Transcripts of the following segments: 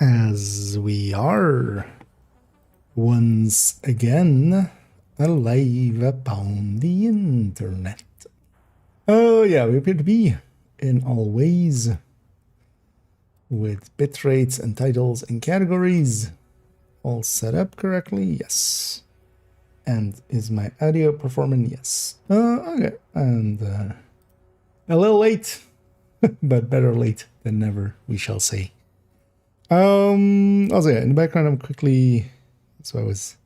As we are once again alive upon the internet. Oh yeah, we appear to be in all ways with bit rates and titles and categories all set up correctly. Yes. And is my audio performing? Yes. Okay. And a little late, but better late than never, we shall say. Also, yeah, in the background, I'm quickly, so I was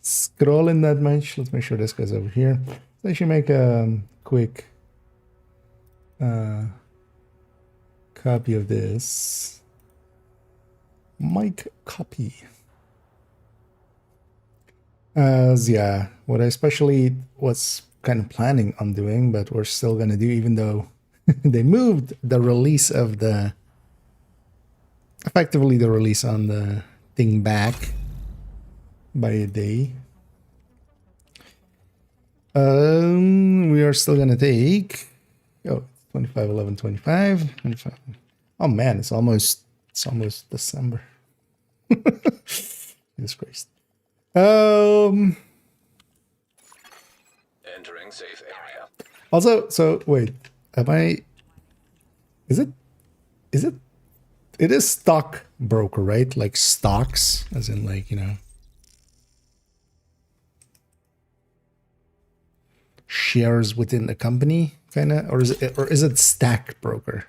scrolling that much. Let's make sure this goes over here. So I should make a quick copy of this. Mic copy. As yeah, what I especially was kind of planning on doing, but we're still gonna do, even though they moved the release of the effectively the release on the thing back by a day. We are still gonna take 25, 11, 25, 25. Oh man, it's almost December. Jesus Christ. Entering safe area. Also, so wait, am I? Is it? It is stock broker, right? Like stocks, as in like, you know, shares within the company, kind of, or is it stack broker?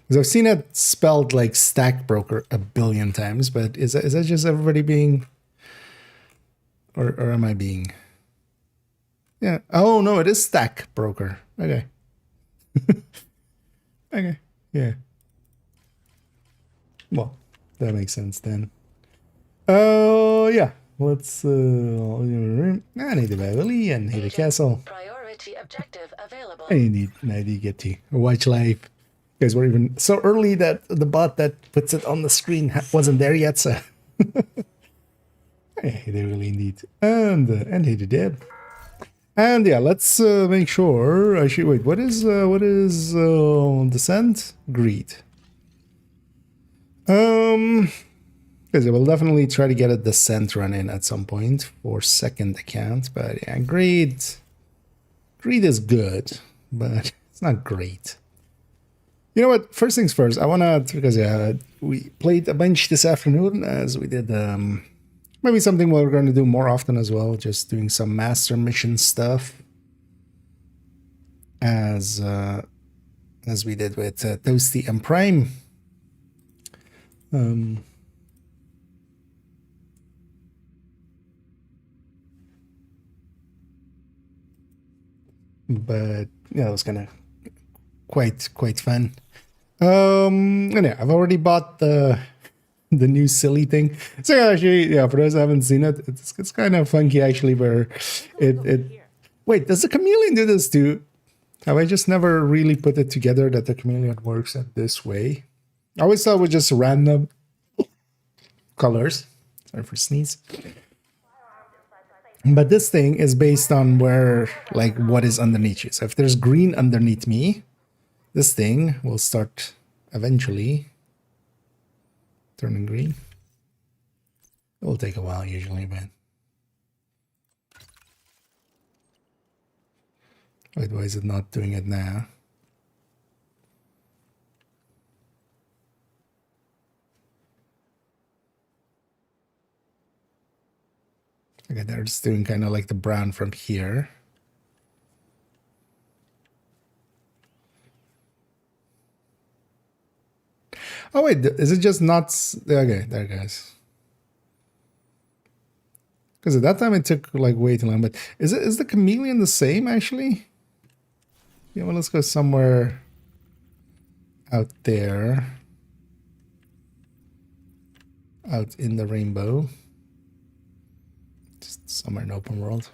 Because I've seen it spelled like stack broker a billion times, but is that just everybody being, or am I being? Yeah. Oh no, it is stack broker. Okay. Okay. Yeah. Well, that makes sense then. Oh yeah. Let's I need the Beverly and need the castle. Priority objective available. I need get to watch live. You guys were even so early that the bot that puts it on the screen wasn't there yet, so hey, they really need. And hey the dead. And yeah, let's make sure. I should wait. What is descent? Greed. Because I will definitely try to get a descent run in at some point for second account. But yeah, greed is good, but it's not great. You know what? First things first, I wanna, because yeah, we played a bunch this afternoon as we did maybe something we're going to do more often as well, just doing some master mission stuff as we did with Toasty and Prime. But yeah, it was kind of quite fun. And yeah, I've already bought the new silly thing. So actually, yeah, for those who haven't seen it, it's kind of funky actually, where it wait, does the chameleon do this too? Have I just never really put it together that the chameleon works at this way? I always thought it was just random colors. Sorry for sneeze. But this thing is based on where, like, what is underneath you. So if there's green underneath me, this thing will start eventually turning green. It will take a while usually, but wait, why is it not doing it now? Okay, they're just doing kind of like the brown from here. Oh wait, is it just not? Okay, there it goes. Because at that time it took like way too long. But is the chameleon the same actually? Yeah, well, let's go somewhere out there, out in the rainbow, just somewhere in open world.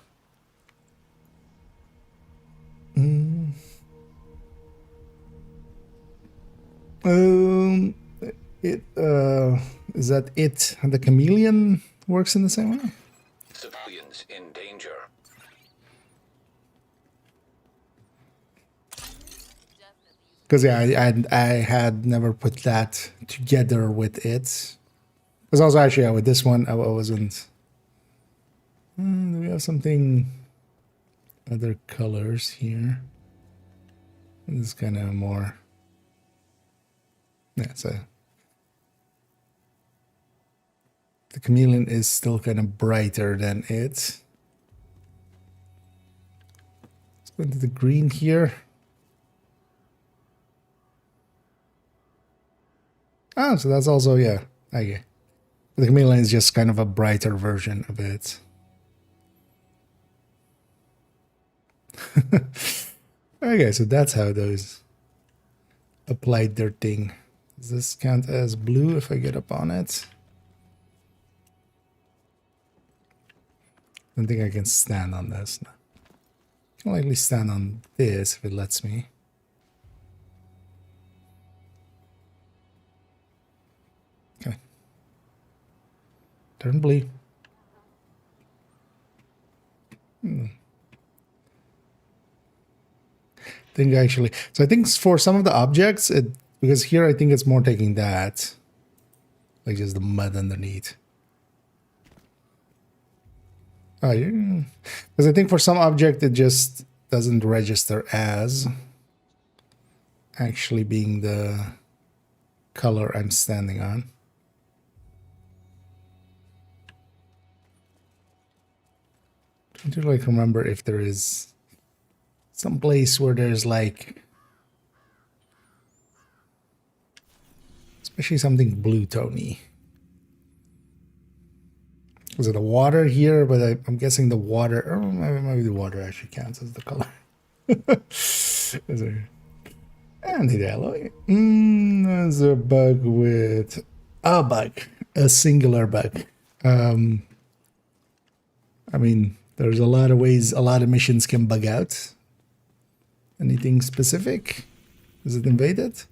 Is that it? The chameleon works in the same way? Civilians in danger. Because yeah, I had never put that together with it. Because also actually, yeah, with this one, I wasn't. Do we have something? Other colors here. This is kind of more. Yeah, so the chameleon is still kind of brighter than it. Let's go into the green here. Oh, so that's also, yeah, okay. The chameleon is just kind of a brighter version of it. Okay, so that's how those applied their thing. Does this count as blue if I get up on it? I don't think I can stand on this. No. I can likely stand on this if it lets me. Okay. Turn blue. Think actually, so I think for some of the objects, because here I think it's more taking that, like just the mud underneath. Oh, yeah. Because I think for some object it just doesn't register as actually being the color I'm standing on. Trying to like remember if there is some place where there's like, especially something blue tony. Is it the water here? But I'm guessing the water, or maybe the water actually counts as the color. And the alloy. There's a bug with a singular bug. I mean, there's a lot of ways a lot of missions can bug out. Anything specific? Is it invaded?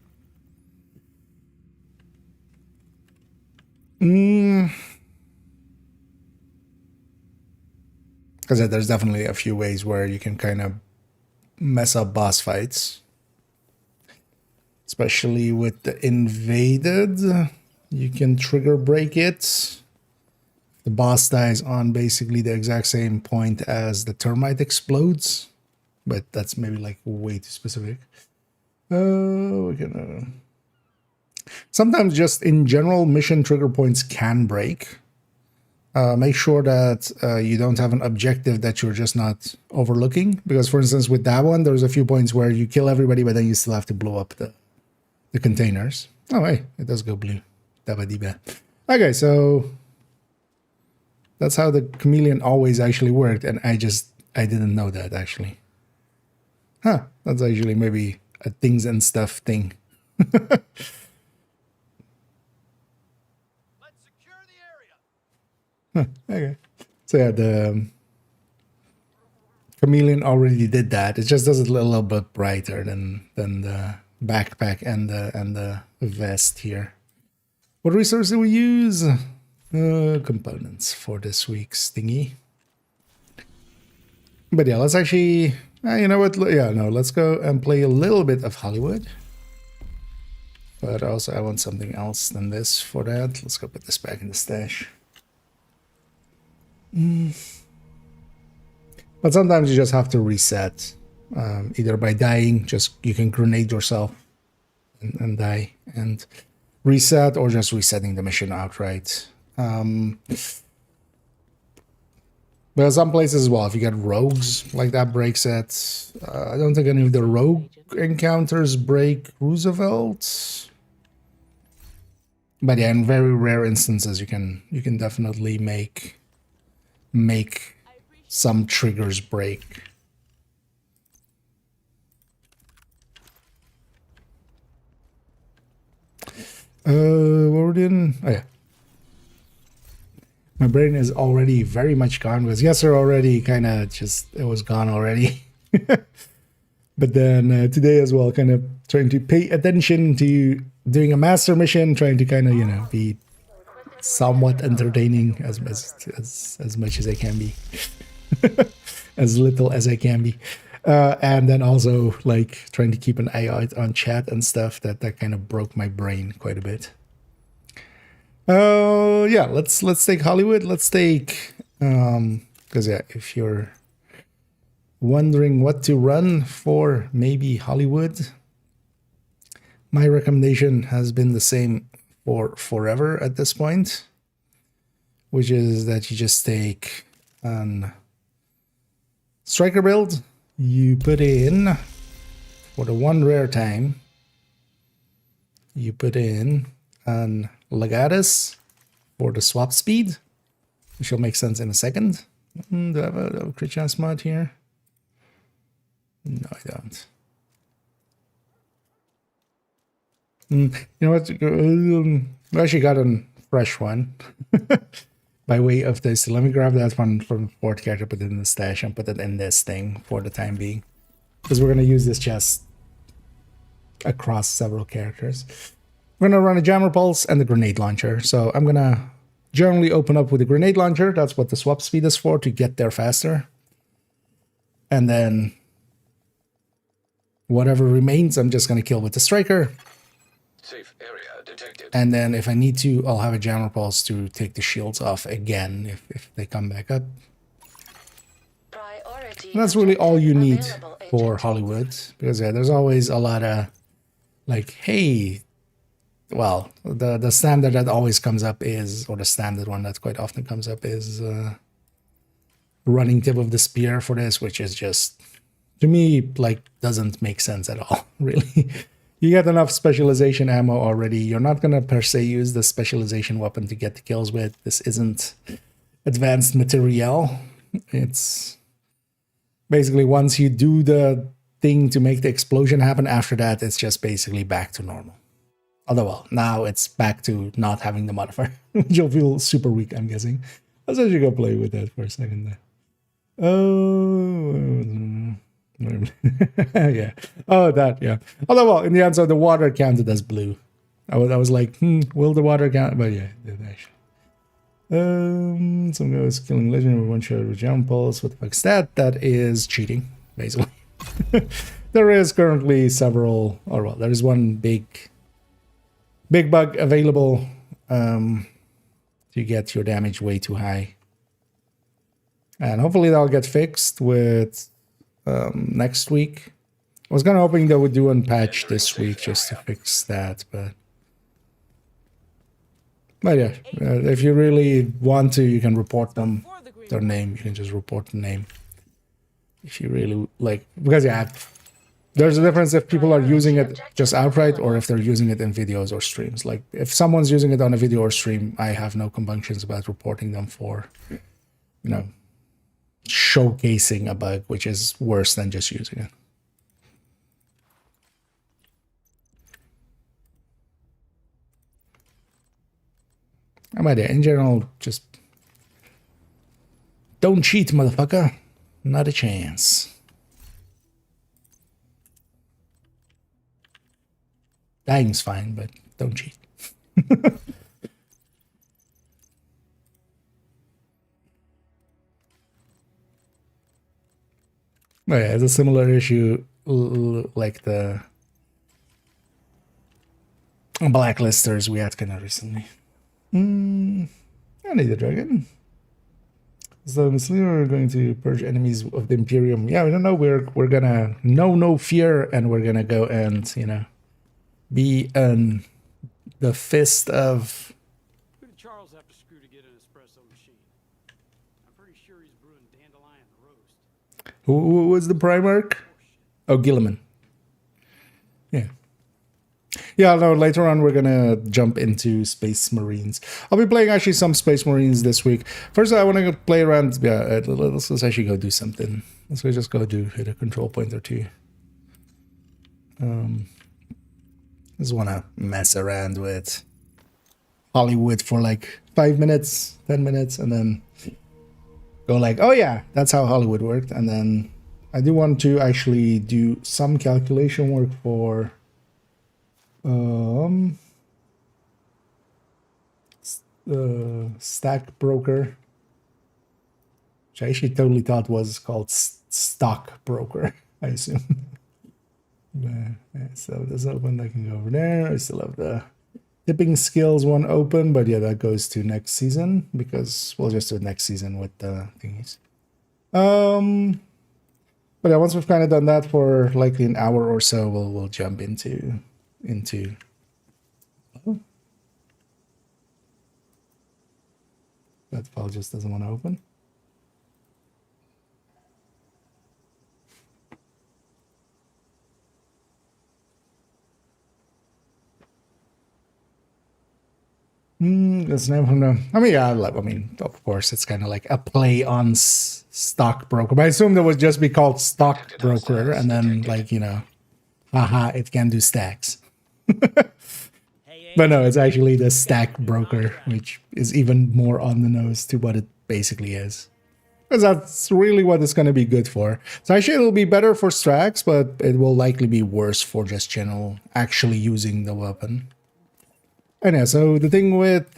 Because there's definitely a few ways where you can kind of mess up boss fights. Especially with the invaded, you can trigger break it. The boss dies on basically the exact same point as the termite explodes. But that's maybe like way too specific. We're gonna... Sometimes just in general, mission trigger points can break. Make sure that you don't have an objective that you're just not overlooking. Because for instance, with that one, there's a few points where you kill everybody, but then you still have to blow up the containers. Oh, hey, it does go blue. Dabba-dibba. Okay, so that's how the chameleon always actually worked. And I didn't know that actually. Huh, that's actually maybe a things and stuff thing. Let's secure the area. Okay. So yeah, the chameleon already did that. It just does it a little bit brighter than the backpack and the vest here. What resource do we use? Components for this week's thingy. But yeah, let's actually... you know what? Yeah, no, let's go and play a little bit of Hollywood. But also I want something else than this for that. Let's go put this back in the stash. But sometimes you just have to reset. Either by dying, just you can grenade yourself and die and reset, or just resetting the mission outright. But some places as well, if you get rogues, like that breaks it. I don't think any of the rogue encounters break Roosevelt. But yeah, in very rare instances, you can definitely make some triggers break. What we're doing? Oh yeah. My brain is already very much gone because yesterday already kind of just, it was gone already. But then today as well, kind of trying to pay attention to doing a master mission, trying to kind of, you know, be somewhat entertaining as much as I can be. As little as I can be. And then also like trying to keep an eye out on chat and stuff that kind of broke my brain quite a bit. Yeah, let's take Hollywood. Let's take because yeah, if you're wondering what to run for, maybe Hollywood. My recommendation has been the same for forever at this point, which is that you just take an striker build, you put in for the one rare time, you put in an Legatus for the swap speed, which will make sense in a second. Do I have a crit chance mod here? No, I don't. You know what? I actually got a fresh one by way of this. Let me grab that one from fourth character, put it in the stash, and put it in this thing for the time being, because we're going to use this chest across several characters. We're going to run a jammer pulse and the grenade launcher. So I'm going to generally open up with the grenade launcher. That's what the swap speed is for, to get there faster. And then whatever remains, I'm just going to kill with the striker. Safe area detected. And then if I need to, I'll have a jammer pulse to take the shields off again if they come back up. Priority And that's really all you need available, for Agent. Hollywood. Because yeah, there's always a lot of like, hey, well, the standard that always comes up is, or the standard one that quite often comes up is running tip of the spear for this, which is just, to me, like, doesn't make sense at all, really. You get enough specialization ammo already. You're not going to per se use the specialization weapon to get the kills with. This isn't advanced material. It's basically once you do the thing to make the explosion happen, after that, it's just basically back to normal. Although, well, now it's back to not having the modifier, which you'll feel super weak, I'm guessing. Let's actually go play with that for a second there. Oh, yeah. Oh, that, yeah. Although, well, in the end, so the water counted as blue. I was like, will the water count? But yeah, it did actually. Some guy was killing legend with one shot with jump pulse. What the fuck's that? That is cheating, basically. There is currently several, or well, there is one big bug available to get your damage way too high. And hopefully that'll get fixed with next week. I was kind of hoping they would do a patch this week just to fix that, but yeah, if you really want to, you can report them, their name. You can just report the name if you really like, because yeah, there's a difference if people are using it just outright or if they're using it in videos or streams. Like if someone's using it on a video or stream, I have no compunctions about reporting them for, you know, showcasing a bug, which is worse than just using it. I might, in general, just don't cheat, motherfucker. Not a chance. Dying's fine, but don't cheat. Oh yeah, it's a similar issue like the blacklisters we had kind of recently. I need a dragon. So Muslim are going to purge enemies of the Imperium. Yeah, we don't know. We're gonna know no fear, and we're gonna go and, you know, be the fist of. Who did Charles have to screw to get an espresso machine? I'm pretty sure he's brewing dandelion roast. Who was the Primarch? Oh, Gilliman. Yeah. Yeah, no, later on we're gonna jump into Space Marines. I'll be playing actually some Space Marines this week. First, I want to play around. Yeah, let's actually go do something. Let's just go hit a control point or two. Just want to mess around with Hollywood for like 5 minutes, 10 minutes, and then go like, oh yeah, that's how Hollywood worked. And then I do want to actually do some calculation work for stack broker, which I actually totally thought was called stock broker, I assume. But, yeah, so there's that one that can go over there. I still have the tipping skills one open, but yeah, that goes to next season because we'll just do it next season with the thingies. But yeah, once we've kind of done that for likely an hour or so, we'll jump into oh, that file just doesn't want to open. That's never know. I mean, yeah, I mean, of course, it's kind of like a play on stockbroker. But I assume that would just be called stockbroker, and then like, you know, haha, it can do stacks. But no, it's actually the stack broker, which is even more on the nose to what it basically is. Because that's really what it's going to be good for. So actually, it'll be better for stacks, but it will likely be worse for just general actually using the weapon. And yeah, so the thing with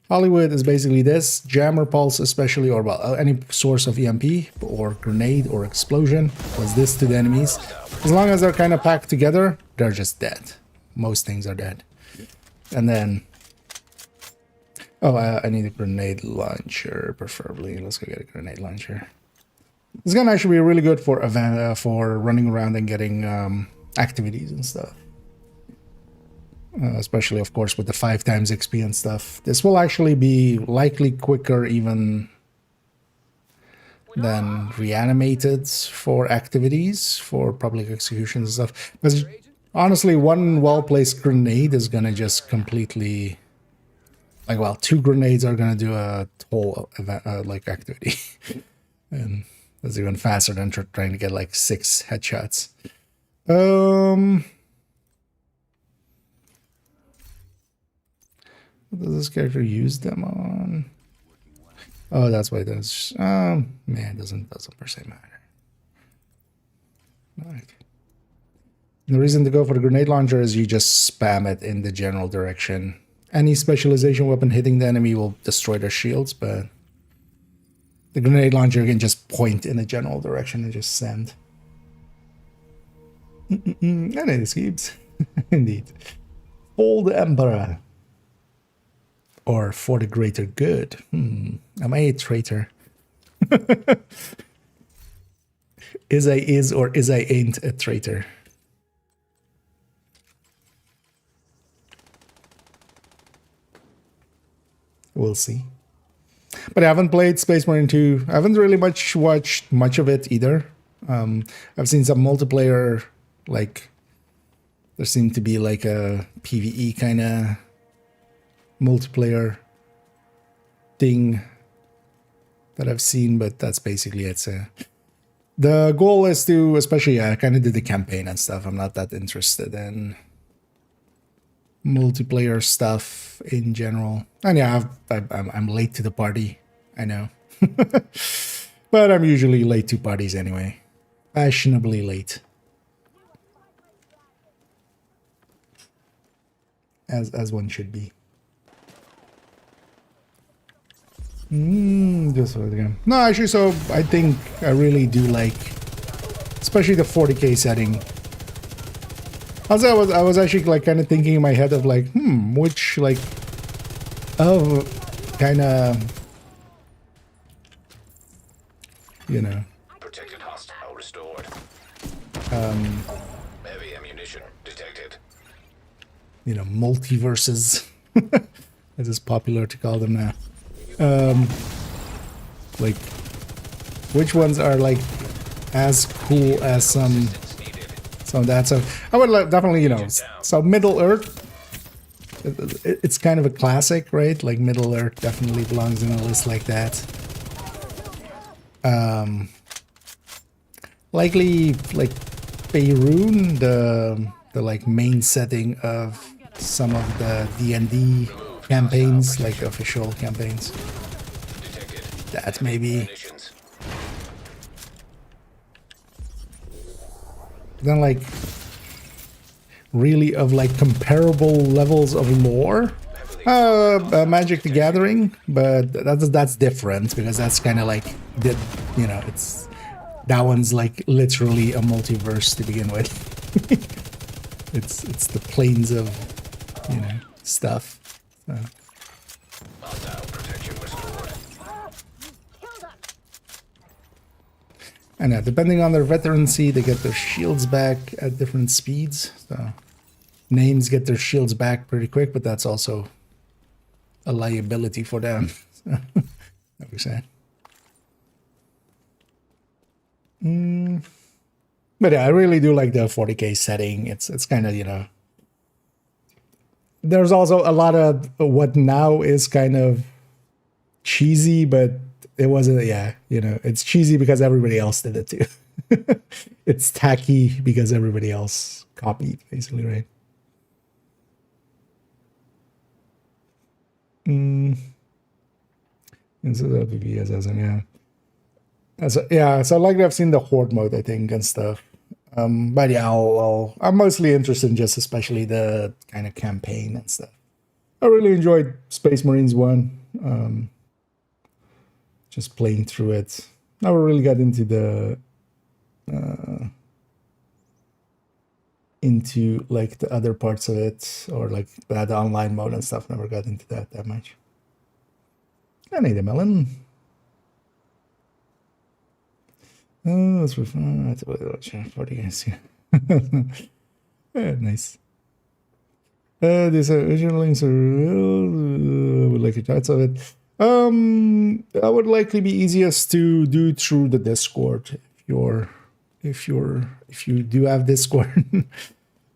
Hollywood is basically this: jammer pulse, especially, or well, any source of EMP or grenade or explosion, was this to the enemies. As long as they're kind of packed together, they're just dead. Most things are dead. And then, oh, I need a grenade launcher, preferably. Let's go get a grenade launcher. It's gonna actually be really good for running around and getting activities and stuff. Especially, of course, with the 5 times XP and stuff. This will actually be likely quicker even than reanimated for activities, for public executions and stuff. Because honestly, one well-placed grenade is going to just completely... Like, well, 2 grenades are going to do a whole event, like activity. And that's even faster than trying to get like 6 headshots. What does this character use them on? Oh, that's why that's man, it doesn't per se matter. Like, the reason to go for the grenade launcher is you just spam it in the general direction. Any specialization weapon hitting the enemy will destroy their shields, but the grenade launcher can just point in a general direction and just send. And it escapes. Indeed. Hold the Emperor. Or for the greater good. Am I a traitor? Is I is or is I ain't a traitor? We'll see. But I haven't played Space Marine 2. I haven't really watched much of it either. I've seen some multiplayer, like there seemed to be like a PvE kind of multiplayer thing that I've seen, but that's basically it. So the goal is to, especially, I kind of did the campaign and stuff. I'm not that interested in multiplayer stuff in general. And yeah, I'm late to the party. I know. But I'm usually late to parties anyway. Fashionably late. As one should be. Just again. No, actually, so I think I really do like, especially the 40k setting. Also, I was actually like kind of thinking in my head of like, which like, kind of, you know. Protected hostile restored. Heavy ammunition detected. You know, multiverses. It is popular to call them now. Like, which ones are like as cool as some of that? So I would like, definitely, you know, so Middle Earth, it's kind of a classic, right? Like Middle Earth definitely belongs in a list like that. Likely like Faerun, the like main setting of some of the D&D campaigns, like official campaigns. That maybe. Then like really of like comparable levels of lore, Magic the Gathering, but that's different because that's kind of like you know, it's that one's like literally a multiverse to begin with. It's the planes of, you know, stuff. So. Hostile protection restored. And depending on their veterancy, they get their shields back at different speeds. So names get their shields back pretty quick, but that's also a liability for them. That we say. But yeah, I really do like the 40K setting. It's kind of, you know. There's also a lot of what now is kind of cheesy, but it wasn't, yeah, you know, it's cheesy because everybody else did it too. It's tacky because everybody else copied, basically, right? And so that PvS hasn't, yeah. So, yeah, so like I've seen the horde mode, I think, and stuff. But yeah, I'm mostly interested in just especially the kind of campaign and stuff. I really enjoyed Space Marines 1. Just playing through it. Never really got into the like the other parts of it, or like the online mode and stuff. Never got into that much. I need a melon. Oh, that's fun. What do you guys see? Yeah, nice. These are original links are would like to chat of it. That would likely be easiest to do through the Discord if you do have Discord.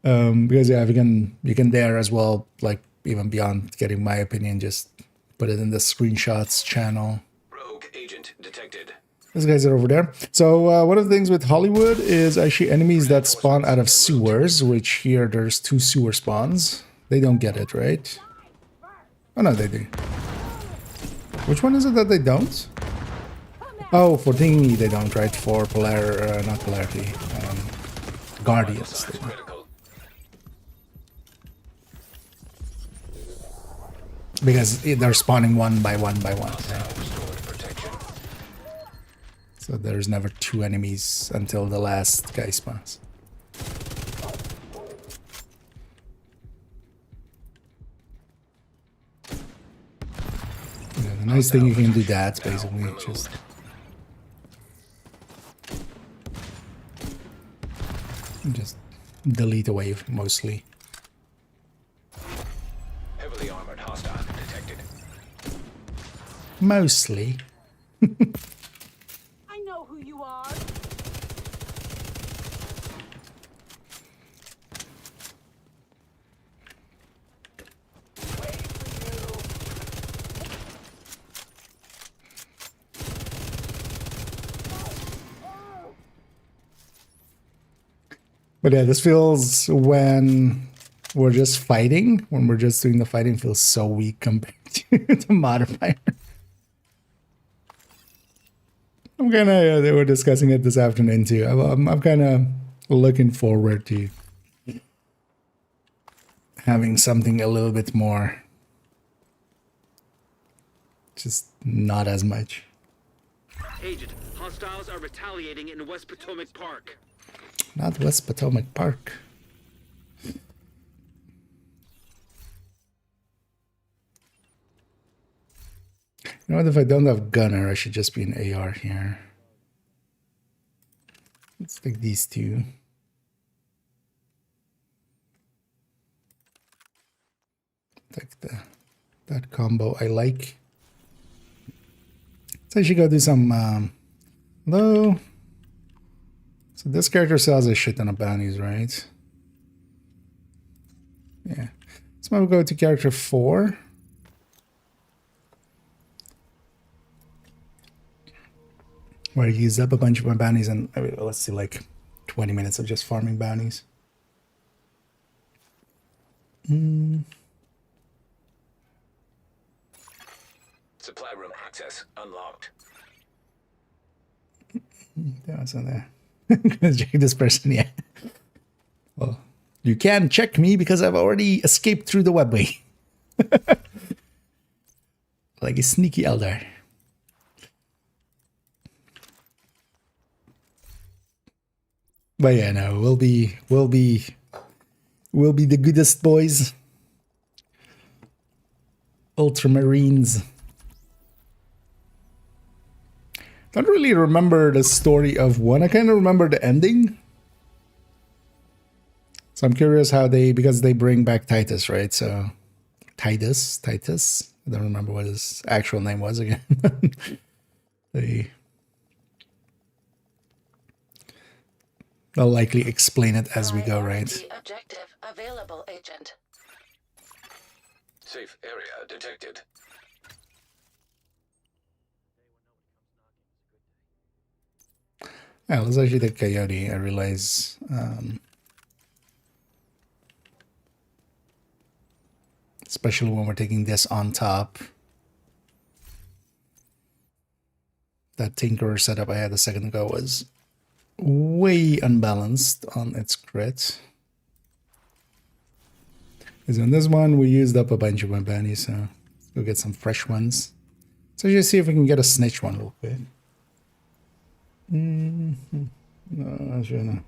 Because yeah, you can there as well, like even beyond getting my opinion, just put it in the screenshots channel. Rogue agent detected. Those guys are over there. So one of the things with Hollywood is actually enemies that spawn out of sewers, which here there's 2 sewer spawns. They don't get it, right? Oh no, they do. Which one is it that they don't? Oh, for thingy they don't, right? For not polarity. Guardians. Critical. Because they're spawning one by one by one. Right? Restored protection. So there's never 2 enemies until the last guy spawns. Yeah, the nice thing you can do that basically just delete away mostly. Heavily armored hostile detected. Mostly. I know who you are. But yeah, this feels when we're just fighting, when we're just doing the fighting, feels so weak compared to the modifier. I'm kind of, they were discussing it this afternoon too. I'm kind of looking forward to having something a little bit more, just not as much. Agent, hostiles are retaliating in West Potomac Park. Not West Potomac Park. You know what, if I don't have gunner, I should just be an AR here. Let's take these 2. Take that combo I like. So I should go do some low. So this character sells a shit ton of bounties, right? Yeah. So I'm gonna go to character 4. Where I used up a bunch of my bounties and let's see, like 20 minutes of just farming bounties. Supply room access unlocked. Yeah, it's on there. Check this person, yeah. Well, you can't check me because I've already escaped through the webway. Like a sneaky elder. But yeah, no, we'll be We'll be the goodest boys. Ultramarines. Don't really remember the story of one. I kind of remember the ending. So I'm curious how they, because they bring back Titus, right? So Titus. I don't remember what his actual name was again. They'll likely explain it as we go, right? Priority objective available, Agent. Safe area detected. Yeah, let's actually take Coyote. I realize especially when we're taking this on top. That Tinkerer setup I had a second ago was way unbalanced on its crit. Because on this one, we used up a bunch of my bounties, so let's go get some fresh ones. So just see if we can get a snitch one real quick. No, sure no.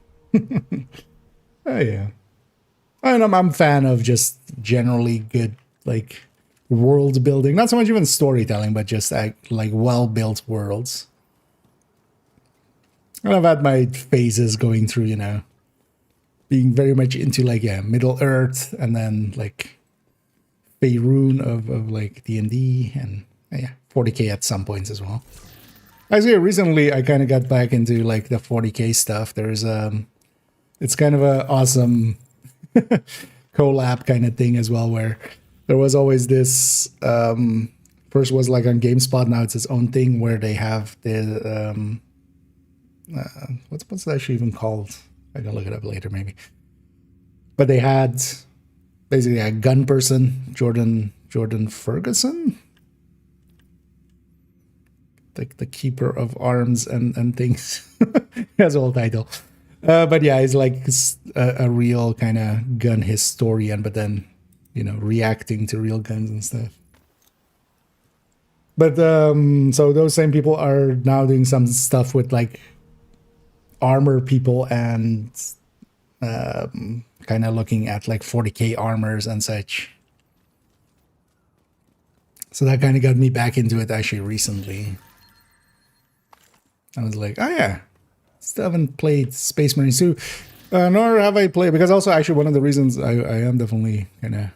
Oh yeah. And I'm a fan of just generally good, like, world building. Not so much even storytelling, but just like well-built worlds. And I've had my phases going through, you know, being very much into, like, yeah, Middle Earth, and then, like, Faerun of like, D&D, and, yeah, 40k at some points as well. Actually, recently, I kind of got back into, like, the 40k stuff. There's, it's kind of a awesome collab kind of thing as well, where there was always this, first was, like, on GameSpot, now it's its own thing, where they have the, what's that actually even called? I can look it up later, maybe. But they had basically a gun person, Jordan Ferguson, like the keeper of arms and things. He has a whole title. But yeah, he's like a real kind of gun historian, but then, you know, reacting to real guns and stuff. But so those same people are now doing some stuff with, like, armor people and kind of looking at, like, 40k armors and such. So that kind of got me back into it actually recently. I was like, oh yeah, still haven't played Space Marine 2, nor have I played, because also actually one of the reasons I am definitely kind of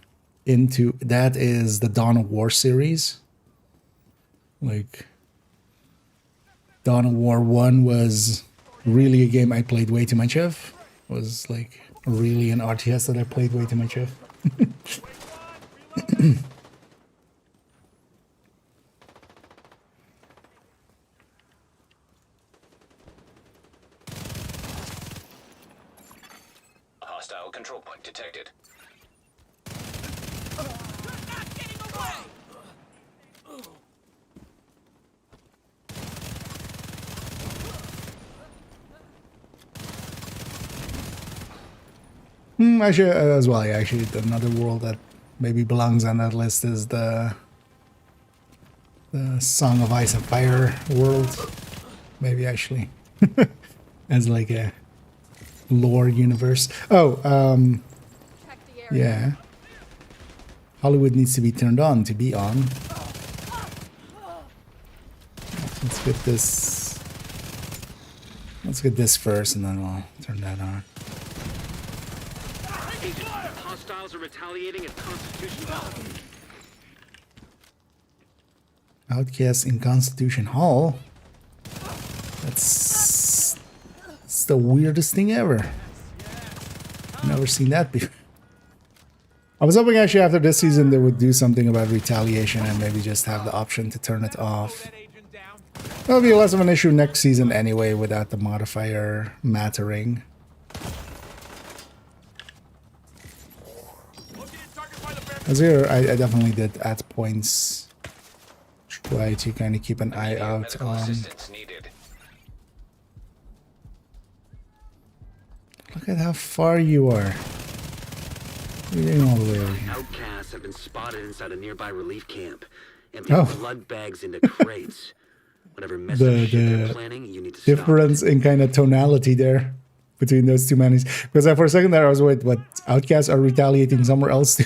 into that is the Dawn of War series. Like, Dawn of War 1 was really a game I played way too much of. It was, like, really an RTS that I played way too much of. Hostile control point detected. Actually, as well, yeah, actually, another world that maybe belongs on that list is the Song of Ice and Fire world. Maybe, actually. As, like, a lore universe. Oh, yeah. Hollywood needs to be turned on to be on. Let's get this. Let's get this first, and then we'll turn that on. Agent, hostiles are retaliating at Constitution Hall. Outcasts in Constitution Hall? That's the weirdest thing ever. Never seen that before. I was hoping actually after this season they would do something about retaliation and maybe just have the option to turn it off. That'll be less of an issue next season anyway without the modifier mattering. As here, I definitely did at points try to kind of keep an eye out on. Look at how far you are. You're getting all the way over here. Outcasts have been spotted inside a nearby relief camp, emptying blood bags into crates. Whatever mess up shit they're planning, you need to stop difference in kind of tonality there. between those two menus. Because for a second there I was wait, what outcasts are retaliating somewhere else?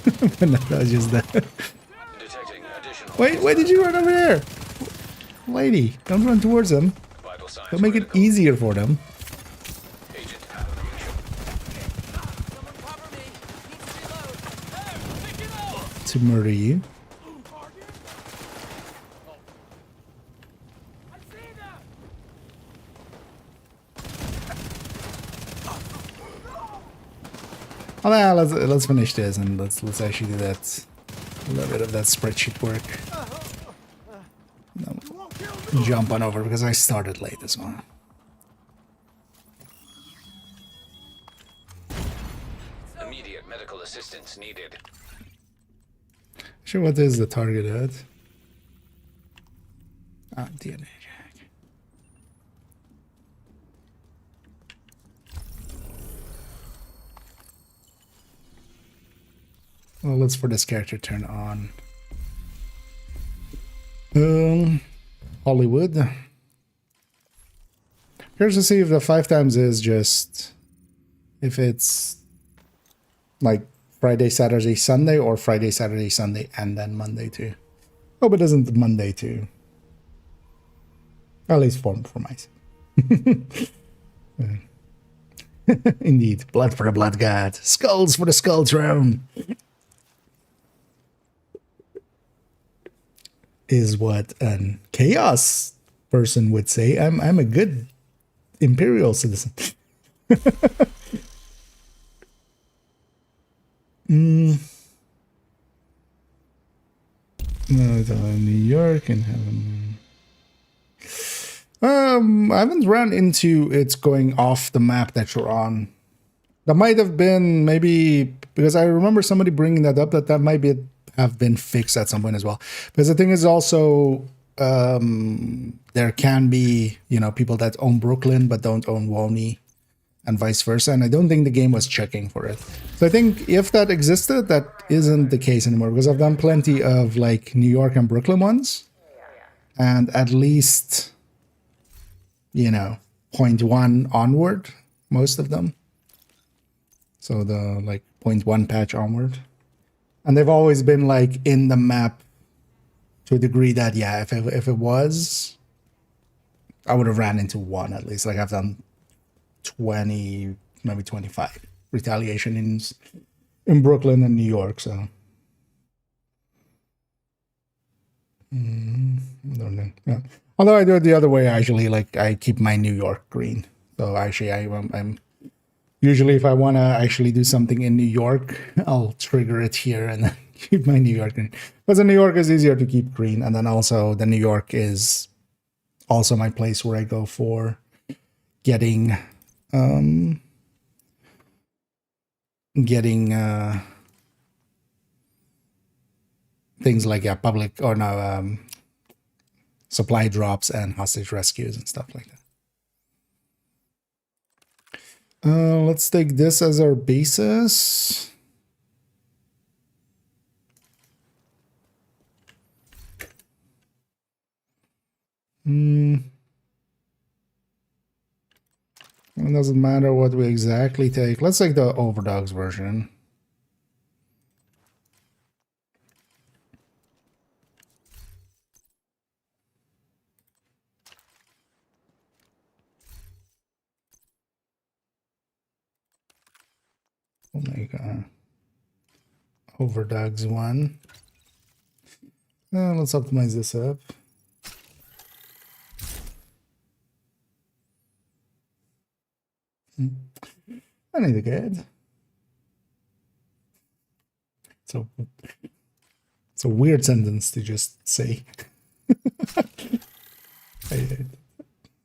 But no, that was just that. Detecting additional Wait, why did you run over there? Lady, don't run towards them. vital signs. Don't make it critical. easier for them Agent out of position. to murder you. Oh, yeah, let's finish this and let's actually do that, a little bit of that spreadsheet work. No, jump on over because I started late as well. Immediate medical assistance needed. Sure, what is the target at? Ah, DNA jack. Well, let's for this character turn on. Hollywood. Curious to see if the 5 times is just if it's like Friday, Saturday, Sunday, or Friday, Saturday, Sunday, and then Monday too. Hope it isn't Monday too. At least for myself. Indeed, blood for the blood god, skulls for the skull throne. Is what an chaos person would say. I'm a good imperial citizen. No, it's New York and heaven. I haven't run into it's going off the map that you're on. That might have been maybe because I remember somebody bringing that up that might be have been fixed at some point as well. Because the thing is also there can be, you know, people that own Brooklyn but don't own Woney and vice versa, and I don't think the game was checking for it. So I think if that existed, that isn't the case anymore, because I've done plenty of like New York and Brooklyn ones, and at least, you know, 0.1 onward, most of them. So the like 0.1 patch onward. And they've always been like in the map to a degree that, yeah, if it was, I would have ran into one at least. Like I've done 20, maybe 25 retaliation in Brooklyn and New York. So, don't know. Yeah. Although I do it the other way, actually, like I keep my New York green. So actually, I'm usually if I want to actually do something in New York, I'll trigger it here and then keep my New York green. Because the New York is easier to keep green, and then also the New York is also my place where I go for getting things like public or no supply drops and hostage rescues and stuff like that. Let's take this as our basis. It doesn't matter what we exactly take. Let's take the Overdogs version. We'll make Overdogs 1. Let's optimize this up. I need to get. So it's a weird sentence to just say.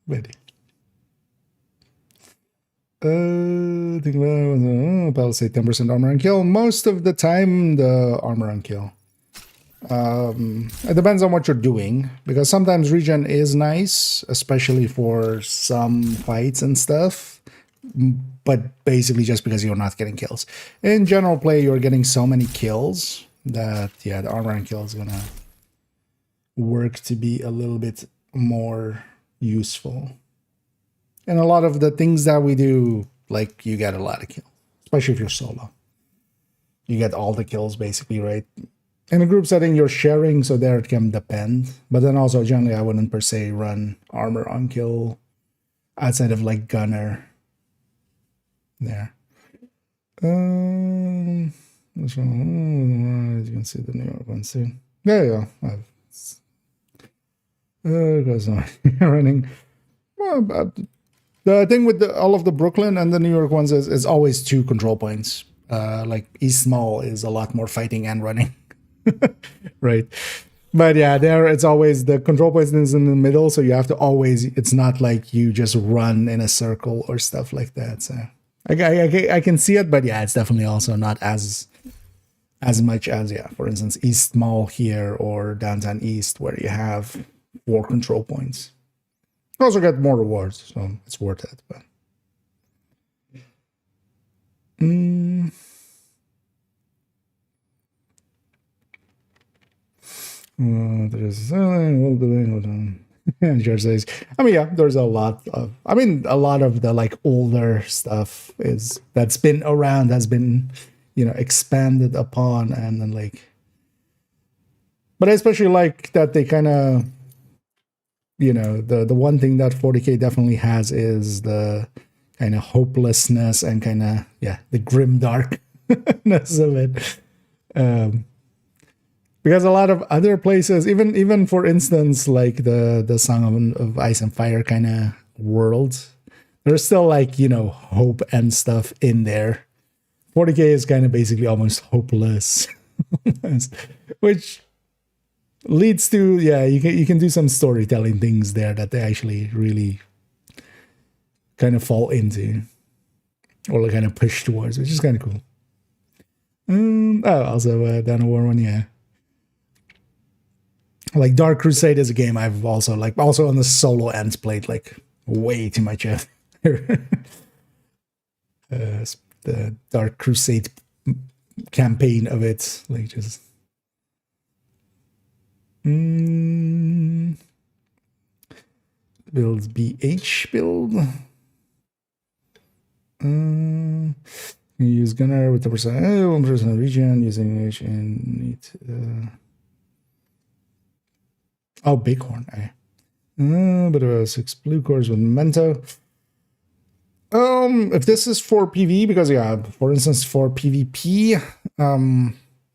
Ready. I'll say 10% armor and kill. Most of the time, the armor and kill. It depends on what you're doing, because sometimes regen is nice, especially for some fights and stuff. But basically just because you're not getting kills. In general play, you're getting so many kills that, yeah, the armor and kill is gonna work to be a little bit more useful. And a lot of the things that we do, like you get a lot of kills, especially if you're solo. You get all the kills basically, right? In a group setting, you're sharing, so there it can depend. But then also, generally, I wouldn't per se run armor on kill outside of like gunner. There. This one, you can see the New York one soon. There you go. It goes on running. Well, but the thing with all of the Brooklyn and the New York ones is always 2 control points. Like East Mall is a lot more fighting and running. Right. But yeah, there it's always the control point is in the middle, so you have to always, it's not like you just run in a circle or stuff like that. So I can see it, but yeah, it's definitely also not as much as, yeah, for instance, East Mall here or Downtown East, where you have 4 control points. You also get more rewards, so it's worth it. But there's George says, I mean, yeah, there's a lot of the like older stuff that's been around, has been, expanded upon, and then like, but I especially like that they kind of, the one thing that 40K definitely has is the kind of hopelessness and kind of, the grim darkness of it. Because a lot of other places, even for instance, like the Song of Ice and Fire kind of world, there's still like, hope and stuff in there. 40K is kind of basically almost hopeless, which leads to, you can do some storytelling things there that they actually really kind of fall into or like kind of push towards, which is kind of cool. Also Dawn of War one, yeah. Like Dark Crusade is a game I've also on the solo end played like way too much of. The Dark Crusade campaign of it, like just build BH build. Use gunner with the 1% region using H and need. Bighorn. But 6 blue cores with memento. If this is for PV, because for instance, for PvP,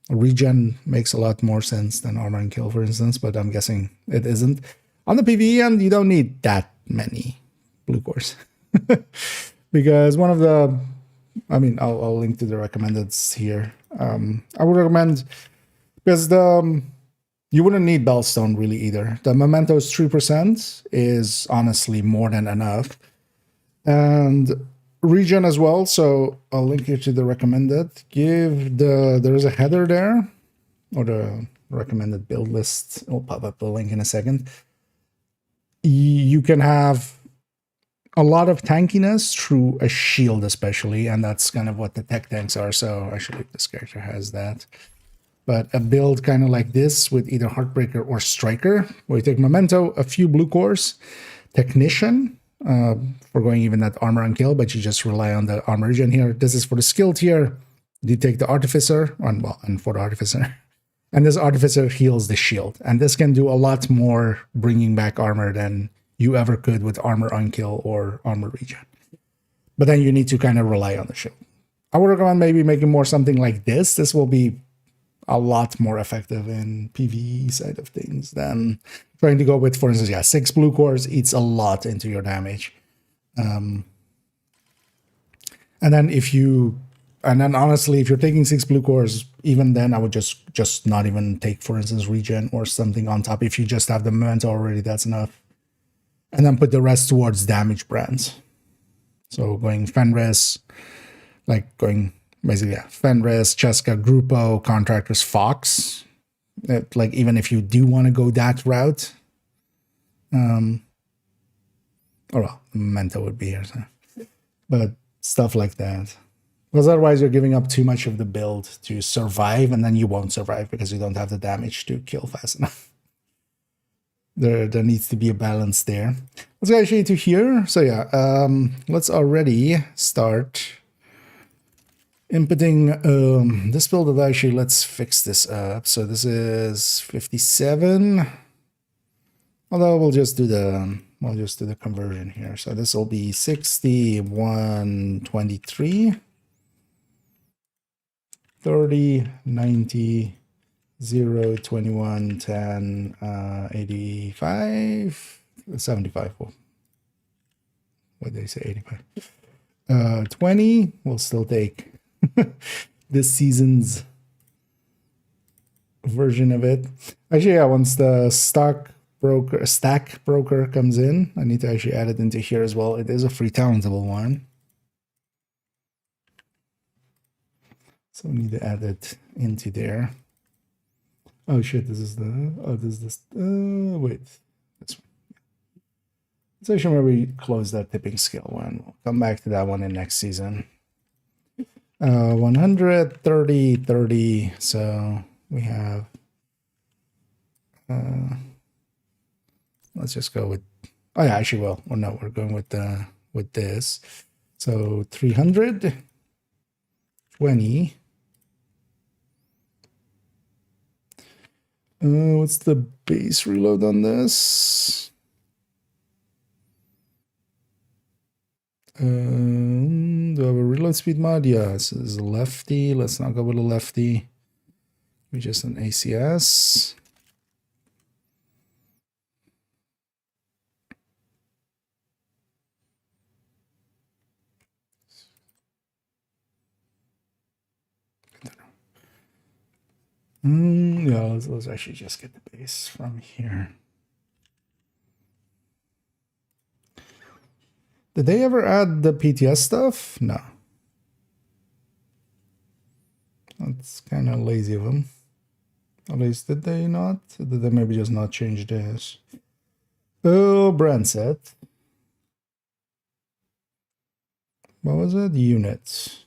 regen makes a lot more sense than armor and kill, for instance, but I'm guessing it isn't. On the PvE end, you don't need that many blue cores. Because one of the, I'll link to the recommendeds here. I would recommend, because you wouldn't need Bellstone really either. The Memento's 3% is honestly more than enough. And regen as well, so I'll link you to the recommended. There's a header there, or the recommended build list. I'll pop up the link in a second. You can have a lot of tankiness through a shield especially, and that's kind of what the tech tanks are, so actually this character has that. But a build kind of like this with either Heartbreaker or Striker, where you take Memento, a few blue cores, Technician, for going even that armor and kill, but you just rely on the armor regen here. This is for the skill tier. You take the Artificer, and for the Artificer. And this Artificer heals the shield. And this can do a lot more bringing back armor than you ever could with armor on kill or armor regen. But then you need to kind of rely on the shield. I would recommend maybe making more something like this. This will be a lot more effective in PvE side of things than trying to go with, for instance, 6 blue cores eats a lot into your damage. And then honestly, if you're taking 6 blue cores, even then I would just not even take, for instance, regen or something on top. If you just have the memento already, that's enough. And then put the rest towards damage brands. So going Fenris, basically, Fenris, Cheska, Grupo, Contractors, Fox. Even if you do want to go that route, Memento would be here. So. But stuff like that. Because otherwise you're giving up too much of the build to survive, and then you won't survive because you don't have the damage to kill fast enough. there needs to be a balance there. Let's go actually to here. So yeah, let's already start inputting this build. Actually, let's fix this up. So this is 57. Although we'll just do the conversion here. So this will be 6123 30 90 0 21 10 85 75. What did they say? 85. 20 will still take this season's version of it. Actually, yeah, once the stack broker comes in, I need to actually add it into here as well. It is a free talentable one, so we need to add it into there. Oh shit, this is the wait, this one. Let's actually maybe close that tipping scale one. We'll come back to that one in next season. 130 30, so we have let's just go with, oh yeah, actually, well, or no, we're going with this. So 320. What's the base reload on this? Do I have a reload speed mod? Yeah, this is a lefty. Let's not go with a lefty. We just an ACS. Yeah, let's actually just get the base from here. Did they ever add the PTS stuff? No. That's kind of lazy of them. At least, did they not? Or did they maybe just not change this? Oh, brand set. What was it? Units.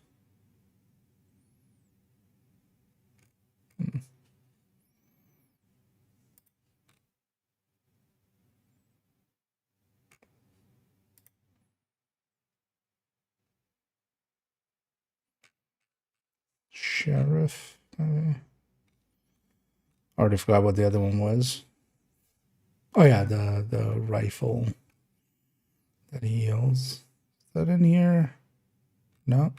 Sheriff. Already forgot what the other one was. Oh yeah, the rifle that heals. Is that in here? No.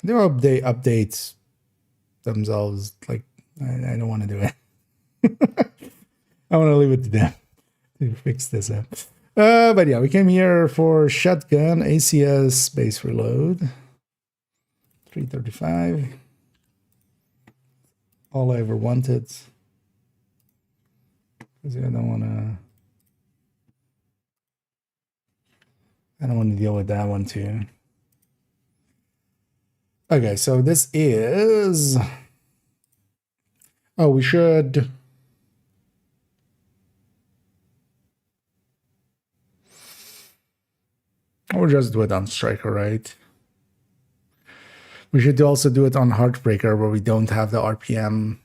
They'll update themselves. Like I don't want to do it. I want to leave it to them to fix this up. But yeah, we came here for shotgun, ACS, base reload. 335. All I ever wanted. Because I don't want to deal with that one too. Okay, so this is, oh, we should, or just do it on Striker, right? We should also do it on Heartbreaker, where we don't have the RPM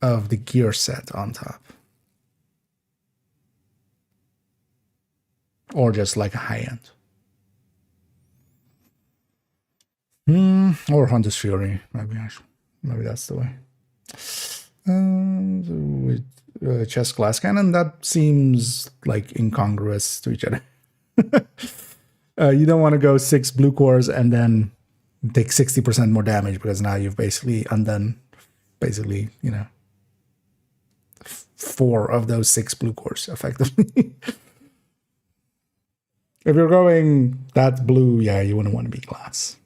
of the gear set on top. Or just like a high end. Or Hunter's Fury, maybe that's the way. With chest glass cannon, that seems like incongruous to each other. You don't want to go 6 blue cores and then take 60% more damage, because now you've basically undone, you know, 4 of those 6 blue cores effectively. If you're going that blue, yeah, you wouldn't want to be glass.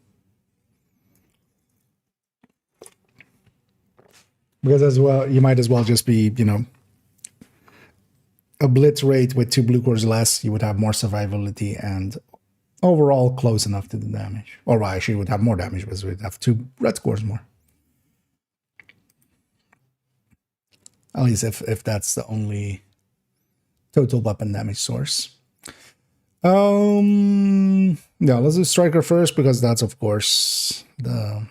Because as well, you might as well just be, you know, a blitz rate with 2 blue cores less. You would have more survivability and overall close enough to the damage. Or well, actually, you would have more damage because we'd have 2 red cores more. At least if that's the only total weapon damage source. Yeah, let's do Striker first, because that's of course the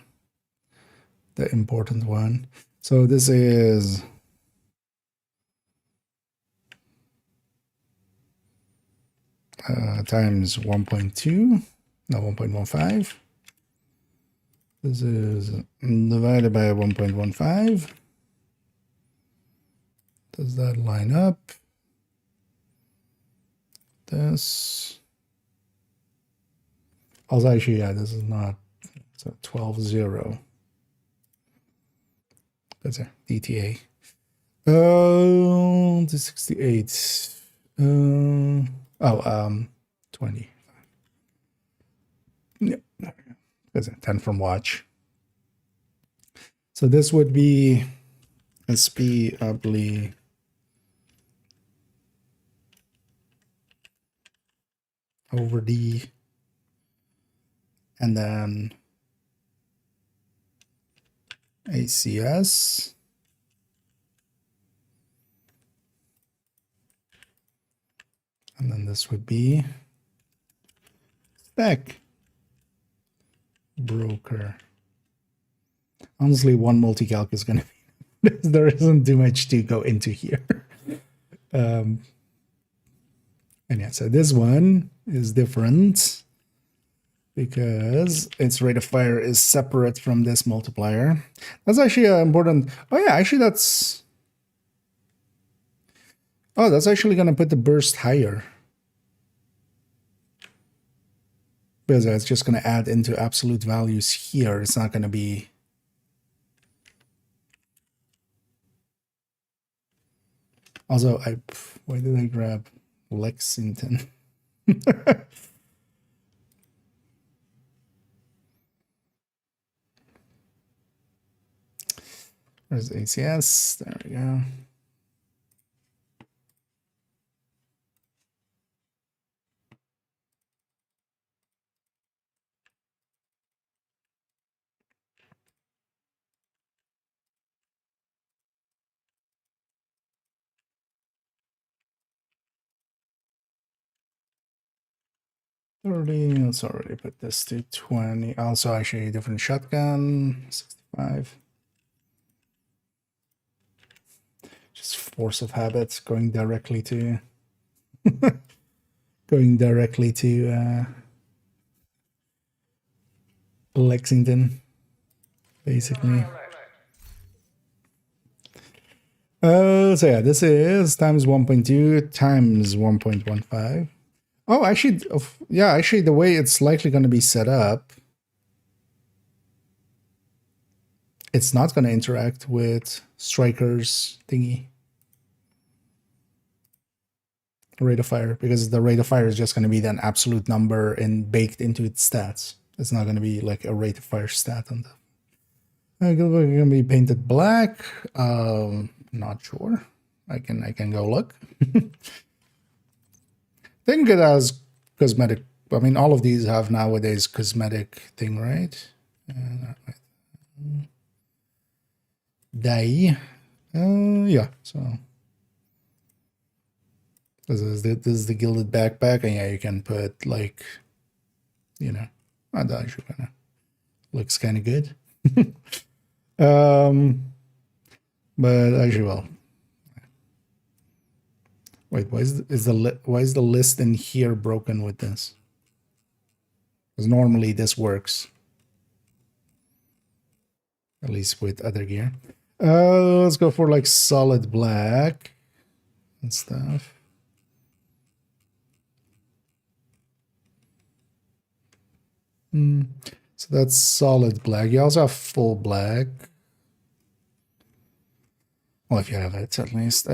important one. So this is times 1.2, no 1.15. This is divided by 1.15. Does that line up? This. Also, actually, yeah, this is not. So 12.0. That's a DTA. 268. 20. Yeah, that's a 10 from watch. So this would be SP ugly. Over D, and then ACS, and then this would be spec broker. Honestly, one multi-calc is going to be, there isn't too much to go into here. And yeah, so this one is different because its rate of fire is separate from this multiplier. That's actually important. Oh yeah, actually that's actually going to put the burst higher. Because it's just going to add into absolute values here. It's not going to be... Also, why did I grab Lexington? Where's ACS? There we go. Let's already put this to 20. Also, actually, a different shotgun. 65. Just force of habit, going directly to Lexington, basically. So yeah, this is times 1.2 times 1.15. Oh, actually, yeah, actually, the way it's likely going to be set up, it's not going to interact with Striker's thingy. Rate of fire, because the rate of fire is just going to be an absolute number and baked into its stats. It's not going to be like a rate of fire stat on the. It's going to be painted black. Not sure. I can go look. Think it has cosmetic. I mean, all of these have nowadays cosmetic thing, right? Dye. Yeah. So this is the gilded backpack, and yeah, you can put like, you know, that actually kind of looks kind of good. But actually, well. Wait, why is the list in here broken with this? Because normally this works, at least with other gear. Let's go for like solid black and stuff. So that's solid black. You also have full black. Well, if you have it, at least.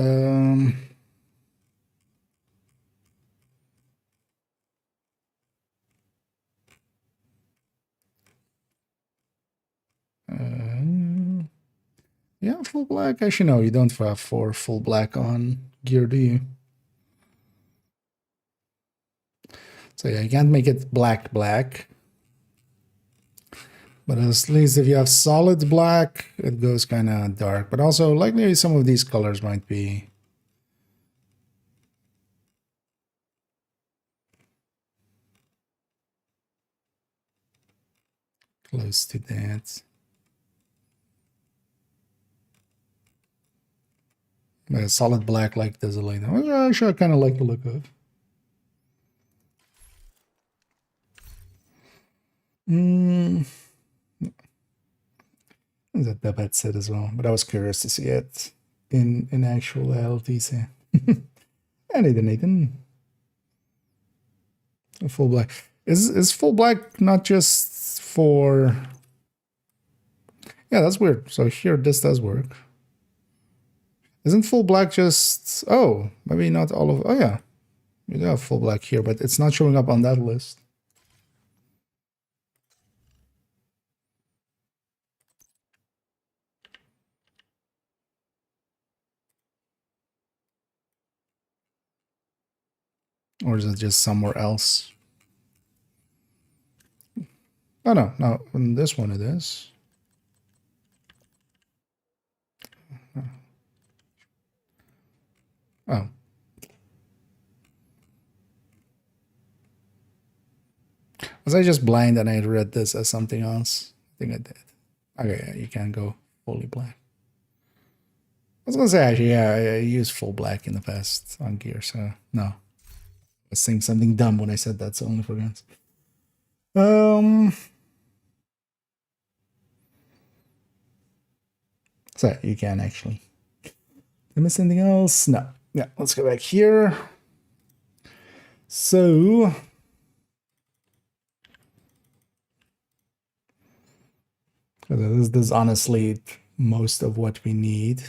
Yeah, full black. Actually, no, you don't have for full black on gear, do you? So yeah, you can't make it black. But at least if you have solid black, it goes kind of dark. But also, likely some of these colors might be close to that. A solid black like this, which I actually kind of like the look of. That the bed set as well, but I was curious to see it in actual LTC. And Nathan. Full black. Is full black not just for... Yeah, that's weird. So here this does work. Isn't full black just... Oh, maybe not all of... Oh yeah, you do have full black here, but it's not showing up on that list. Or is it just somewhere else? Oh no, no, on this one it is. Oh. Was I just blind and I read this as something else? I think I did. Okay, yeah, you can't go fully black. I was gonna say, actually, yeah, I used full black in the past on gear, so no. I was saying something dumb when I said that's only for guns. So you can actually. Did I miss anything else? No. Yeah, let's go back here. So this is honestly most of what we need.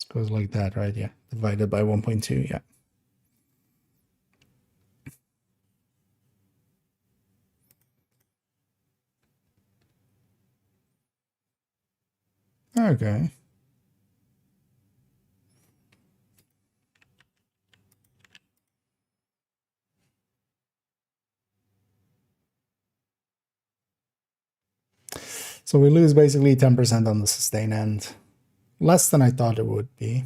It goes like that, right? Yeah, divided by 1.2. Yeah. Okay. So we lose basically 10% on the sustain end. Less than I thought it would be.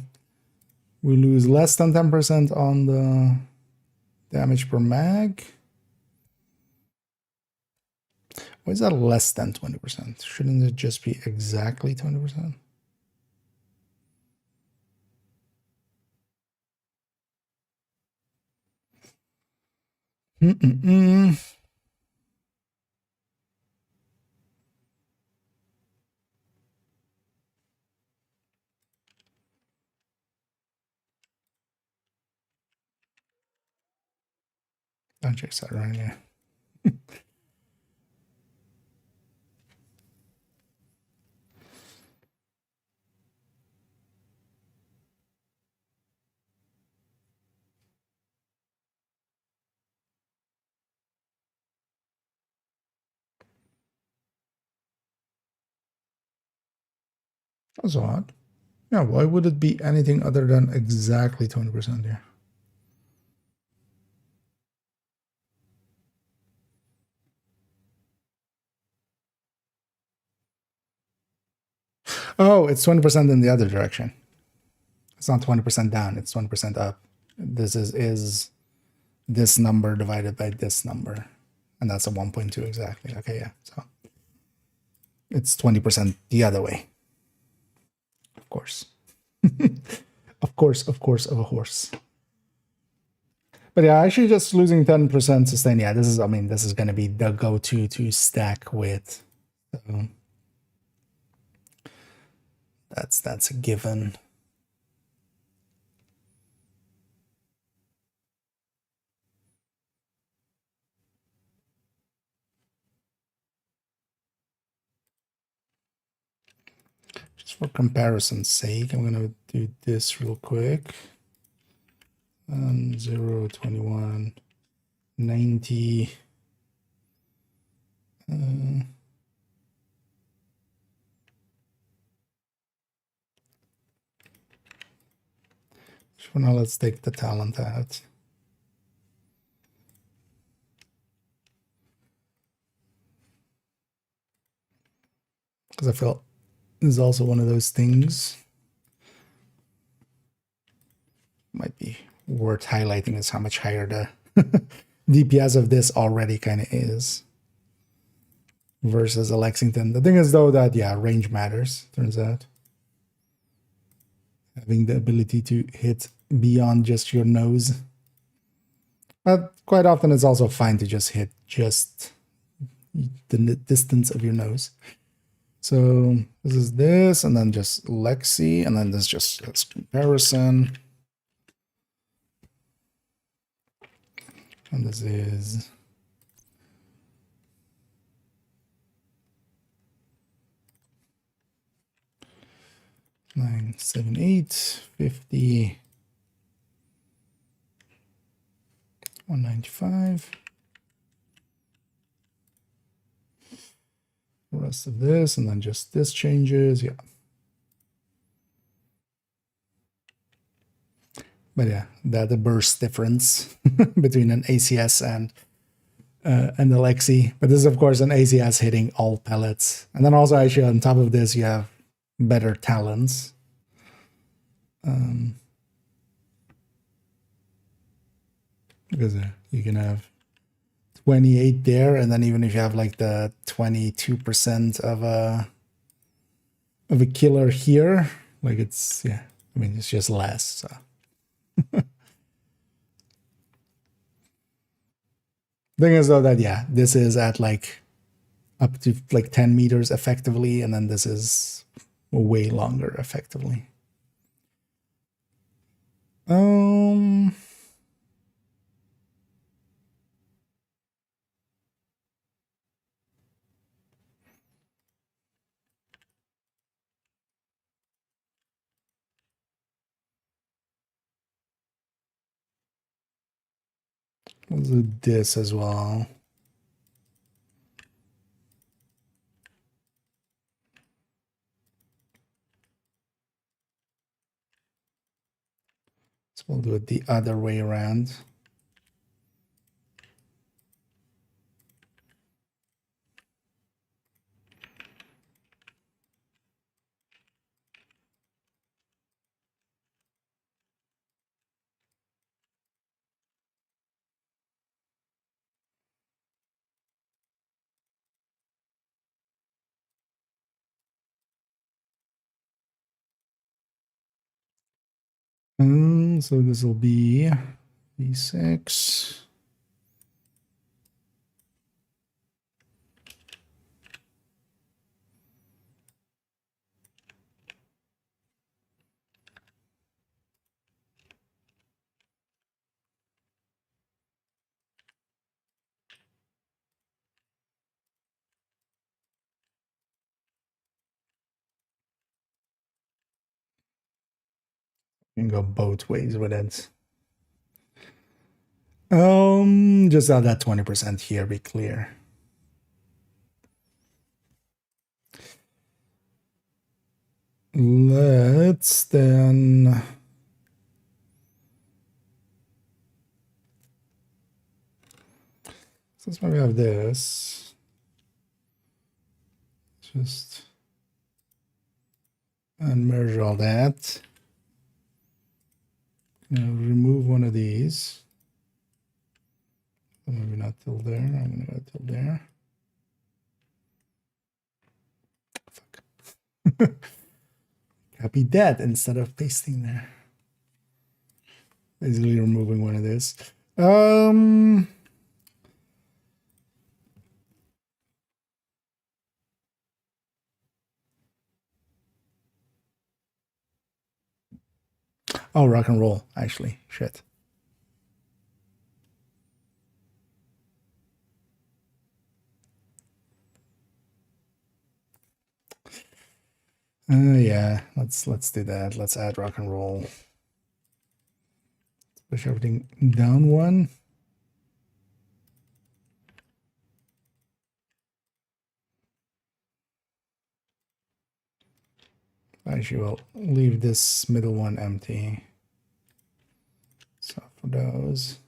We lose less than 10% on the damage per mag. Why is that less than 20%? Shouldn't it just be exactly 20%? Don't check that right here. That's odd. Yeah, why would it be anything other than exactly 20% here? Oh, it's 20% in the other direction. It's not 20% down, it's 20% up. This is this number divided by this number. And that's a 1.2 exactly. Okay, yeah. So it's 20% the other way. Of course. of course, of course. But yeah, actually just losing 10% sustain. Yeah, this is, I mean, this is going to be the go-to to stack with. So that's a given. Just for comparison's sake, I'm going to do this real quick. 0, 21, 90. For now, let's take the talent out. Because I feel is also one of those things. Might be worth highlighting is how much higher the DPS of this already kind of is versus a Lexington. The thing is though that, yeah, range matters, turns out. Having the ability to hit beyond just your nose. But quite often it's also fine to just hit just the distance of your nose. So this is this, and then just Lexi, and then this just this comparison. And this is nine, 7, 8, 50, 195. The rest of this, and then just this changes, yeah. But yeah, the burst difference between an ACS and the Lexi. But this is of course an ACS hitting all pellets, and then also actually on top of this you have better talents. Because you can have 28 there, and then even if you have like the 22% of a killer here, like it's, yeah, I mean it's just less. So. Thing is though that, yeah, this is at like up to like 10 meters effectively, and then this is way longer effectively. Let's do this as well. So we'll do it the other way around. So this will be V6. You can go both ways with it. Just add that 20% here, be clear. Let's then since we have this, just unmerge all that. Now remove one of these. Maybe not till there. I'm gonna go till there. Fuck. Copy that instead of pasting there. Basically removing one of this. Oh, rock and roll, actually. Shit. Yeah, let's do that. Let's add rock and roll. Push everything down one. Actually, we'll leave this middle one empty. So for those.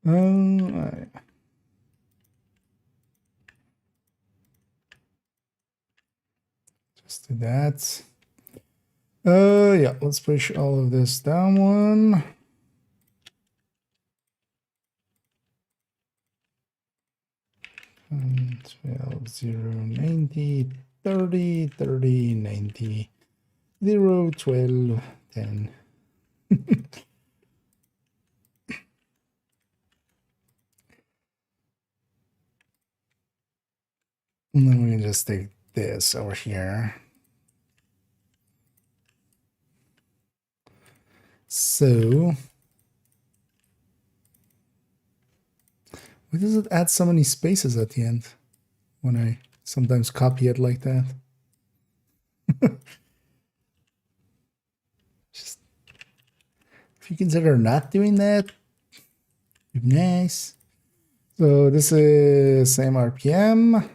Alright. Just do that. Yeah, let's push all of this down one. And 12, 0, 90, 30, 30, 90, 0, 12, 10. And then we can just take this over here. So, why does it add so many spaces at the end when I sometimes copy it like that? Just, if you consider not doing that, it'd be nice. So this is same RPM.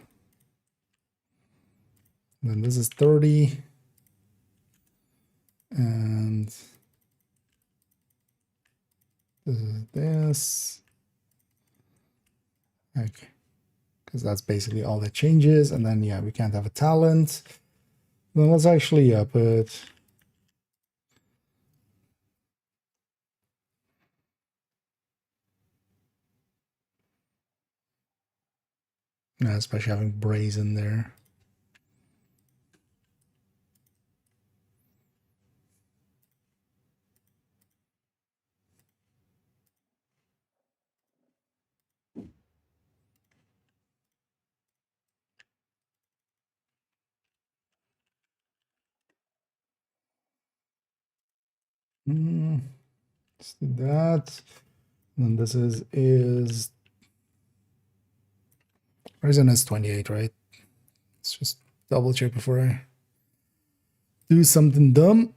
Then this is 30. And this is this. Okay. Because that's basically all that changes. And then, yeah, we can't have a talent. Then let's actually put... Yeah, especially having brazen there. Let's do that. And this is Horizon is 28, right? Let's just double check before I do something dumb.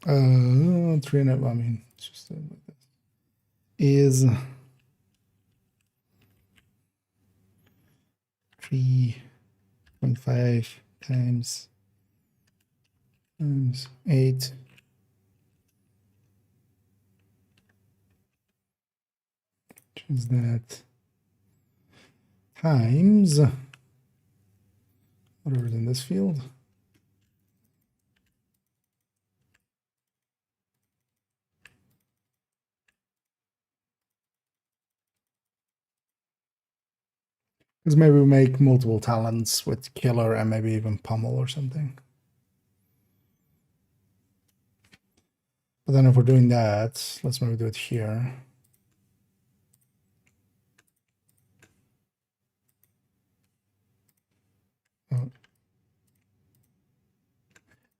300, I mean, it's just like this. Is 3.5 times 8. Which is that times whatever's in this field. Because maybe we make multiple talents with killer and maybe even pummel or something. But then if we're doing that, let's maybe do it here. Oh.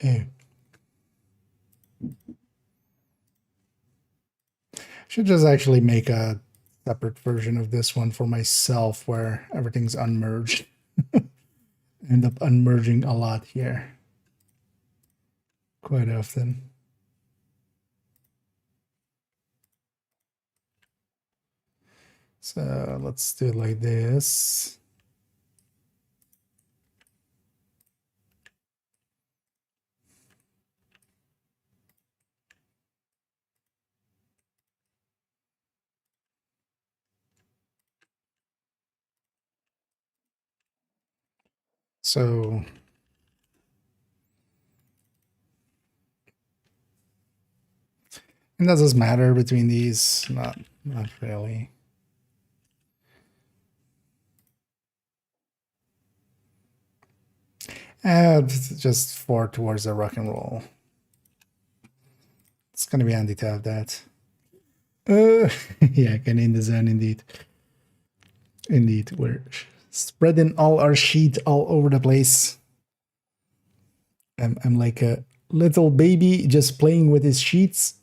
Ew. Should just actually make a separate version of this one for myself where everything's unmerged. End up unmerging a lot here. Quite often. So let's do it like this. So and does this matter between these? Not really. Add just 4 towards the rock and roll. It's gonna be handy to have that. Yeah, can in the zone indeed. Indeed, we're spreading all our sheet all over the place. I'm like a little baby just playing with his sheets.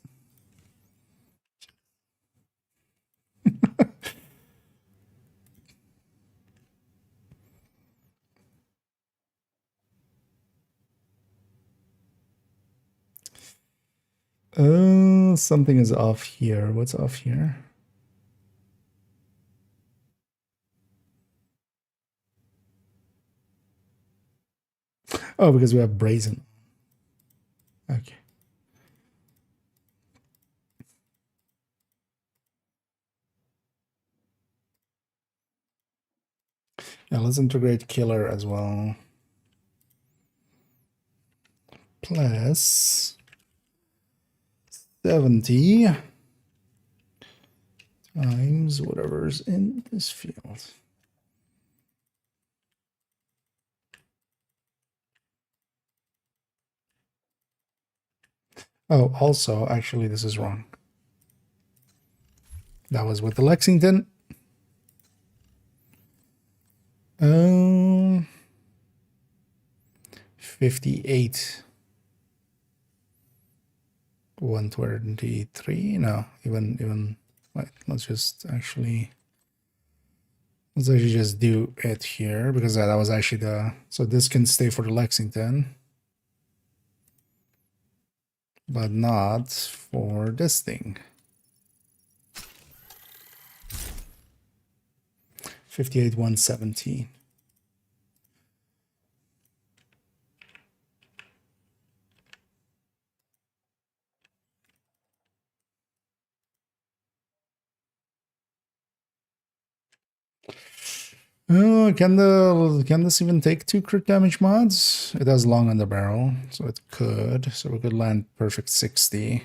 Something is off here. What's off here? Oh, because we have brazen. Okay. Yeah, let's integrate killer as well. Plus 70 times whatever's in this field. Oh, also, actually, this is wrong. That was with the Lexington. 58. 123. No, even. Wait, let's just actually. Let's actually just do it here because that was actually the. So this can stay for the Lexington, but not for this thing. 58, 117. Can this even take 2 crit damage mods? It has long on the barrel, so it could. So we could land perfect 60.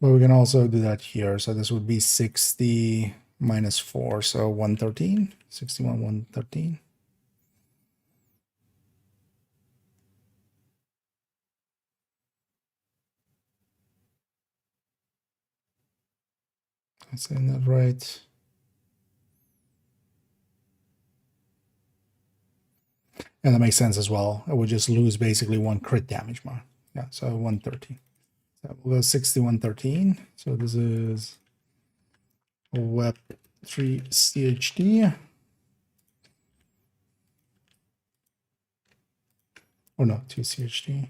But we can also do that here. So this would be 60 minus 4, so 113. 61, 113. I'm saying that right. And that makes sense as well. I would just lose basically 1 crit damage mod. Yeah, so 113. So we'll go 60, 113. So this is WEP 3 CHD. Oh no, 2 CHD.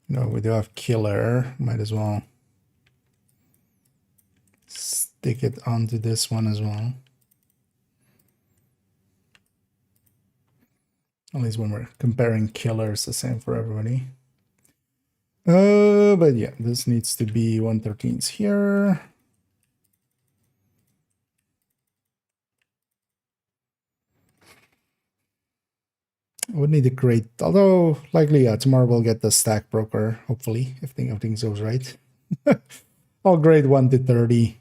No, we do have killer. Might as well stick it onto this one as well. At least when we're comparing killers, the same for everybody. But yeah, this needs to be 113s here. I would need to create, although likely, yeah, tomorrow we'll get the stack broker, hopefully, if everything goes right. I'll grade 1 to 30.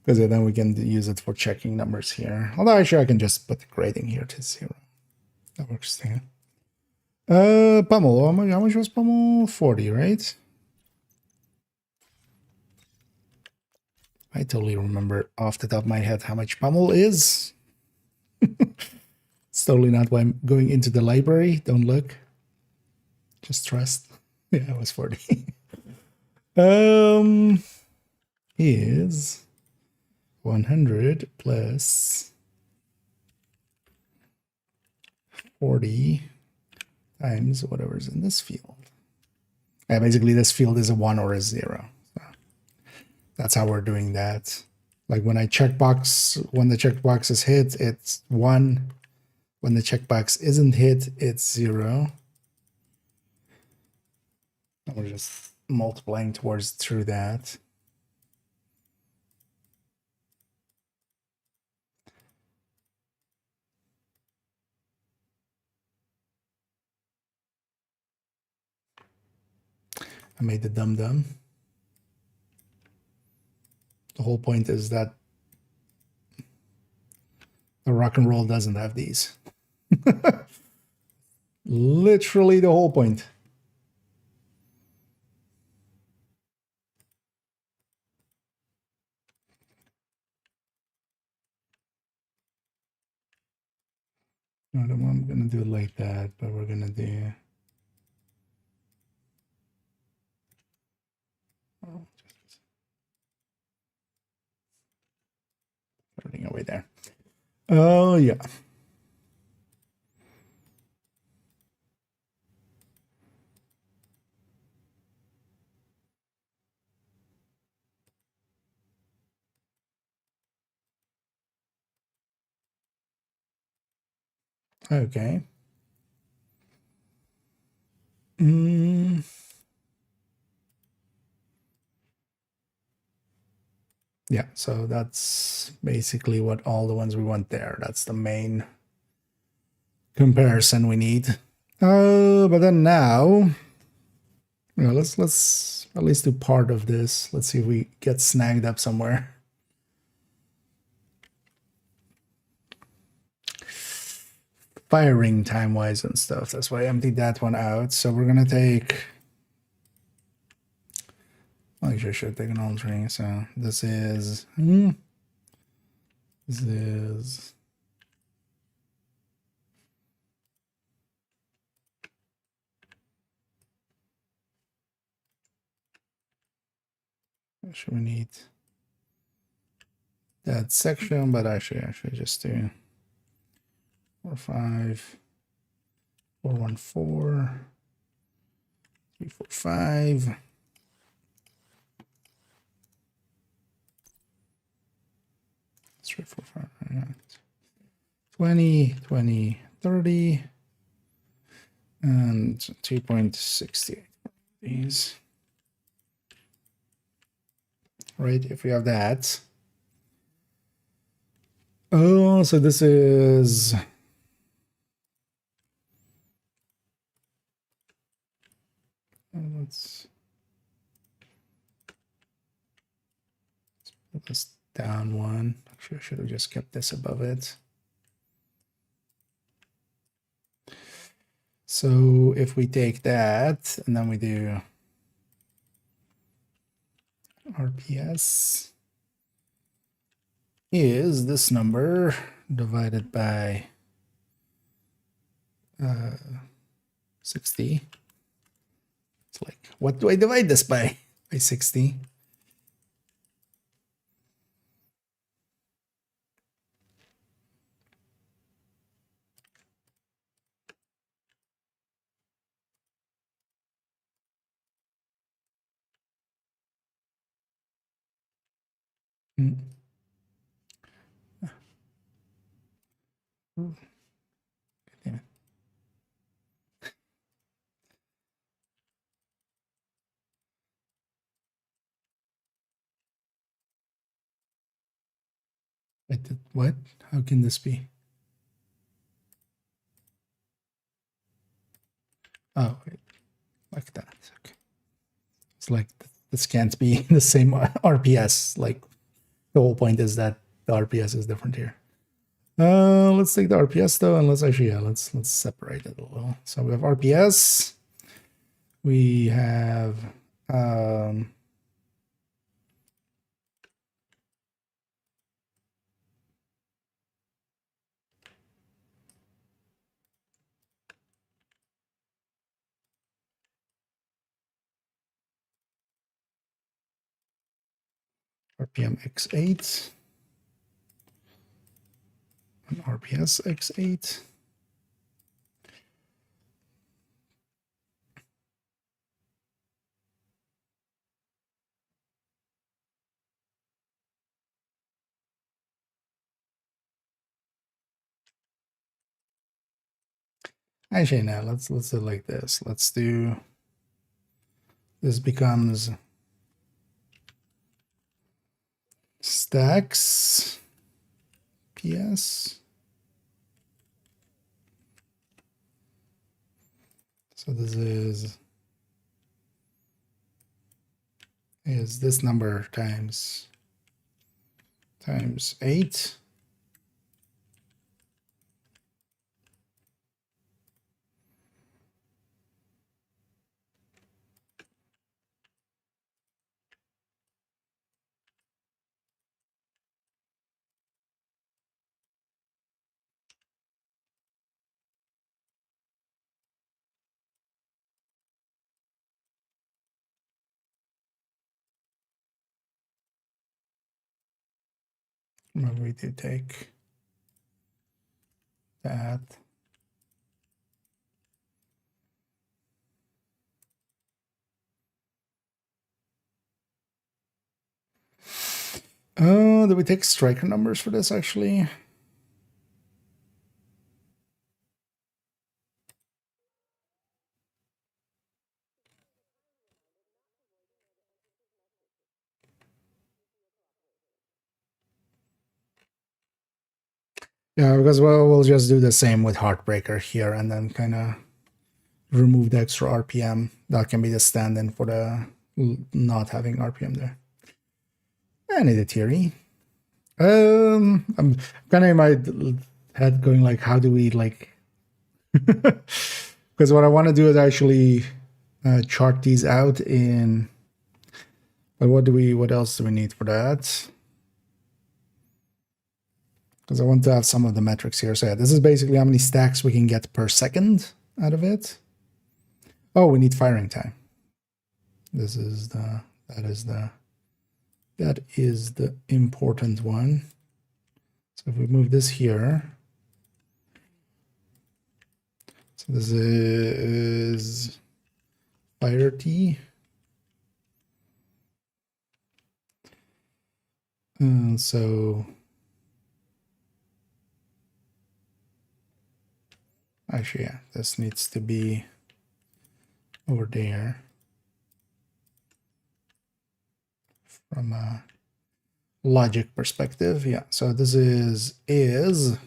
Because then we can use it for checking numbers here. Although actually I can just put the grading here to 0. That works too. Pummel, how much was Pummel? 40, right? I totally remember off the top of my head how much Pummel is. It's totally not why I'm going into the library. Don't look. Just trust. Yeah, it was 40. Is 100 plus 40 times whatever's in this field. Yeah, basically this field is a 1 or a 0. So that's how we're doing that. Like when the checkbox is hit, it's 1. When the checkbox isn't hit, it's 0. And we're just multiplying through that. I made the dum-dum. The whole point is that the rock and roll doesn't have these. Literally the whole point. No, I'm gonna do it like that, but we're gonna do. Oh, just everything away there. Oh yeah. Okay. Yeah, so that's basically what all the ones we want there. That's the main comparison we need. But then now, let's at least do part of this. Let's see if we get snagged up somewhere. Firing time-wise and stuff. That's why I emptied that one out. So we're gonna take. Actually, I should take an altering. So this is. This is. Actually, we need that section, but actually, I should just do 4, 5, 4, 1, 4, 3, 4, 5. That's right, 4, 5, right. 20, 20, 30, and 2.68. These. Right, if we have that. Oh, so this is. Let's put this down one. Actually, I should have just kept this above it. So if we take that and then we do RPS is this number divided by 60. It's like, what do I divide this by? By 60. Damn it. I did what? How can this be? Oh, wait, like that. Okay. It's like this can't be the same RPS. Like the whole point is that the RPS is different here. Let's take the RPS though, and let's actually let's separate it a little. So we have RPS. We have RPM X8 and RPS X8. Actually, now let's do it like this. Let's do this becomes stacks PS. So this is this number times 8. Remember we did take that. Oh, did we take striker numbers for this actually? Yeah, because we'll just do the same with Heartbreaker here and then kind of remove the extra RPM. That can be the stand-in for the not having RPM there. And in the theory. I'm kind of in my head going like, how do we like... Because what I want to do is actually chart these out in... But what else do we need for that? Because I want to have some of the metrics here. So yeah, this is basically how many stacks we can get per second out of it. Oh, we need firing time. That is the important one. So if we move this here, so this is fire T. So actually, yeah, this needs to be over there from a logic perspective. Yeah, so this is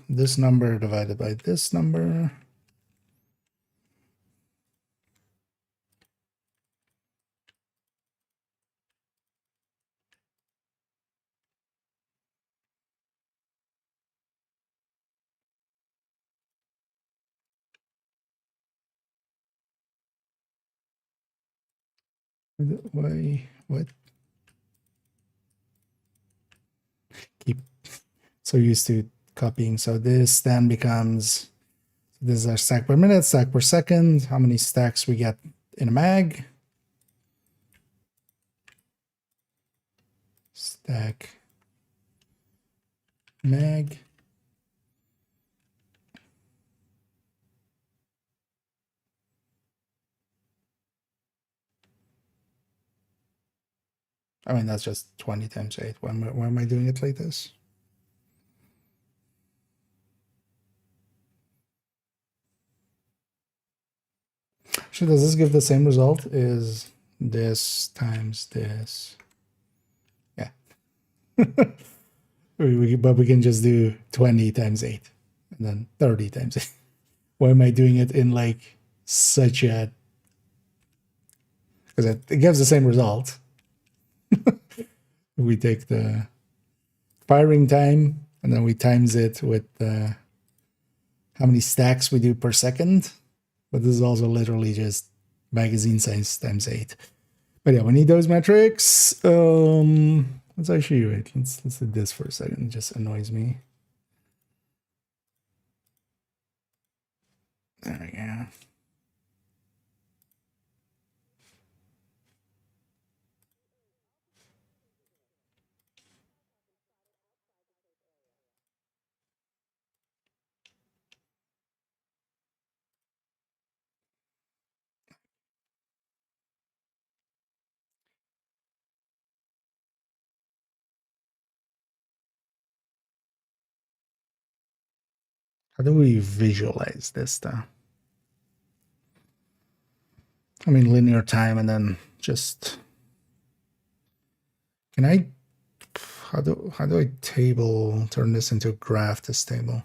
this number divided by this number. Why, what? Keep so used to copying. So this then becomes, this is our stack per minute, stack per second, how many stacks we get in a mag. Stack mag. I mean, that's just 20 times 8. Why am I doing it like this? Actually, does this give the same result? Is this times this? Yeah. But we can just do 20 times 8 and then 30 times 8. Why am I doing it in like such a... Because it gives the same result. We take the firing time and then we times it with how many stacks we do per second. But this is also literally just magazine size times 8. But yeah, we need those metrics. Let's actually wait. Let's do this for a second. It just annoys me. There we go. How do we visualize this though? I mean, linear time and then just... Can I... How do I turn this into a graph, this table?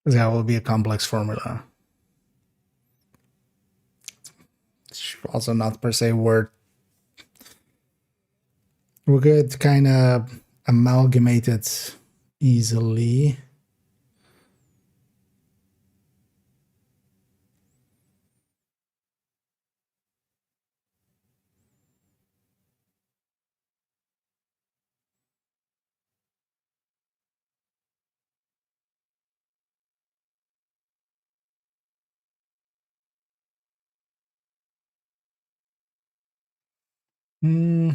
That will be a complex formula. It's also not per se word. We could kind of amalgamate it easily. Hmm.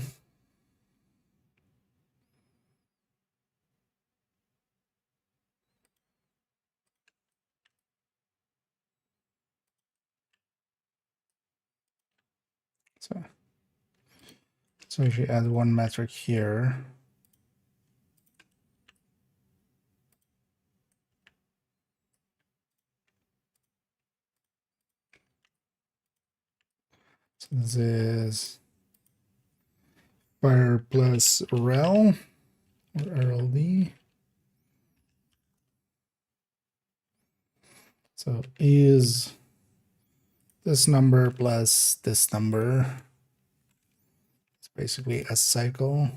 So if you add one metric here. So this is fire plus rel or RLD. So is this number plus this number. It's basically a cycle.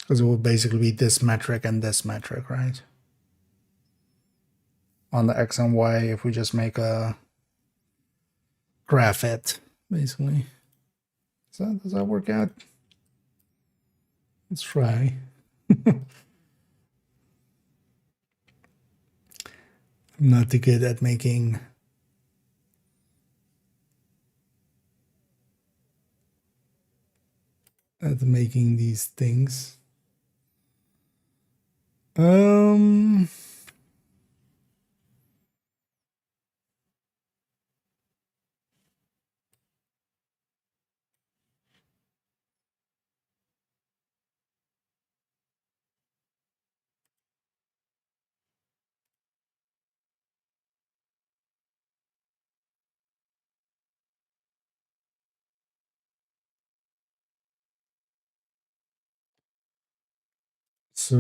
Because it would basically be this metric and this metric, right? On the X and Y, if we just make a graph it, basically. Does that work out? Let's try. I'm not too good at making these things. So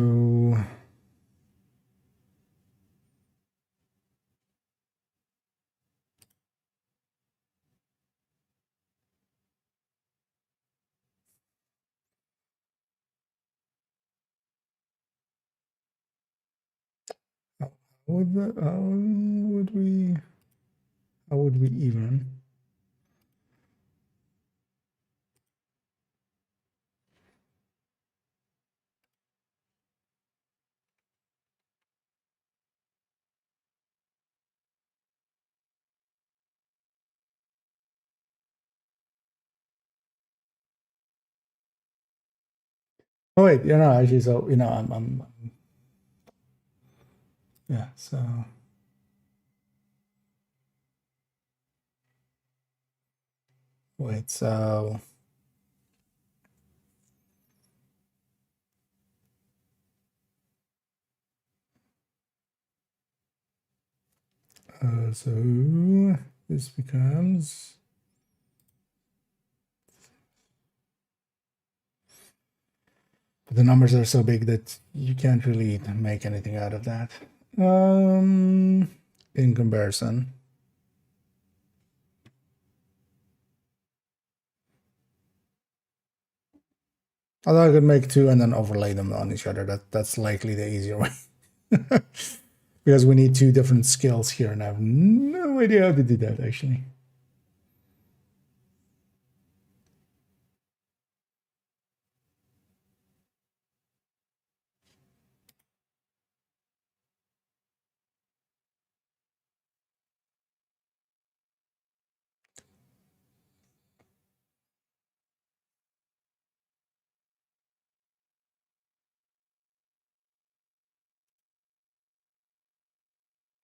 how would we even? Oh wait, actually, so I'm yeah, so wait, so this becomes the numbers are so big that you can't really make anything out of that. In comparison. Although I could make two and then overlay them on each other. That's likely the easier way. Because we need two different skills here, and I have no idea how to do that, actually.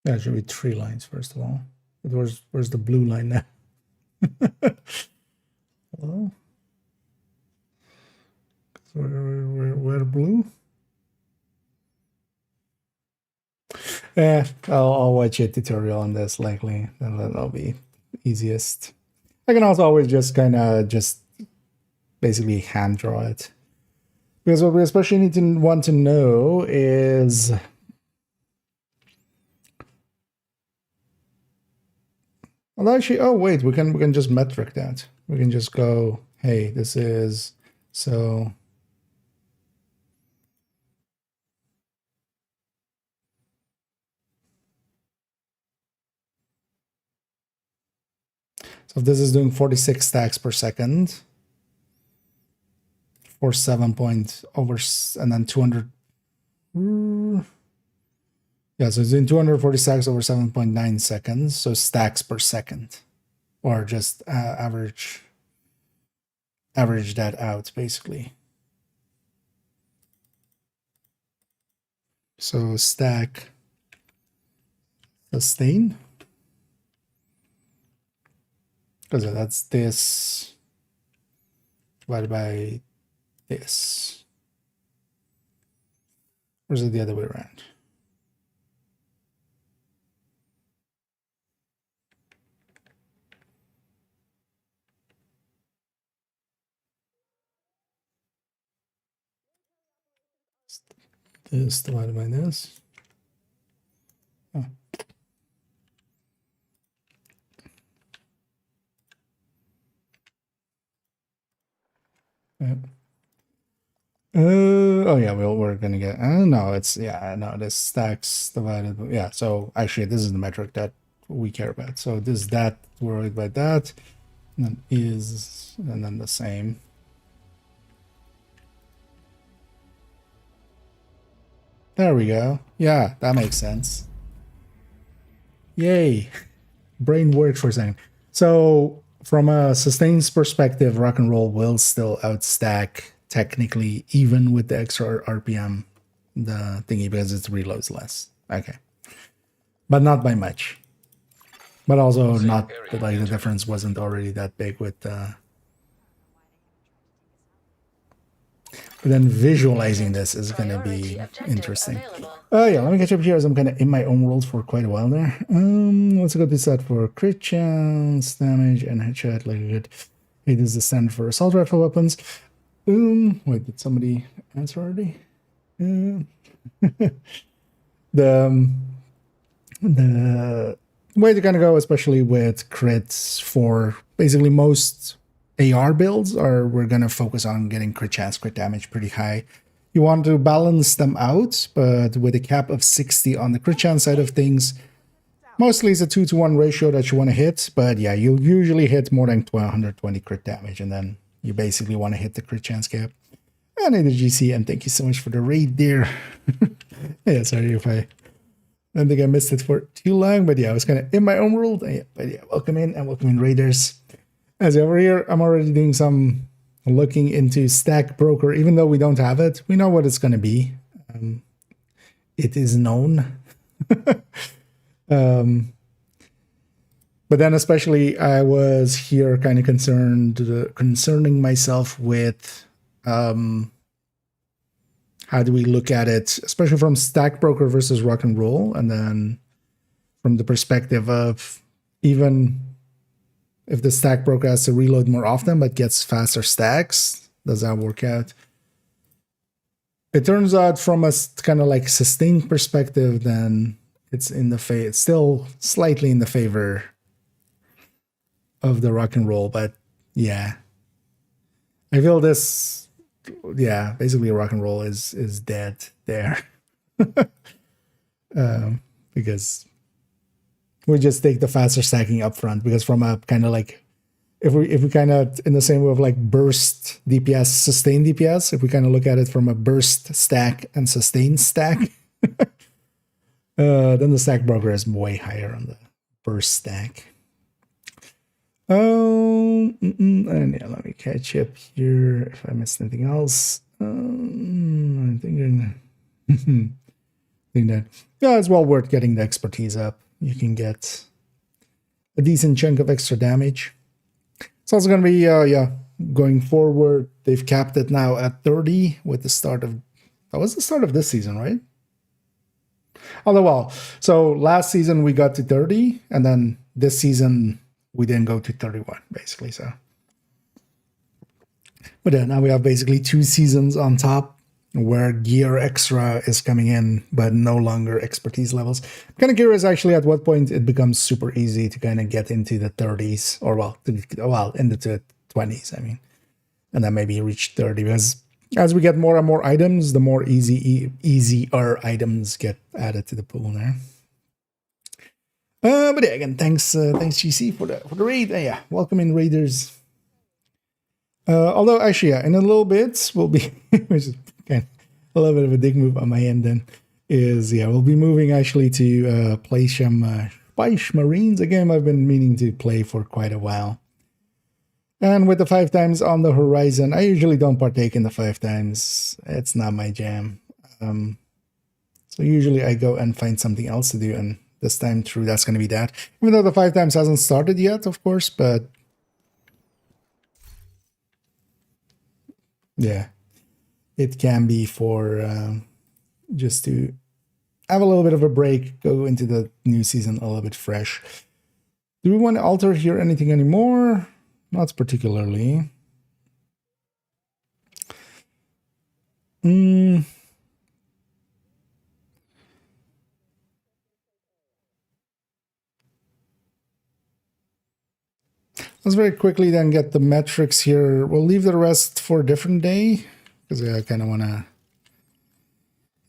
That should be 3 lines, first of all. But where's the blue line now? Hello? Where blue? Yeah, I'll watch a tutorial on this likely. That'll be easiest. I can also always just basically hand draw it. Because what we especially want to know is well, actually, oh wait, we can just metric that. We can just go, hey, this is so. So if this is doing 46 stacks per second for 7 point over and then 200 Yeah, so it's in 240 stacks over 7.9 seconds. So stacks per second, or just average that out basically. So stack sustain, because that's this divided by this. Or is it the other way around? This divided by this. Oh. Yeah. Oh yeah, we're gonna get. No, it's this stacks divided. Yeah, so actually, this is the metric that we care about. So this that divided by that, and then is, and then the same. There we go. Yeah, that makes sense. Yay, brain worked for a second. So from a sustains perspective, rock and roll will still outstack technically, even with the extra RPM, the thingy, because it reloads less. Okay, but not by much. But also not like the difference wasn't already that big with. But then visualizing this is going to be interesting. Yeah, let me catch up here as I'm kind of in my own world for quite a while there. Let's go to set for crit chance, damage, and headshot. Like a good. Hey, this is the standard for assault rifle weapons. Wait, did somebody answer already? The way to kind of go, especially with crits for basically most AR builds, we're going to focus on getting crit chance, crit damage pretty high. You want to balance them out, but with a cap of 60 on the crit chance side of things, mostly it's a 2-to-1 ratio that you want to hit, but yeah, you'll usually hit more than 120 crit damage, and then you basically want to hit the crit chance cap. And in the GC, and thank you so much for the raid there. Yeah, sorry if I don't think I missed it for too long, but yeah, I was kind of in my own world. But yeah, welcome in raiders. As over here, I'm already doing some looking into Stack Broker, even though we don't have it. We know what it's going to be. It is known. But then especially I was here kind of concerning myself with how do we look at it, especially from Stack Broker versus Rock and Roll, and then from the perspective of even if the Stack Broker has to reload more often but gets faster stacks, does that work out? It turns out from a kind of like sustained perspective, then it's in the it's still slightly in the favor of the Rock and Roll, but yeah, I feel this, yeah, basically Rock and Roll is dead there. Because we just take the faster stacking up front, because from a kind of like, if we kind of in the same way of like burst DPS, sustain DPS, if we kind of look at it from a burst stack and sustain stack, then the Stack Broker is way higher on the burst stack. And yeah, let me catch up here if I missed anything else. I think that yeah, it's well worth getting the expertise up. You can get a decent chunk of extra damage. It's also going to be yeah, going forward. They've capped it now at 30 with the start of, that was the start of this season, right? Although, well, so last season we got to 30, and then this season we didn't go to 31, basically. So, but yeah, now we have basically 2 seasons on top where gear extra is coming in, but no longer expertise levels. I'm kind of curious actually at what point it becomes super easy to kind of get into the 30s, or into the 20s, I mean, and then maybe reach 30, because as we get more and more items, the more easier items get added to the pool there. But yeah, again, thanks GC for the raid. Yeah, welcome in raiders. Although actually, yeah, in a little bit we'll be which is kind of a little bit of a dick move on my end then is, yeah, we'll be moving actually to play some Spice Marines, a game I've been meaning to play for quite a while. And with the 5 times on the horizon, I usually don't partake in the 5 times. It's not my jam. So usually I go and find something else to do, and this time through that's going to be that. Even though the 5 times hasn't started yet, of course, but yeah, it can be for just to have a little bit of a break, go into the new season a little bit fresh. Do we want to alter here anything anymore? Not particularly. Let's very quickly then get the metrics here. We'll leave the rest for a different day because I kind of want to.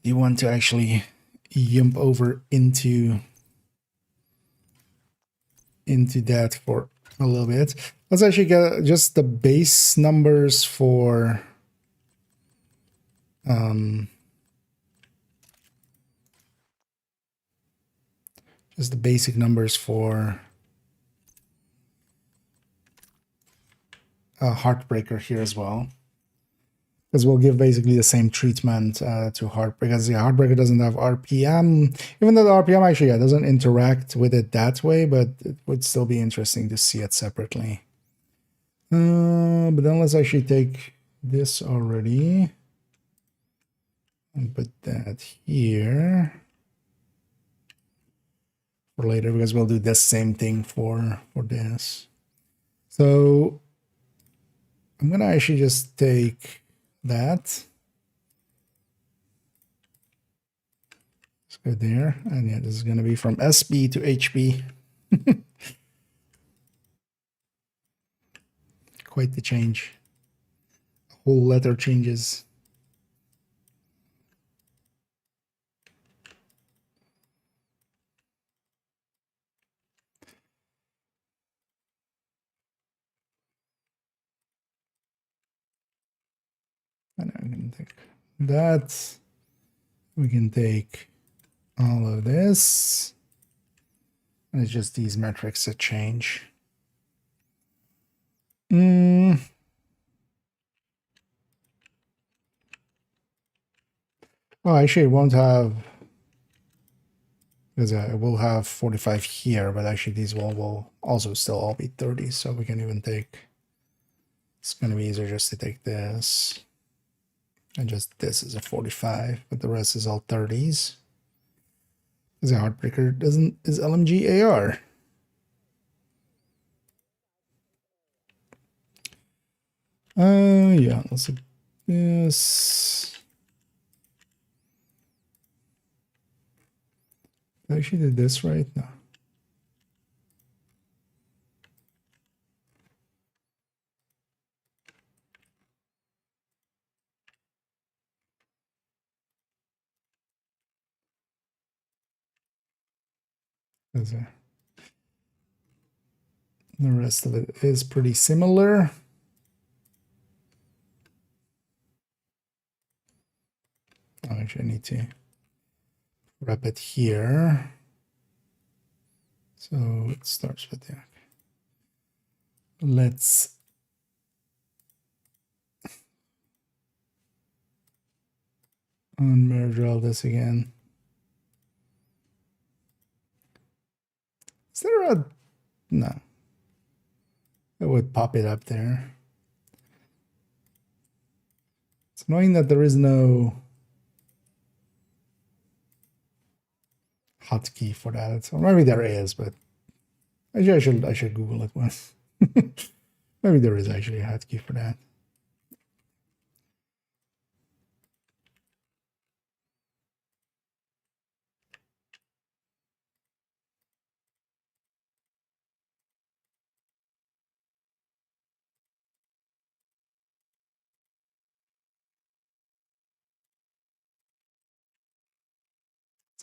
You want to actually jump over into that for a little bit. Let's actually get just the base numbers for just the basic numbers for Heartbreaker here as well, because we'll give basically the same treatment to Heartbreaker. Because yeah, Heartbreaker doesn't have RPM, even though the RPM actually doesn't interact with it that way, but it would still be interesting to see it separately. But then let's actually take this already and put that here for later, because we'll do the same thing for this. So I'm gonna actually just take that. Let's go there, and yeah, this is gonna be from SB to HB. Quite the change. Whole letter changes. And I'm gonna take that. We can take all of this. And it's just these metrics that change. Oh, actually, it won't have, because it will have 45 here, but actually these will also still all be 30, so we can even take, it's going to be easier just to take this, and just this is a 45, but the rest is all 30s. Because the Heartbreaker is LMG AR. Yeah, let's do this. I actually did this right now. The rest of it is pretty similar. I actually need to wrap it here. So it starts with that. Let's unmerge all this again. Is there a... No. It would pop it up there. It's annoying that there is no hotkey for that. So maybe there is, but actually I should Google it once. Maybe there is actually a hotkey for that.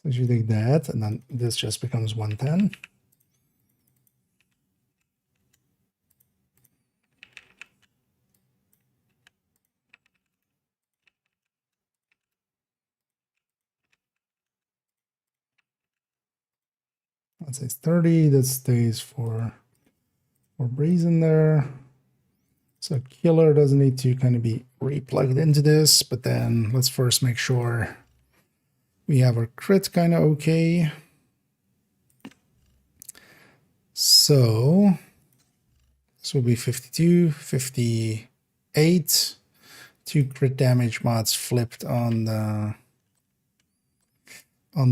So you take that, and then this just becomes 110. let's say 30. That stays for brazen there. So killer doesn't need to kind of be re-plugged into this, but then let's first make sure we have our crit kind of okay. So this will be 52, 58. 2 crit damage mods flipped on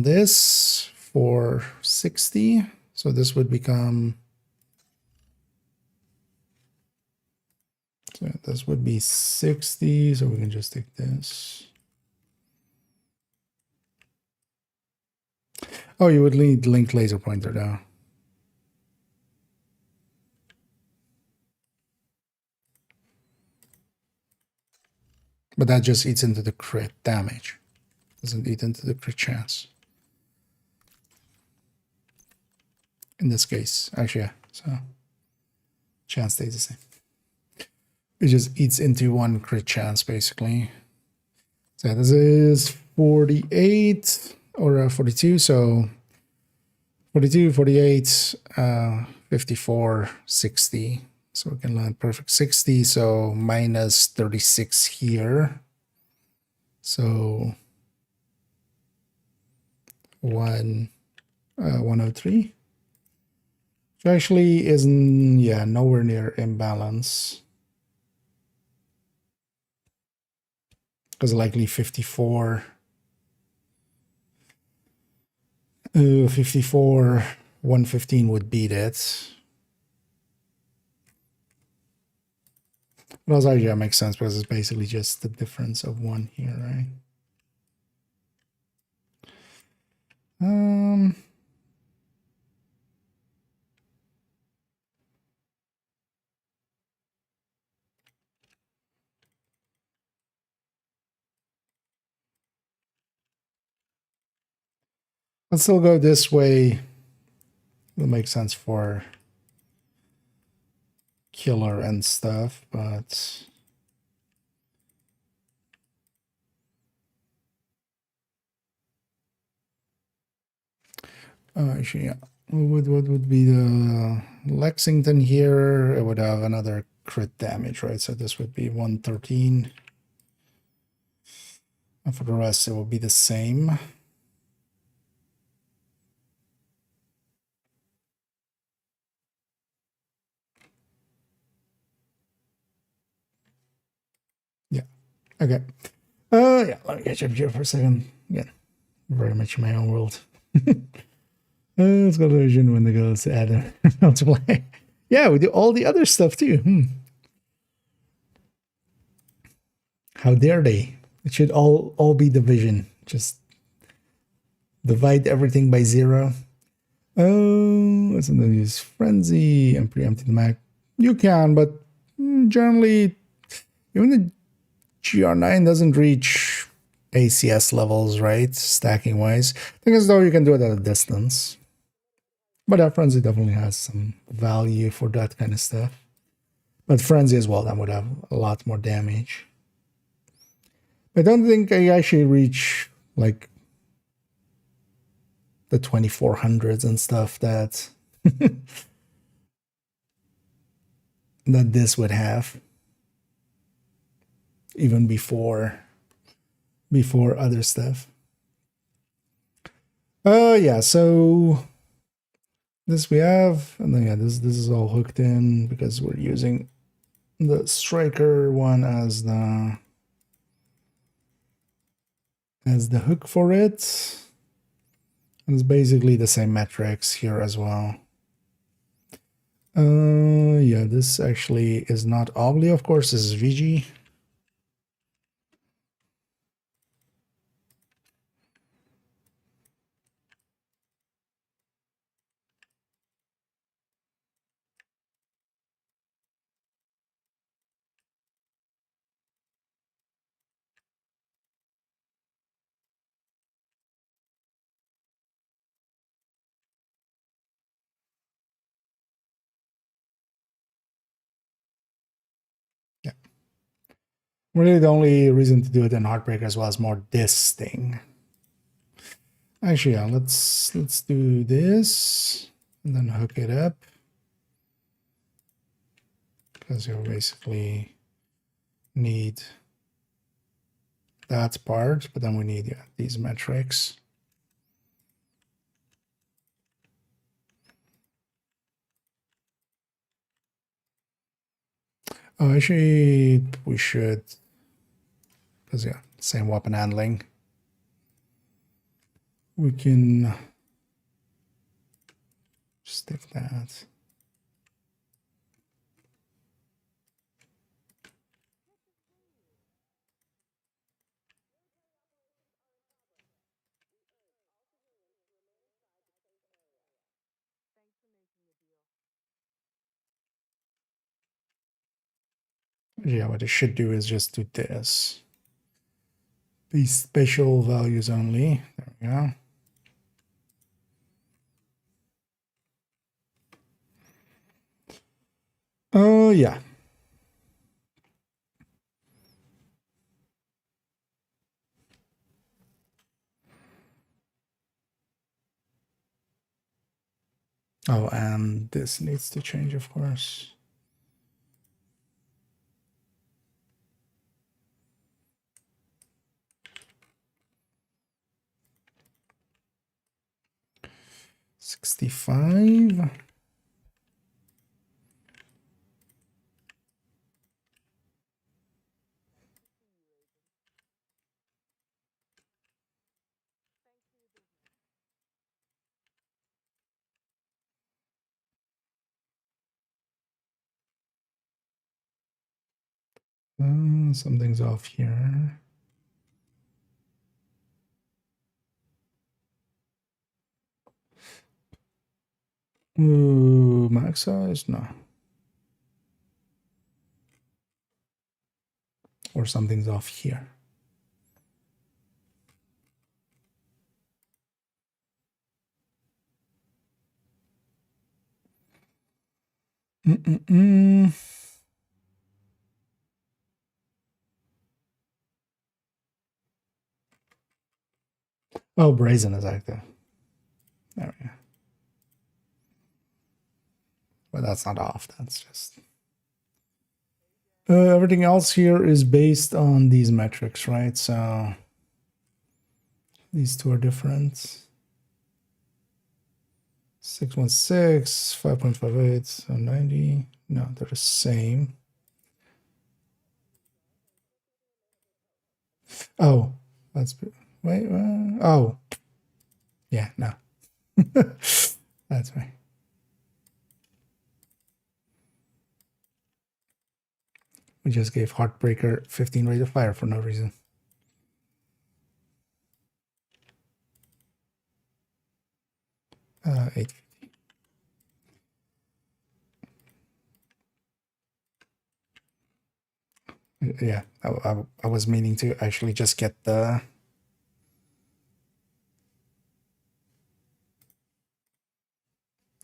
this for 60. So this would become, so this would be 60. So we can just take this. Oh, you would need link laser pointer though. But that just eats into the crit damage. Doesn't eat into the crit chance. In this case, actually, yeah. So chance stays the same. It just eats into 1 crit chance, basically. So this is 48 or 42. So 42, 48, 54, 60. So we can land perfect 60. So minus 36 here. So 103. Which actually isn't, yeah, nowhere near imbalance. Because likely 54. 54, 115 would beat it. But also, actually, that makes sense because it's basically just the difference of 1 here, right? Let's still go this way. It'll make sense for killer and stuff, but actually, yeah. What would be the Lexington here? It would have another crit damage, right? So this would be 113. And for the rest, it will be the same. Yeah. Okay. Yeah, let me catch up here for a second. Again, very much in my own world. Let's go to Asian when the girls add multiply. Yeah, we do all the other stuff too. How dare they? It should all be division. Just divide everything by 0. Oh, what's in the news? Frenzy and preempting the Mac. You can, but generally, even the GR9 doesn't reach ACS levels, right? Stacking wise. I think as though you can do it at a distance. But that Frenzy definitely has some value for that kind of stuff. But Frenzy as well, that would have a lot more damage. I don't think I actually reach like the 2400s and stuff that that this would have, even before other stuff. Yeah, so this we have, and then yeah, this is all hooked in because we're using the striker one as the hook for it. And it's basically the same metrics here as well. Yeah, this actually is not Obli, of course, this is VG. Yeah. Really, the only reason to do it in Heartbreaker as well is more this thing. Actually, yeah, let's do this and then hook it up. Because you basically need that part, but then we need these metrics. Oh, actually, we should, because yeah, same weapon handling. We can stick that. Yeah, what it should do is just do this. These special values only. There we go. Oh, yeah. Oh, and this needs to change, of course. $65. Something's off here. Ooh, max size? No. Or something's off here. Oh, brazen is active. There we go. But that's not off. That's just... everything else here is based on these metrics, right? So these two are different. 616, 5.58, 90. No, they're the same. Oh, that's... Wait, oh. Yeah, no. That's right. We just gave Heartbreaker 15 rate of fire for no reason. Uh, 850. Yeah, I was meaning to actually just get the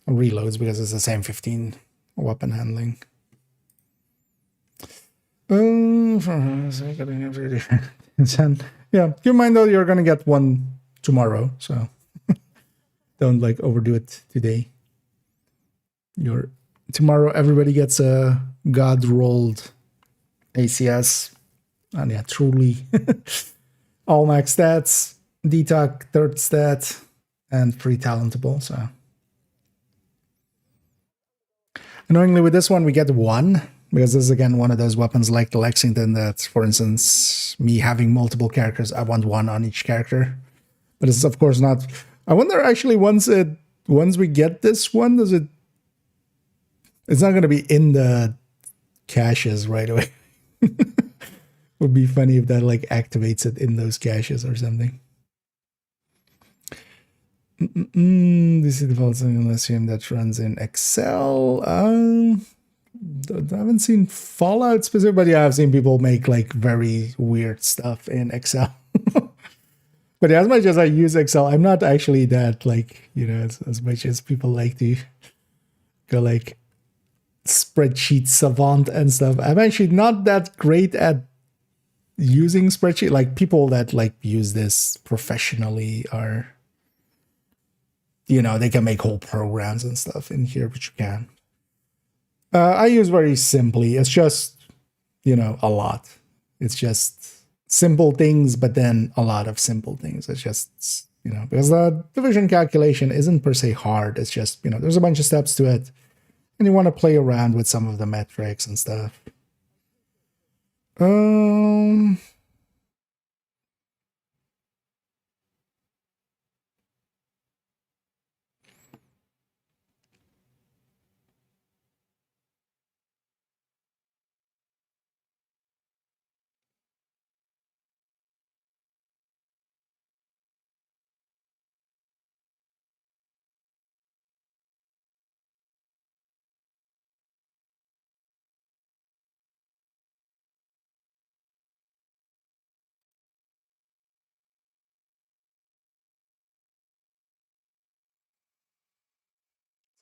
reloads because it's the same 15 weapon handling. Yeah, keep in mind though, you're gonna get one tomorrow, so don't like overdo it today. Tomorrow everybody gets a god rolled ACS, and yeah, truly all max stats, detox third stat, and free talentable. So annoyingly with this one we get one, because this is again one of those weapons like the Lexington that, for instance, me having multiple characters, I want one on each character. But it's of course not. I wonder actually once we get this one, does it? It's not going to be in the caches right away. Would be funny if that like activates it in those caches or something. This is the default assume that runs in Excel. I haven't seen Fallout specific, but yeah, I've seen people make like very weird stuff in Excel. But yeah, as much as I use Excel, I'm not actually that like, you know, as much as people like to go like spreadsheet savant and stuff. I'm actually not that great at using spreadsheet. Like people that like use this professionally are you know, they can make whole programs and stuff in here, which you can. I use very simply. It's just, you know, a lot. It's just simple things, but then a lot of simple things. It's just, you know, because the division calculation isn't per se hard. It's just, you know, there's a bunch of steps to it, and you want to play around with some of the metrics and stuff.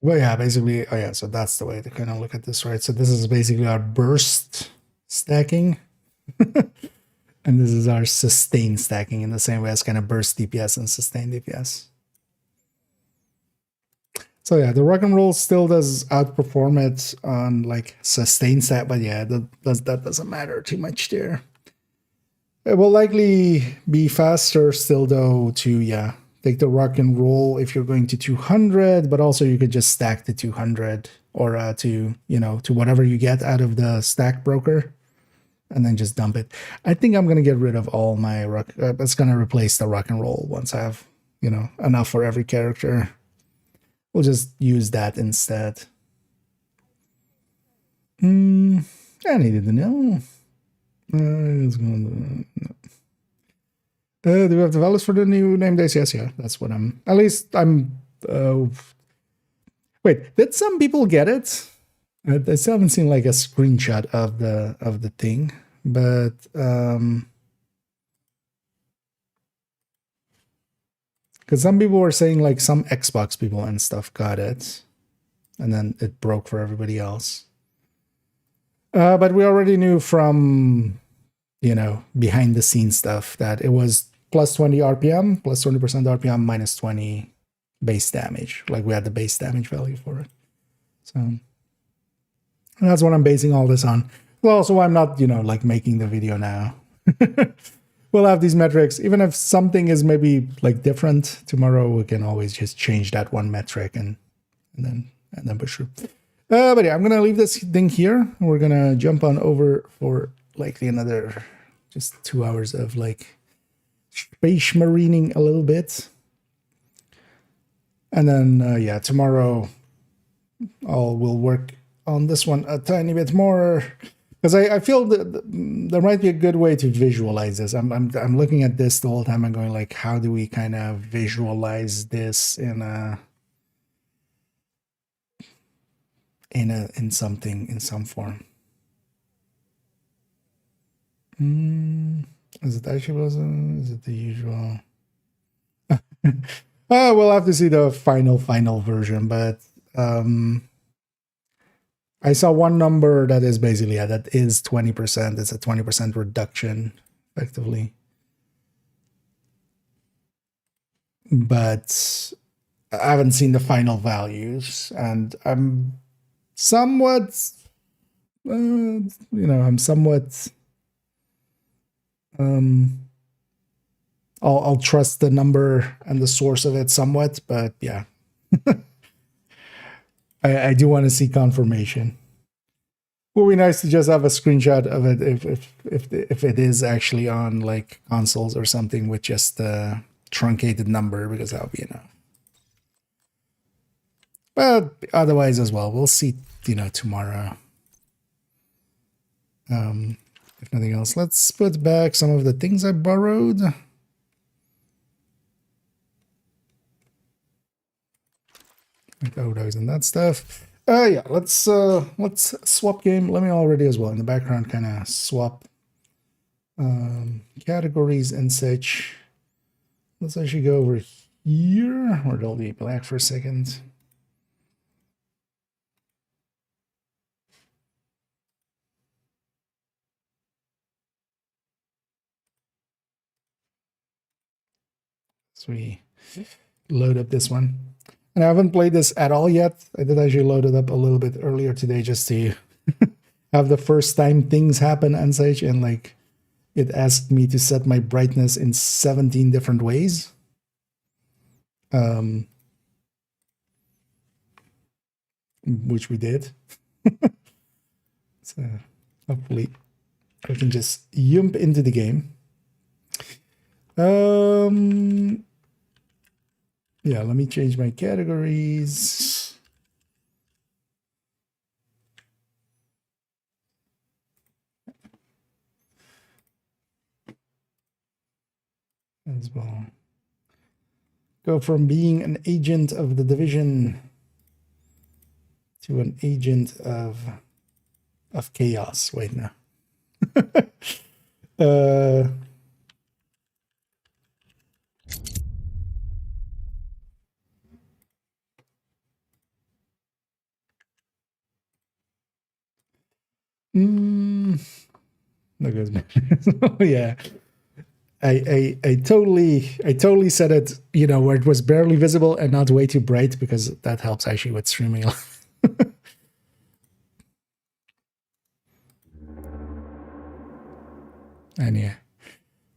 Well, yeah, basically, oh yeah, so that's the way to kind of look at this, right? So this is basically our burst stacking, and this is our sustain stacking in the same way as kind of burst DPS and sustain DPS. So yeah, the rock and roll still does outperform it on like sustain stat, but yeah, that doesn't matter too much there. It will likely be faster still though to, yeah, take the rock and roll if you're going to 200, but also you could just stack to 200 or to, you know, to whatever you get out of the stack broker and then just dump it. I think I'm going to get rid of all my rock. It's going to replace the rock and roll once I have, you know, enough for every character. We'll just use that instead. I needed to know. Do we have the values for the new name days? Yes, yeah. That's what I'm. At least I'm. Wait, did some people get it? I still haven't seen like a screenshot of the thing, but because some people were saying like some Xbox people and stuff got it, and then it broke for everybody else. But we already knew from, you know, behind the scenes stuff that it was plus 20 RPM, plus 20% RPM, minus 20 base damage. Like we had the base damage value for it. So that's what I'm basing all this on. Well, also I'm not, you know, like making the video now. We'll have these metrics. Even if something is maybe like different tomorrow, we can always just change that one metric and then push through. But yeah, I'm gonna leave this thing here. We're gonna jump on over for likely another just 2 hours of like space marining a little bit, and then yeah, tomorrow we'll work on this one a tiny bit more because I feel that there might be a good way to visualize this. I'm looking at this the whole time and going like, how do we kind of visualize this in some form? Is it actually is it the usual? We'll have to see the final version, but I saw one number that is basically, yeah, that is 20%. It's a 20% reduction effectively, but I haven't seen the final values, and I'm somewhat, you know, I'm somewhat, I'll trust the number and the source of it somewhat, but yeah, I do want to see confirmation. Would be nice to just have a screenshot of it if it is actually on like consoles or something with just a truncated number, because that'll be enough. But otherwise as well, we'll see, you know, tomorrow. If nothing else, let's put back some of the things I borrowed. VODs and that stuff. Yeah, let's swap game. Let me already as well in the background kind of swap categories and such. Let's actually go over here where it'll be black for a second. So we load up this one. And I haven't played this at all yet. I did actually load it up a little bit earlier today just to have the first time things happen and such. And like, it asked me to set my brightness in 17 different ways. Which we did. So hopefully I can just jump into the game. Yeah, let me change my categories. As well. Go from being an agent of the division to an agent of chaos. Wait, no. Look at me. Yeah. I totally set it, you know, where it was barely visible and not way too bright, because that helps actually with streaming. And yeah,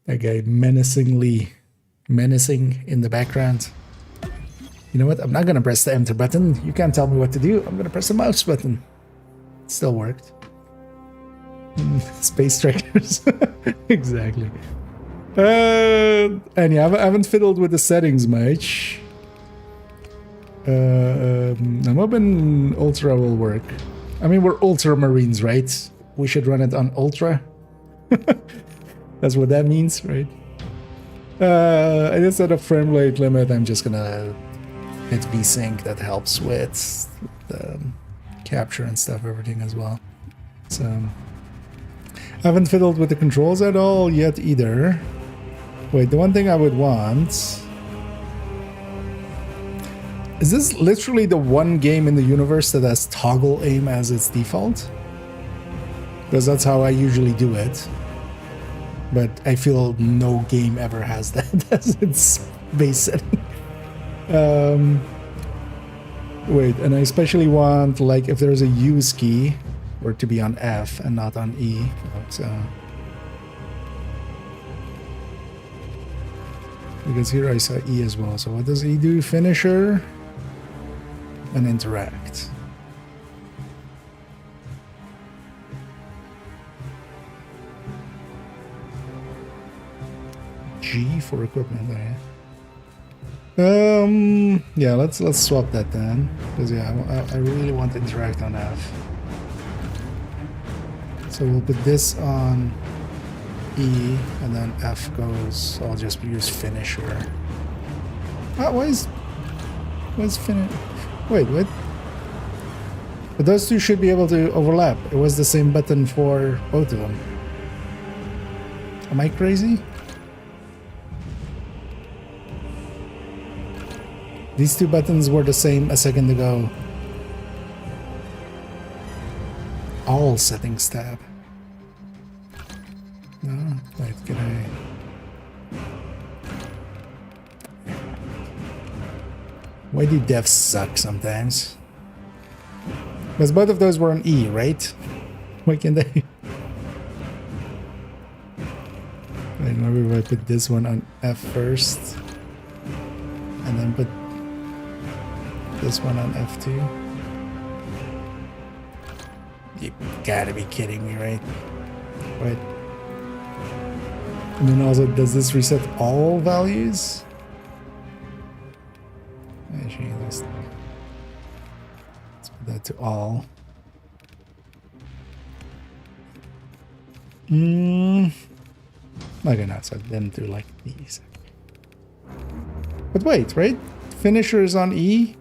that guy menacing in the background. You know what? I'm not gonna press the enter button. You can't tell me what to do. I'm gonna press the mouse button. It still worked. Space trackers. Exactly. And yeah, I haven't fiddled with the settings much. I'm hoping Ultra will work. I mean, we're Ultramarines, right? We should run it on Ultra. That's what that means, right? I just set a frame rate limit. I'm just gonna hit VSync. That helps with the capture and stuff, everything as well. So I haven't fiddled with the controls at all yet either. Wait, the one thing I would want... Is this literally the one game in the universe that has toggle aim as its default? Because that's how I usually do it. But I feel no game ever has that as its base setting. Wait, and I especially want, like, if there's a use key, or to be on F and not on E. So, because here I saw E as well. So what does E do? Finisher and interact. G for equipment. Yeah, let's swap that then, because yeah, I really want to interact on F. So we'll put this on E, and then F goes. So I'll just use finisher. Why is finish? Wait, what? But those two should be able to overlap. It was the same button for both of them. Am I crazy? These two buttons were the same a second ago. All settings tab. No, wait, can I? Why do devs suck sometimes? Because both of those were on E, right? Why can't they? Wait, maybe if I put this one on F first, and then put this one on F2. You gotta be kidding me, right? Right. And then also, does this reset all values? Actually, let's put that to all. Okay, no, so then do like these. But wait, right? Finisher is on E.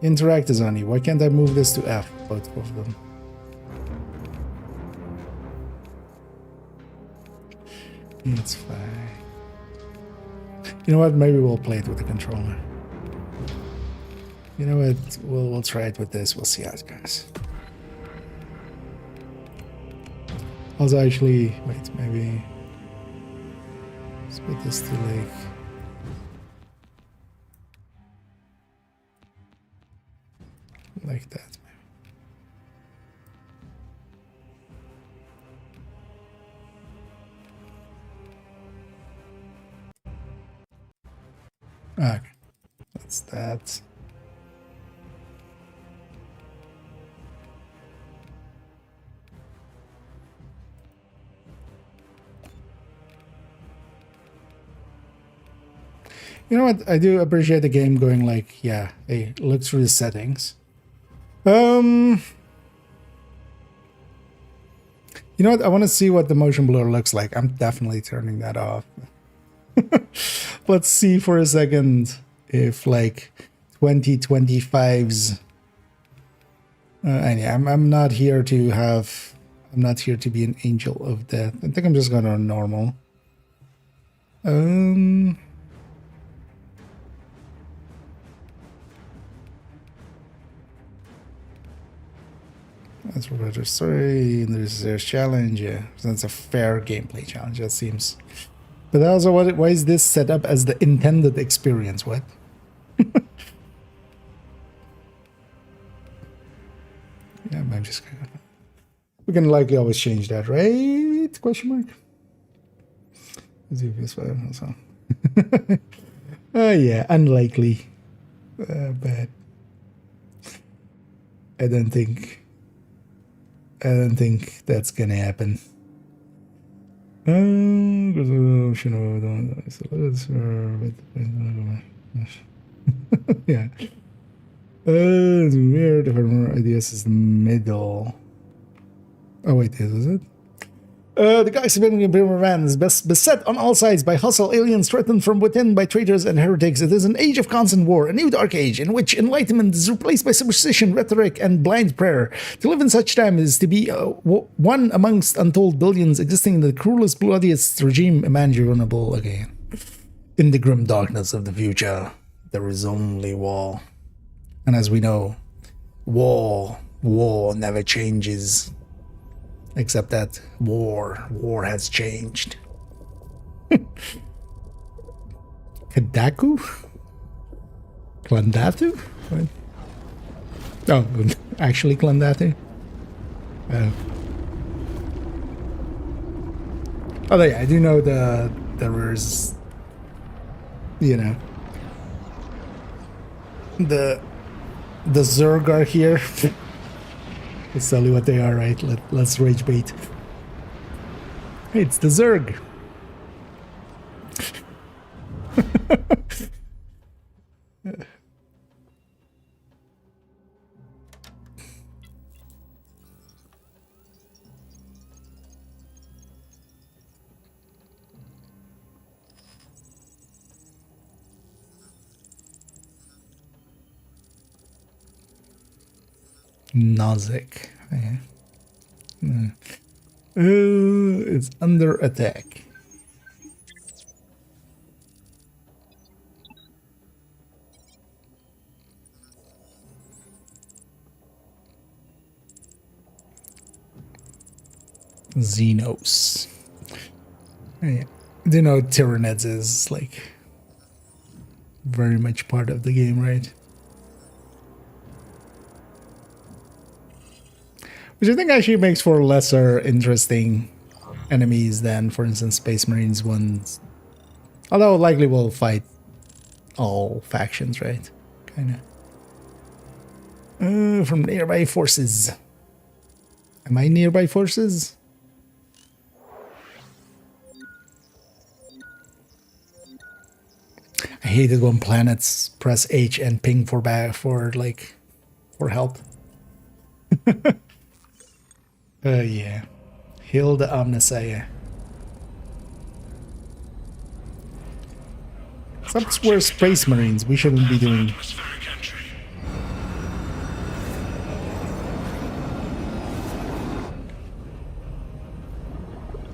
Interact is on E. Why can't I move this to F, both of them? It's fine. You know what? Maybe we'll play it with the controller. You know what? We'll try it with this. We'll see how it goes. Also, actually, wait, maybe let's put this to like like that. Okay, that's that. You know what? I do appreciate the game going like, yeah, hey, look through the settings. You know what? I want to see what the motion blur looks like. I'm definitely turning that off. Let's see for a second if like 2025's. And yeah, I'm not here to have. I'm not here to be an angel of death. I think I'm just going to normal. That's what sorry. There's a challenge. Yeah, that's a fair gameplay challenge. That seems. But also, why is this set up as the intended experience? What? Yeah, I'm just gonna. We can likely always change that, right? Question mark. So. Yeah, unlikely. But I don't think that's gonna happen. Yeah. It's weird. If I remember, ideas is the middle. Oh wait, this is it. The guy submitting a van is beset on all sides by hostile aliens threatened from within by traitors and heretics. It is an age of constant war, a new dark age in which enlightenment is replaced by superstition, rhetoric, and blind prayer. To live in such time is to be one amongst untold billions existing in the cruelest, bloodiest regime imaginable again. In the grim darkness of the future, there is only war. And as we know, war never changes. Except that war has changed. Kadaku? Klandatu? What? Oh, actually Klandatu? Oh yeah, I do know there is, you know, the Zerg are here. Let's tell you what they are, right? Let's rage bait. Hey, it's the Zerg. Nozick. Yeah. It's under attack. Xenos. Yeah. You know, Tyranids is like very much part of the game, right? Which I think actually makes for lesser interesting enemies than, for instance, Space Marines ones. Although likely we'll fight all factions, right? Kind of. From nearby forces. Am I nearby forces? I hate it when planets press H and ping for help. Yeah. Hail the Omnissiah. That's where Space Marines we shouldn't be doing.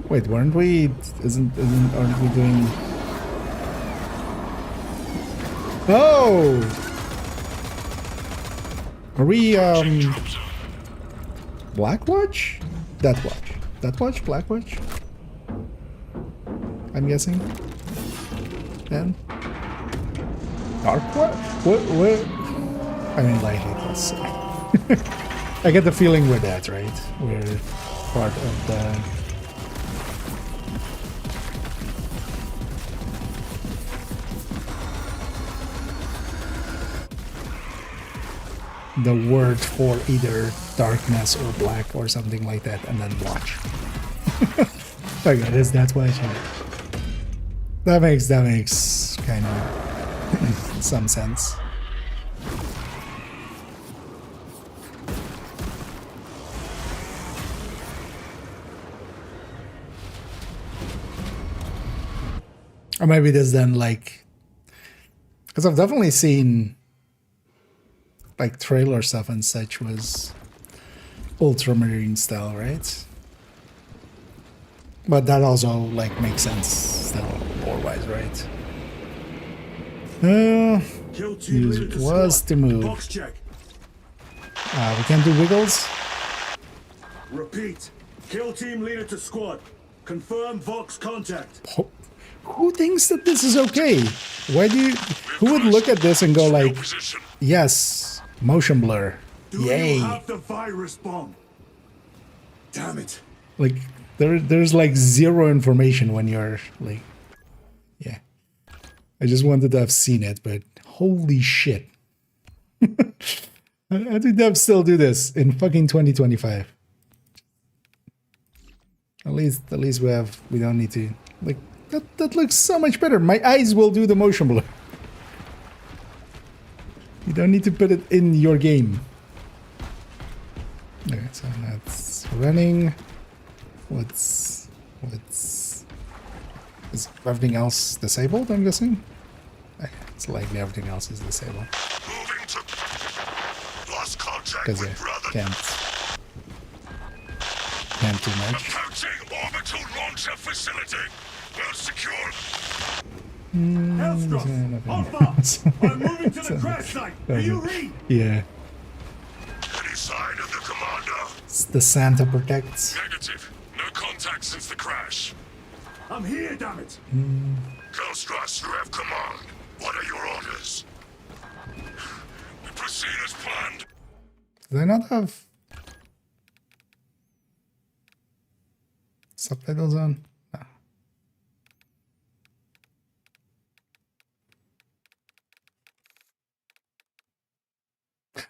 Wait, weren't we? Aren't we doing? Oh! Are we, Blackwatch? Deathwatch? Blackwatch? I'm guessing. Then? Darkwatch? What? I mean, likely, let's say. I get the feeling we're that, right? We're part of the word for either darkness or black or something like that, and then watch. Okay, that's why I should. That makes kind of some sense. Or maybe there's then like, because I've definitely seen like trailer stuff and such was ultramarine style, right? But that also like makes sense still lore-wise, right? Use was to move. Box check. We can't do wiggles. Repeat. Kill team leader to squad. Confirm Vox contact. Who thinks that this is okay? Why do you? Who would look at this and go like, yes, motion blur, yay? You have the virus bomb? Damn it. Like there's like zero information when you're like, yeah. I just wanted to have seen it, but holy shit. How did devs still do this in fucking 2025? At least we don't need to like that looks so much better. My eyes will do the motion blur. You don't need to put it in your game. Okay, so that's running. What's is everything else disabled, I'm guessing? Okay, it's likely everything else is disabled. Moving to lost contact Because with yeah, brother. can't do much. Approaching orbital launcher facility. Well secured. Nothing. Alpha, I'm moving to the crash site. Do you read? Yeah, Any sign of the commander? it's the Santa protects. Negative. No contact since the crash. I'm here, damn it. Ghostrust, you have command. What are your orders? We proceed as planned. Do they not have subtitles on? No.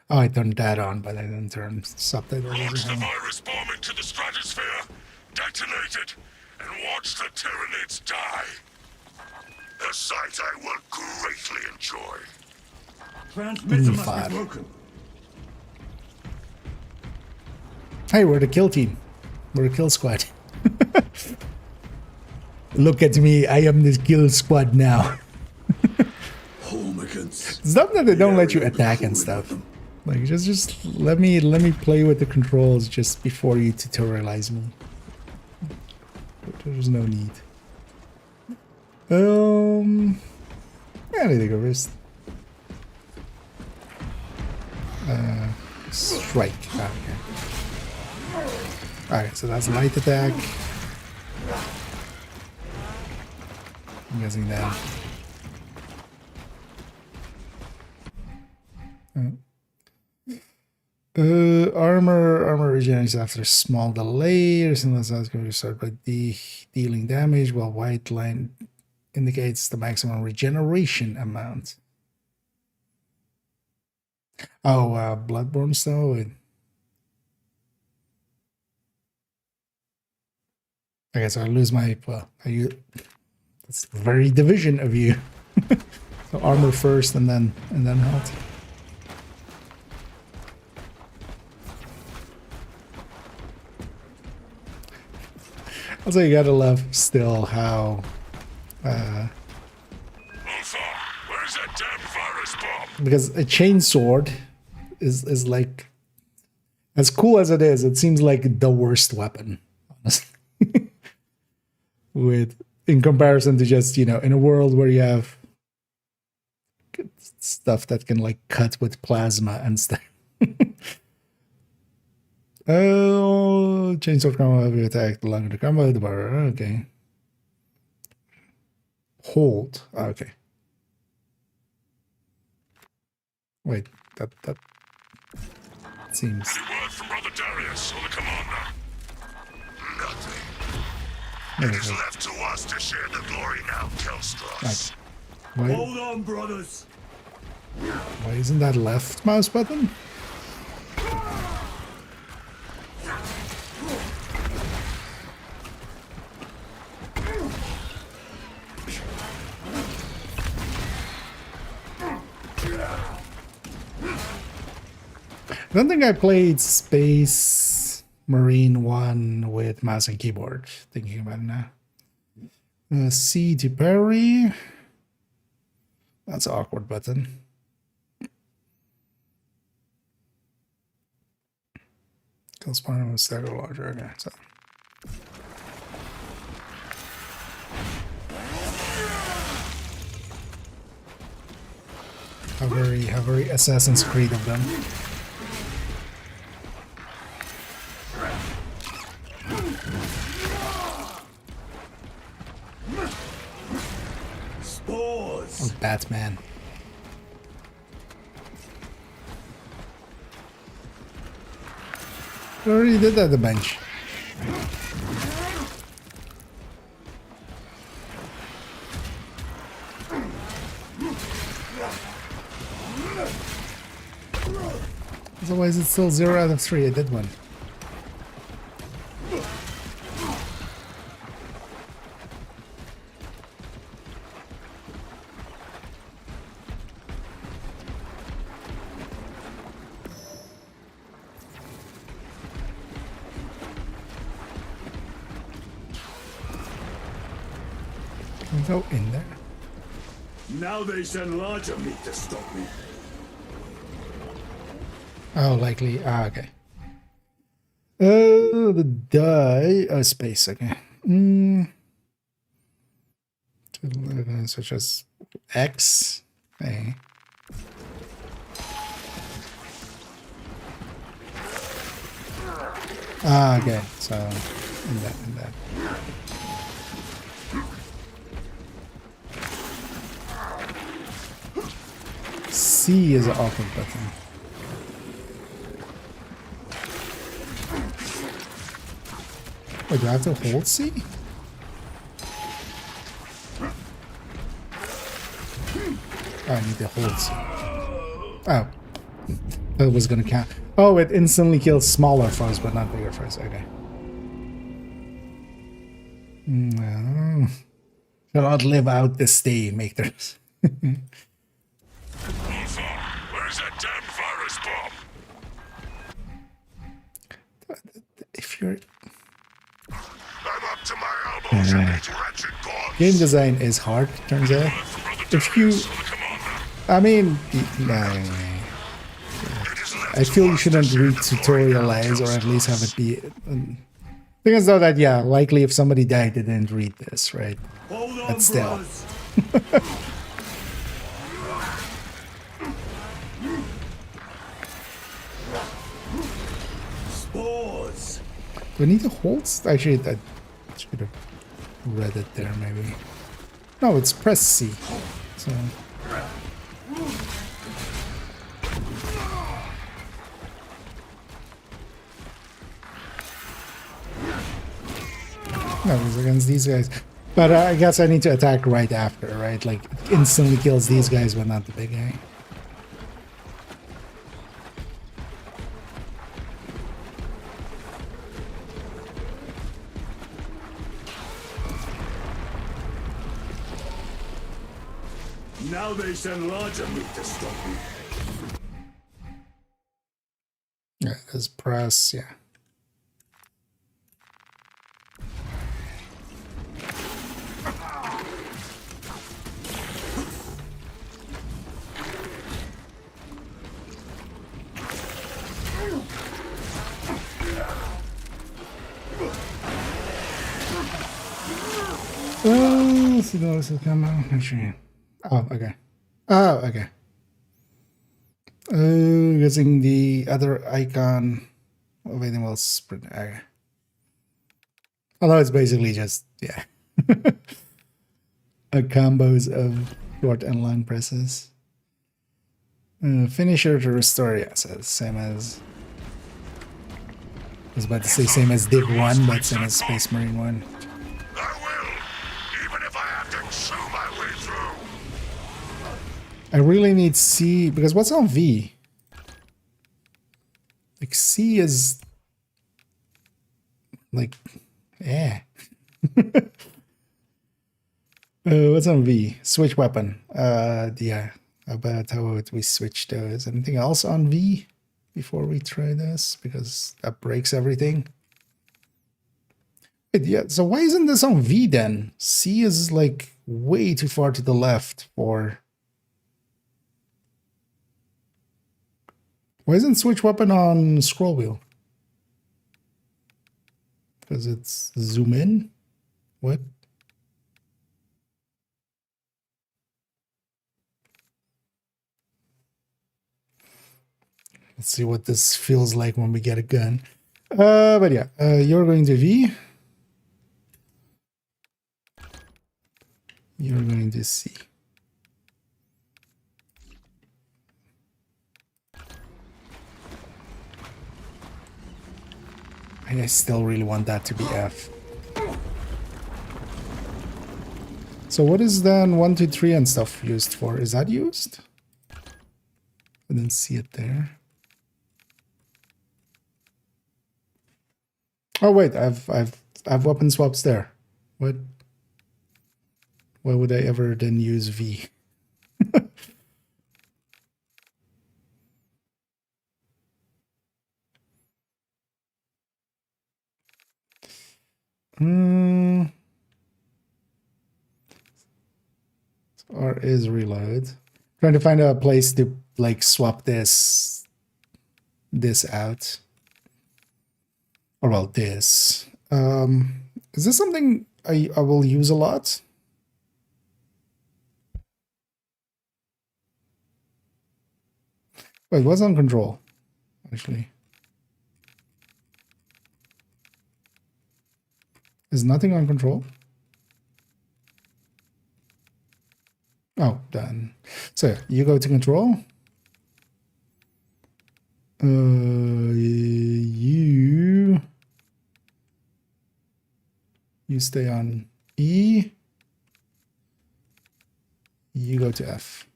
Oh, I turned that on, but I didn't turn subtitles Launch the on. virus bomb into the stratosphere. Detonate it. And watch the Tyranids die. A sight I will greatly enjoy. Transmitter must be broken. Hey, we're the kill team. We're a kill squad. Look at me, I am the kill squad now. It's not that they don't let you attack and stuff. Like just let me play with the controls just before you tutorialize me. There's no need. Anything of risk. Strike. Oh, okay. Alright, so that's light attack. I'm guessing that. Armor regenerates after a small delay. Resistance is going to start by dealing damage, while white line indicates the maximum regeneration amount. Oh, Bloodborne style. Okay, so I lose my. Well, that's very division of you. So armor first, and then health. Also, you gotta love still how. Alpha, where's that damn virus bomb? Because a chainsword is like, as cool as it is, it seems like the worst weapon, honestly. In comparison to just, in a world where you have stuff that can like cut with plasma and stuff. Oh, chainsword combo, heavy attack, the longer the combo, the better. Okay. Hold. Okay. Wait, that it seems. Any word from Brother Darius or the commander? Nothing. There It we is go. left to us to share the glory now, Kelstros. Why, Hold on, brothers. why isn't that left mouse button? I don't think I played Space Marine 1 with mouse and keyboard, thinking about it now. C to parry. That's an awkward button. Kills part of a stagger larger. Okay, so. How very Assassin's Creed of them. Spores. Oh, Batman. I already did that at the bench. Otherwise it's still 0 out of 3. I did one. Can we go in there? Now they send larger meat to stop me. Oh, likely. Ah, okay. The die. Oh, space. Okay. Such as X. Okay. Ah, okay. So, in that. C is an awkward button. Wait, do I have to hold C? Oh, I need to hold C. Oh. That was gonna count. Oh, it instantly kills smaller foes, but not bigger foes. Okay. No. Shall not live out this day, make this. Where is that damn virus bomb? If you're... I'm up to my elbows in these wretched gods. Game design is hard, turns out. If you... I mean... No. I feel you shouldn't read tutorial ads, or at least have it be... Thing is though that, yeah, likely if somebody died, they didn't read this, right? Hold on, But still. brothers. Spores. Do I need to hold? Actually, I should have read it there, maybe. No, it's press C. So... No, it's against these guys. But I guess I need to attack right after, right? Like, it instantly kills these guys, but not the big guy. Now they send larger meat to stop me. Yeah, there's press, yeah. Oh, see those will come out. Actually. Oh, okay. Oh, okay. Using the other icon of anyone else spread. Okay. Although it's basically just, yeah. A combos of short and long presses. Finisher to restore, yeah, so same as was about to say same as Div 1, but same as Space Marine 1. I will, even if I have to chew my way through. I really need C, because what's on V? Like, C is... like, yeah. What's on V? Switch weapon. Yeah. How about how would we switch those? Anything else on V before we try this? Because that breaks everything. Wait, yeah, so why isn't this on V then? C is like way too far to the left for... Why isn't switch weapon on scroll wheel? Because it's zoom in? What? Let's see what this feels like when we get a gun. But yeah, you're going to V. You're going to C. I still really want that to be F. So what is then 1, 2, 3 and stuff used for? Is that used? I didn't see it there. Oh wait, I've weapon swaps there. What? Why would I ever then use V? Or is reload. Trying to find a place to like swap this out. Or well, this. Is this something I will use a lot? Wait, what's on control? Actually. Is nothing on control? Oh, done. So you go to control. You stay on E. You go to F.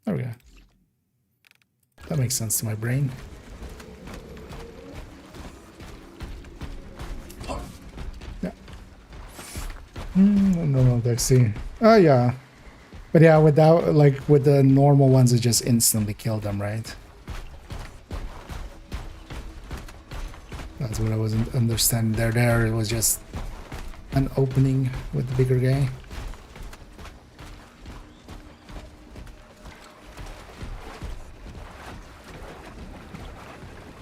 There we go. That makes sense to my brain. Yeah. No, let's see. Oh yeah. But yeah, without like with the normal ones, it just instantly killed them, right? That's what I wasn't understanding. There, it was just an opening with the bigger guy.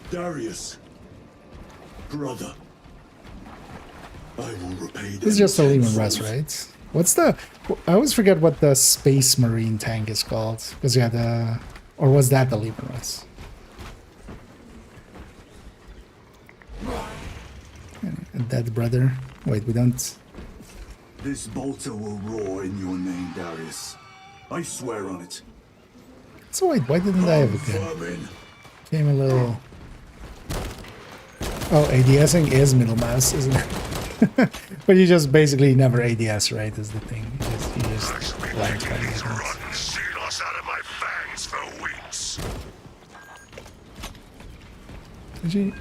Darius, brother, I will repay. This is just a Lehman Russ, right? What's the... I always forget what the Space Marine tank is called. Because you had the... Or was that the Lehman Russ? A dead brother. Wait, we don't... This bolter will roar in your name, Darius. I swear on it. So wait, why didn't I have a gun? Came a little... Oh, ADSing is middle mouse, isn't it? But you just basically never ADS, right? Is the thing. You just blank by the See us out of my fangs for weeks. Did you?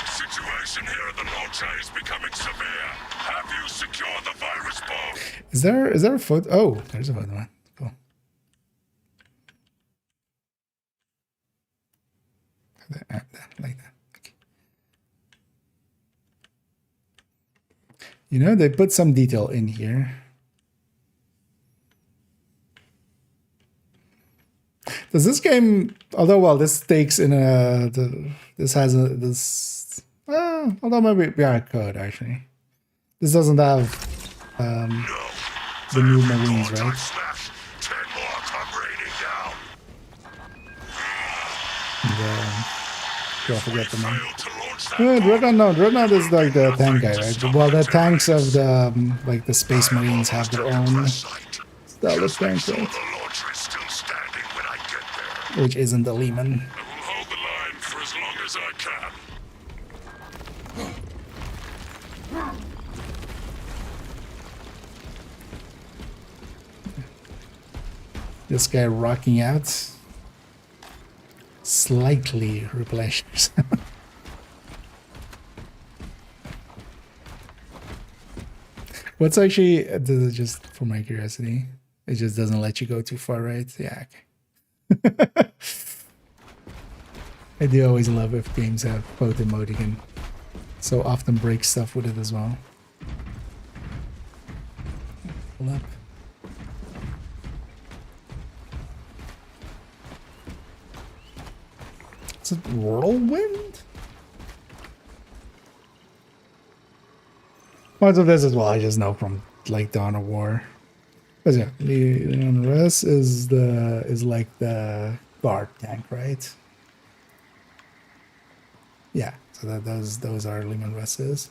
Situation here at the Launcher is becoming severe. Have you secured the virus bomb? Is there a photo? Oh, there's a photo one. Cool. Like that. Okay. You know, they put some detail in here. Does this game, although well, this takes in a, this has a this. Although maybe yeah, it could actually. This doesn't have the new Marines, right? 10 more come raining down. I forget the name. Failed to launch that Dreadnought, no, Dreadnought is like the tank guy, right? Well, the tanks of the like the Space Marines have their own style of tank, right? The launcher is still standing when I get there. Which isn't the Lehman. I will hold the line for as long as I can. This guy rocking out. Slightly replenishes. What's actually, this is just for my curiosity, it just doesn't let you go too far, right? Yeah. Okay. I do always love if games have both mode. You can so often break stuff with it as well. Pull up. Is it whirlwind? Parts of this as well, I just know from like Dawn of War. But yeah, the unrest is like the guard tank, right? Yeah, so that those are Lehman Russes.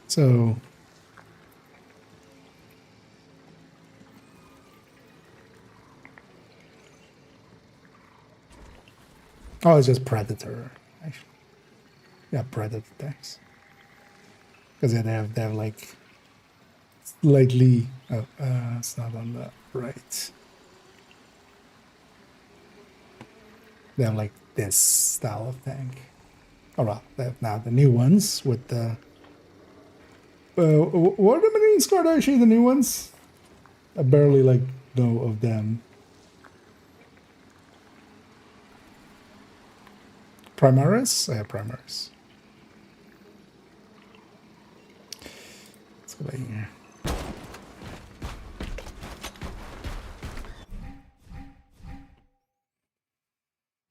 So oh, it's just Predator, actually. Yeah, Predator tanks. Because they have like slightly. Oh, it's not on the right. They have like this style of tank. Oh well, they have now the new ones with the. What are the Marine Squad actually? The new ones? I barely like know of them. Primaris? Yeah, Primaris. Let's go back here.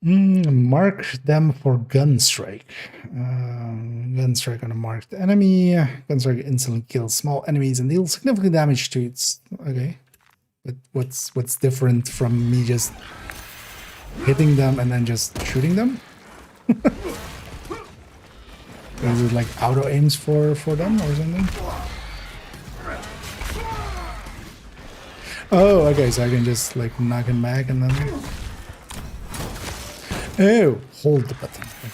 Mark them for Gunstrike. Gunstrike on a marked enemy. Gunstrike instantly kills small enemies and deals significant damage to its. Okay, but what's different from me just hitting them and then just shooting them? Is it like auto aims for them or something? Oh, okay, so I can just like knock him back and then. Oh, hold the button. Okay.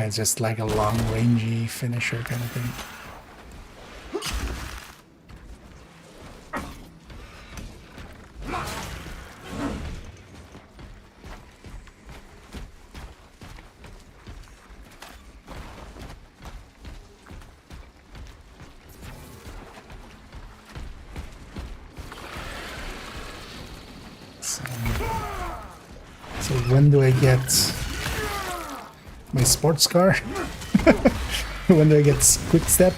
It's just like a long rangey finisher kind of thing. So when do I get my sports car? When do I get quick step?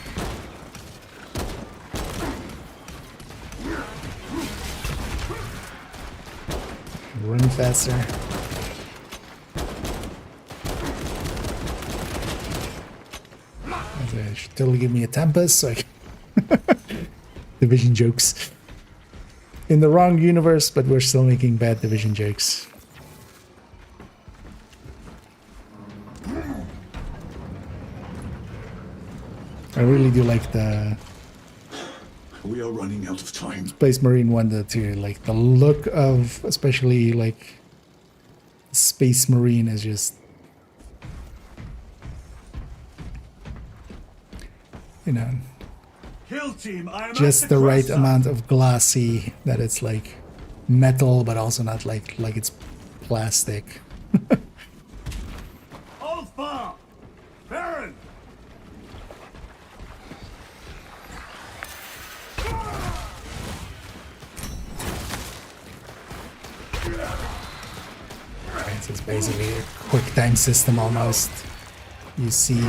Run faster. They should totally give me a Tempest. So I can Division jokes. In the wrong universe, but we're still making bad Division jokes. I really do like the We are running out of time. Space Marine 1 too. Like the look of, especially like Space Marine is just, you know, Kill team, I am just the right amount of glassy that it's like metal, but also not like it's plastic. Hold fire! Baron! Right, so it's basically a quick time system almost. You see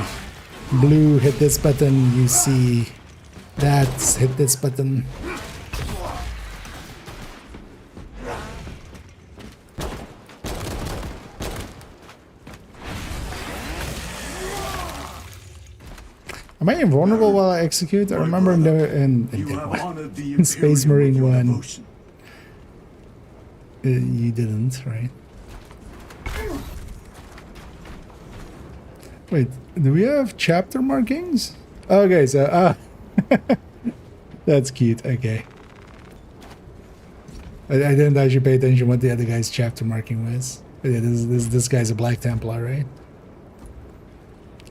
blue hit this button, you see that hit this button. Am I invulnerable while I execute? I remember in Space Marine 1 you didn't, right? Wait, do we have chapter markings? Okay, so that's cute. Okay, I didn't actually pay attention what the other guy's chapter marking was. But yeah, this guy's a Black Templar, right?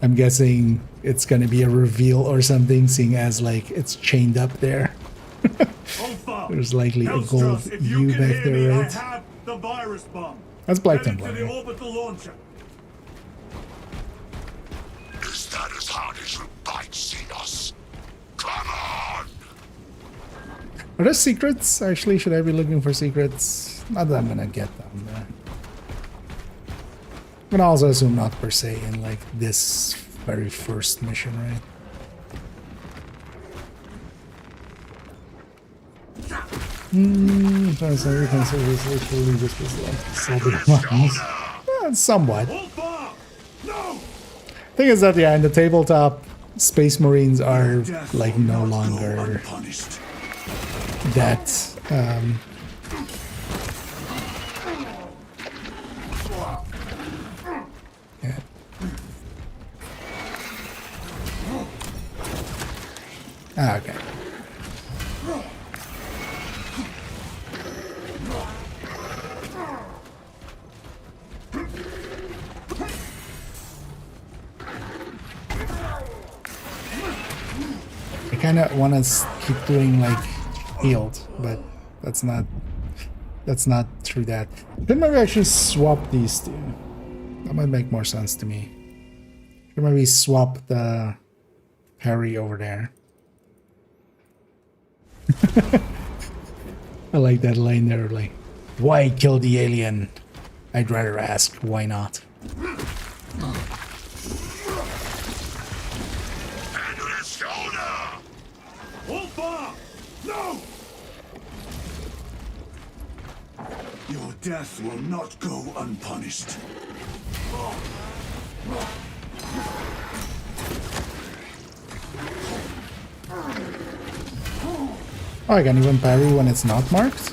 I'm guessing it's gonna be a reveal or something, seeing as like it's chained up there. There's likely a gold U back there, right? I have the virus bomb. That's Black Heading Templar. to the Right? orbital launcher. Is that as hard as you bite, Xenos? Come on! Are there secrets? Actually, should I be looking for secrets? Not that I'm gonna get them. I'm gonna also assume not per se in like this very first mission, right? So everything seriously this was like somewhat. Hold fire! No! Thing is that yeah, in the tabletop, Space Marines are like no longer Punished. that yeah. Ah, okay. I kind of want to keep doing like healed, but that's not through that. Then maybe I should swap these two. That might make more sense to me. Should maybe swap the parry over there. I like that line there, like, why kill the alien? I'd rather ask, why not? Hold fire! No! Your death will not go unpunished. Oh, I can even parry when it's not marked?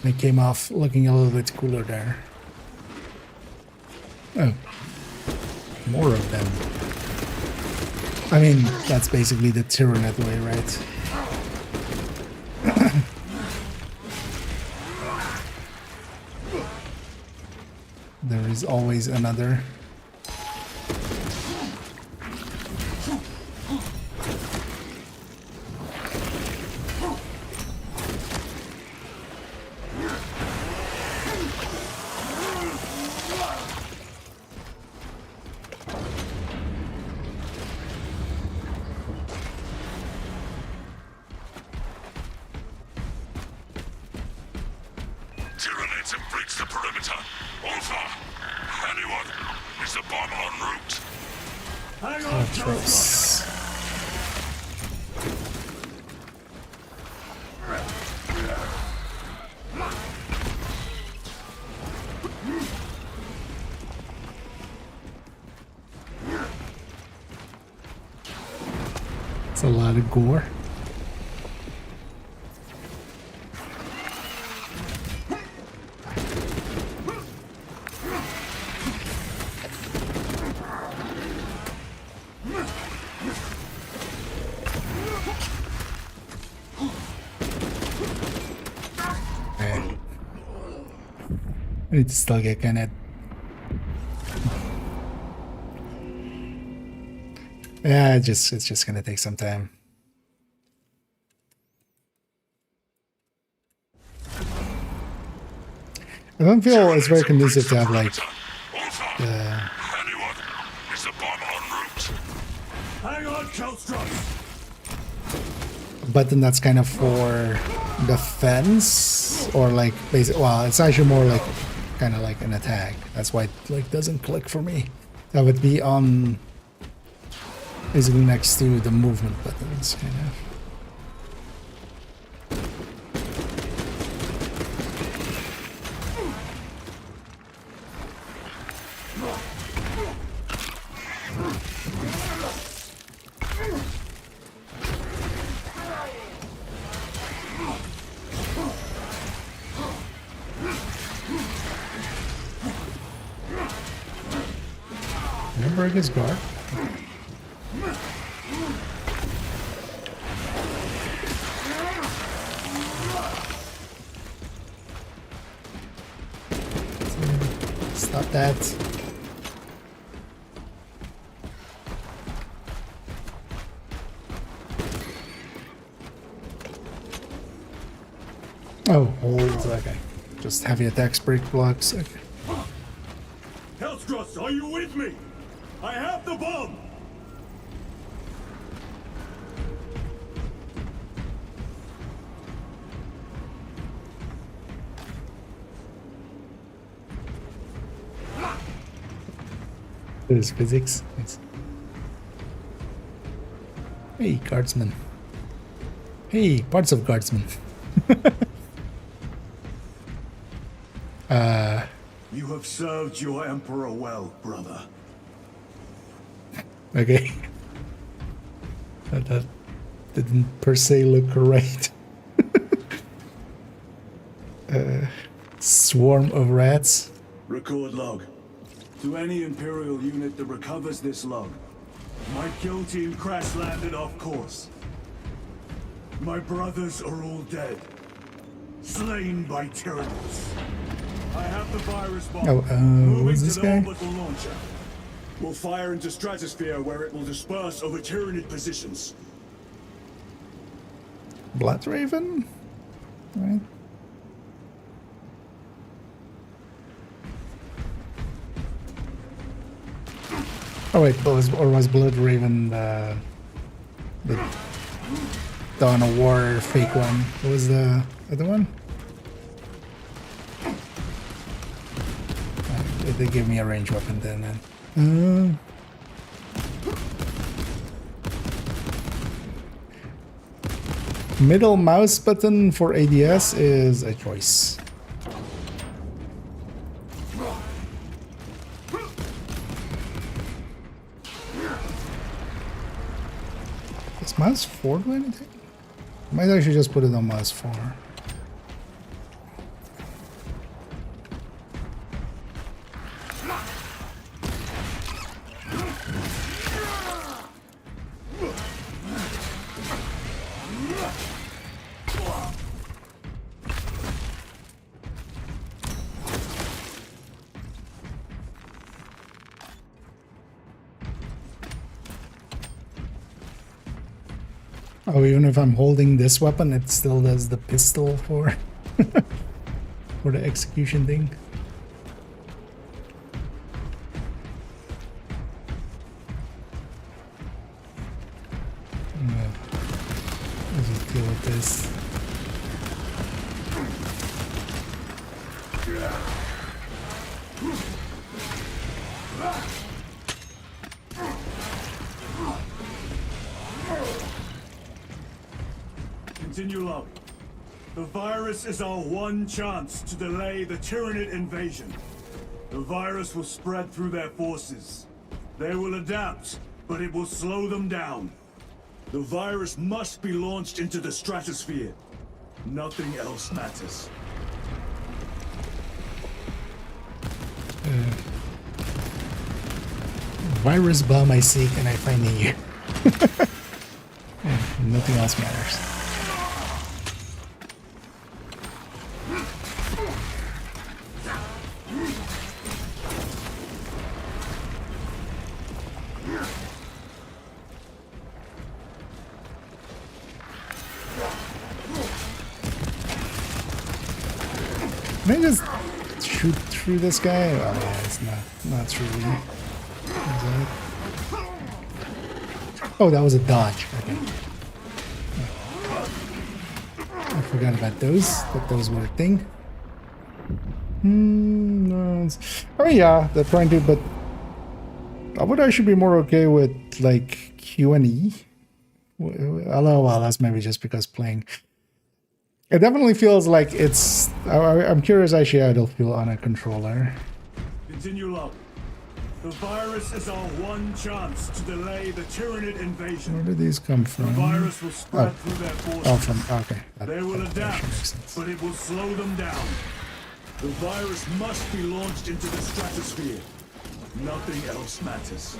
They came off looking a little bit cooler there. Oh. More of them. I mean, that's basically the Tyranid way, right? There is always another. Tyranids have breached the perimeter. Alpha! Anyone? Is the bomb en route? Hang on, Atros. It's a lot of gore. I need to still get kind of. Yeah, it's just gonna take some time. I don't feel it's very conducive to have like Anyone? Is the bomb en route? Hang on, Killstrike! a button that's kind of for defense or like basic. Well, it's actually more like kind of like an attack. That's why it like doesn't click for me. That would be on basically next to the movement buttons, kind of. Did I break his guard? Stop that. Oh, hold. Okay. Just heavy attacks, break blocks. Okay. Hellstrust, are you with me? I have the bomb! There's physics. Nice. Hey, guardsman. Hey, parts of guardsman. You have served your emperor well, brother. Okay. That didn't per se look right. Swarm of rats. Record log. To any Imperial unit that recovers this log, my kill team crash landed off course. My brothers are all dead. Slain by tyrannies. I have the virus bomb. Oh, who's this to the guy? orbital launcher. We'll fire into stratosphere where it will disperse over Tyranid positions. Blood Raven? Right. Oh wait, was Blood Raven the Dawn of War fake one? What was the other one? They gave me a range weapon then. Middle mouse button for ADS is a choice. Does mouse 4 do anything? Might actually just put it on mouse 4. Oh, even if I'm holding this weapon, it still does the pistol for for the execution thing. Let's just deal with this. Continue log. The virus is our one chance to delay the Tyranid invasion. The virus will spread through their forces. They will adapt, but it will slow them down. The virus must be launched into the stratosphere. Nothing else matters. Virus bomb I seek and I find in you. Nothing else matters. Can I just shoot through this guy? Oh yeah, it's not through. Oh, that was a dodge. Okay. I forgot about those. That those were a thing. No, oh yeah, they're trying to, but I would actually be more okay with like Q and E. Although, well, that's maybe just because playing. It definitely feels like it's. I'm curious actually how it'll feel on a controller. Continue log. The virus is our one chance to delay the Tyranid invasion. Where did these come from? The virus will spread through their forces. Oh, from okay. They will that adapt, actually makes sense. but it will slow them down. The virus must be launched into the stratosphere. Nothing else matters.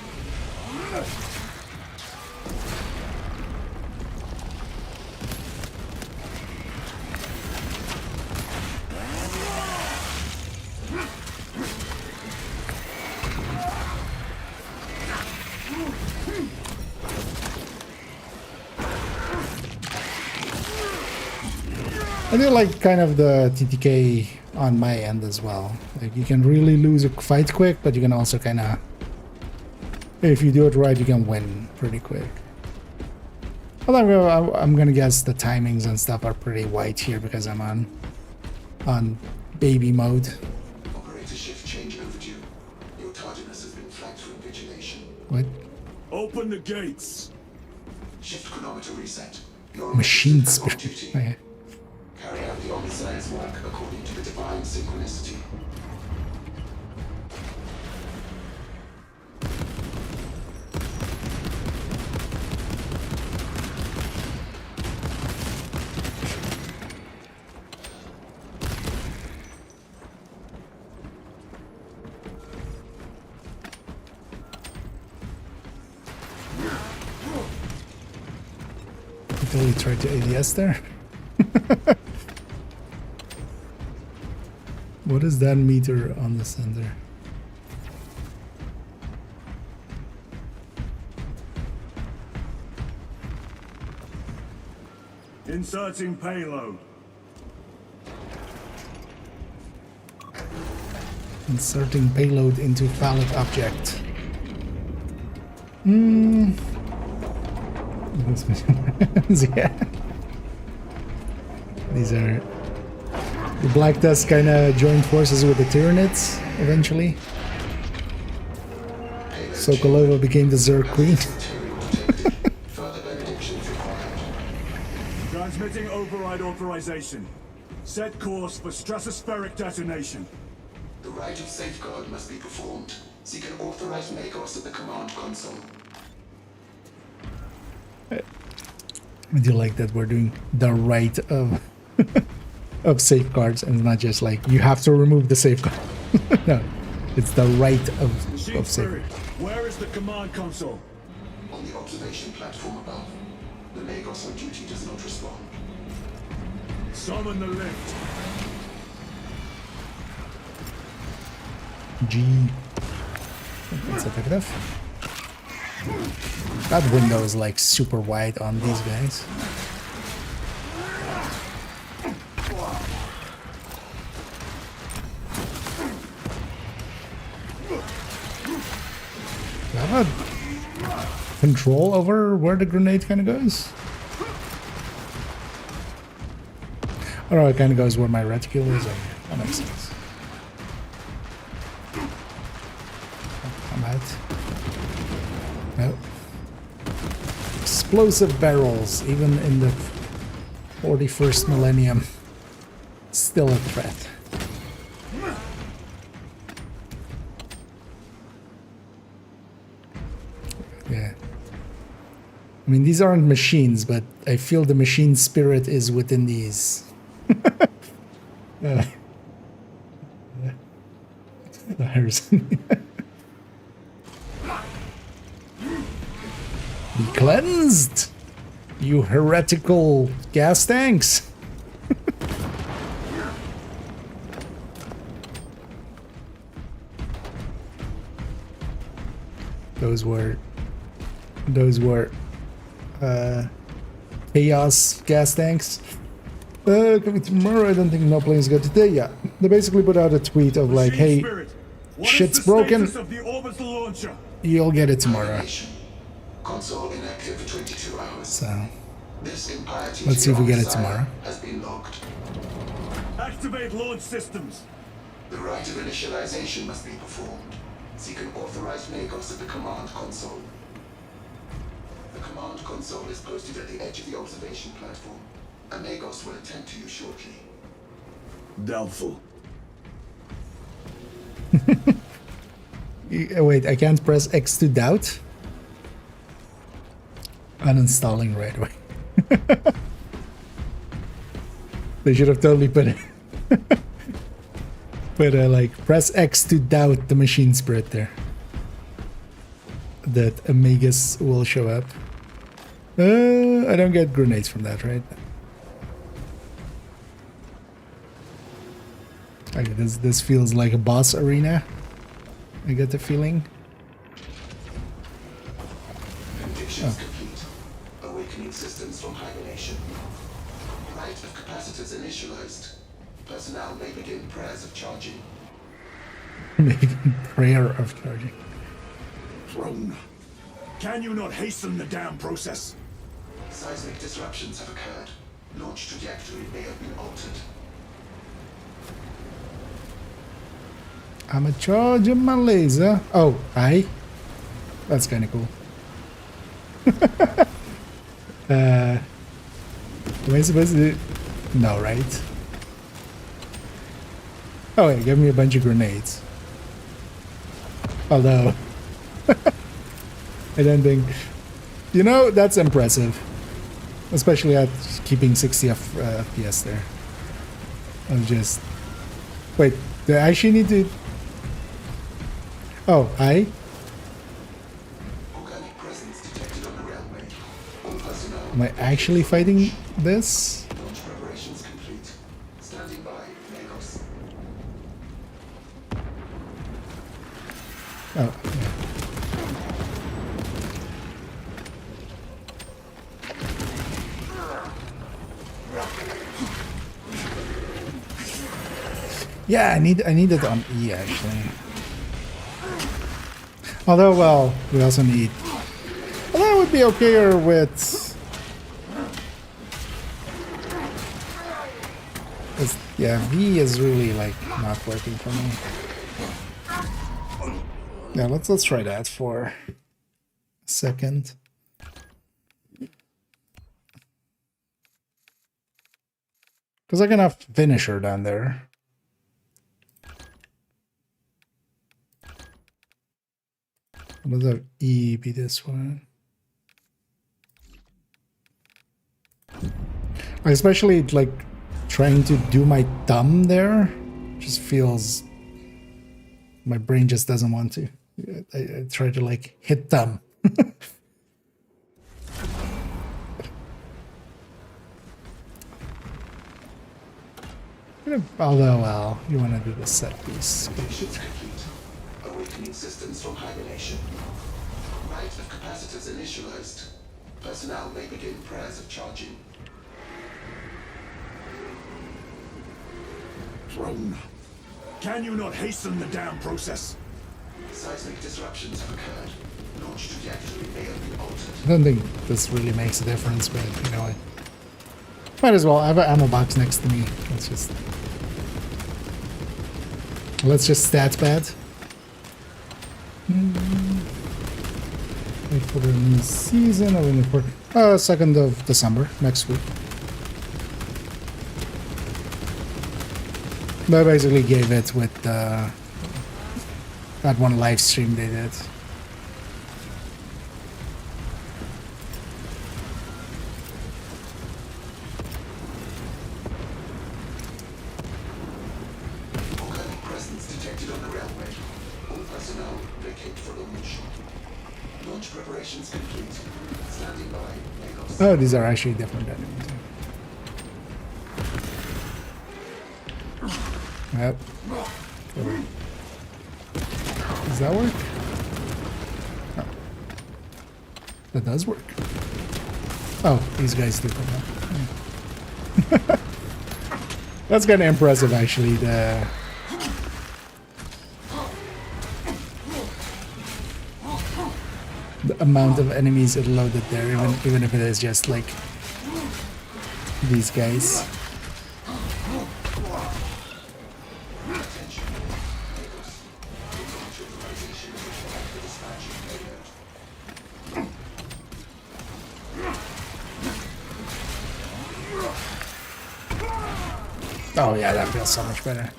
I do like kind of the TTK on my end as well. Like you can really lose a fight quick, but you can also kind of, if you do it right, you can win pretty quick. Although I'm gonna guess the timings and stuff are pretty white here because I'm on baby mode. Operator shift change overdue. Your tardiness has been flagged for invigilation. What? Open the gates. Shift chronometer reset. Your Machine on spirit. duty. Okay. Carry out the omniscience work according to the divine synchronicity. I totally tried to ADS there. What is that meter on the center? Inserting payload. Inserting payload into valid object. Yeah. These are the Black Dust kind of joined forces with the Tyranids eventually. Sokolova became the Zerg Queen. Further benedictions required. Transmitting override authorization. Set course for stratospheric detonation. The rite of safeguard must be performed. Seek an authorized Magos at the command console. I do like that we're doing the right of of safeguards and not just like you have to remove the safeguard. No, it's the right of safeguard. Where is the command console? On the observation platform above. The Magos on duty does not respond. Summon the lift. G. That's effective. That window is like super wide on these guys. Do I have a control over where the grenade kind of goes? Or it kind of goes where my reticule is. Okay, that makes sense. I'm out. No. Explosive barrels, even in the 41st millennium, still a threat. Yeah. I mean, these aren't machines, but I feel the machine spirit is within these. Be cleansed, you heretical gas tanks. Those were chaos gas tanks. Coming tomorrow. I don't think no plane's got today. Yeah, they basically put out a tweet of like, "Hey, shit's broken. You'll get it tomorrow." Console inactive for 22 hours. So This impiety let's see if we get it tomorrow. has been logged. Activate launch systems. The rite of initialization must be performed. Seek an authorized Magos at the command console. The command console is posted at the edge of the observation platform. A Magos will attend to you shortly. Doubtful. Wait, I can't press X to doubt. Uninstalling right away. They should have totally put it. But like press X to doubt the machine spirit there. That a Magus will show up. I don't get grenades from that, right? Okay, this feels like a boss arena. I get the feeling. Predictions complete. Awakening systems from hibernation. Rite of capacity capacitors initialized. Personnel may begin prayers of charging. Making prayer of charging. Drone. Can you not hasten the damn process? Seismic disruptions have occurred. Launch trajectory may have been altered. I'm a charging my laser. Oh, aye. That's kind of cool. Am I supposed to do? No, right? Oh, wait, give me a bunch of grenades. Although, I don't think... You know, that's impressive. Especially at keeping 60 FPS there. I'm just... Wait, do I actually need to... Oh, I... Organic presence detected on the railway. All personnel. Am I actually fighting this? Launch preparations complete. Standing by. Lagos. Oh, yeah. Yeah, I need it on E actually. Although, well, we also need. Well, that would be okayer with. Yeah, V is really like not working for me. Yeah, let's try that for a second. Because I can have finisher down there. What does E be this one? Especially like trying to do my thumb there just feels my brain just doesn't want to. I try to like hit thumb. Although, well, you want to do the set piece. Missions complete. Awakening systems from hibernation. Right of capacitors initialized. Personnel may begin prayers of charging. Drone. Can you not hasten the damn process? Seismic disruptions have occurred. Launch trajectory may have been altered. I don't think this really makes a difference, but you know what? Might as well. I have an ammo box next to me. Let's just stats pad. Wait for the new season. I'm waiting for 2nd of December next week. But I basically gave it with that one live stream they did. Organic presence detected on the railway. All personnel vacate for launch. Launch preparations complete. Standing by. Lagos. Oh, these are actually different enemies. Yep. Does that work? No. That does work. Oh, these guys do come up. That's kind of impressive, actually. The amount of enemies it loaded there, even if it is just like these guys. Oh yeah, that feels so much better.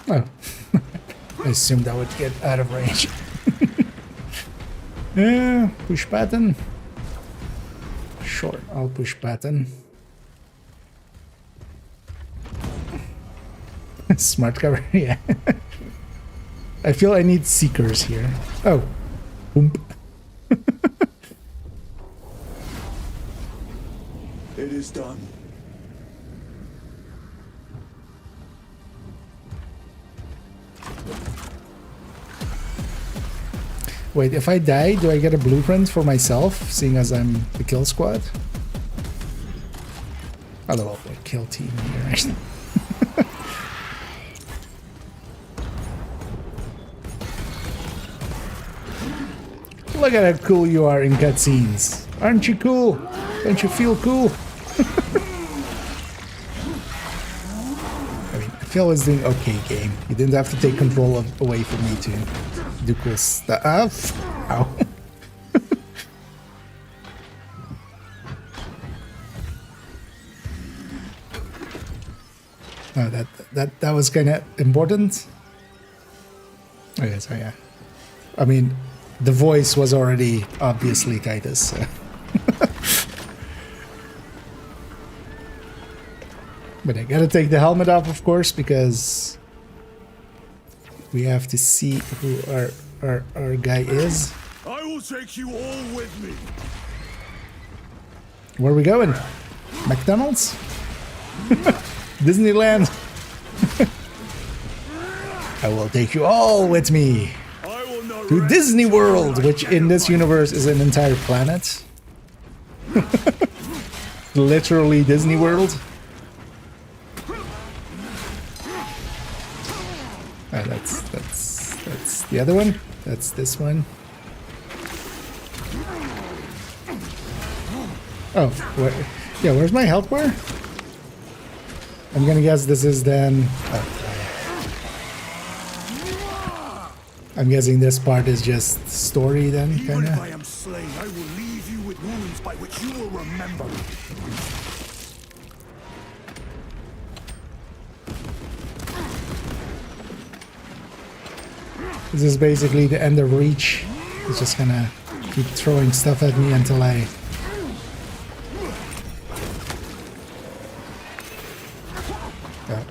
Oh, I assumed I would get out of range. Yeah, push button. Sure, I'll push button. Smart cover, yeah. I feel I need seekers here. Oh, boom. It is done. Wait, if I die, do I get a blueprint for myself, seeing as I'm the kill squad? Although, the kill team here, actually. Look at how cool you are in cutscenes. Aren't you cool? Don't you feel cool? I mean, I feel I was doing okay game. You didn't have to take control away from me to do cool stuff. Ow. Oh, that was kind of important. Okay, so yeah. I mean, the voice was already obviously Titus. So. But I gotta take the helmet off, of course, because we have to see who our guy is. I will take you all with me. Where are we going? McDonald's? Disneyland? I will take you all with me to Disney World, which in this universe is an entire planet. Literally Disney World. Oh, that's the other one. That's this one. Oh, yeah, where's my health bar? I'm gonna guess this is then... Oh. I'm guessing this part is just story then, Even if I kinda? am slain, I will leave you with wounds by which you will remember me. This is basically the end of Reach. It's just gonna keep throwing stuff at me until I... Oh.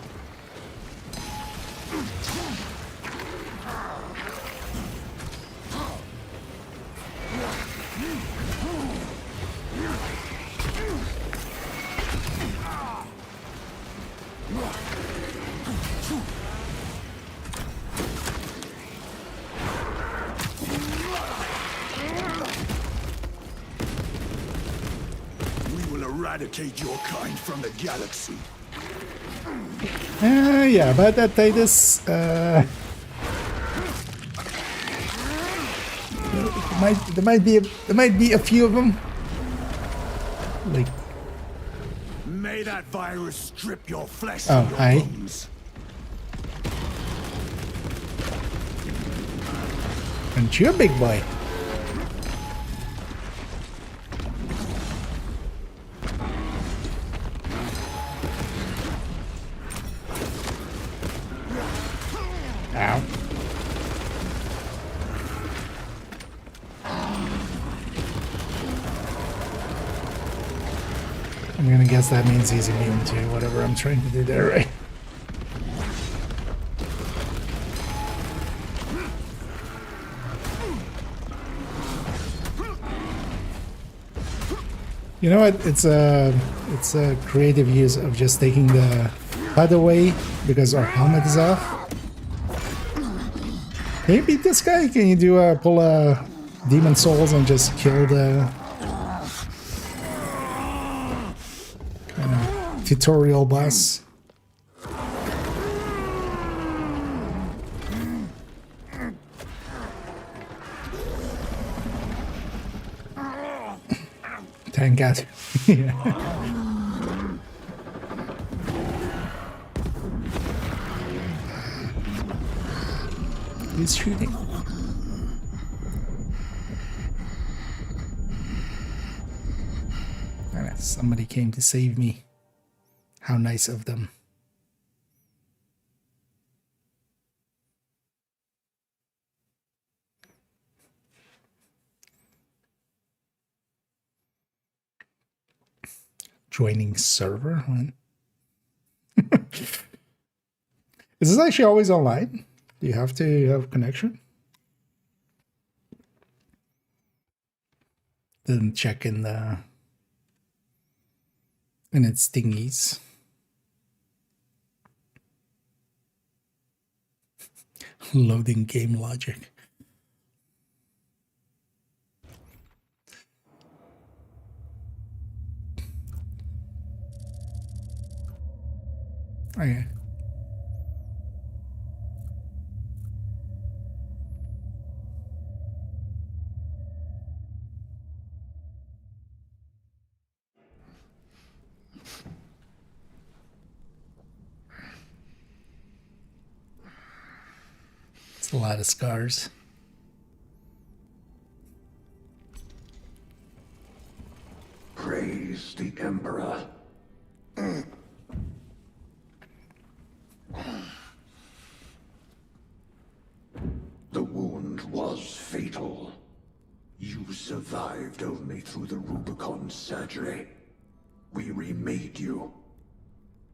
We will eradicate your kind from the galaxy. Yeah, about that, Titus. There might be a few of them. Like, May that virus strip your flesh Oh, from your hi. bones. aren't you a big boy? Ow. I'm gonna guess that means he's immune to whatever I'm trying to do there, right? You know what? It's a creative use of just taking the HUD away because our helmet is off. Can you beat this guy? Can you do pull a Demon Souls and just kill the kind of tutorial boss? Thank God. Yeah. He's shooting. Alright, somebody came to save me. How nice of them. Joining server? Is this actually always online? Do you have to have connection? Didn't check in its thingies. Loading game logic. Okay. It's a lot of scars. Praise the Emperor. The wound was fatal. You survived only through the Rubicon surgery. We remade you.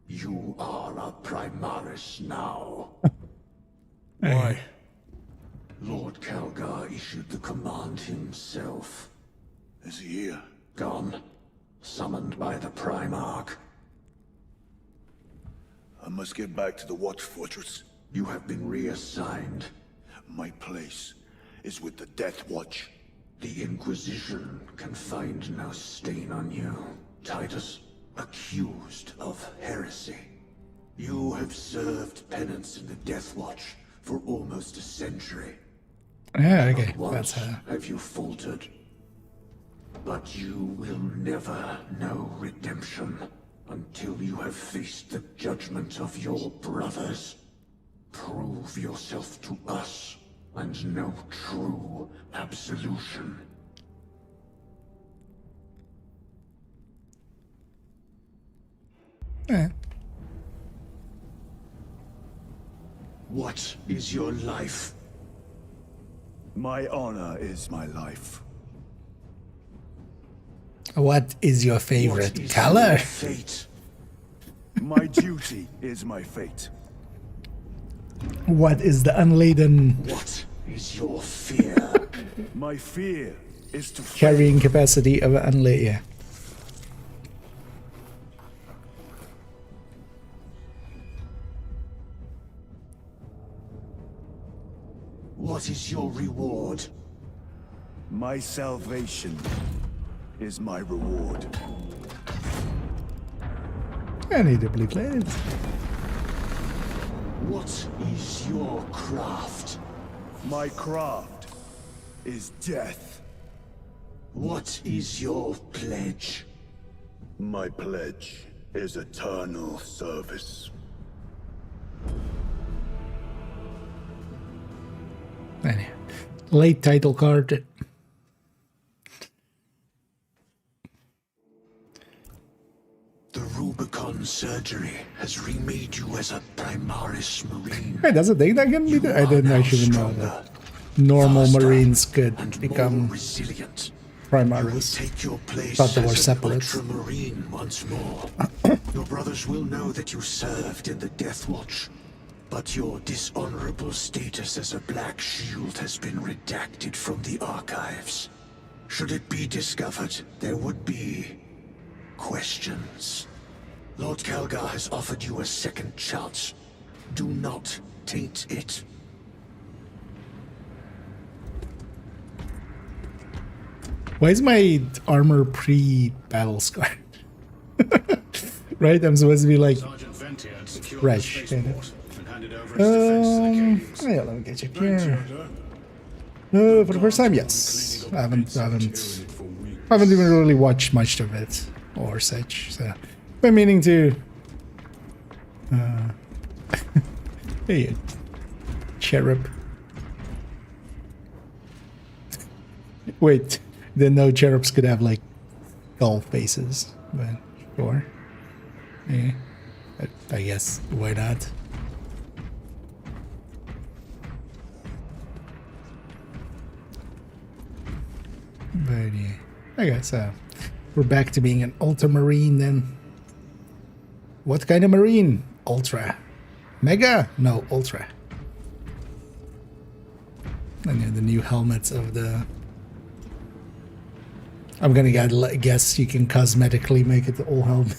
You are a Primaris now. Why? Lord Calgar issued the command himself. Is he here? Gone. Summoned by the Primarch. I must get back to the Watch Fortress. You have been reassigned. My place is with the Death Watch. The Inquisition can find no stain on you, Titus. Accused of heresy. You have served penance in the Death Watch for almost a century. Yeah, okay. Not once That's how. have you faltered. But you will never know redemption until you have faced the judgment of your brothers. Prove yourself to us and know true absolution. Yeah. What is your life? My honor is my life. What is your What favorite is color? your fate? My duty is my fate. What is the unladen What is your fear? My fear is to carrying capacity of an unladen? Yeah. What is your reward? My salvation is my reward. I need a blue plate. What is your craft? My craft is death. What is your pledge? My pledge is eternal service. Anyway, late title card. The Rubicon surgery has remade you as a Primaris Marine. Hey, does it think that can be done? I didn't actually know that normal Marines could and become more resilient. Primaris. Take your place Thought they were as an separates. Ultramarine once more. Your brothers will know that you served in the Death Watch, but your dishonorable status as a Black Shield has been redacted from the archives. Should it be discovered, there would be questions. Lord Calgar has offered you a second chance. Do not taint it. Why is my armor pre-battle scar? Right? I'm supposed to be like fresh, kind of. Yeah, let me get you here. For the first time, yes. I haven't even really watched much of it or such. So, been meaning to. Hey, cherub. Wait, didn't know cherubs could have like skull faces, but sure. Yeah, I guess why not? But yeah, okay, so we're back to being an ultramarine then. What kind of marine? Ultra. Mega? No, ultra. And yeah, the new helmets of the... I'm gonna guess you can cosmetically make it the old helmet.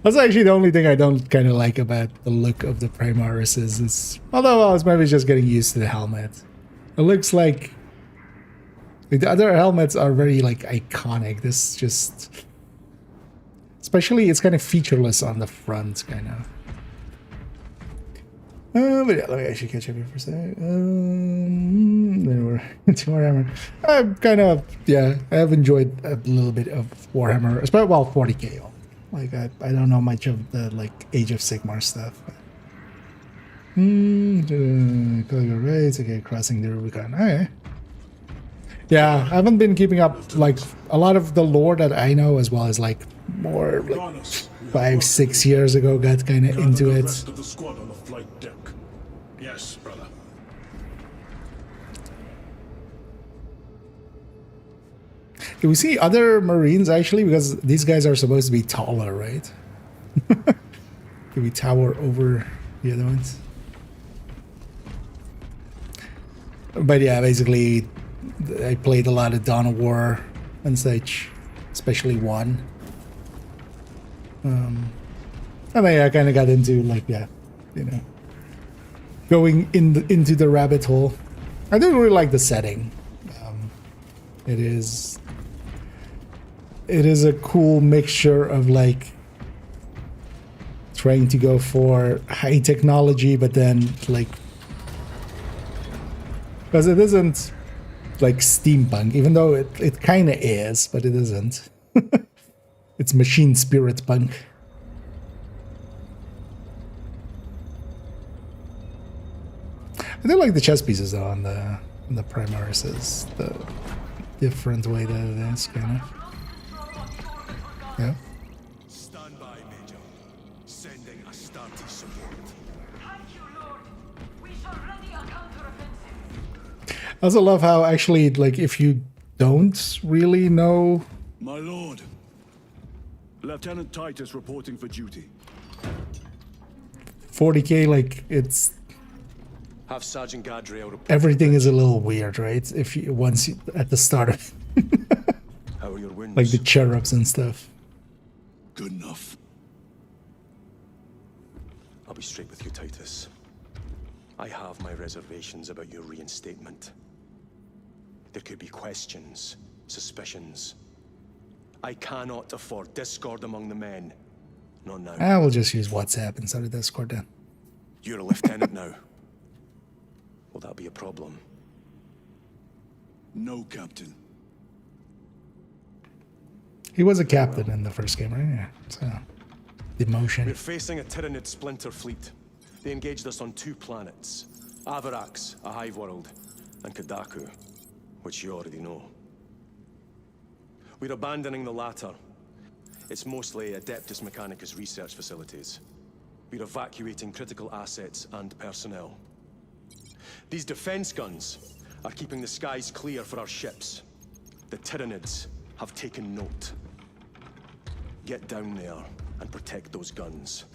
That's actually the only thing I don't kind of like about the look of the Primaris is although I was maybe just getting used to the helmet. It looks like the other helmets are very like iconic. This just Especially, it's kind of featureless on the front, kind of. But yeah, let me actually catch up here for a second. Then we're into Warhammer. I have enjoyed a little bit of Warhammer, especially 40k. Like I don't know much of the like Age of Sigmar stuff. Right, okay, crossing the Rubicon. Okay. Yeah, I haven't been keeping up like a lot of the lore that I know, as well as like more like 5-6 years ago. Got kind of into it. Rest of the squad on the flight deck. Yes, brother. Do we see other Marines actually? Because these guys are supposed to be taller, right? Do we tower over the other ones? But yeah, basically, I played a lot of Dawn of War and such, especially 1. And I kind of got into like, yeah, you know, going into the rabbit hole. I do really like the setting. It is a cool mixture of like trying to go for high technology, but then like, because it isn't like steampunk, even though it kind of is, but it isn't. It's machine spirit punk. I do like the chess pieces though on the Primaris, is the different way that it is, kind of. Yeah. Stand by, Major. Sending Astarte support. Thank you, Lord. We shall ready a counteroffensive. I also love how actually, like, if you don't really know. My lord. Lieutenant Titus reporting for duty. 40k, like, it's Have Sergeant Gadriel report. everything is a little weird, right? If you at the start of How are your winds? like the cherubs and stuff. Good enough. I'll be straight with you, Titus. I have my reservations about your reinstatement. There could be questions, suspicions. I cannot afford discord among the men. Not now. I will just use WhatsApp instead of Discord then. You're a lieutenant now. Will that be a problem? No, Captain. He was a captain in the first game, right? Yeah. So, demotion. We're facing a Tyranid splinter fleet. They engaged us on 2 planets. Avarax, a hive world, and Kadaku, which you already know. We're abandoning the latter. It's mostly Adeptus Mechanicus research facilities. We're evacuating critical assets and personnel. These defense guns are keeping the skies clear for our ships. The Tyranids have taken note. Get down there and protect those guns.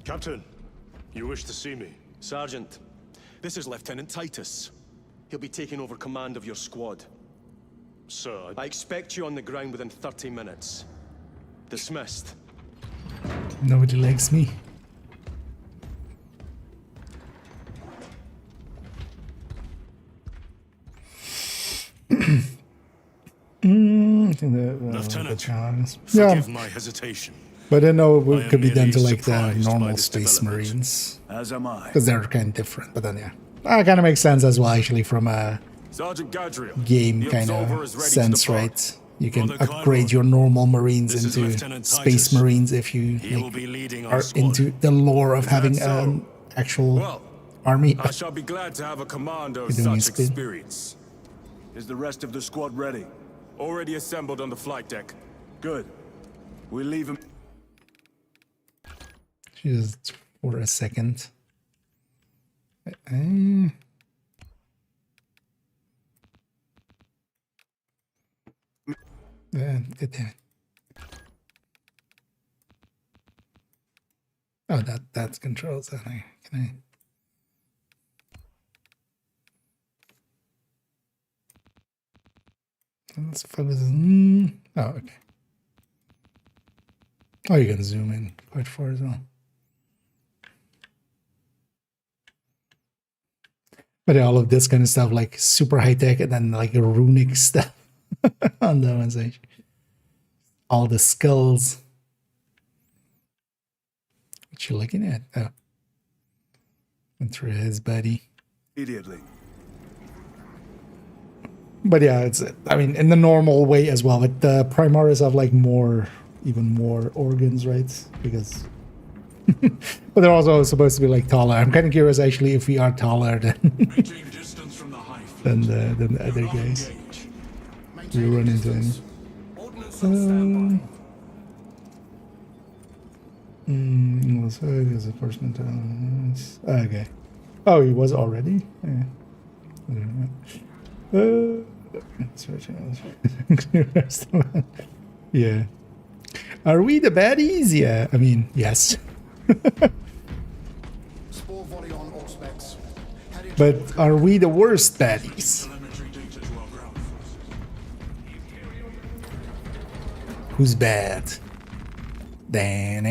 Captain, you wish to see me? Sergeant, this is Lieutenant Titus. He'll be taking over command of your squad. Sir, I expect you on the ground within 30 minutes. Dismissed. Nobody likes me. I think Lieutenant, yeah, forgive my hesitation. but I know I it am could be done to merely like the surprised by normal this Space development. Marines, As am I. because they're kind of different. But then yeah, that kind of makes sense as well, actually, from a Sergeant Gadriel. game the kind Absolver of is ready to sense, depart. right? You can Brother upgrade Cairo, your normal Marines this is into Lieutenant Space Titus. Marines if you He will like, be leading our are squad. into the lore of Is having that so? an actual Well, army. I shall be glad to have a commander of You're doing such it good. experience. Is the rest of the squad ready? Already assembled on the flight deck. Good. We'll leave him. Just for a second. God damn it. Oh, that's controls. Can I? Let's focus. Oh, okay. Oh, you can zoom in quite far as well. But all of this kind of stuff, like super high tech, and then like runic stuff on the one side. all the skulls. What you looking at? Oh. Went through his buddy. Immediately. But yeah, it's, I mean, in the normal way as well. But the Primaris have like even more organs, right? Because, but they're also supposed to be like taller. I'm kind of curious actually if we are taller than the other guys. We run into any. There's a first mental. Okay. Oh, he was already. Yeah. Yeah. Are we the baddies? Yeah. I mean, yes. But are we the worst baddies? Who's bad? Dan.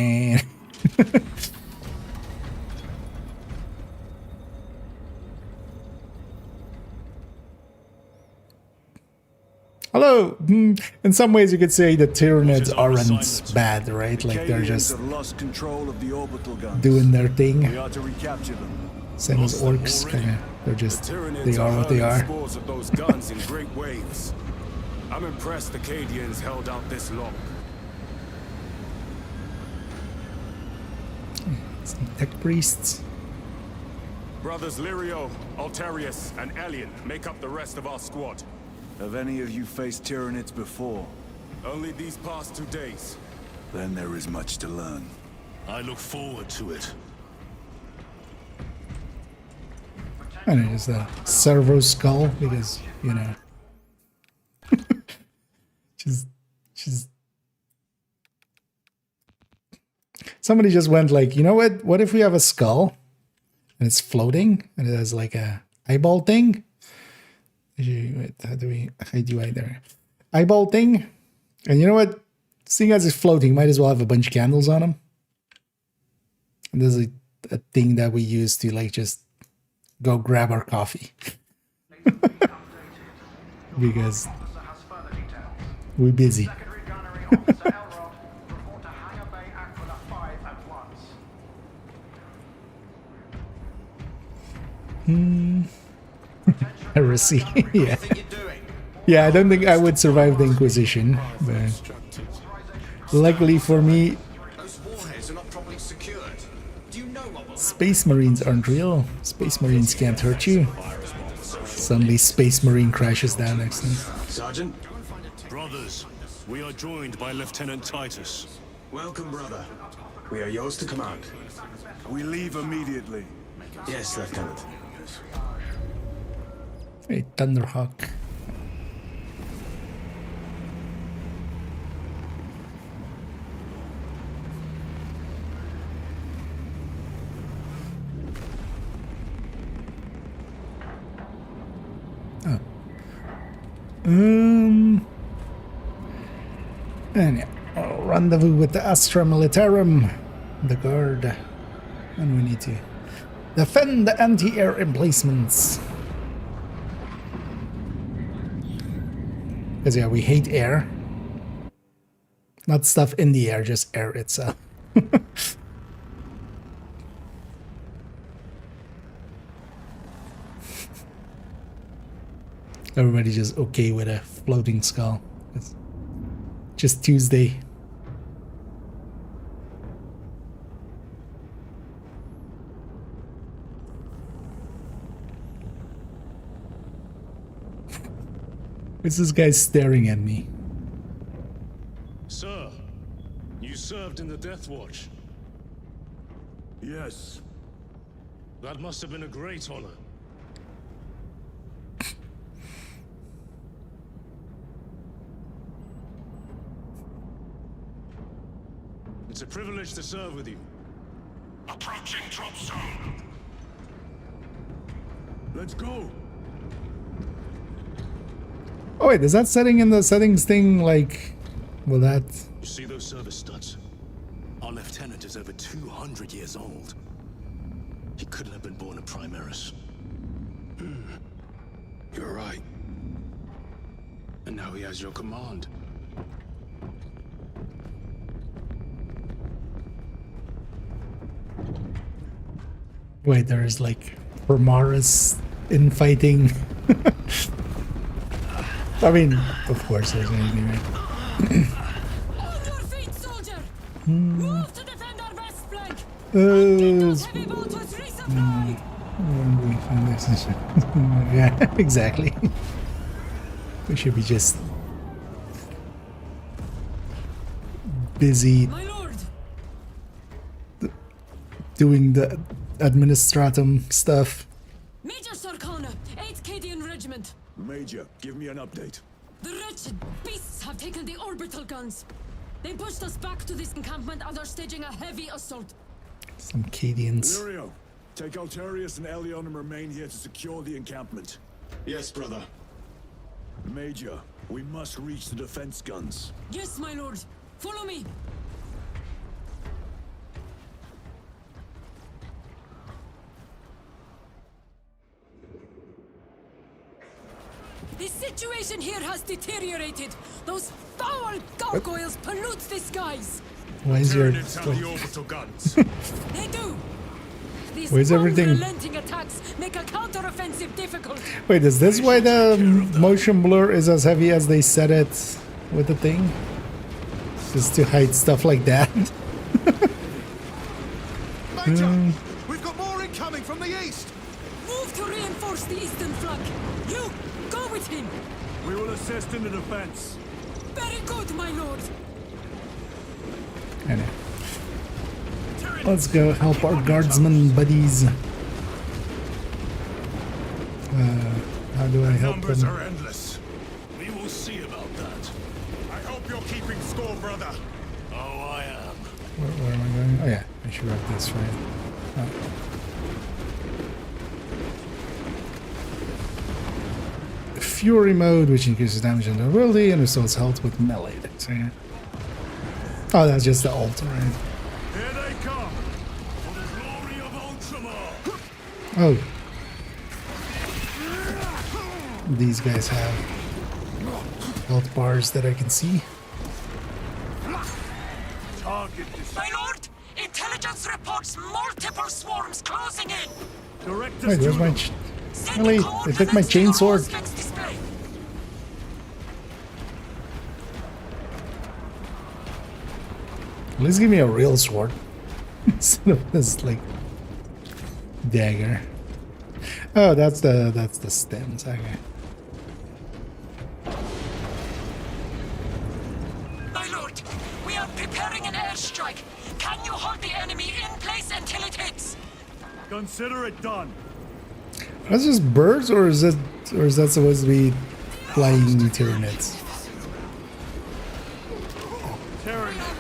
Hello. In some ways, you could say the Tyranids aren't bad, right? Like they're just doing their thing. Same as orcs, kind of. They are what they are. I'm impressed the Cadians held out this long. Some tech priests. Brothers Lirio, Altarius, and Alien make up the rest of our squad. Have any of you faced Tyranids before? Only these past 2 days. Then there is much to learn. I look forward to it. And it is the servo skull because, you know, just somebody just went like, you know what if we have a skull and it's floating and it has like a eyeball thing? Wait, how do I there? Eyeball thing. And you know what? Seeing as it's floating, might as well have a bunch of candles on them. And there's a thing that we use to like just go grab our coffee. Because we're busy. Heresy. Yeah. Yeah, I don't think I would survive the Inquisition, but luckily for me, Space Marines aren't real. Space Marines can't hurt you. Suddenly Space Marine crashes down next to me. Sergeant? Brothers, we are joined by Lieutenant Titus. Welcome, brother. We are yours to command. We leave immediately. Yes, Lieutenant. Hey, Thunderhawk. Oh. And yeah, I'll rendezvous with the Astra Militarum, the guard, and we need to defend the anti-air emplacements. Because yeah, we hate air. Not stuff in the air, just air itself. Everybody's just okay with a floating skull. It's just Tuesday. What's this guy staring at me? Sir, you served in the Death Watch. Yes. That must have been a great honor. It's a privilege to serve with you. Approaching drop zone. Let's go. Oh wait, is that setting in the settings thing like... Well, that... You see those service studs? Our lieutenant is over 200 years old. He couldn't have been born a Primaris. You're right. And now he has your command. Wait, there's like Primaris infighting. I mean, of course there's anything, right? On your feet, soldier! Move to defend our west flank! Heavy bolters resupply! Yeah, exactly. We should be just busy My lord! doing the administratum stuff. Major Sarkana, 8th Cadian Regiment. Major, give me an update. The wretched beasts have taken the orbital guns. They pushed us back to this encampment and are staging a heavy assault. Some Cadians. Lirio, take Altarius and Elion and remain here to secure the encampment. Yes, brother. Major, we must reach the defense guns. Yes, my lord. Follow me. The situation here has deteriorated. Those foul gargoyles pollute the skies. Why is your Tyranids have the orbital guns. They do. These Where's everything? unrelenting attacks make a counteroffensive difficult. Wait, is this why the motion blur is as heavy as they said it with the thing? Just to hide stuff like that? Major, we've got more incoming from the east. Move to reinforce the eastern flank. You, go with him. We will assist in the defense. Very good, my lord. Anyway. Let's go help our guardsmen buddies. How do I help Numbers them? are endless. We will see about that. I hope you're keeping score, brother. Oh, I am. Where am I going? Oh yeah, I should have this right. Oh. Fury mode, which increases damage and durability and restores health with melee. So, yeah. Oh, that's just the ult, right? Here they come! For the glory of Ultramar! Oh. These guys have health bars that I can see. Target My lord, intelligence reports multiple swarms closing in. direct Wait, where's my... Really? They took my chainsword. At least give me a real sword. Instead of this, like, dagger. Oh, that's the stems, okay. My lord, we are preparing an airstrike. Can you hold the enemy in place until it hits? Consider it done. Are those just birds, or is that supposed to be flying Tyranids?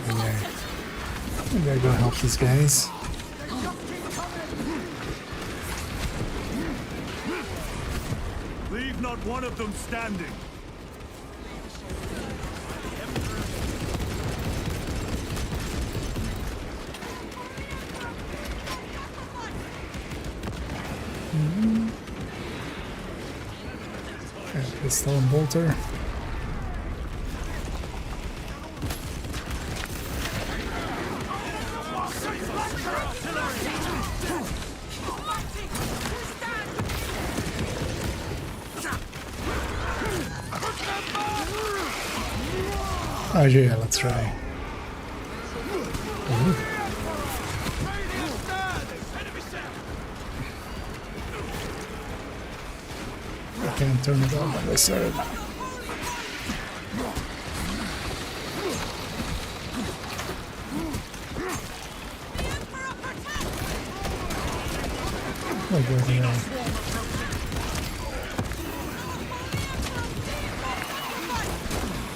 Okay. I gotta go help these guys. Leave not one of them standing. Pistol and bolter. Oh yeah, let's try. Ooh. I can't turn it on this side.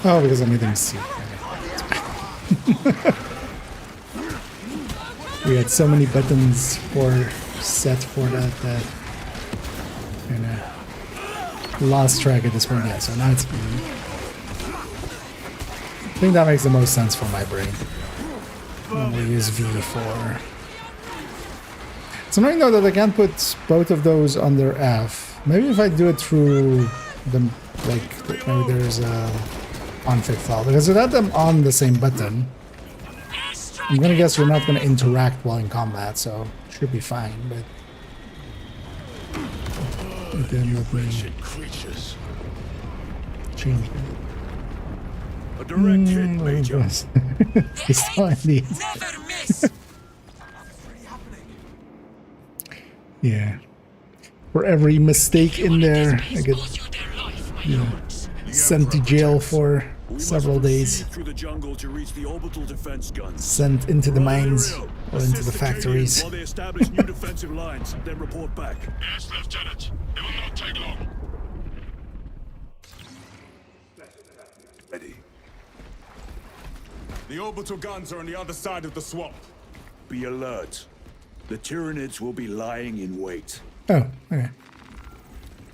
Oh, because I'm hitting C. We had so many buttons set for that you know, lost track at this point. Yeah, so now it's E. I think that makes the most sense for my brain. We use V for. It's annoying though that I can't put both of those under F. Maybe if I do it through the like maybe there's a config file, because without them on the same button, I'm gonna guess we're not gonna interact while in combat, so should be fine. But Then let me Wretched creatures. change that. A direct hit, Major. It's not the Never miss. yeah. For every mistake in there, I get sent to jail for several days. Through the jungle to reach the orbital defense guns. Sent into the mines Valerio, or into assist the Canadians factories. while they establish new defensive lines, then report back. Yes, Lieutenant. It will not take long. Ready. The orbital guns are on the other side of the swamp. Be alert. The Tyranids will be lying in wait. Oh, okay.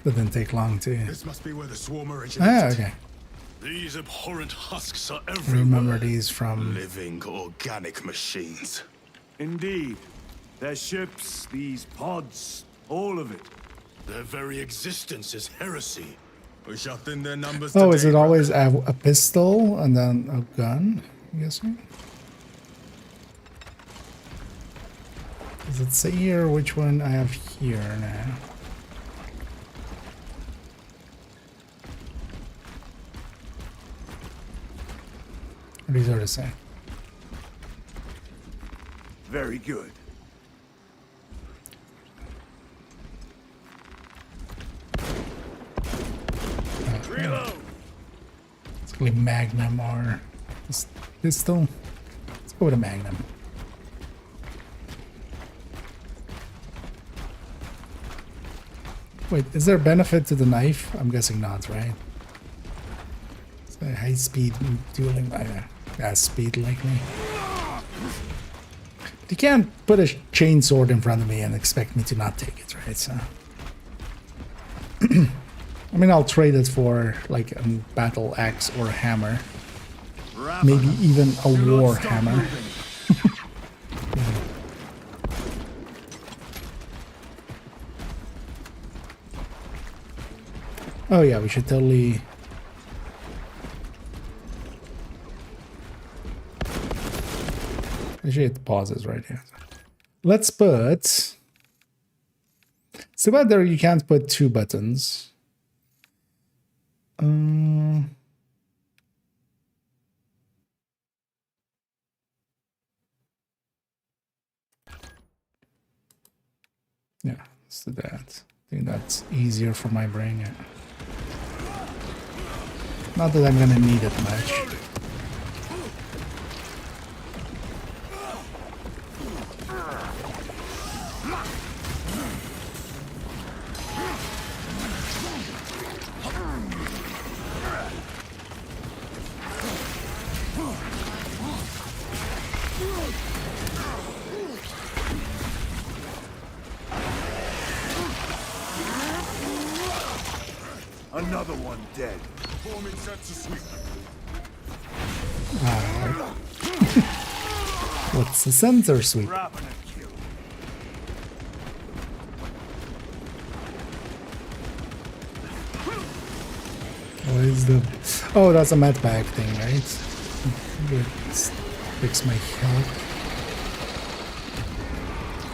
That didn't take long to. This must be where the swarm originated. Ah, okay. These abhorrent husks are I everywhere. remember these from. Living organic machines. Indeed. Their ships, these pods, all of it. Their very existence is heresy. We shall thin their numbers. Oh, is it always a pistol and then a gun? I'm guessing. Does it say here which one I have here now? These are the same. Very good. Reload. It's gonna be Magnum or this pistol. Let's go with a Magnum. Wait, is there a benefit to the knife? I'm guessing not, right? It's a high speed dueling by gas speed likely. But you can't put a chainsword in front of me and expect me to not take it, right? So I mean, I'll trade it for like a battle axe or a hammer. Maybe even a war hammer. Oh yeah, we should totally... I should hit pauses right here. Let's put... So bad there you can't put two buttons. Yeah, let's do that. I think that's easier for my brain. Yeah. Not that I'm gonna need it much. Another one dead. Forming sets a sweep. What's the sensor sweep? Grabbing a kill. What is the... Oh, that's a med bag thing, right? Let's fix my health.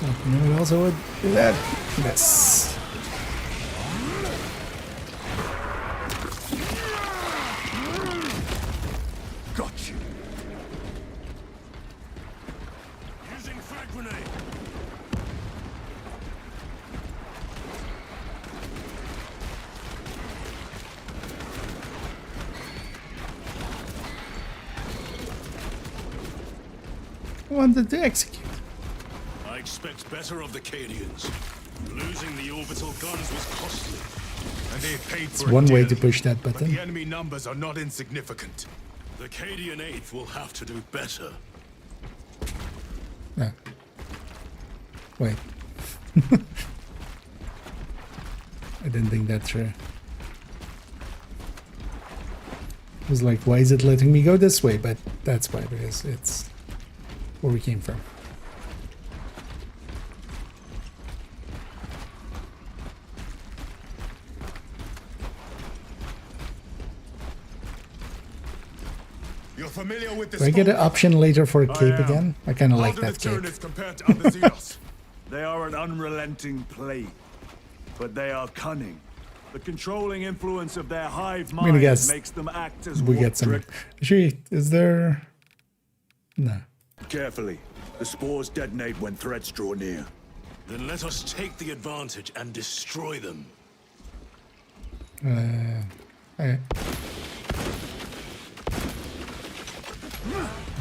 Oh, you know what else I would do that? Yes. Got you. Using frag grenade. I wanted to execute. I expect better of the Cadians. Losing the orbital guns was costly. And they paid for it One way dearly. to push that But button. the enemy numbers are not insignificant. The Cadian 8th will have to do better. Yeah. Wait. I didn't think that through. I was like, why is it letting me go this way? But that's why, because it's where we came from. You're familiar with Do I get an option later for a cape am. again? I kind of How like do that the cape. Tyranids compare to other Zealots? They are an unrelenting plague. but they are cunning. The controlling influence of their hive gonna mind guess makes them act as we one get some. trick. Actually, is there? No. Carefully. The spores detonate when threats draw near. Then let us take the advantage and destroy them. Okay.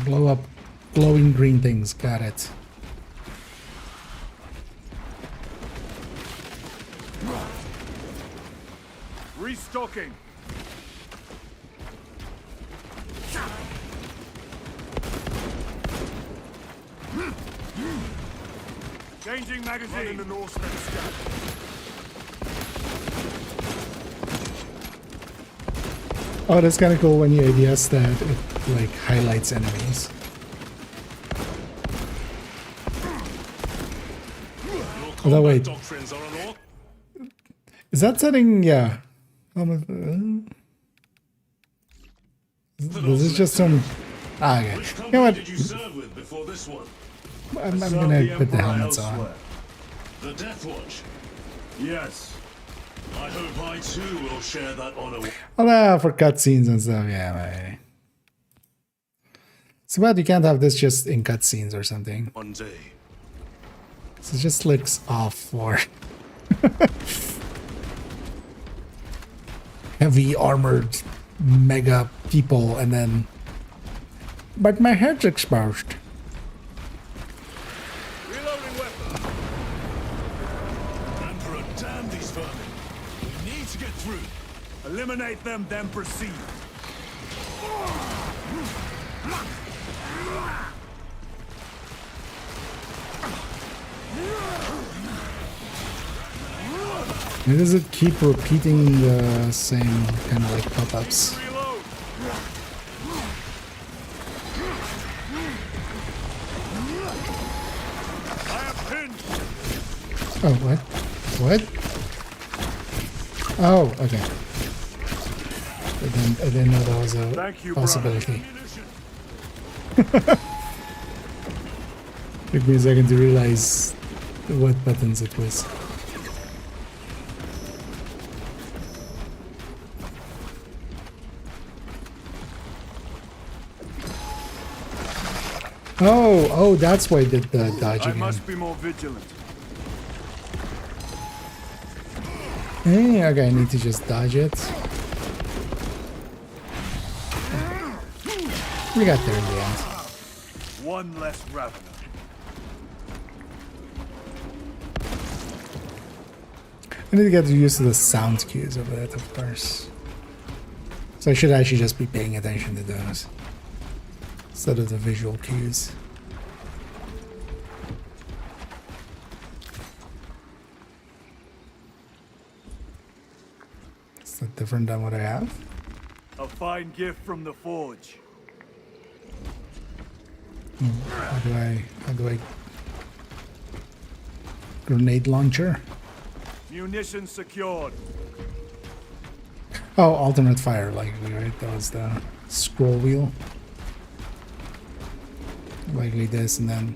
Blow up glowing green things. Got it. Restocking. Changing magazine. In the Norseman scout. Oh, that's kind of cool when you ADS that it like highlights enemies. Although wait, is that setting? Yeah. This is just some. Ah, okay. You know what? Did you serve with before this one? I'm gonna put the helmets on. The Death Watch. Yes. I hope I too will share that honor. Oh, for cutscenes and stuff. Yeah, right. It's bad you can't have this just in cutscenes or something. One day. So it just looks off for heavy armored mega people, and then but my head's exposed. Reloading weapon. Emperor, damn these vermin. We need to get through. Eliminate them, then proceed. Why does it keep repeating the same kind of like pop-ups? Reload. I have pinned. Oh, what? What? Oh, okay. I didn't know that was a Thank you, possibility. Took me a second to realize what buttons it was. Oh, that's why I did the dodge I again. must be more vigilant. Hey, okay, I need to just dodge it. We got there in the end. One less ravener. I need to get used to the sound cues of it, of course. So I should actually just be paying attention to those instead of the visual cues. Is that different than what I have? A fine gift from the forge. How do I grenade launcher? Munitions secured. Oh, alternate fire, likely, right? That was the scroll wheel. Likely this and then...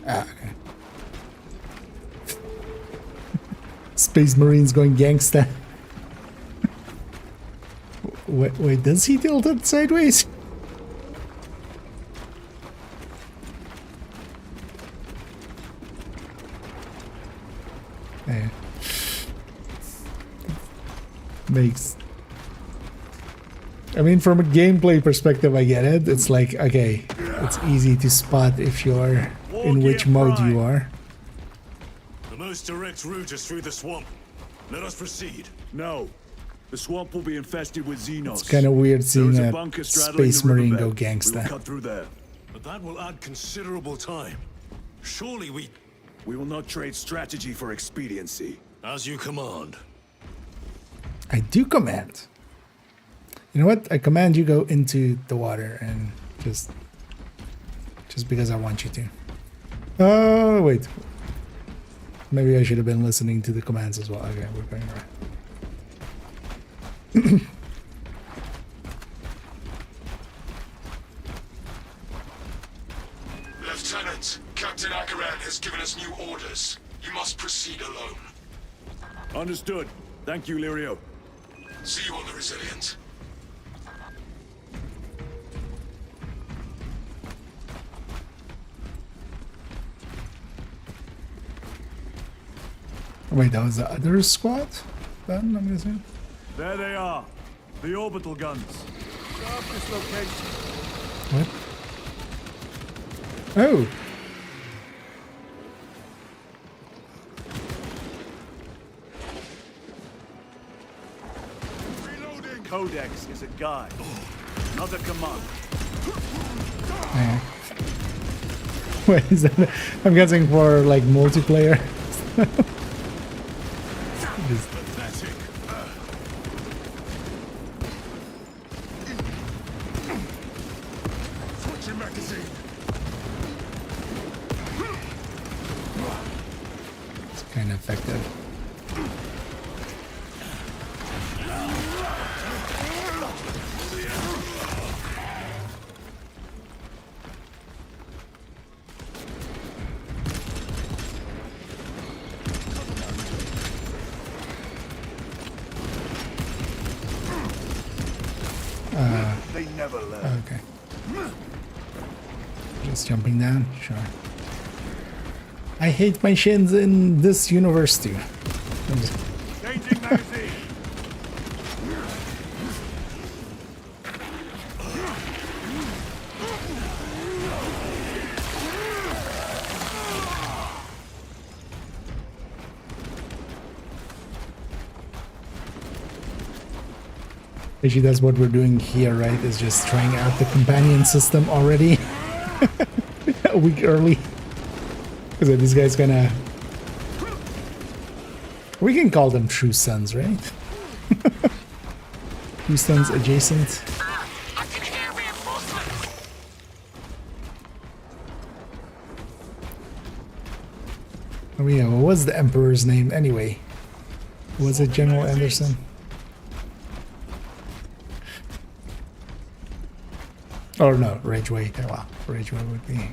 Ah, okay. Space Marines going gangsta. Wait, does he tilt it sideways? Yeah. Makes... I mean, from a gameplay perspective, I get it. It's like, okay, it's easy to spot if you're in which mode you are. The most direct route is through the swamp. Let us proceed. No. The swamp will be infested with Xenos. It's kind of weird seeing There is a bunker straddling Space the Marine riverbed. go gangsta. We'll cut through there. But that will add considerable time. Surely we... We will not trade strategy for expediency. As you command. I do command. You know what? I command you go into the water and just because I want you to. Oh, wait. Maybe I should have been listening to the commands as well. Okay, we're going right. Lieutenant, Captain Akaran has given us new orders. You must proceed alone. Understood. Thank you, Lirio. See you on the Resilient. Wait, that was the other squad? Then I'm guessing. There they are. The orbital guns. Surface location. What? Oh. Reloading. Codex is a guide, not a command. Yeah. Wait, is that? I'm guessing for like multiplayer. Just Pathetic. Switching magazine. it's kind of effective. They never learn. Okay. Just jumping down, sure. I hate my shins in this universe too. Changing magazine. Actually, that's what we're doing here, right? Is just trying out the companion system already. A week early. Because this guy's gonna... We can call them true sons, right? True sons adjacent. I can hear reinforcements. Oh yeah, what was the Emperor's name anyway? Was it General Anderson? Oh no, Ridgeway. Oh, wow, Ridgeway would be.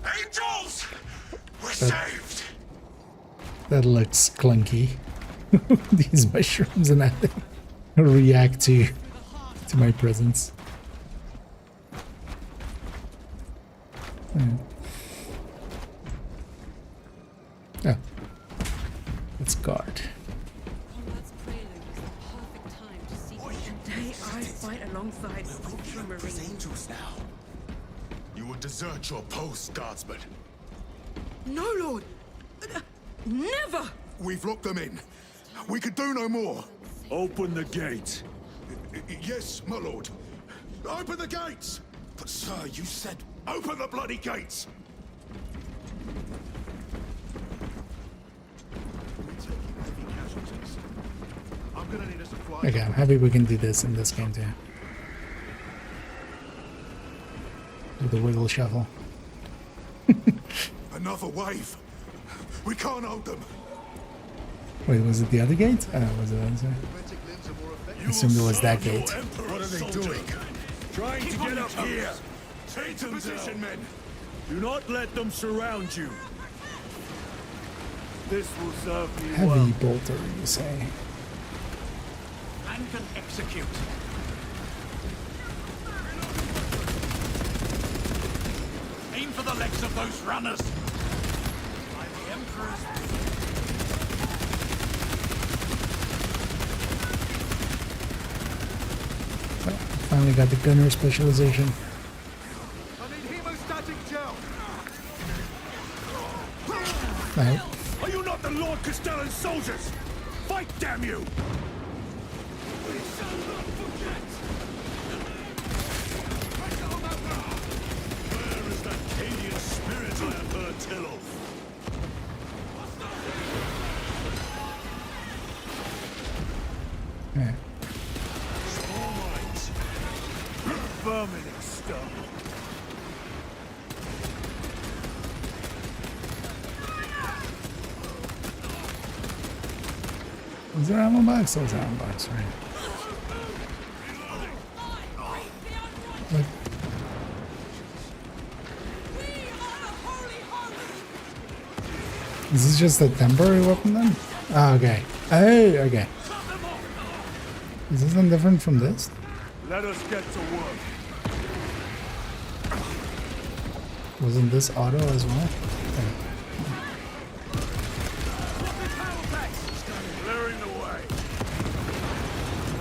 Angels! We're saved! That looks clunky. These mushrooms and that react to my presence. Oh. Let's guard. Combat's prelude is the perfect time to see Today I fight alongside ultramarines. Angels now. You will desert your post, guardsman. No, Lord! Never! We've locked them in. We could do no more. Open the gate. Yes, my lord. Open the gates! But sir, you said open the bloody gates! Okay, I'm happy we can do this in this game too. With the wiggle shuffle. Another wave. We can't hold them. Wait, was it the other gate? Was it the other side? I assumed it was that gate. What are they doing? Trying to get up here. Take position, men. Do not let them surround you. This will serve me Heavy well. bolter, you say? And can execute. Aim for the legs of those runners. I'm the Emperor's. Finally got the gunner specialization. I need hemostatic gel. Right. Are you not the Lord Castellan's soldiers? Fight, damn you! Where is that Cadian spirit I have heard tell of? Yeah. Small minds. Vermin exterminate. Was there ammo box? There was ammo box, right? What? Is this just a temporary weapon then? Oh, okay. Oh, okay. Is this any different from this? Let us get to work. Wasn't this auto as well? Clearing the way.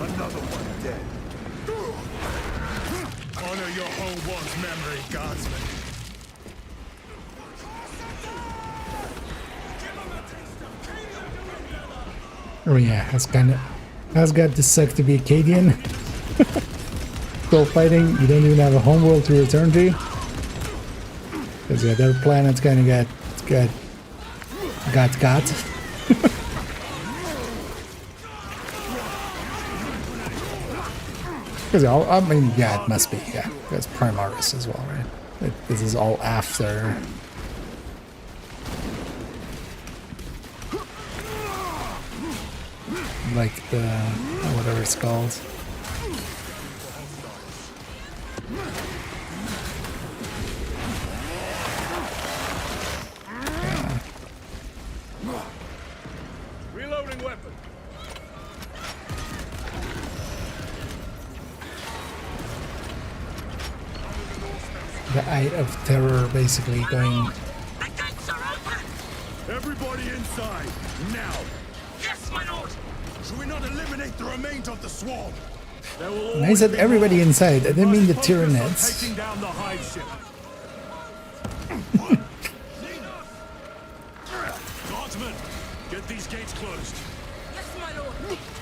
Another one dead. Honor your homeworld's memory, guardsman. Oh yeah, has got the suck to be Acadian. Still fighting, you don't even have a homeworld to return to. Because yeah, their planet's kinda got. Because I mean, yeah, it must be, yeah. That's Primaris as well, right? This is all after. Like the whatever it's called. Reloading weapon. The Eye of Terror basically going. Everybody inside now. Yes, my lord. Should we not eliminate the remains of the swarm? When I said everybody inside, I didn't mean the Tyranids. Taking down the hive ship. Guardsmen, get these gates closed. Yes, my lord.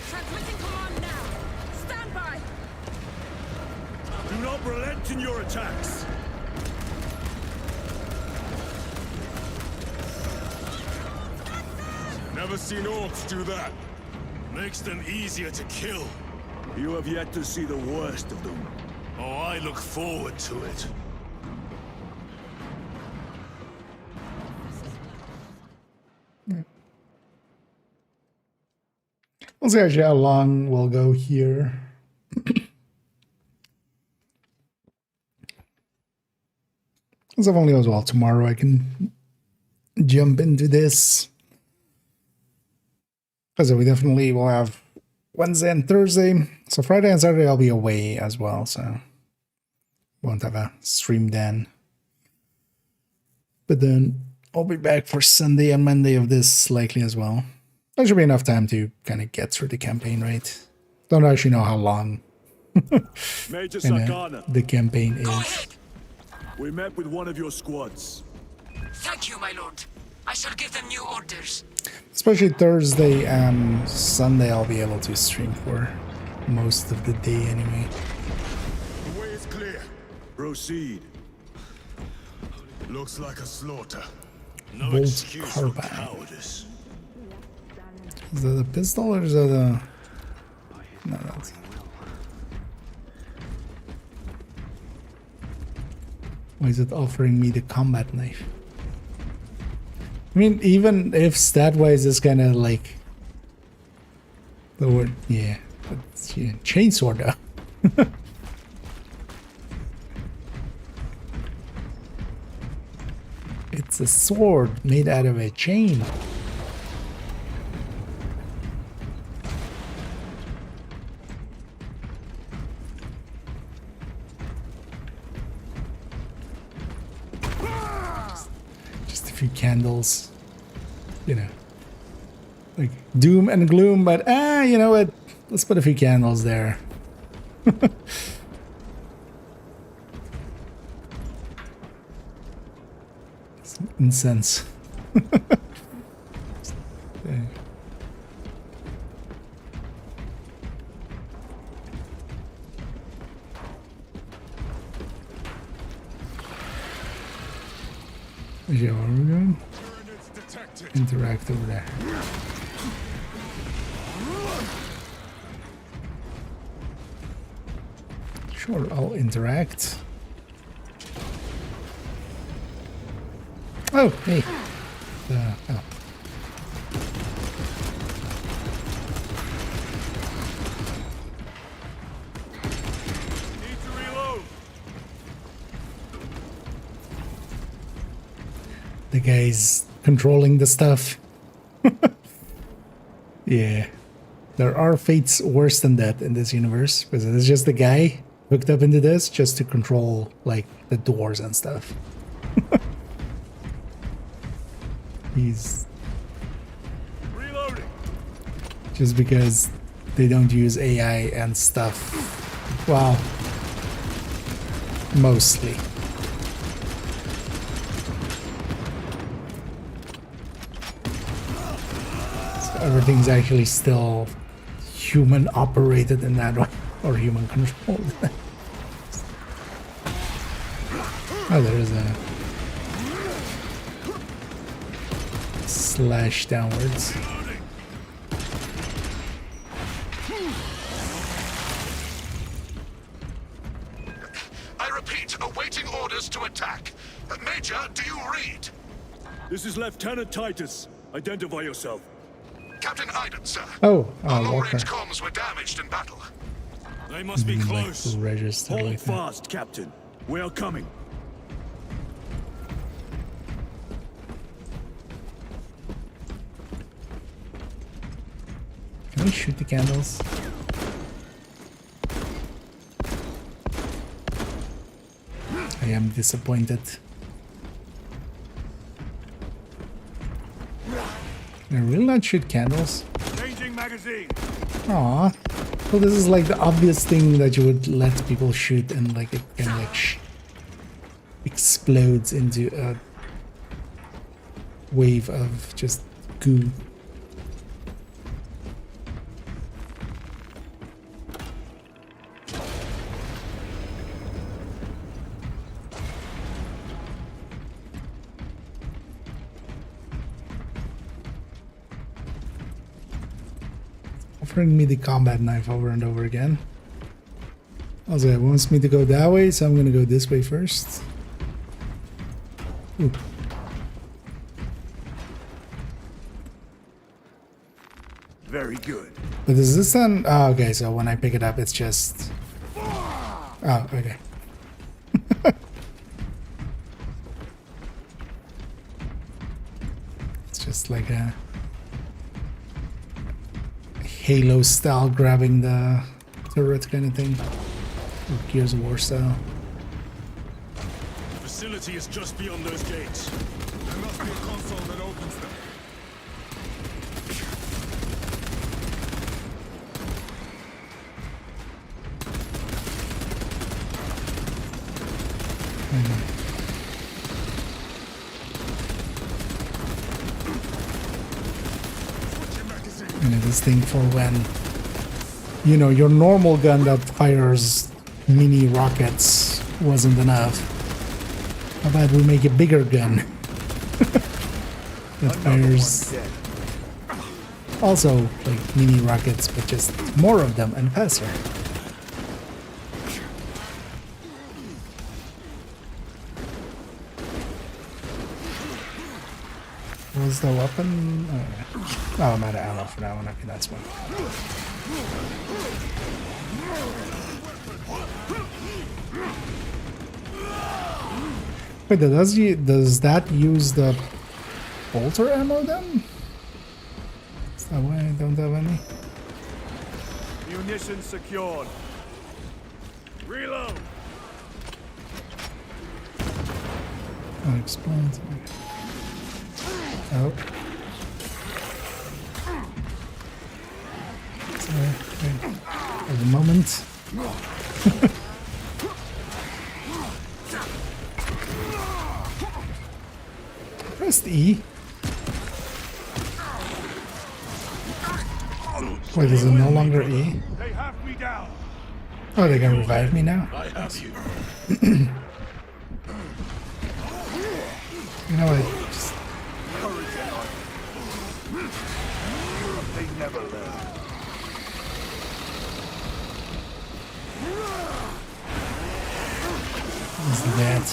Transmitting command now. Stand by. Do not relent in your attacks. Never seen orcs do that. Makes them easier to kill. You have yet to see the worst of them. Oh, I look forward to it. We'll see actually how long we'll go here. As if only as well tomorrow I can jump into this. Because we definitely will have Wednesday and Thursday. So Friday and Saturday I'll be away as well, so won't have a stream then. But then I'll be back for Sunday and Monday of this likely as well. That should be enough time to kind of get through the campaign, right? Don't actually know how long Major Sakana, the campaign is. we met with one of your squads. Thank you, my lord. I shall give them new orders. Especially Thursday and Sunday I'll be able to stream for most of the day anyway. The way is clear. Proceed. Looks like a slaughter. No Bolt excuse for carbine. cowardice. Is that a pistol or is that a... No, that's... Why is it offering me the combat knife? I mean, even if stat-wise it's kind of like... The word... Yeah. It's, yeah, chainsaw though. It's a sword made out of a chain. Just a few candles, you know, like doom and gloom, but you know what? Let's put a few candles there. Incense. Okay. Yeah, where are we going? Interact over there. Sure, I'll interact. Oh, hey. Oh. Need to reload. The guy's controlling the stuff. Yeah. There are fates worse than that in this universe, because it's just the guy hooked up into this just to control, like, the doors and stuff. He's... Reloading. Just because they don't use AI and stuff. Well, mostly. So everything's actually still human operated in that way, or human controlled. Oh, there is a slash downwards. I repeat, awaiting orders to attack. Major, do you read? This is Lieutenant Titus. Identify yourself. Captain Iden, sir. Oh, Our Walker. long-range comms were damaged in battle. They must be close. Like register Hold like that. fast, Captain. We are coming. Can we shoot the candles? I am disappointed. I really not shoot candles. Changing magazine. Aw. Well, this is like the obvious thing that you would let people shoot, and like it kind of like explodes into a wave of just goo. Offering me the combat knife over and over again. Also, it wants me to go that way, so I'm gonna go this way first. Ooh. Very good. But is this then? Oh, okay, so when I pick it up, it's just... Oh, okay. It's just like a Halo style grabbing the turret kind of thing. Or Gears of War style. The facility is just beyond those gates. There must be a console that opens them. You know, this thing for when, you know, your normal gun that fires mini rockets wasn't enough. How about we make a bigger gun that fires also like mini rockets, but just more of them and faster. What was the weapon? Oh, I'm out of ammo for that one. Okay, that's one. Wait, does that use the bolter ammo then? Is that why I don't have any? Munitions secured. Reload. Oh, explains. Oh. Sorry, wait. At the moment. Press E. Wait, is it no longer E? They have me down. Oh, they can revive me now? I have you. You know what? Just... They never learn. What's that?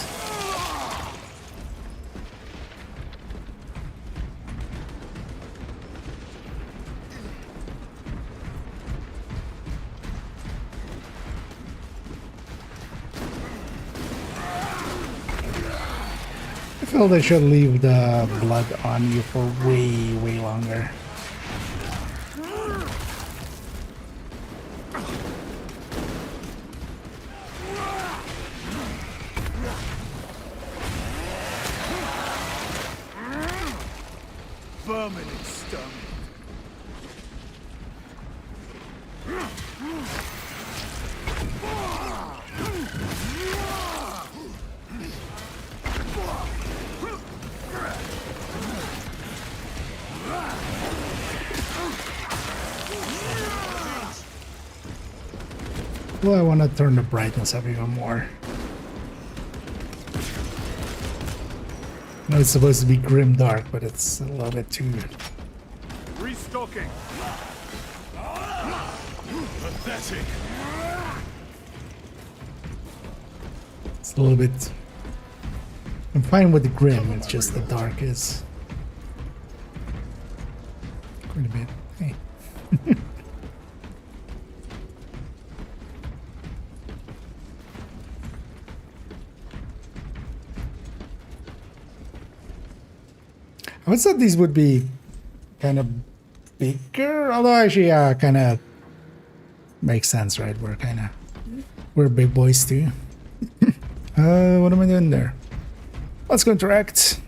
feel they should leave the blood on you for way longer. Vermin and stomach. Well, I want to turn the brightness up even more. I know it's supposed to be grim dark, but it's a little bit too... Restocking. Pathetic. It's a little bit... I'm fine with the grim, it's just the dark is... quite a bit. Hey. I would say these would be kind of bigger, although actually, kind of makes sense, right? We're big boys too. What am I doing there? Let's go interact.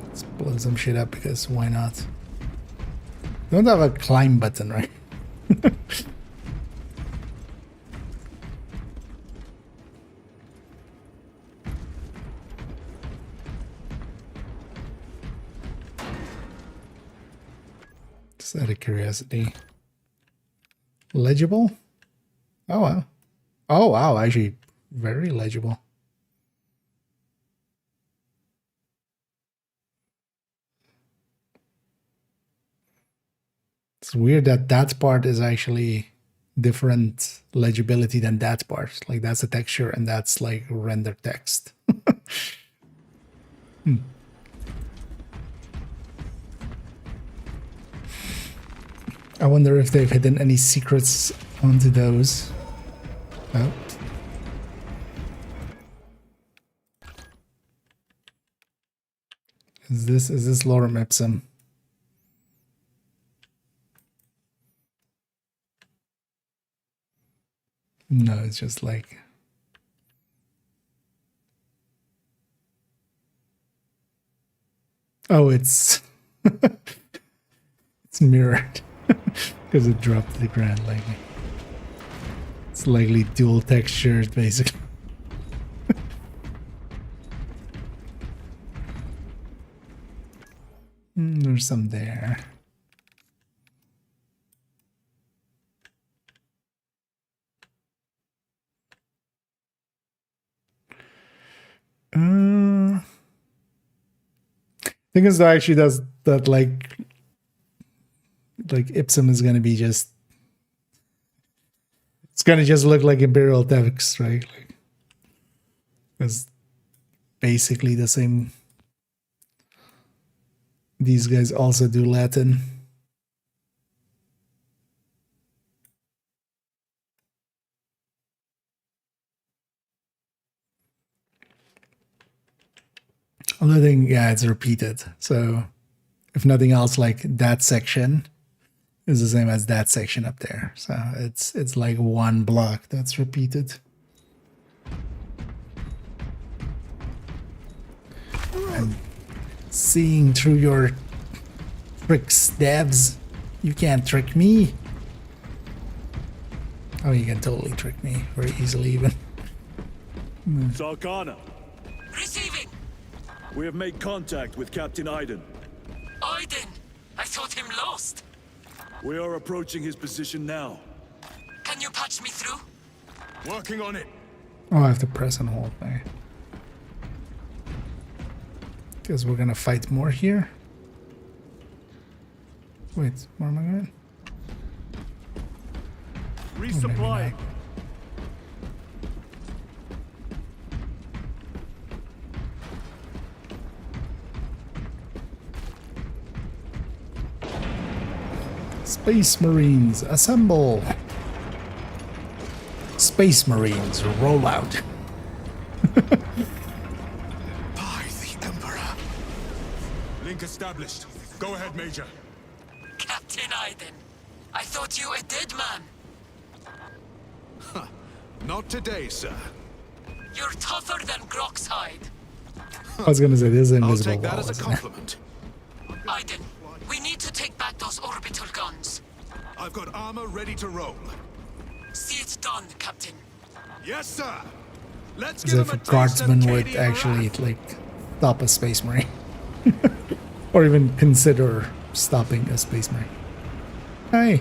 Let's blow some shit up because why not? Don't have a climb button, right? Just out of curiosity. Legible? Oh wow. Oh wow, actually very legible. It's weird that that part is actually different legibility than that part. Like that's a texture and that's like render text. I wonder if they've hidden any secrets onto those. Oh. Is this lorem ipsum? No, it's just like... Oh, it's... it's mirrored. Because it dropped to the ground, like... It's likely dual textures, basically. There's some there. Thing is, that actually does that like ipsum is gonna be just, it's gonna just look like imperial text, right? Like, it's basically the same. These guys also do Latin. Other thing, yeah, it's repeated. So if nothing else, like that section is the same as that section up there. So it's like one block that's repeated. I'm seeing through your tricks, devs. You can't trick me. Oh, you can totally trick me very easily even. Sarkana. Receiving. We have made contact with Captain Iden. Iden? I thought him lost. We are approaching his position now. Can you patch me through? Working on it. Oh, I have to press and hold there. Because we're gonna fight more here. Wait, where am I going? Resupply. Space Marines, assemble! Space Marines roll out. By the Emperor. Link established. Go ahead, Major. Captain Aiden, I thought you a dead man. Not today, sir. You're tougher than Grok's hide. I was gonna say this is I'll invisible take that wall, as a isn't it? compliment. Aiden, we need to take back those orbital guns. I've got armor ready to roll. See it done, Captain. Yes, sir. Let's As give if him a a taste of guardsman would Cadian actually wrath. like stop a Space Marine, or even consider stopping a Space Marine. Hey,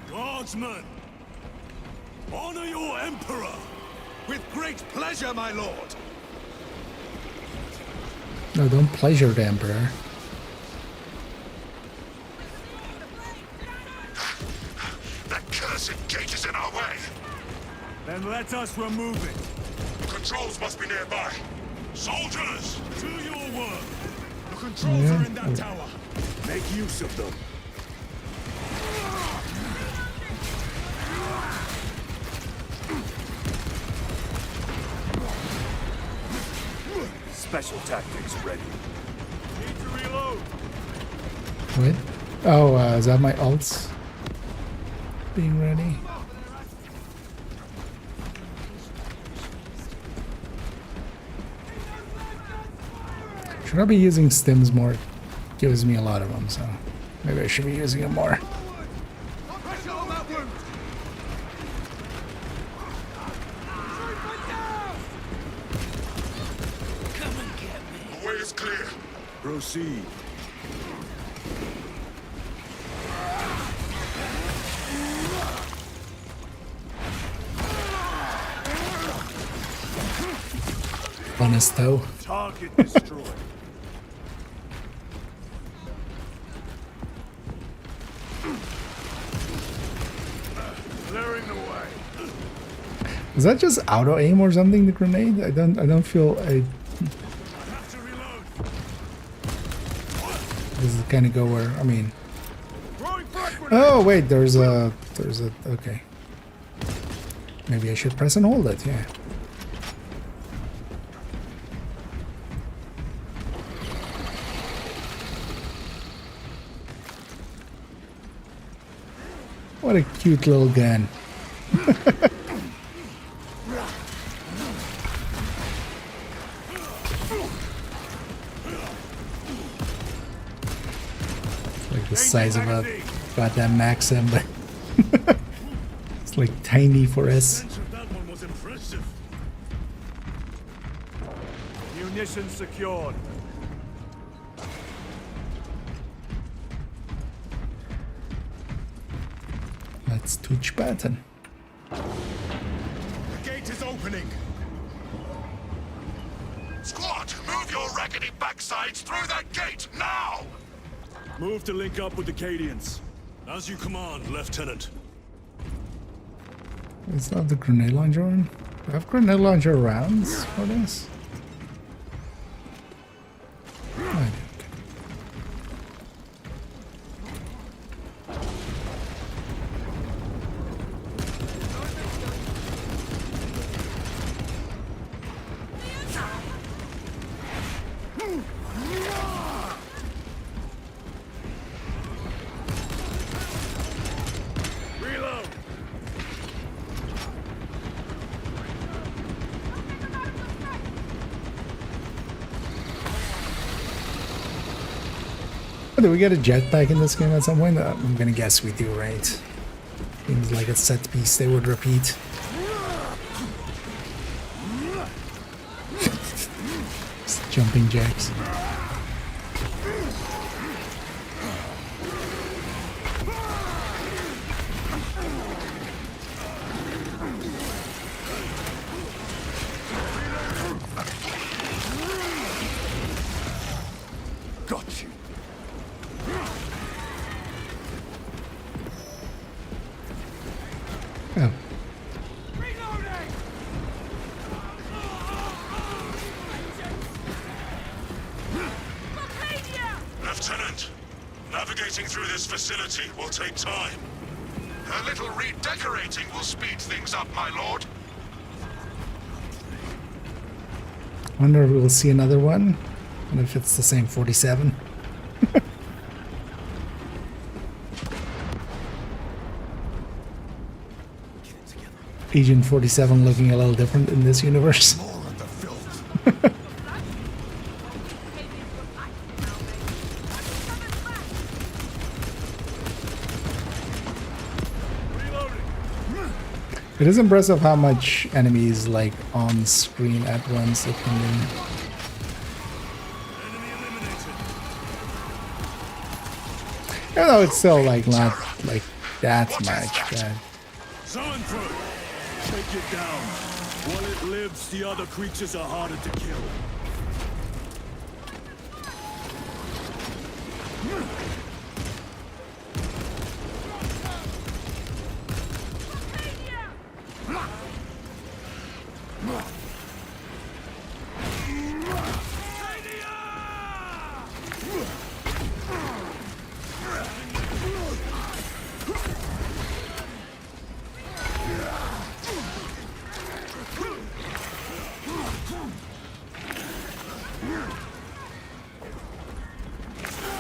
Guardsman, honor your Emperor. With great pleasure, my lord. no, don't pleasure the Emperor. That cursed gate is in our way. Then let us remove it. Controls must be nearby. Soldiers! To your work. The controls are in that tower. Make use of them. Special tactics ready. Need to reload. What? Oh, is that my ults being ready? Should I be using stims more? It gives me a lot of them, so maybe I should be using them more. Pressure on that wound. The way is clear. Proceed. Bonus toe. Target destroyed. Clearing the way. Is that just auto aim or something? The grenade? I don't feel I. Have to reload. Does it kind of go where? I mean. Throwing frag grenade. Oh wait, there's a. Okay. Maybe I should press and hold it. Yeah. What a cute little gun. It's like the size of a goddamn Maxim, but it's like tiny for us. That one was impressive. Munitions secured. Let's touch button. The gate is opening. Squad, move your raggedy backsides through that gate, now! Move to link up with the Cadians. As you command, Lieutenant. Is that the grenade launcher on? Do I have grenade launcher rounds for this? I do. Reload. Oh, do we get a jetpack in this game at some point? I'm gonna guess we do, right? Seems like a set piece they would repeat. Just jumping jacks. Got you. Oh. Lieutenant, navigating through this facility will take time. A little redecorating will speed things up, my lord. Wonder if we'll see another one. And if it's the same 47. Agent 47 looking a little different in this universe. It is impressive how much enemies like on screen at once it can do. Even though it's still like not like that much, but Someone through. Take it down. While it lives, the other creatures are harder to kill.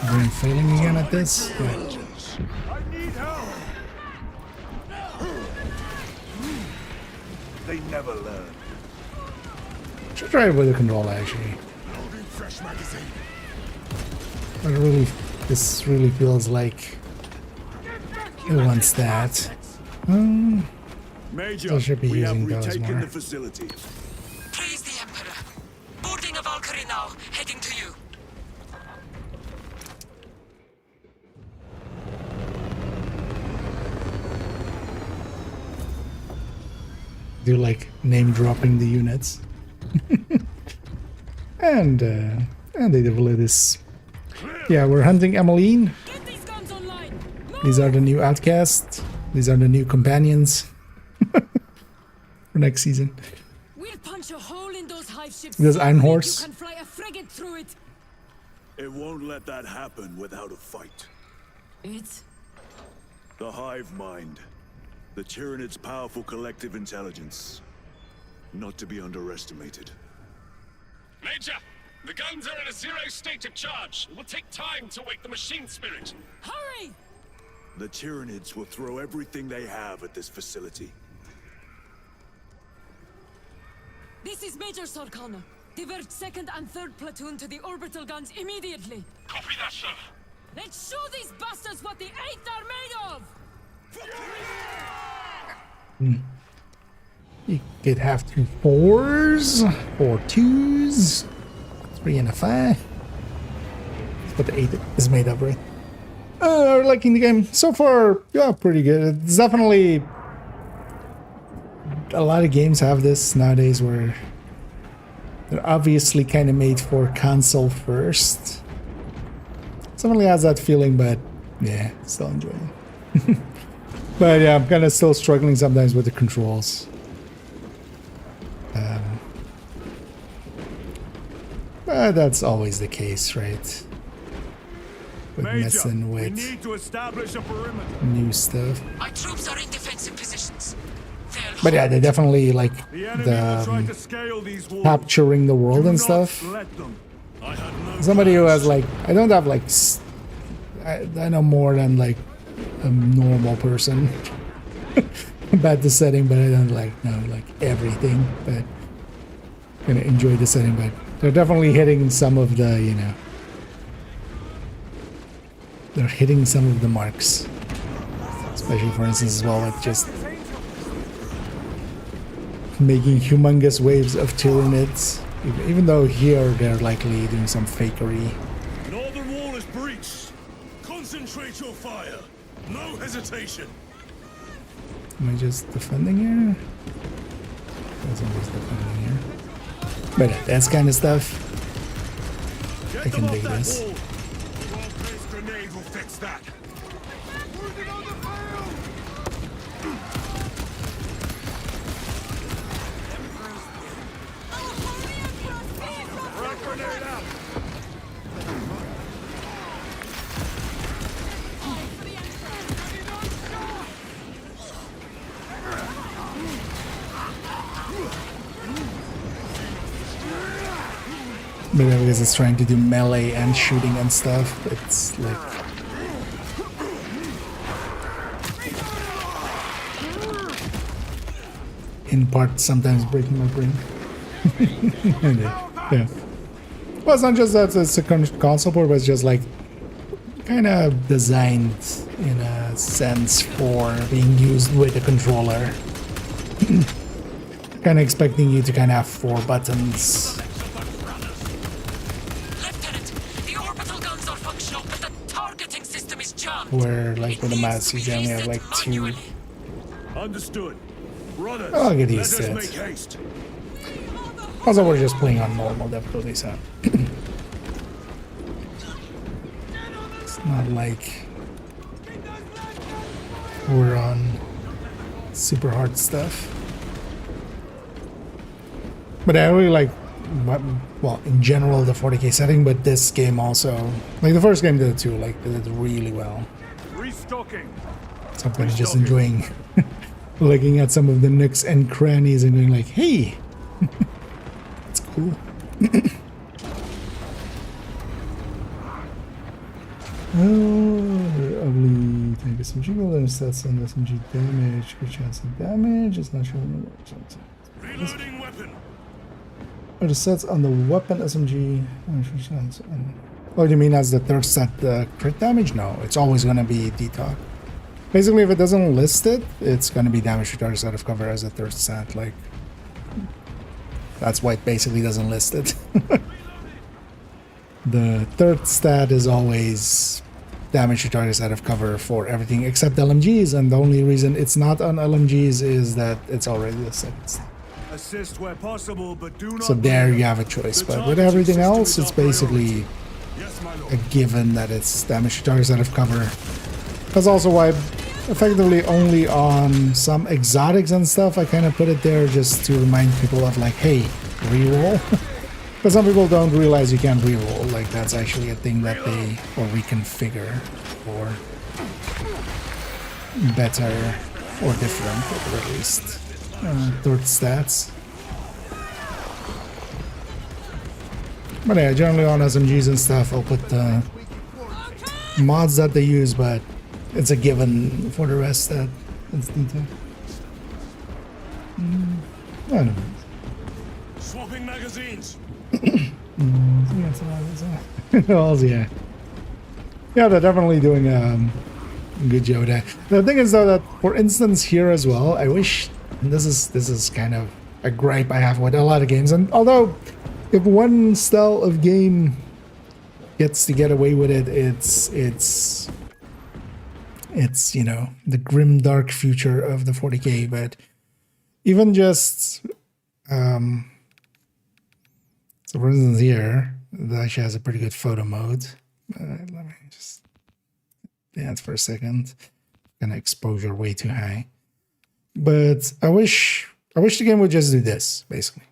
Are we failing again at this? Yeah. I need help. They never learn. Should try it with the controller actually. Fresh magazine. But really, this really feels like it wants that. Major, Still should be we have using those retaken more. the facility. Praise the Emperor. Boarding a Valkyrie now, heading to you. Do like name dropping the units. and they develop this. Yeah, we're hunting Emmeline. Get these guns online. These are the new outcasts. These are the new companions for next season. We'll punch a hole in those hive ships. This so Iron big Horse. You can fly a frigate through it. It won't let that happen without a fight. It's The hive mind. The Tyranid's powerful collective intelligence. Not to be underestimated. Major, the guns are in a zero state of charge. It will take time to wake the machine spirit. hurry! The Tyranids will throw everything they have at this facility. This is Major Sarkana. Divert 2nd and 3rd platoon to the orbital guns immediately. Copy that, sir. Let's show these bastards what the 8th are made of! You could have 2 4s, 4 2s, 3 and a 5. That's what the 8 is made of, right? Liking the game so far. Yeah, pretty good. It's definitely a lot of games have this nowadays where they're obviously kind of made for console first. Definitely has that feeling, but yeah, still enjoying it. But yeah, I'm kind of still struggling sometimes with the controls. But that's always the case, right? With messing we with need to establish a perimeter. new stuff. Our troops are in defensive positions. But yeah, they definitely like The enemy will try the to scale these walls. capturing the world Do and not stuff. let them. I had no Somebody who plans. has like, I don't have like, I know more than like a normal person about the setting, but I don't like know like everything. But gonna enjoy the setting, but they're definitely hitting some of the, you know, they're hitting some of the marks, especially for instance as well with just making humongous waves of Tyranids. Even though here they're likely doing some fakery. Northern wall is breached. Concentrate your fire. No hesitation. Am I just defending here? I'm just defending here. But yeah, that's kind of stuff. Get I them can off dig that this. wall. Well-placed grenade will fix that. Frag grenade out. But yeah, because it's trying to do melee and shooting and stuff, it's like in part sometimes breaking my brain. Yeah. Well, it's not just that it's a console port, but it's just like kind of designed in a sense for being used with a controller. Kind of expecting you to kind of have 4 buttons. Lieutenant, the orbital guns are functional, but the targeting system is jammed. Where, like, with a mouse, you generally have like 2. Understood. Brothers, I'll get let used us to make it. haste. Also, we're just playing on normal difficulty, so it's not like we're on super hard stuff. But I really like, well, in general, the 40K setting, but this game also, like the first game did it too, like did it really well. Restocking. So I'm just enjoying looking at some of the nooks and crannies and going like, hey, it's cool. Ugly tank SMG will then stats on SMG damage, good chance of damage, it's not showing the Reloading weapon. Oh, the sets on the weapon SMG. Oh, you mean as the third set, the crit damage? No, it's always going to be detox. Basically, if it doesn't list it, it's going to be damage retarded out of cover as a third set. Like, that's why it basically doesn't list it. The third stat is always damage retarded out of cover for everything except LMGs, and the only reason it's not on LMGs is that it's already the second stat. Assist where possible, but do not. So there you have a choice, but with everything else, it's basically a given that it's damage retarded out of cover. That's also why effectively only on some exotics and stuff I kind of put it there just to remind people of like, hey, reroll. Because some people don't realize you can't reroll, like that's actually a thing that they or reconfigure for better or different at least third stats. But yeah, generally on SMGs and stuff I'll put the mods that they use, but it's a given for the rest that it's detailed. I don't know. Swapping magazines. Yeah, they're definitely doing a good job there. The thing is though that, for instance, here as well, I wish, and this is kind of a gripe I have with a lot of games, and although if one style of game gets to get away with it, it's you know, the grim dark future of the 40K, but even just so for instance here, it actually has a pretty good photo mode. Let me just dance for a second. Gonna exposure way too high. But I wish the game would just do this, basically.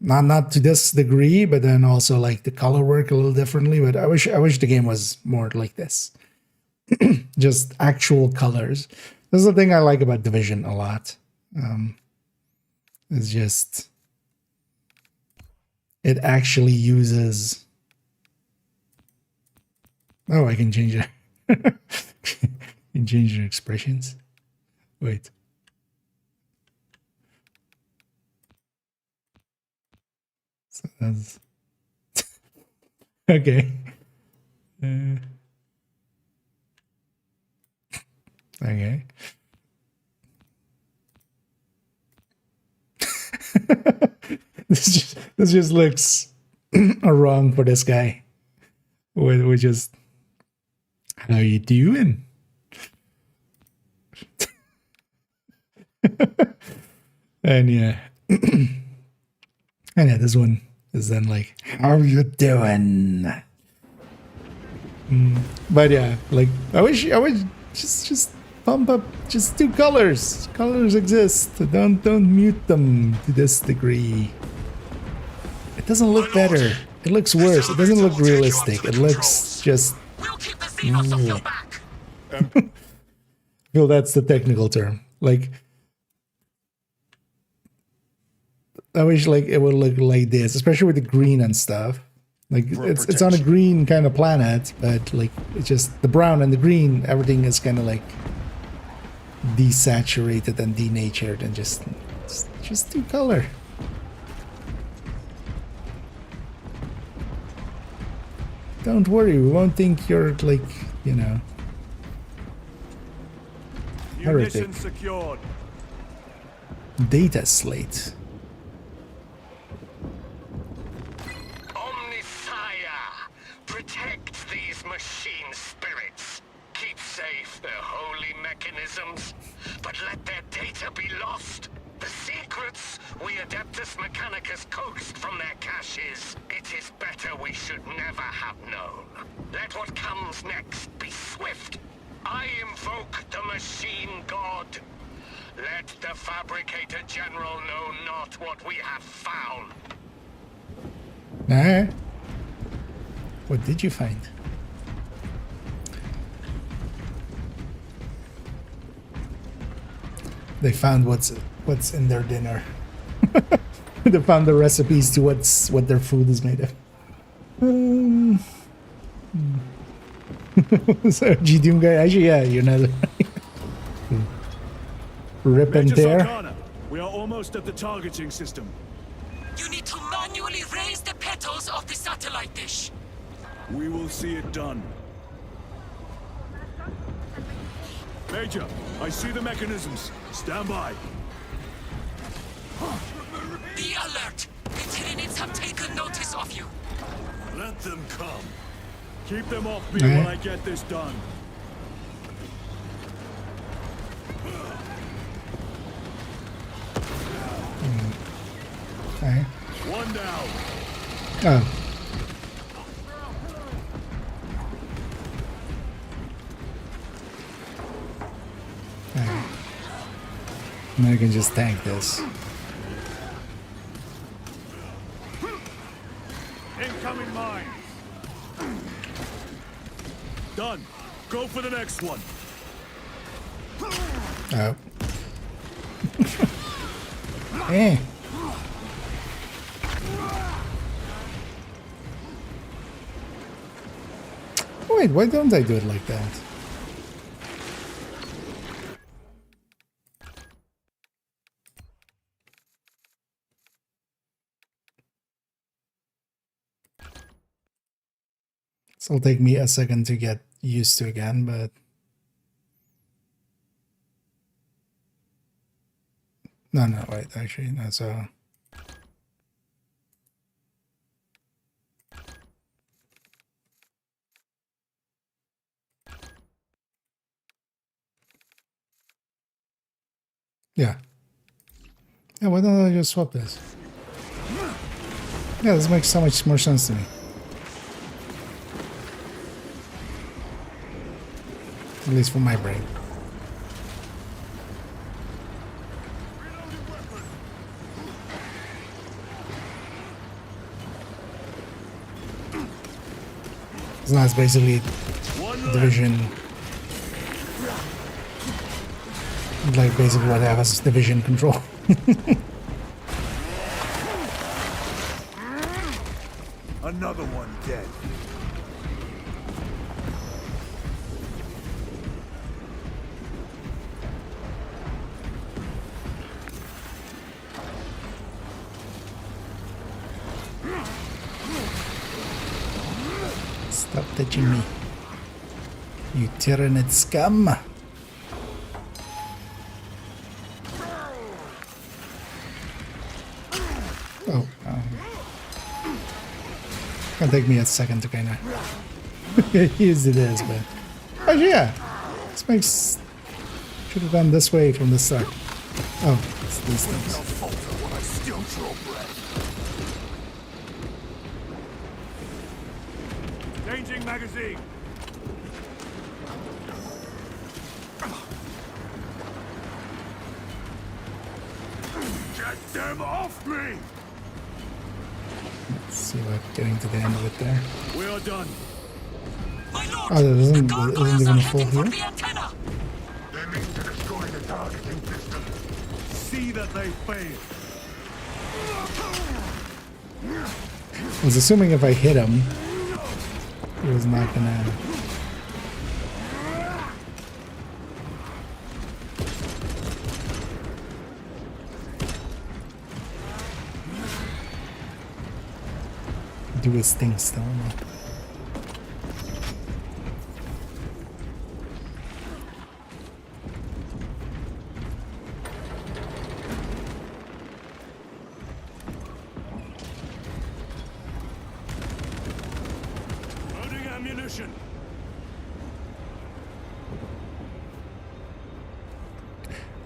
Not to this degree, but then also like the color work a little differently. But I wish the game was more like this. Just actual colors. This is the thing I like about Division a lot. It's just it actually uses. Oh, I can change it. You can change your expressions. Wait. So that's okay. Okay. This just looks wrong for this guy. We're just, how you doing? And yeah. And yeah, this one is then like, how you doing? But yeah, like I wish just pump up, just do colors. Colors exist. Don't mute them to this degree. It doesn't look better. It looks worse. It doesn't look realistic. It looks just. I feel that's the technical term. Like, I wish like it would look like this, especially with the green and stuff. Like it's on a green kind of planet, but like it's just the brown and the green, everything is kind of like desaturated and denatured and just two color. Don't worry, we won't think you're like, you know, heretic. Munition secured. Data slate. Omnisire, protect these machine spirits. Keep safe their holy mechanisms, but let their data be lost. The secrets we Adeptus Mechanicus coaxed from their caches. It is better we should never have known. Let what comes next be swift. I invoke the machine god. Let the Fabricator General know not what we have found. Nah. What did you find? They found what's in their dinner. They found the recipes to what their food is made of. So GDM guy, actually, yeah, you're not. Rip and tear. Arcana, we are almost at the targeting system. You need to manually raise the petals of the satellite dish. We will see it done. Major, I see the mechanisms. Stand by. Be alert. The Tyranids have taken notice of you. Let them come. Keep them off me while I get this done. Okay. One down. Oh. Okay. Now I can just tank this. Incoming mine. Done. Go for the next one. Oh. Eh. Wait, why don't I do it like that? This will take me a second to get used to again, but no, wait, actually, no, so yeah, why don't I just swap this? Yeah, this makes so much more sense to me. At least for my brain. So now it's basically division. Like basically what I have as division control. Another one dead. Stop touching me, you Tyranid scum. Oh, gonna take me a second to kind of use it as, but oh yeah, this makes should have gone this way from the start. Oh, it's these things. Changing magazine. Get them off me! Let's see about getting to the end of it there. We are done. Oh, there isn't even a full here. They mean to destroy the targeting system. See that they fail. I was assuming if I hit him, it was not gonna... do his thing still. Loading ammunition.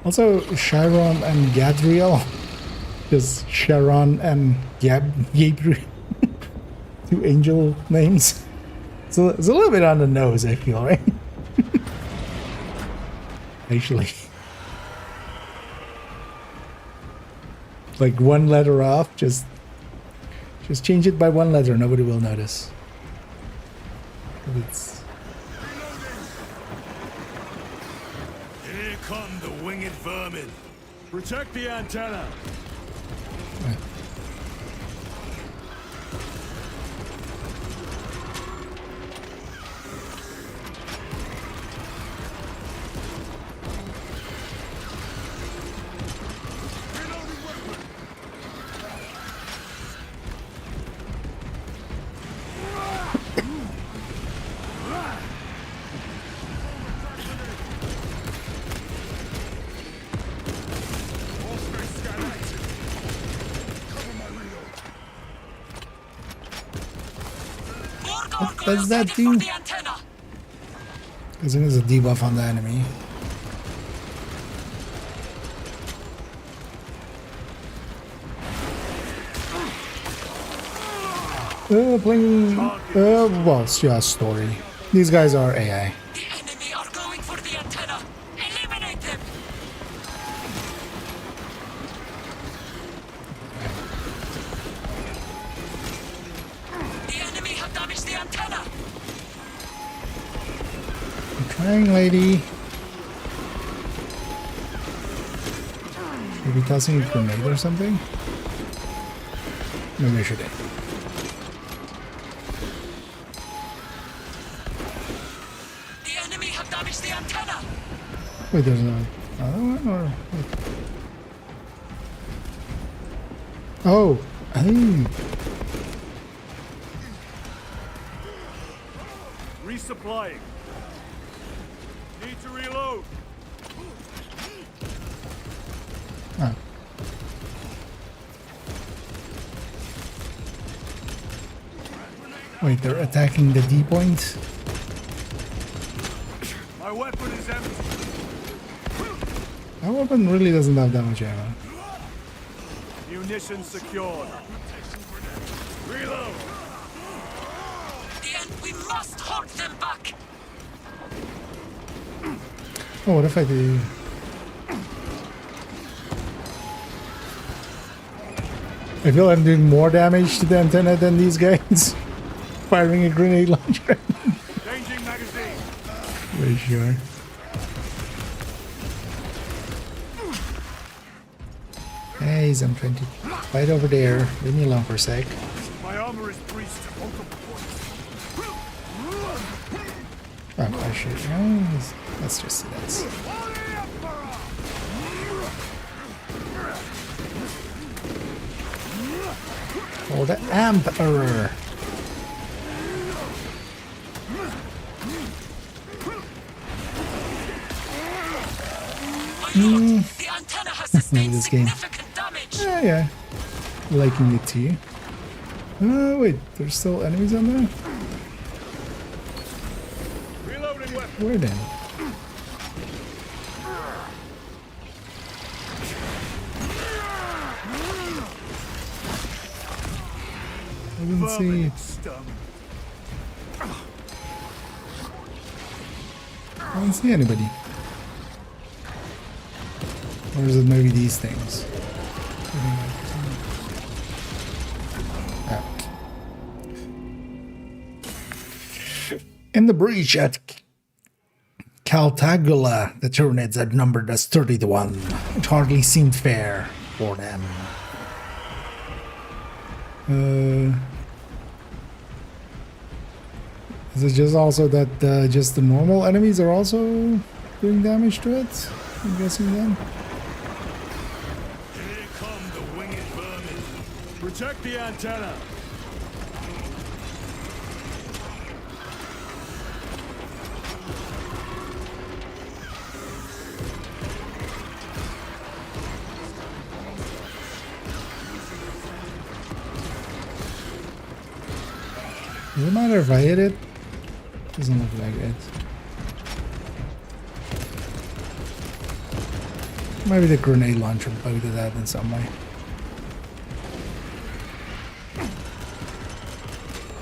Also, Chiron and Gadriel. Just Sharon and Gabriel. Two angel names. So it's a little bit on the nose, I feel, right? Actually. Like one letter off, just change it by one letter, nobody will notice. It's... Here come the winged vermin. Protect the antenna. What does that do? As long as a debuff on the enemy. Playing... well, it's just story. These guys are AI. The enemy are going for the antenna. Eliminate them. The enemy have damaged the antenna. I'm trying, lady. Should we be tossing a grenade or something? Maybe I should. The antenna. Wait, there's another one, or... Oh, hey. Resupplying. Need to reload. Oh. Wait, they're attacking the D point? My weapon is empty. That weapon really doesn't have that much ammo. Munitions secured. Reload. We must hold them back. Oh, what if I do? I feel I'm doing more damage to the antenna than these guys. Firing a grenade launcher. Changing magazine. Very sure. Hey, I'm trying to fight over there. Leave me alone for a sec. My armor is breached at multiple points. Oh, I should. Oh, let's just see that. Oh, the Emperor. The antenna has sustained this game. significant damage. Yeah. Liking it too. Oh, wait, there's still enemies on there? Reloading weapon. Where then? I didn't see. I don't see anybody. Or is it maybe these things? Oh. In the breach at Caltagula, the Tyranids outnumbered us 30 to 1. It hardly seemed fair for them. Is it just also that just the normal enemies are also doing damage to it? I'm guessing then. Here come the winged vermin. Protect the antenna. Does it matter if I hit it? Doesn't look like it. Maybe the grenade launcher bugged it out in some way.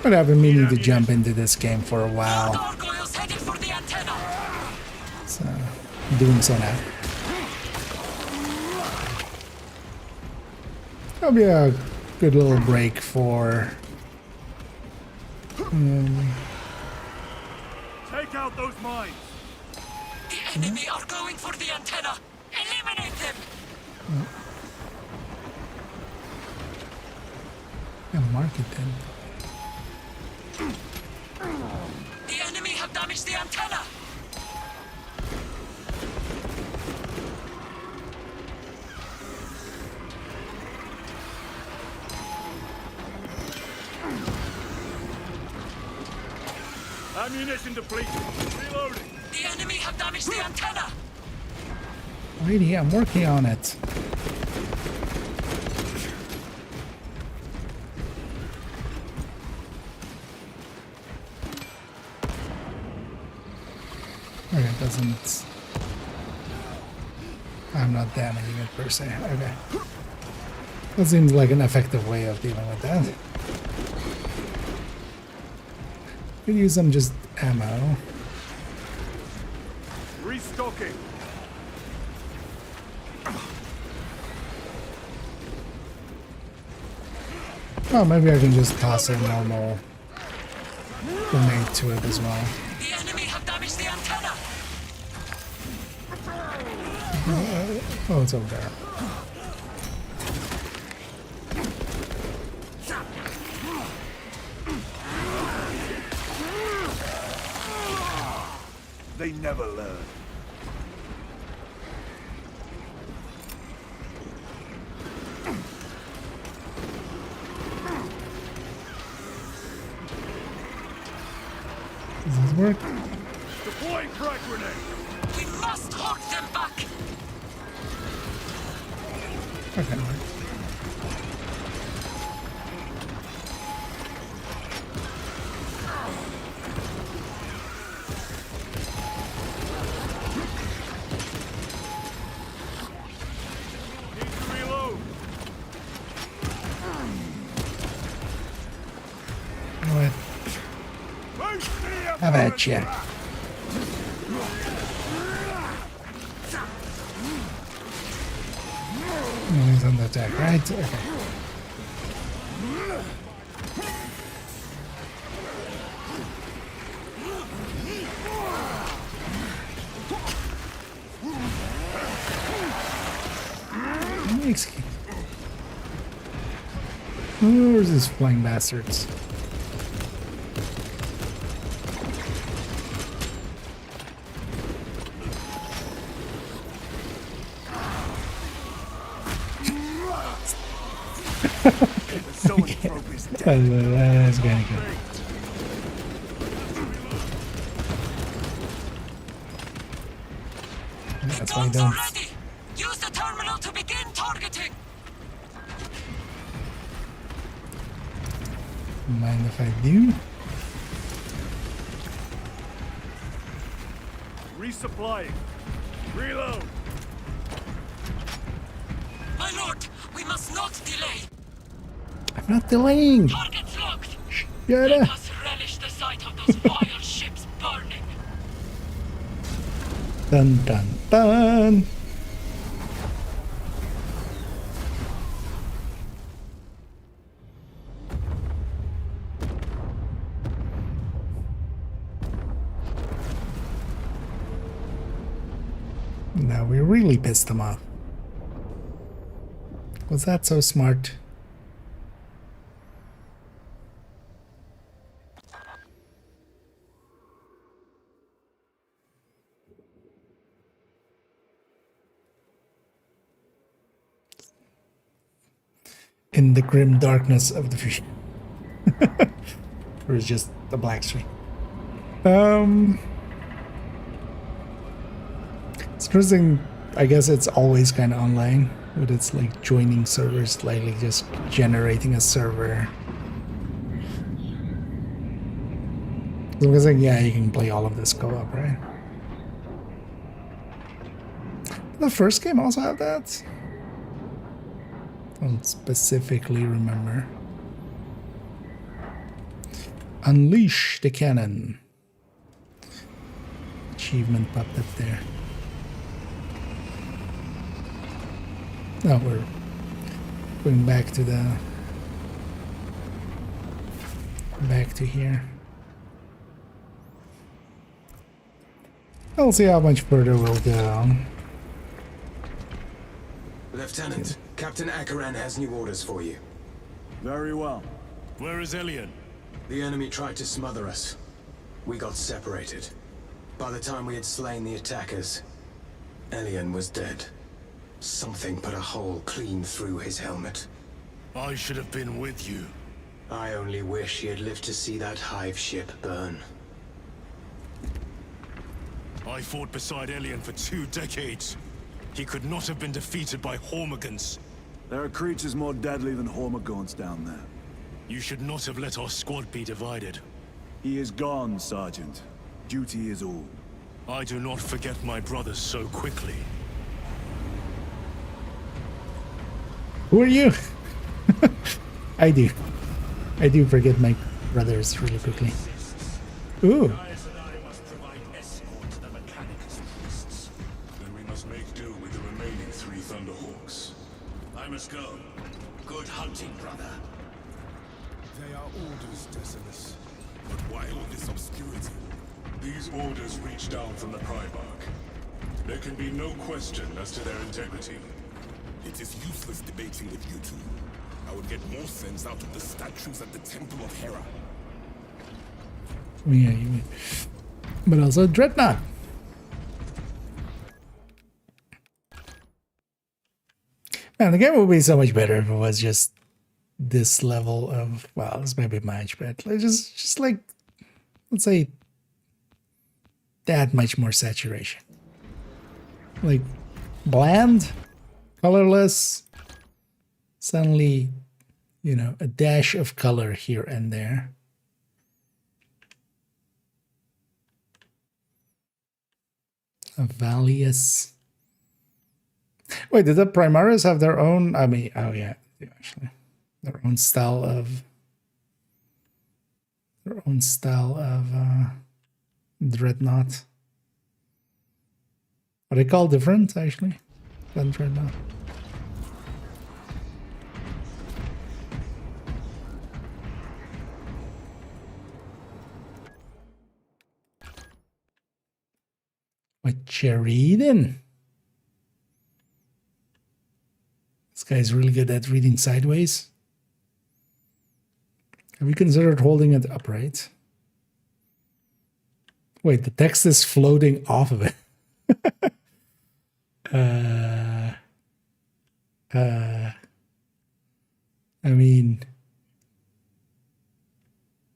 But I've been meaning to jump into this game for a while. So, I'm doing so now. That'll be a good little break for... Take out those mines. The enemy are going for the antenna. Eliminate them. Yeah, mark it then. The enemy have damaged the antenna. Ammunition depleted. Reloading. The enemy have damaged the antenna. Alrighty, I'm working on it. Okay, it doesn't... I'm not damaging it per se. Okay. That seems like an effective way of dealing with that. Could use some just ammo. Restocking. Oh, maybe I can just toss a normal grenade to it as well. The enemy have damaged the antenna. Oh, it's over there. They never learn. Does this work? Deploying frag grenade. We must hold them back. Okay, work. Need to reload. What? How about you? He's on the attack, right? Okay. Excuse. Where's these flying bastards? That's gonna go. That's why I don't. Use the terminal to begin targeting. Mind if I do? Resupplying. Reload. My lord, we must not delay. I'm not delaying. Targets locked. Shut Let up. us relish the sight of those vile ships burning. Dun dun dun. Now we really pissed them off. Was that so smart? in the grim darkness of the future. Or it's just a black screen. It's interesting. I guess it's always kind of online, but it's like joining servers, like just generating a server. So I'm guessing, yeah, you can play all of this co-op, right? Did the first game also have that? I don't specifically remember. Unleash the cannon. Achievement popped up there. No, we're going back to here. I'll see how much further we'll go. Lieutenant, Captain Akaran has new orders for you. Very well. Where is Elian? The enemy tried to smother us. We got separated. By the time we had slain the attackers, Elian was dead. Something put a hole clean through his helmet. I should have been with you. I only wish he had lived to see that hive ship burn. I fought beside Elian for 2 decades. He could not have been defeated by Hormigons. There are creatures more deadly than Hormigons down there. You should not have let our squad be divided. He is gone, Sergeant. Duty is all. I do not forget my brothers so quickly. Who are you? I do. I do forget my brothers really quickly. Ooh. Then we must make do with the remaining 3 Thunderhawks. I must go. Good hunting, brother. They are orders, Decimus. But why all this obscurity? These orders reach down from the Primarch. There can be no question as to their integrity. It is useless debating with you two. I would get more sense out of the statues at the Temple of Hera. Yeah, you mean. But also Dreadnought. Man, the game would be so much better if it was just this level of, well, this may be much, but just like, let's say, that much more saturation. Like, bland, colorless, suddenly, you know, a dash of color here and there. A Valius. Wait, did the Primaris have their own? I mean, oh yeah, actually, their own style of Dreadnought. Are they called different actually than Dreadnought? What you reading? This guy's really good at reading sideways. Have you considered holding it upright? Wait, the text is floating off of it. I mean,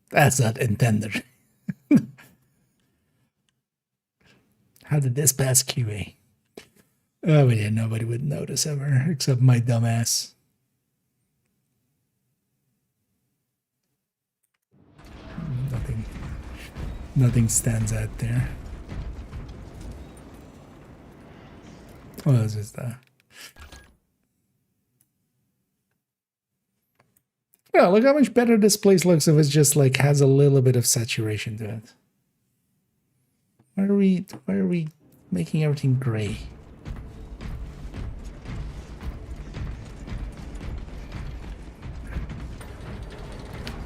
that's not intended. How did this pass QA? Oh, yeah, nobody would notice ever, except my dumbass. Nothing stands out there. Oh, this is the. Yeah, look how much better this place looks if it's just like has a little bit of saturation to it. Why are we making everything gray?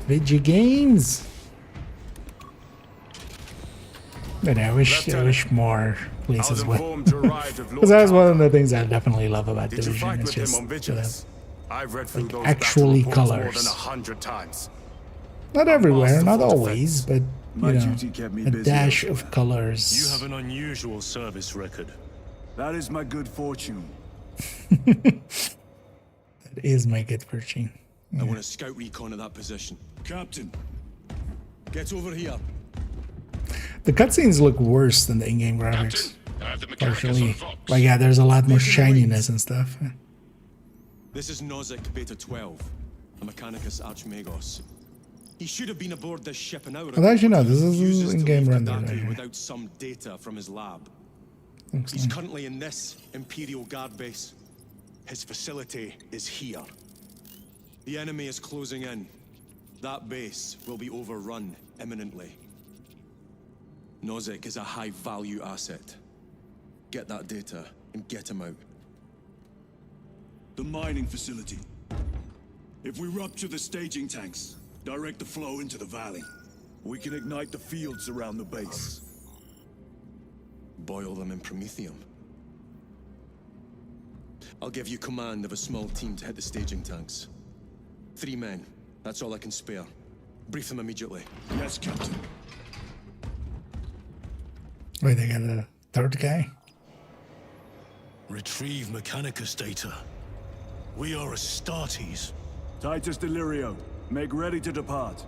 Video games. But I wish more places would. Because that's one of the things I definitely love about Division. It's just I've read through those actually battle reports colors. more than 100 times. Not everywhere, not always, but My you know, duty kept me a busy dash elsewhere. of colors. You have an unusual service record. That is my good fortune. That is my good fortune. I want a scout recon of that position. Captain, get over here. The cutscenes look worse than the in-game graphics. Partially. Like, yeah, there's a lot more shininess and stuff. This is Nozick Beta 12, a Mechanicus Archmagos. He should have been aboard this ship an hour ago. Well, actually, no, this is Refuses to in-game leave render. Gaddafi Right? without some data from his lab. Looks He's like. currently in this Imperial Guard base. His facility is here. The enemy is closing in. That base will be overrun imminently. Nozick is a high-value asset. Get that data and get him out. the mining facility. If we rupture the staging tanks, direct the flow into the valley, we can ignite the fields around the base. Boil them in promethium. I'll give you command of a small team to hit the staging tanks. 3 men. That's all I can spare. Brief them immediately. Yes, Captain. Wait, they got a third guy? Retrieve Mechanicus data. We are Astartes. Titus Delirio, make ready to depart.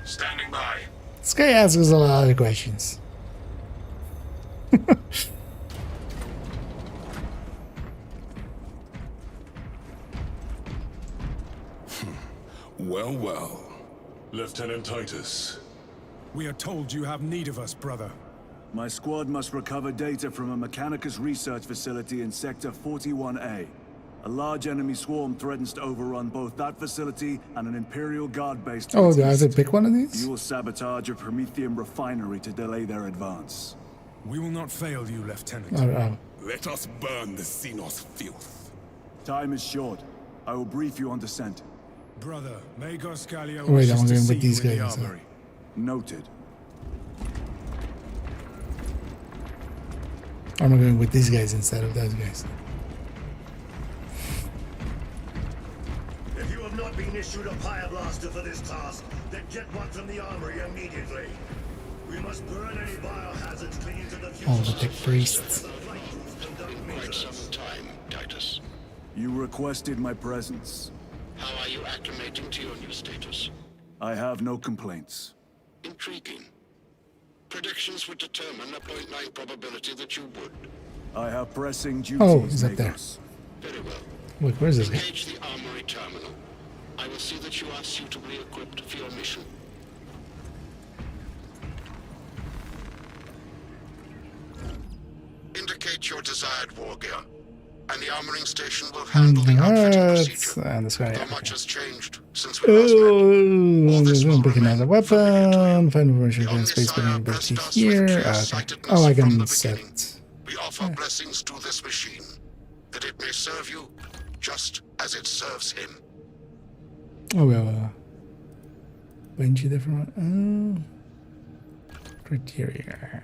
Standing by. This guy asks us a lot of questions. Well, well. Lieutenant Titus. We are told you have need of us, brother. My squad must recover data from a Mechanicus research facility in Sector 41A. A large enemy swarm threatens to overrun both that facility and an Imperial Guard base to Oh, its do I have to east. pick one of these? You will sabotage a Promethium refinery to delay their advance. We will not fail you, Lieutenant. Oh. Let us burn the Xenos filth. Time is short. I will brief you on descent. Brother, Magos Gallia Wait, wishes I'm to going see with these you in the guys. armory. Noted. I'm going with these guys instead of those guys. If you have not been issued a fire blaster for this task, then get one from the armory immediately. We must burn any biohazards clinging to the future. All the tech priests. Quite some time, Titus. You requested my presence. How are you acclimating to your new status? I have no complaints. Intriguing. Predictions would determine a 0.9 probability that you would. I have pressing duties. Oh, he's up there. Magos. Very well. Look, where's this guy? Engage the armory terminal. I will see that you are suitably equipped for your mission. Indicate your desired war gear, and the armoring station will handle the outfitting procedure. And this guy. Though much has changed since we last met. Oh, I'm picking another weapon. Find information on space between ability here. Okay. Oh, I can set. We offer blessings to this machine, that it may serve you just as it serves him. Oh, we have a bunch of different criteria.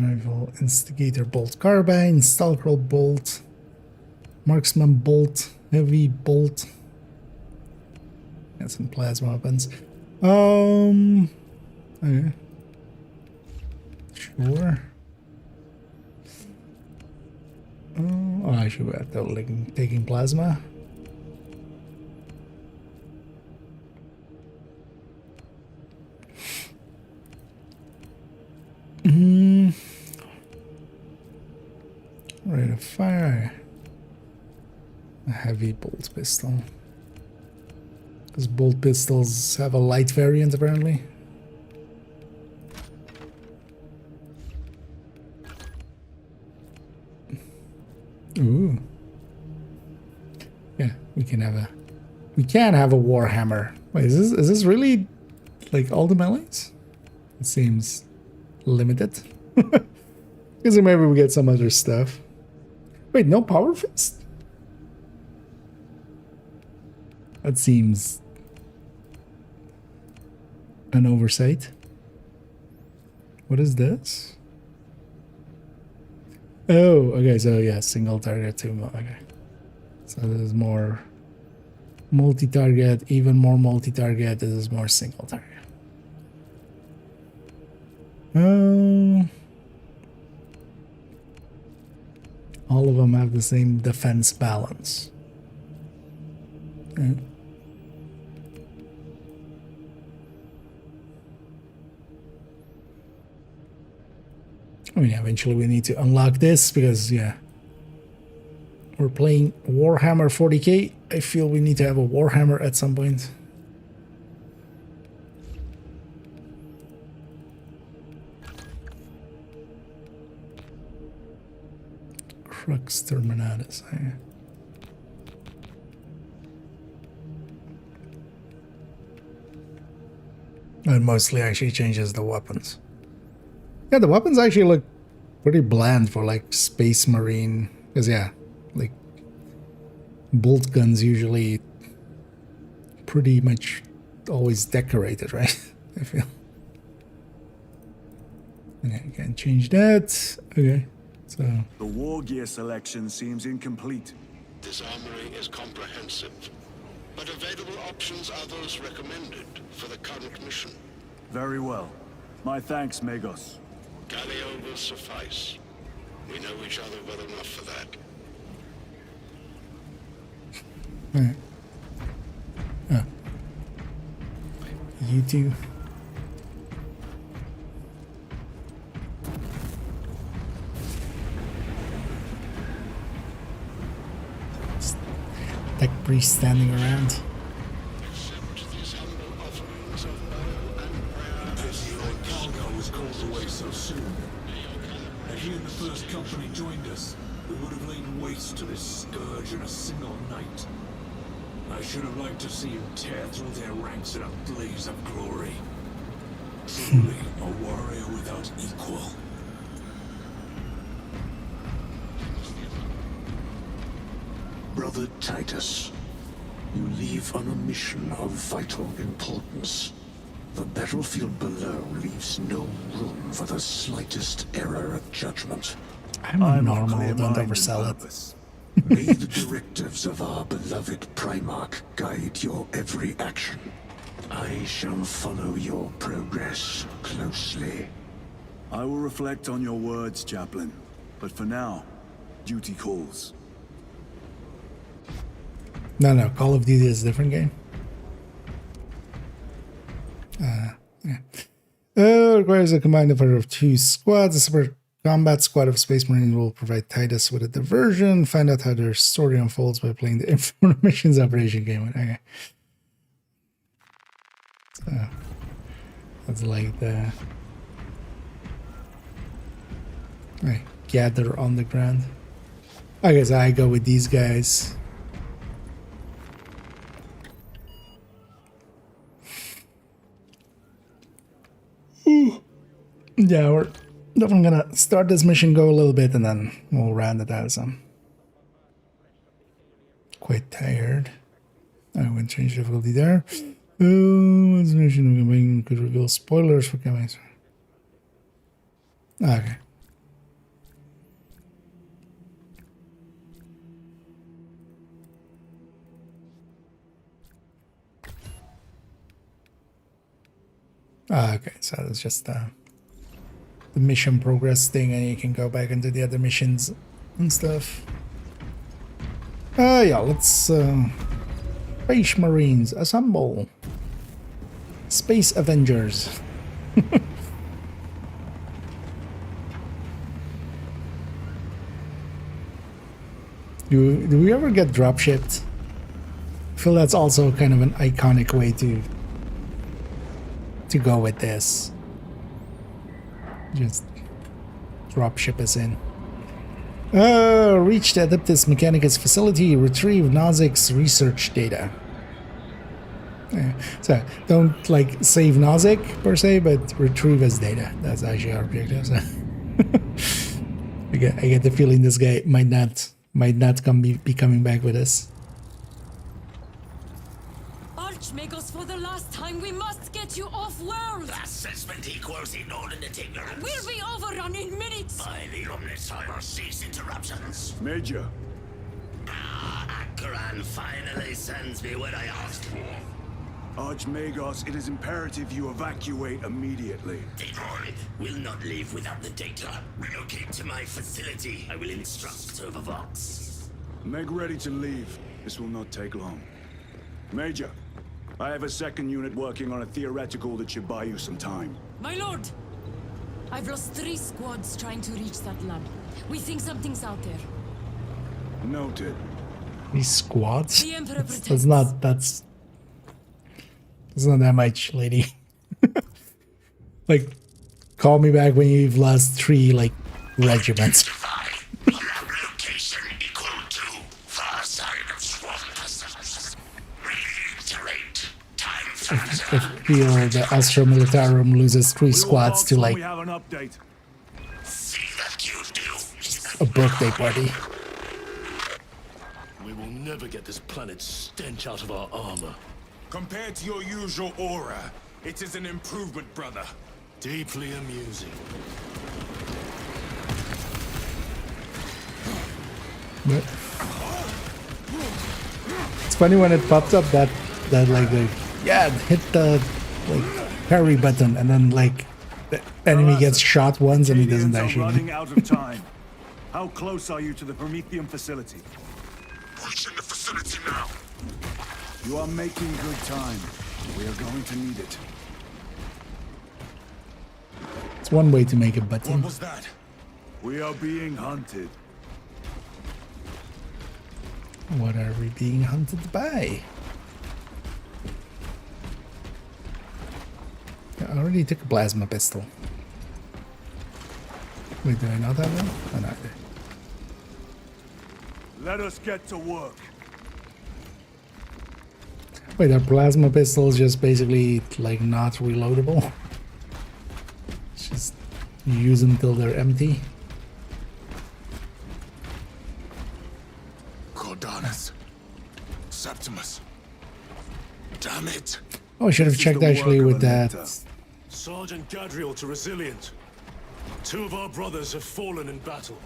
Rifle, instigator bolt, carbine, stalker bolt, marksman bolt, heavy bolt. Got some plasma weapons. Okay. Sure. Oh, I should be totally taking plasma. Rate of fire. A heavy bolt pistol. Because bolt pistols have a light variant apparently. Ooh. Yeah, we can have a warhammer. Wait, is this really like all the melees? It seems limited. Because maybe we get some other stuff. Wait, no power fist? That seems an oversight. What is this? Oh, okay, so yeah, single target too. Okay. So this is more multi-target, even more multi-target. This is more single target. All of them have the same defense balance. Okay. I mean, eventually we need to unlock this because, yeah, we're playing Warhammer 40k. I feel we need to have a Warhammer at some point. Crux Terminatus. It mostly actually changes the weapons. Yeah, the weapons actually look pretty bland for like Space Marine. Because yeah, like bolt guns usually pretty much always decorated, right? I feel. Okay, I can change that. Okay, so the war gear selection seems incomplete. This armory is comprehensive, but available options are those recommended for the current mission. Very well. My thanks, Magos. Galileo will suffice. We know each other well enough for that. alright. Oh. You two. Tech priest standing around. He and the first company joined us, we would have laid waste to this scourge in a single night. I should have liked to see him tear through their ranks in a blaze of glory. Truly a warrior without equal. Brother Titus, you leave on a mission of vital importance. The battlefield below leaves no room for the slightest error of judgment. I'm normally don't oversell it. May the directives of our beloved Primarch guide your every action. I shall follow your progress closely. I will reflect on your words, Chaplain. But for now, duty calls. No, Call of Duty is a different game. Yeah. Requires a combined effort of 2 squads. A separate combat squad of Space Marine will provide Titus with a diversion. Find out how their story unfolds by playing the Informations Operation game. Okay. So, that's like the... I gather on the ground. I guess I go with these guys. Yeah, we're definitely gonna start this mission, go a little bit, and then we'll round it out some. Quite tired. I wouldn't change difficulty there. This mission could reveal spoilers for coming. Okay. Okay, so it's just the mission progress thing, and you can go back into the other missions and stuff. Yeah, let's Space Marines assemble. Space Avengers. Do we ever get drop shipped? I feel that's also kind of an iconic way to go with this. Just drop ship us in. Reach the Adeptus Mechanicus facility, retrieve Nozik's research data. Yeah. So don't like save Nozik per se, but retrieve his data. That's actually our objective. So. I get the feeling this guy might not be coming back with us. Archmagos, for the last time, we must get you off-world! Assessment equals inordinate ignorance. We'll be overrun in minutes! By the Omnissiah, cease interruptions. Major. Akran finally sends me what I asked for. Archmagos, it is imperative you evacuate immediately. Droid will not live without the data. Relocate to my facility. I will instruct server Vox. Make ready to leave. This will not take long. Major, I have a second unit working on a theoretical that should buy you some time. My lord! I've lost 3 squads trying to reach that lab. We think something's out there. Noted. These squads? The Emperor That's not that much, lady. Like, call me back when you've lost 3, like, regiments. Location equal to far side of swamp. Reiterate. Time I feel the Astra Militarum loses 3 squads to, like, We have an update. See that you do. a birthday party. We will never get this planet's stench out of our armor. Compared to your usual aura, it is an improvement, brother. Deeply amusing. But it's funny when it pops up that like hit the like parry button and then like the enemy gets shot once and he doesn't Canadians are actually. running out of time. How close are you to the Prometheum facility? Reaching the facility now. You are making good time. We are going to need it. It's one way to make a button. What was that? We are being hunted. What are we being hunted by? I already took a plasma pistol. Wait, do I not have one? Oh, no, I do. Let us get to work. Wait, are plasma pistols just basically like not reloadable? It's just you use them till they're empty. Cordalis. Septimus. Damn it. Oh, I should have checked actually with that. Sergeant Gadriel to Resilient. 2 of our brothers have fallen in battle.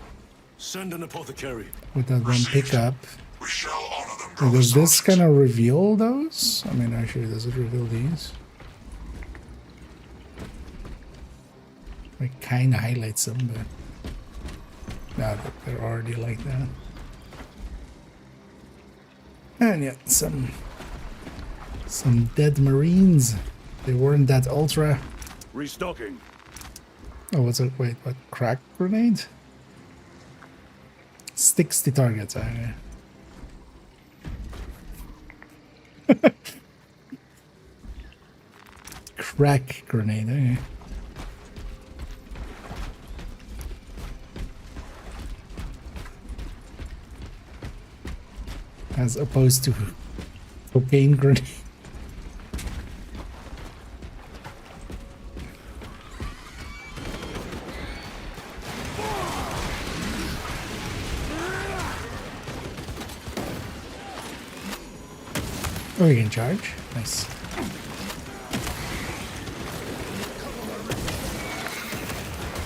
Send an apothecary. With that one pickup. We shall honor them. Wait, does this kind of reveal those? I mean, actually, does it reveal these? It kind of highlights them, but no, they're already like that. And yeah, some dead Marines. They weren't that ultra. Restocking. Oh, what's it? Wait, what? Crack grenade? Sticks to targets. Okay. Crack grenade. Okay. As opposed to cocaine grenade. Oh, you can charge? Nice.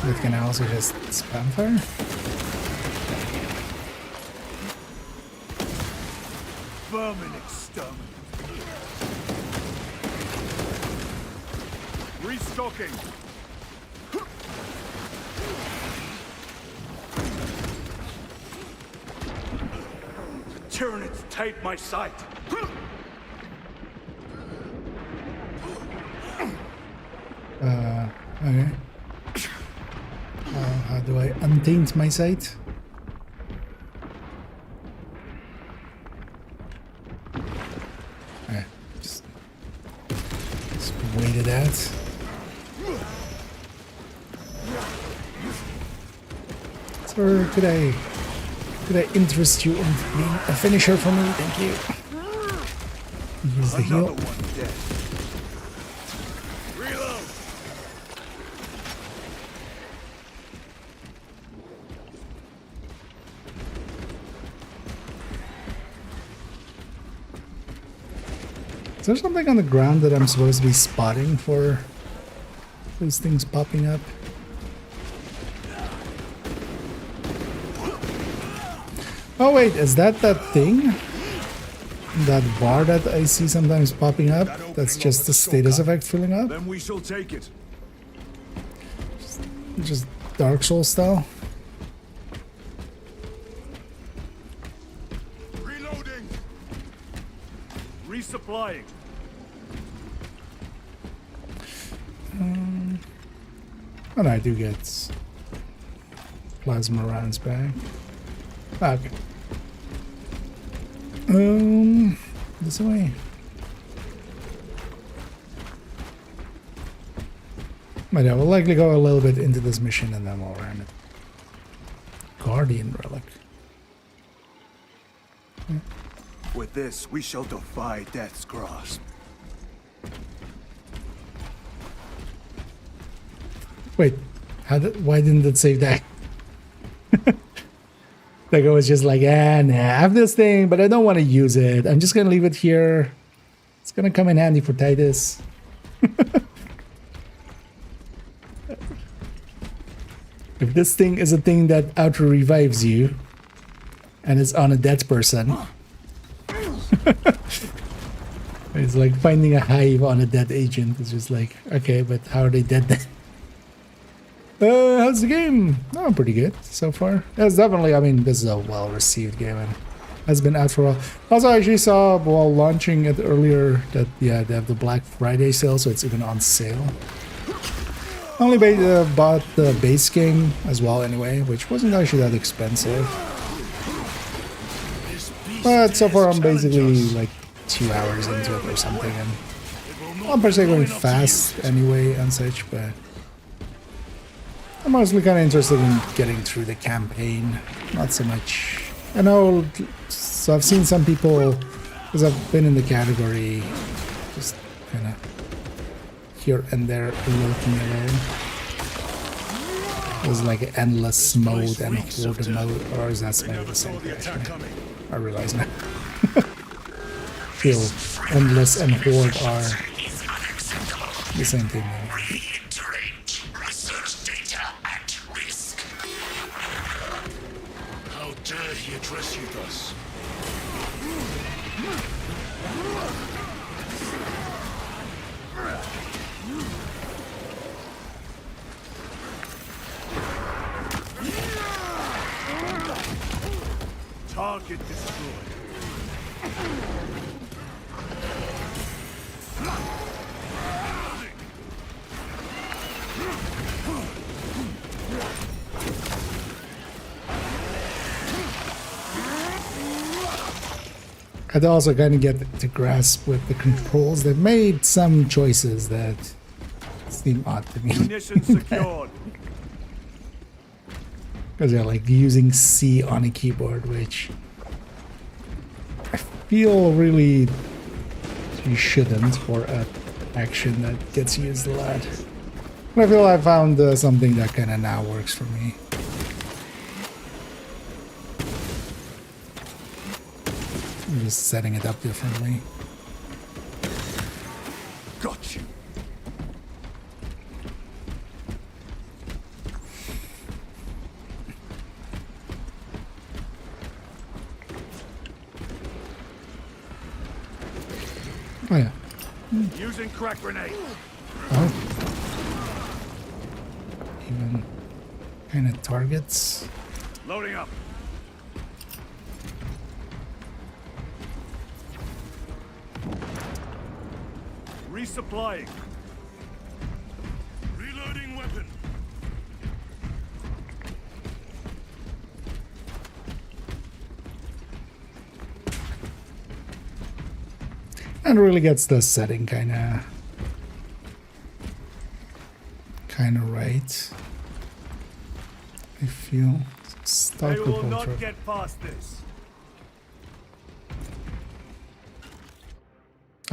But can I also just spam fire? Vermin exterminate. Restocking. The Tyranids take my sight. Okay. How do I untaint my sight? Okay, just wait it out. So could I interest you in being a finisher for me? Thank you. Use the heal. Is there something on the ground that I'm supposed to be spotting for those things popping up? Oh wait, is that thing? that bar that I see sometimes popping up, that's just the status effect filling up. Then we shall take it. Just Dark Souls style. Reloading. Resupplying. And I do get plasma rounds back. Okay. This way. But yeah, we'll likely go a little bit into this mission and then we'll ram it. Guardian relic. With this, we shall defy death's grasp. Wait, why didn't it save that? Like I was just like, nah, I have this thing, but I don't want to use it. I'm just gonna leave it here. It's gonna come in handy for Titus. If this thing is a thing that auto revives you, and it's on a dead person, it's like finding a hive on a dead agent. It's just like, okay, but how are they dead then? How's the game? Oh, pretty good so far. It's definitely, I mean, this is a well-received game and has been out for a while. Also, I actually saw while launching it earlier that, yeah, they have the Black Friday sale, so it's even on sale. Only bought the base game as well anyway, which wasn't actually that expensive. But so far I'm basically like 2 hours into it or something, and I'm per se going fast anyway and such, but I'm mostly kind of interested in getting through the campaign, not so much. I know, so I've seen some people, because I've been in the category, just kind of here and there lurking around. There's like endless mode and horde mode, or is that maybe the same thing actually? I realize now. Feel endless and horde are the same thing. How dare he address you thus? Target destroyed. I'd also kind of get to grasp with the controls. They've made some choices that seem odd to me. Ignition secured. Because they're like using C on a keyboard, which I feel really you shouldn't for an action that gets used a lot. But I feel I found something that kind of now works for me. I'm just setting it up differently. Got you. Oh yeah. Using crack grenade. Oh. Even kind of targets. Loading up. Resupplying. Reloading weapon. And really gets the setting kind of right. I feel stuck They with will not control. get past this.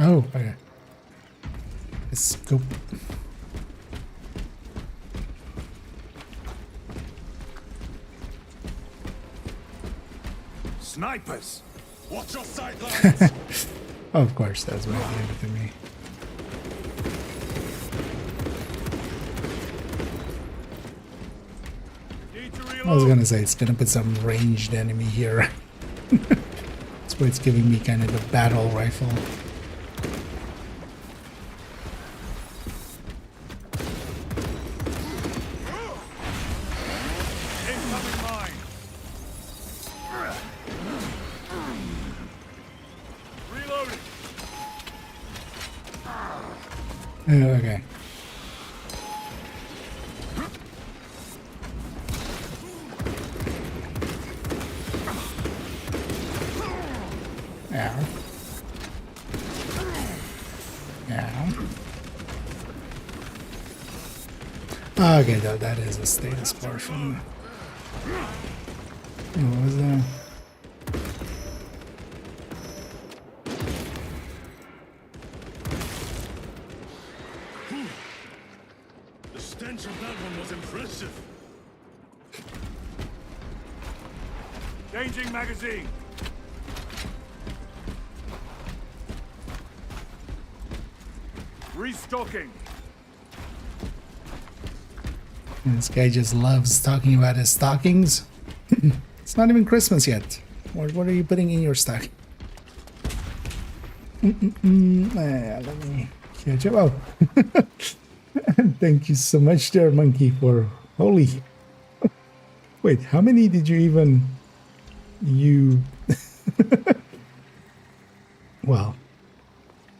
Oh, okay. Scope. Snipers. Watch your sidelines. Of course, that's why they gave it to me. I was gonna say it's gonna put some ranged enemy here. It's So it's giving me kind of the battle rifle. Okay. Yeah. Yeah. Okay, though that is a status bar from. What was that? The stench of that one was impressive. Changing magazine. Restocking. This guy just loves talking about his stockings. It's not even Christmas yet. What are you putting in your stocking? Let me catch up. Oh. Thank you so much there, Monkey, for holy. Wait, how many did you even Well,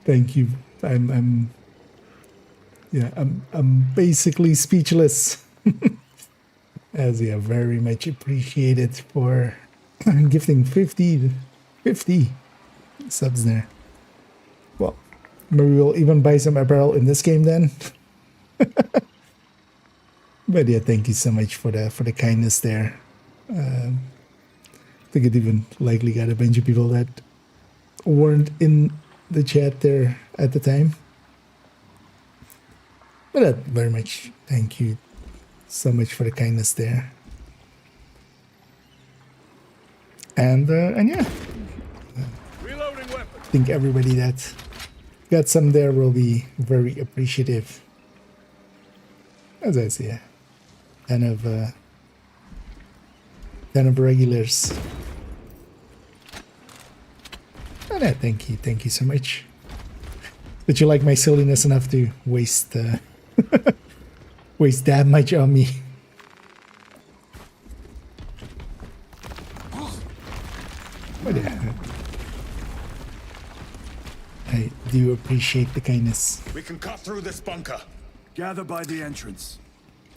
thank you. I'm basically speechless. As yeah, very much appreciated for gifting 50 subs there. Well, maybe we'll even buy some apparel in this game then. But yeah, thank you so much for the kindness there. I think it even likely got a bunch of people that weren't in the chat there at the time. But very much thank you so much for the kindness there. And yeah, I think everybody that got some there will be very appreciative. As I say, 10 of regulars. And thank you so much. Did you like my silliness enough to waste waste that much on me? But yeah, I do appreciate the kindness. We can cut through this bunker. Gather by the entrance.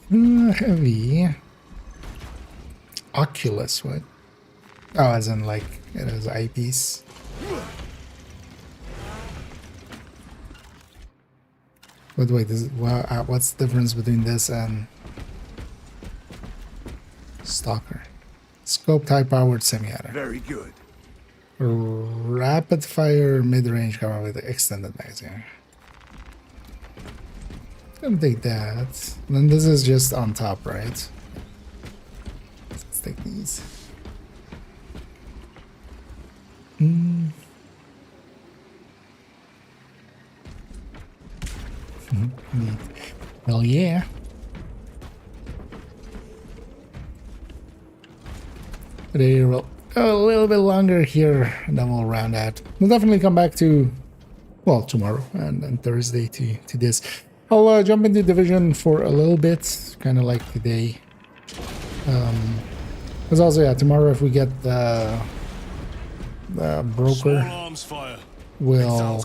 Heavy. Oculus, what? Oh, as in like it is eyepiece. But wait, what's the difference between this and Stalker? Scope type powered semi-auto. Very good. Rapid fire mid-range cover with extended magazine. Gonna take that. Then this is just on top, right? Let's take these. Well, yeah. They will a little bit longer here, and then we'll round out. We'll definitely come back to, well, tomorrow and Thursday to this. I'll jump into Division for a little bit, kind of like today. Because also, yeah, tomorrow if we get the broker, we'll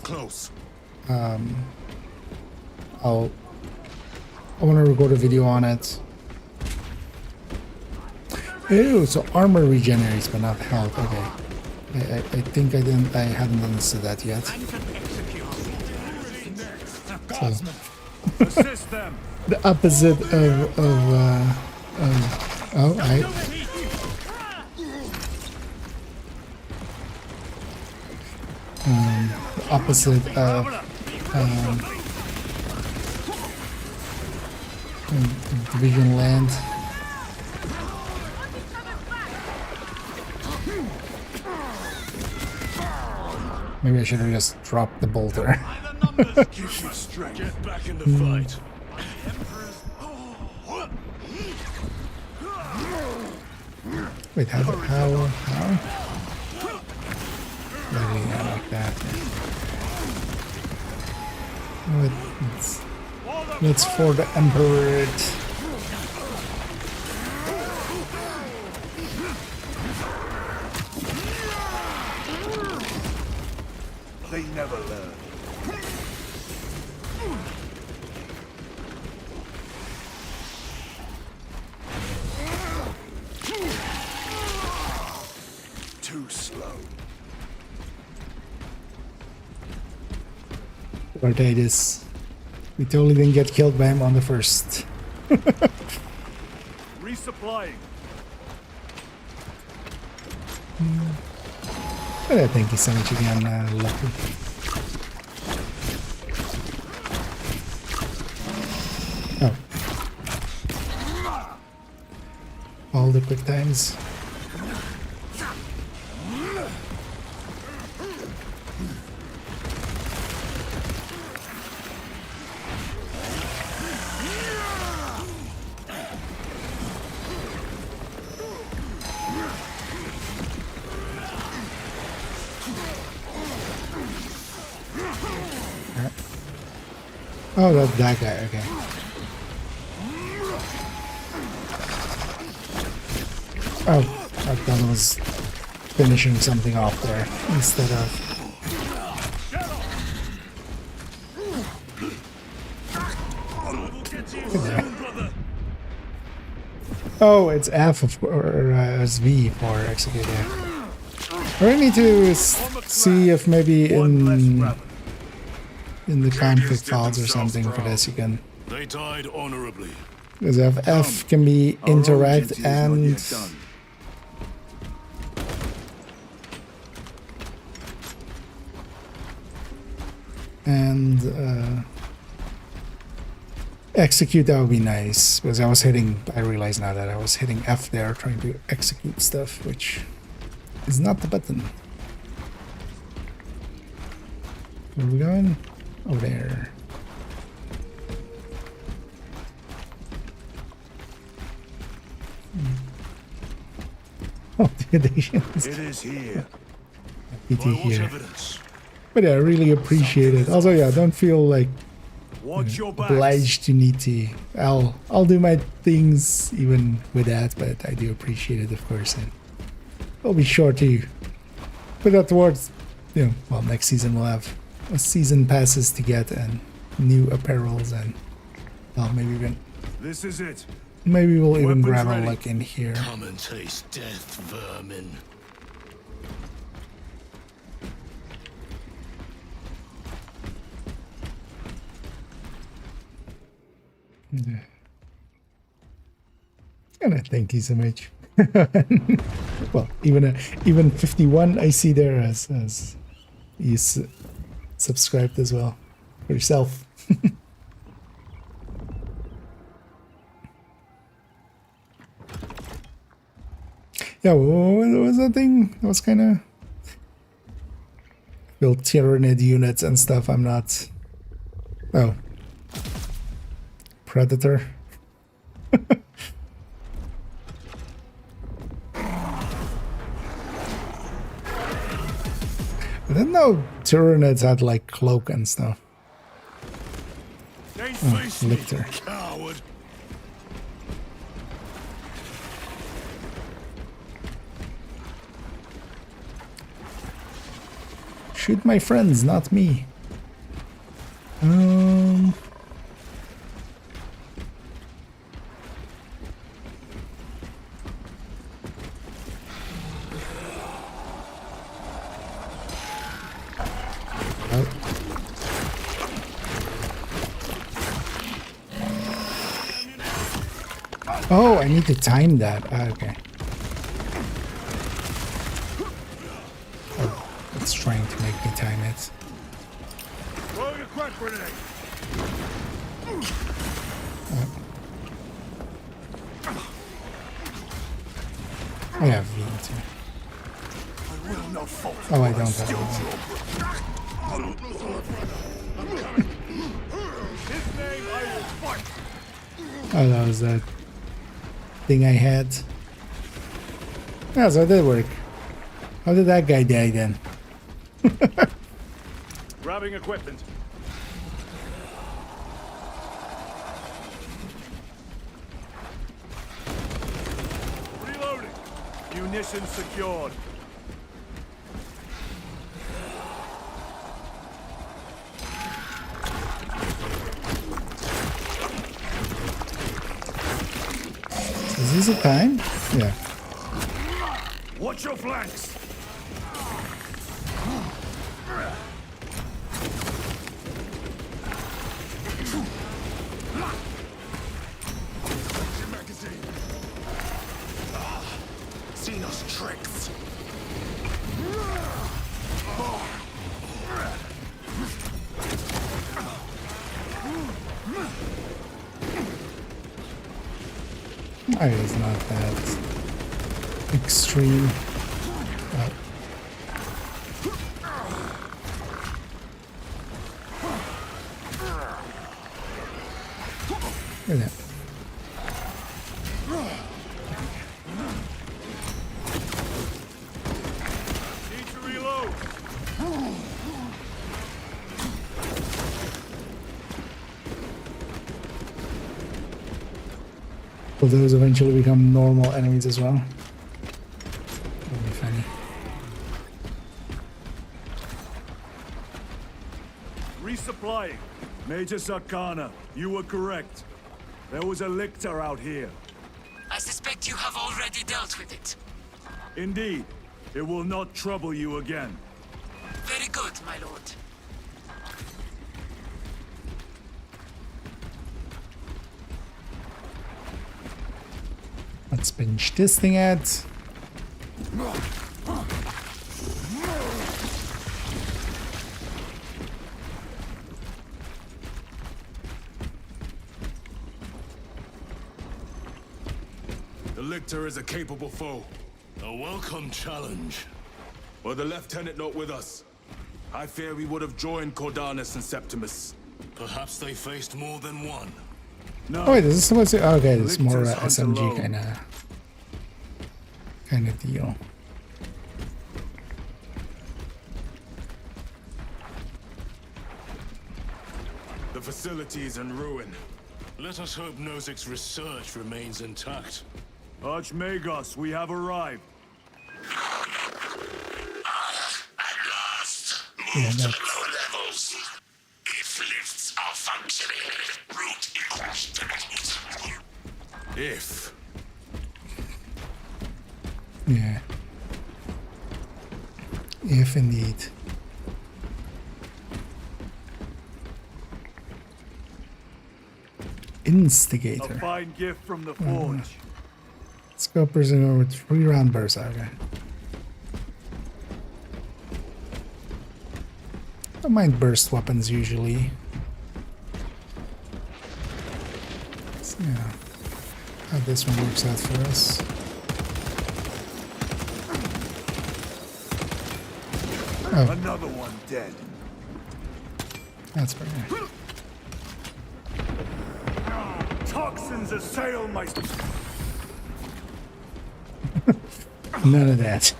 I want to record a video on it. Ew, so armor regenerates but not health. Okay, I think I hadn't understood that yet. So, the opposite of the opposite of Division land. Maybe I should have just dropped the bolter. Get back in the fight. Wait, how? Yeah, like that. Oh, it's for the Emperor. They never learn. Too slow. Titus. We totally didn't get killed by him on the first. Resupplying. But I think he's so much again lucky. Oh. All the quick times. Oh, that guy, okay. Oh, I thought I was finishing something off there instead of... Oh, it's F of, or it's V for execute, yeah. I need to see if maybe in the config files or something for this you can. They died honorably. Because F can be interact and execute, that would be nice, because I realize now that I was hitting F there trying to execute stuff, which is not the button. Where are we going? Over there. Oh, the additions. It is here. PT here. But yeah, I really appreciate it. Also, yeah, don't feel like obliged to need to. I'll do my things even with that, but I do appreciate it, of course, and I'll be sure to put that towards, well, next season we'll have a season passes to get and new apparels, and well, maybe even this is it. Maybe we'll even grab a look in here. Come and taste death, vermin. Yeah. And I thank you so much. Well, even 51 I see there as you subscribed as well for yourself. Yeah, what was that thing? That was kind of build Tyranid units and stuff. I'm not. Oh, Predator. I didn't know Tyranids had like cloak and stuff. Oh, Lictor. Coward. Shoot my friends, not me. Oh, I need to time that. Okay. Oh, it's trying to make me time it. Throw your crack grenade. I have V too. Oh, I don't have Oh, that was that thing I had. Yeah, so it did work. How did that guy die then? Grabbing equipment. Reloading. Munitions secured. Is this a time? Yeah. Watch your flanks. Seen us tricks. It is not that extreme. Look at that. Need to reload. Will those eventually become normal enemies as well? That'll be funny. Resupplying. Major Sakana, you were correct. There was a lictor out here. I suspect you have already dealt with it. Indeed. It will not trouble you again. Very good, my lord. Let's binge this thing out. The lictor is a capable foe. A welcome challenge. Were the lieutenant not with us, I fear we would have joined Cordanus and Septimus. Perhaps they faced more than one. No. Oh wait, this is supposed to. Okay, it's more Lictors hunt SMG alone. kind of deal. The facility is in ruin. Let us hope Nozick's research remains intact. Archmagos, we have arrived. At last, Yeah, move to the that's- lower levels. If lifts are functioning, route equals detonate. If. Yeah. If indeed. A Instigator. fine gift from the forge. Scopers in with 3-round burst. Okay. I don't mind burst weapons usually. Let's see how this one works out for us. Oh, Another one dead. that's very nice. Toxins assail my... None of that.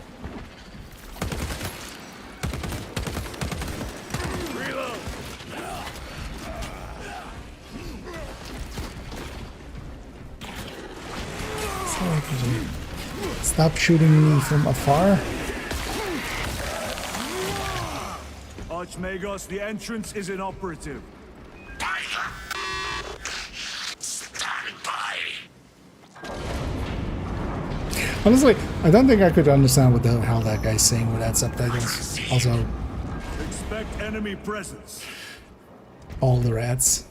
Reload. Stop shooting me from afar. Archmagos, the entrance is inoperative. Stand by. Honestly, I don't think I could understand what the hell that guy's saying without subtitles. Also, Expect enemy presence. all the rats.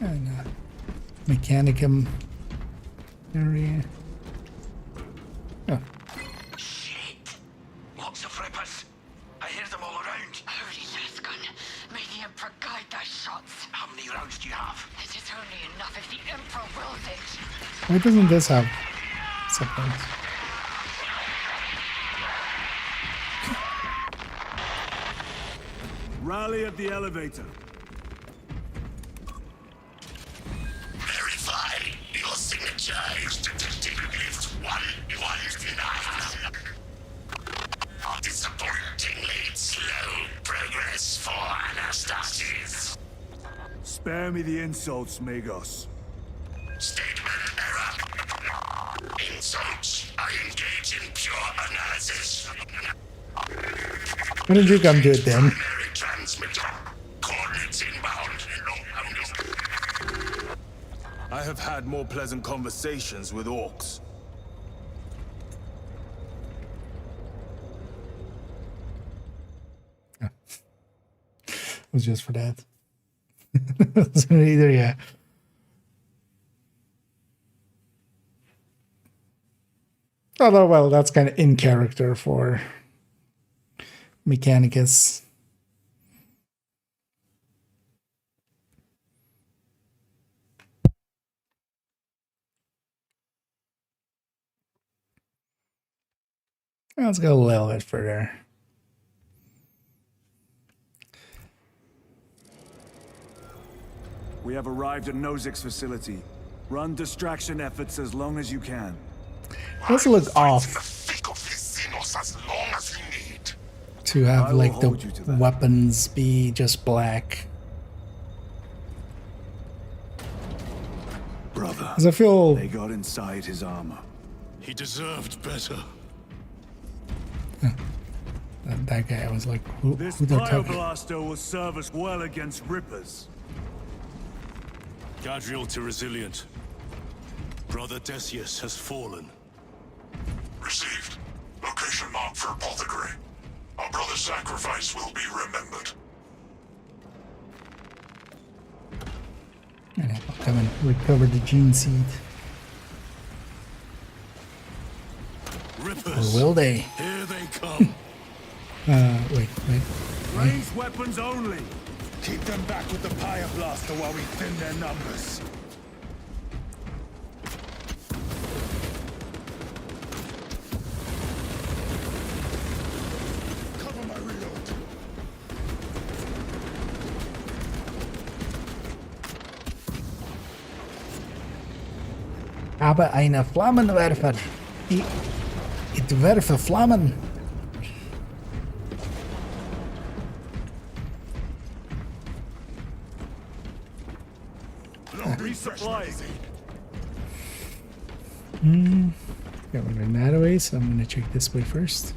And Mechanicum area. Oh. Shit! Lots of rippers. I hear them all around. Holy Nazgûl, may the Emperor guide thy shots. How many rounds do you have? It is only enough if the Emperor wills it. Why doesn't this have subtitles? Rally at the elevator. Verify your signature. Apologize, Detective. Lift one enough. Disappointingly slow progress for Anastasis. Spare me the insults, Magos. Statement error. Insults. I engage in pure analysis. Why didn't you come do it then? Primary transmitter. Coordinates inbound. I have had more pleasant conversations with orcs. It was just for that. So either, yeah. Although, well, that's kind of in character for Mechanicus. Let's go a little bit further. We have arrived at Nozik's facility. Run distraction efforts as long as you can. Does look off As long as you need. to have like the weapons be just black. Brother, Does it feel they got inside his armor. He deserved better. that guy? I was like, who This they're talking? Pyoblaster will serve us well against Rippers. Gadriel to resilient. Brother Decius has fallen. Received. Location marked for apothecary. Our brother's sacrifice will be remembered. I'll come and recover the gene seed. Rippers. Or will they? Here they come. Wait. Ranged weapons only. Keep them back with the Pyoblaster while we thin their numbers. Cover my reload. Aber eine Flammenwerfer. Ich werfe Flammen. Got one in that way, so I'm gonna check this way first.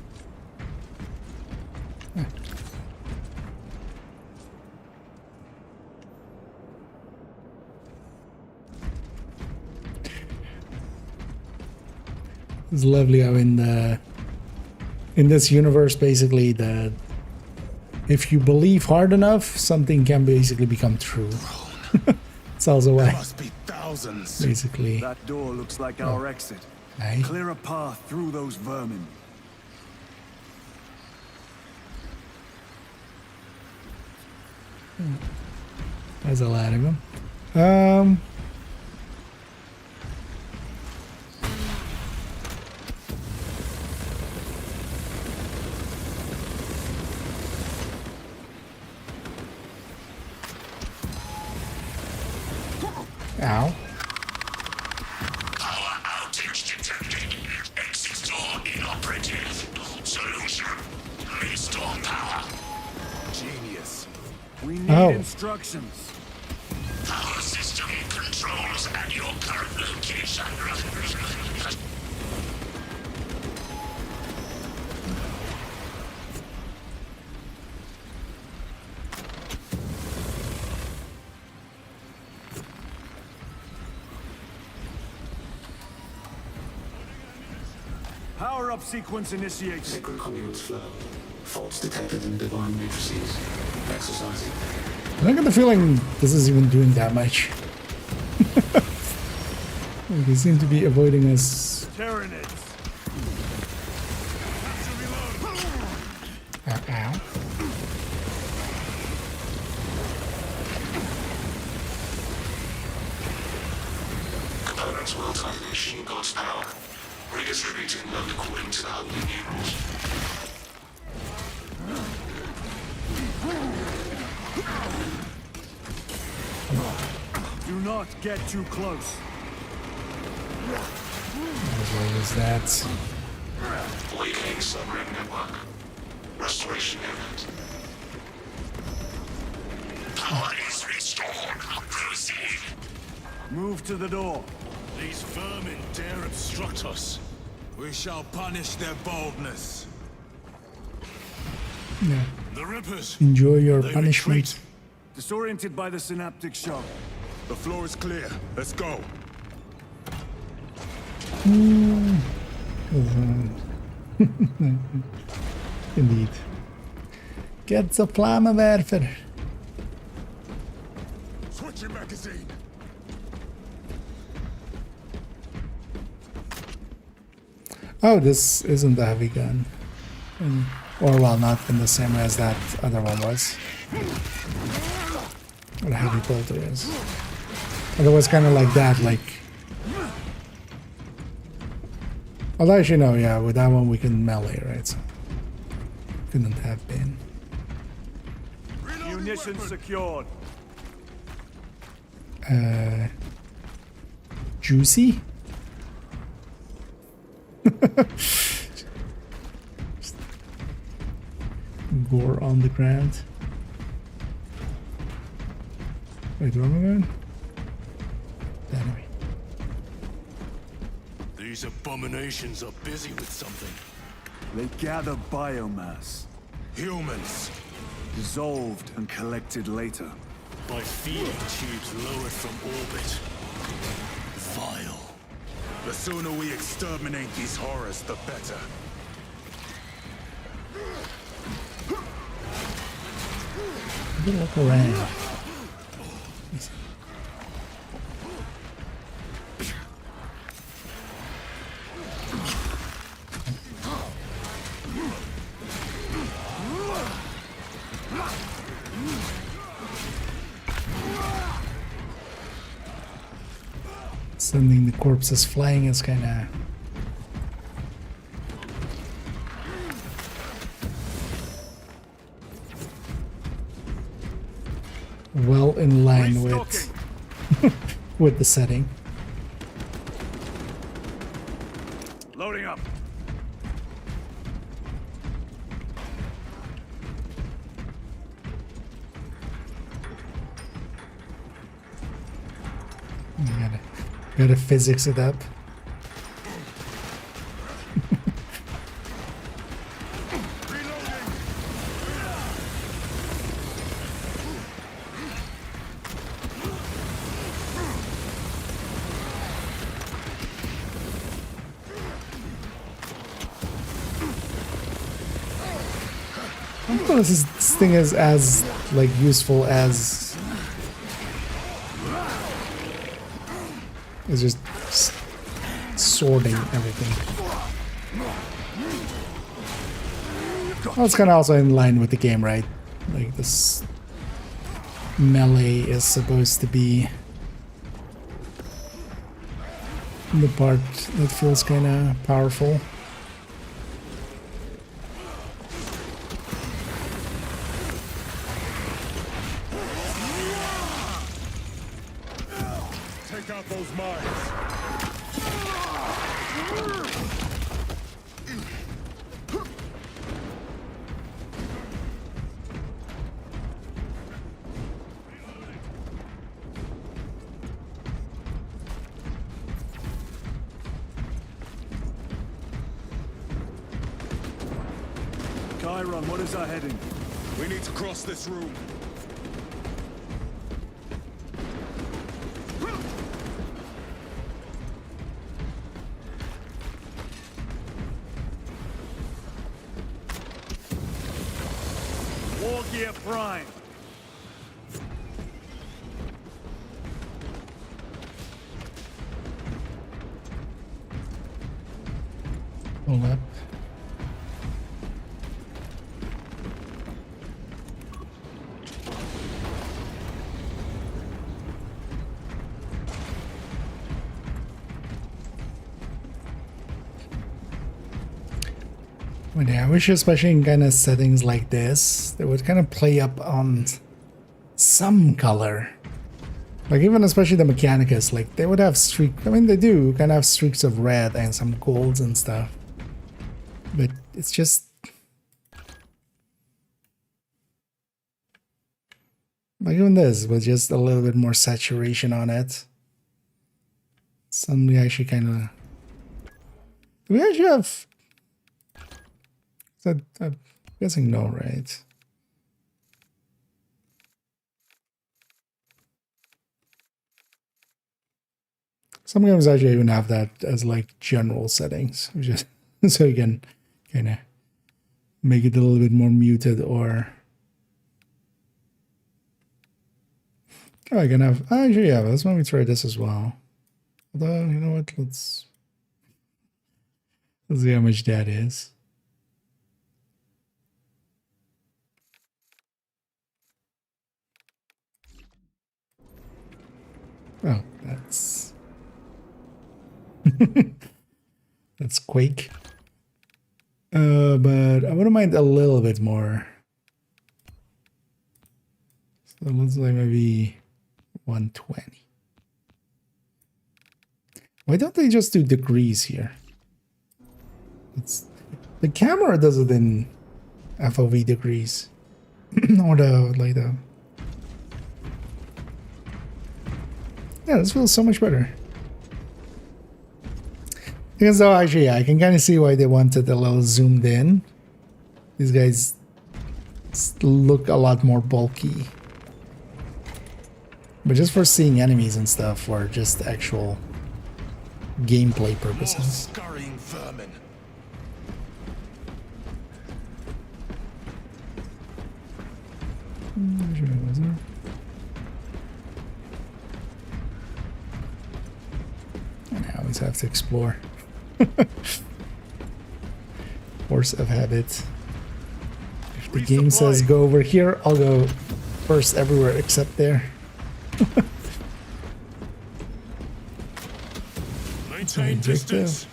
It's lovely how in this universe, basically, if you believe hard enough, something can basically become true. It's also why. Must be thousands. Basically. That door looks like our exit. Aye. Clear a path through those vermin. There's a lot of them. Ow. Power outage detected. Exit door inoperative. Solution. Restore power. Genius. We need Oh. instructions. Power system controls at your current location. Power-up sequence initiated. Sacred conduits flow. Faults detected in divine matrices. Exercising. I got the feeling this is even doing that much. They seem to be avoiding us. Tyranids. Ow. Components will time the machine god's power. Redistributing load according to the holy numerals. Do not get too close. What was that? Weakening submarine network. Restoration imminent. Power is restored. Proceed. Move to the door. These vermin dare obstruct us. We shall punish their boldness. Yeah. The Rippers. Enjoy your They punishment. retreat. Disoriented by the synaptic shock. The floor is clear. Let's go. Indeed. Get the flammenwerfer. Switching magazine. Oh, this isn't a heavy gun. Or, well, not in the same way as that other one was. What a heavy bolter is. But it was kind of like that, like... Although, actually, no, yeah, with that one we can melee, right? So, couldn't have been. Munitions secured. Juicy? Gore on the ground. Wait, where am I going? That way. These abominations are busy with something. They gather biomass. Humans. Dissolved and collected later. By feeding tubes lowered from orbit. Vile. The sooner we exterminate these horrors, the better. Good look around. Sending the corpses flying is kind of well in line with with the setting. Loading up. Gotta physics it up. I don't know if this thing is as like useful as it's just sorting everything. Well, it's kind of also in line with the game, right? Like this melee is supposed to be the part that feels kind of powerful. Take out those mines. Chiron, what is our heading? We need to cross this room. War gear prime. Hold up. But yeah, I wish especially in kind of settings like this, they would kind of play up on some color. Like even especially the Mechanicus, like they would have streak. I mean, they do kind of have streaks of red and some golds and stuff, but it's just like even this with just a little bit more saturation on it. Suddenly, actually, kind of. Do we actually have? I'm guessing no, right? Some games actually even have that as like general settings, which is so you can kind of make it a little bit more muted, or oh, I can have actually yeah. Let's maybe try this as well. Although you know what, let's see how much that is. Oh, that's that's Quake. But I wouldn't mind a little bit more. So let's say maybe 120. Why don't they just do degrees here? The camera does it in FOV degrees. Or the yeah, this feels so much better. Because though actually, yeah, I can kind of see why they wanted a little zoomed in. These guys look a lot more bulky. But just for seeing enemies and stuff, or just actual gameplay purposes. Scurrying vermin. I always have to explore. Force of habit. If the game says go over here, I'll go first everywhere except there. Maintain distance.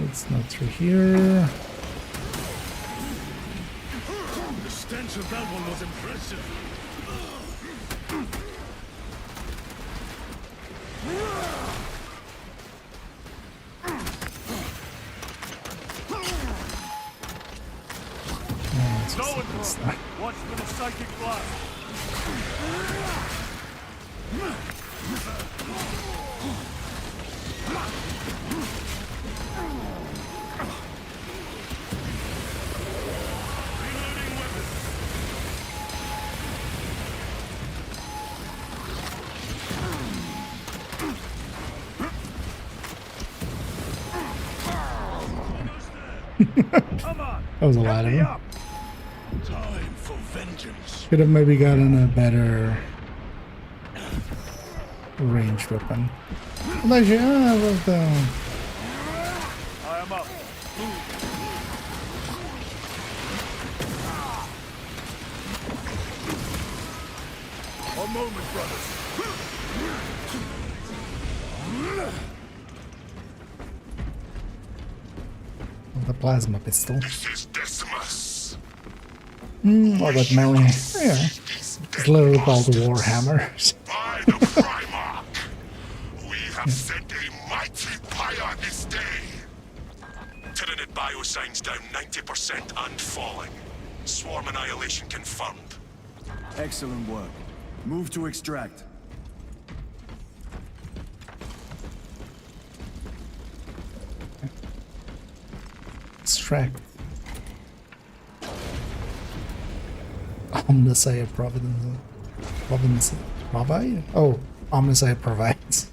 It's not through here. The stench of that one was impressive. Watch for the psychic blast. That was a lot of them. Time for vengeance. Could have maybe gotten a better ranged weapon. Like, yeah, but, I am up. A moment, brothers. the plasma pistol. This is Decimus. Or that melee. Yeah. It's literally called Warhammer. By the Primarch, we have sent a mighty pyre this day. Tyranid biosigns down 90% and falling. Swarm annihilation confirmed. Excellent work. Move to extract. Extract. Omnissiah Providence. Provide? Oh, Omnissiah provides.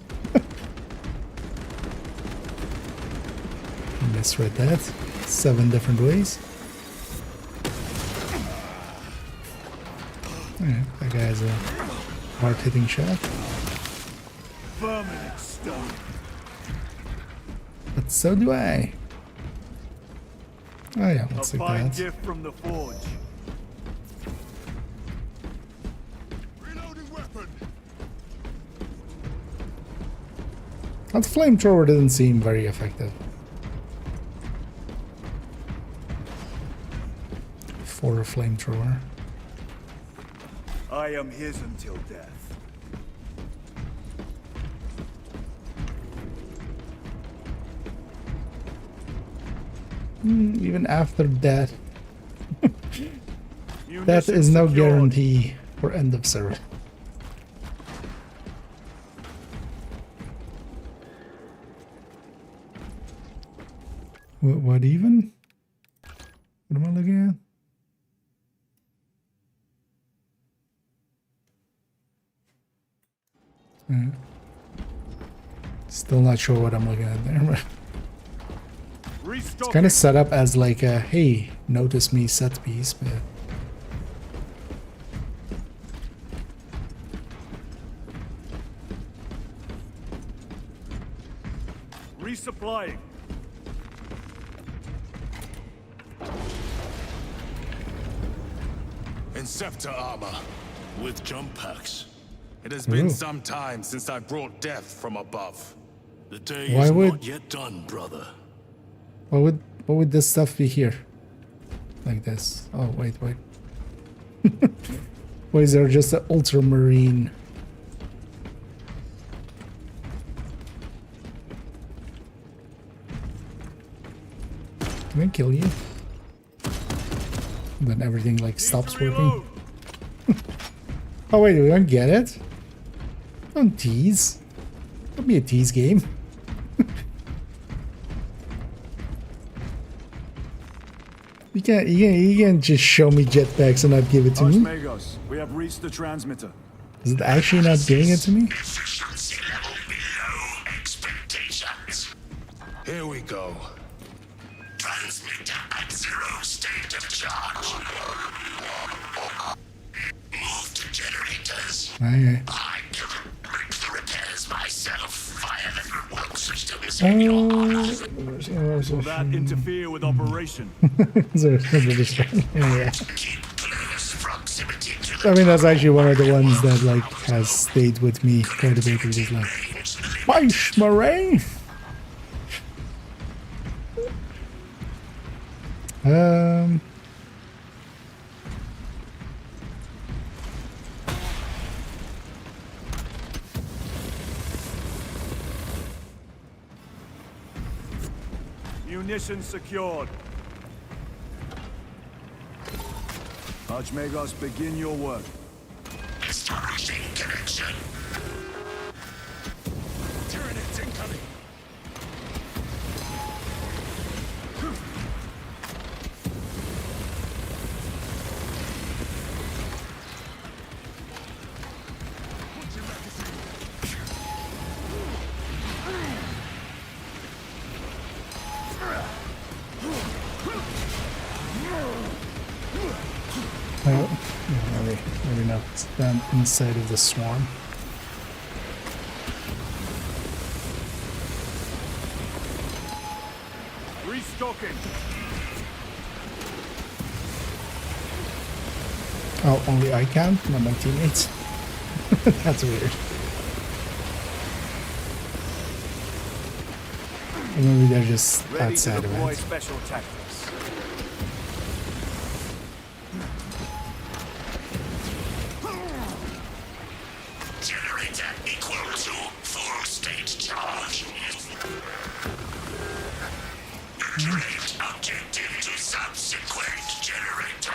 Misread that. 7 different ways. Yeah, that guy has a hard-hitting shot. Permanent stone. But so do I. Oh yeah, let's take fine that. gift from the forge. That flamethrower didn't seem very effective. For a flamethrower. I am his until death. Even after death. That is no guarantee for end of service. What even? What am I looking at? Still not sure what I'm looking at there. It's kind of set up as like a, hey, notice me set piece, but... Resupplying. Inceptor armor with jump packs. It has been some time since I brought death from above. The day is not yet done, brother. What would this stuff be here? Like this. Oh wait. Why is there just an ultramarine? Can I kill you? Then everything like stops working. Oh wait, we don't get it? Don't tease. Don't be a tease game. You can't just show me jetpacks and not give it to me. We have reached the transmitter. Is it actually not giving it to me? Efficiency level below expectations. Here we go. Transmitter at 0 state of charge. Move to generators. Okay. I can make the repairs myself via the remote systems. Will that interfere with operation? Yeah. I mean, that's actually one of the ones that like has stayed with me quite a bit. It is like, Weiss Murray. Munitions secured. Archmagos, begin your work. Establishing connection. Tyranids incoming. Maybe not. It's down inside of the swarm. Restocking. Oh, only I can, not my teammates. That's weird. Or maybe they're just outside of it. Special tactics. Generator equal to full state charge. Direct objective to subsequent generator.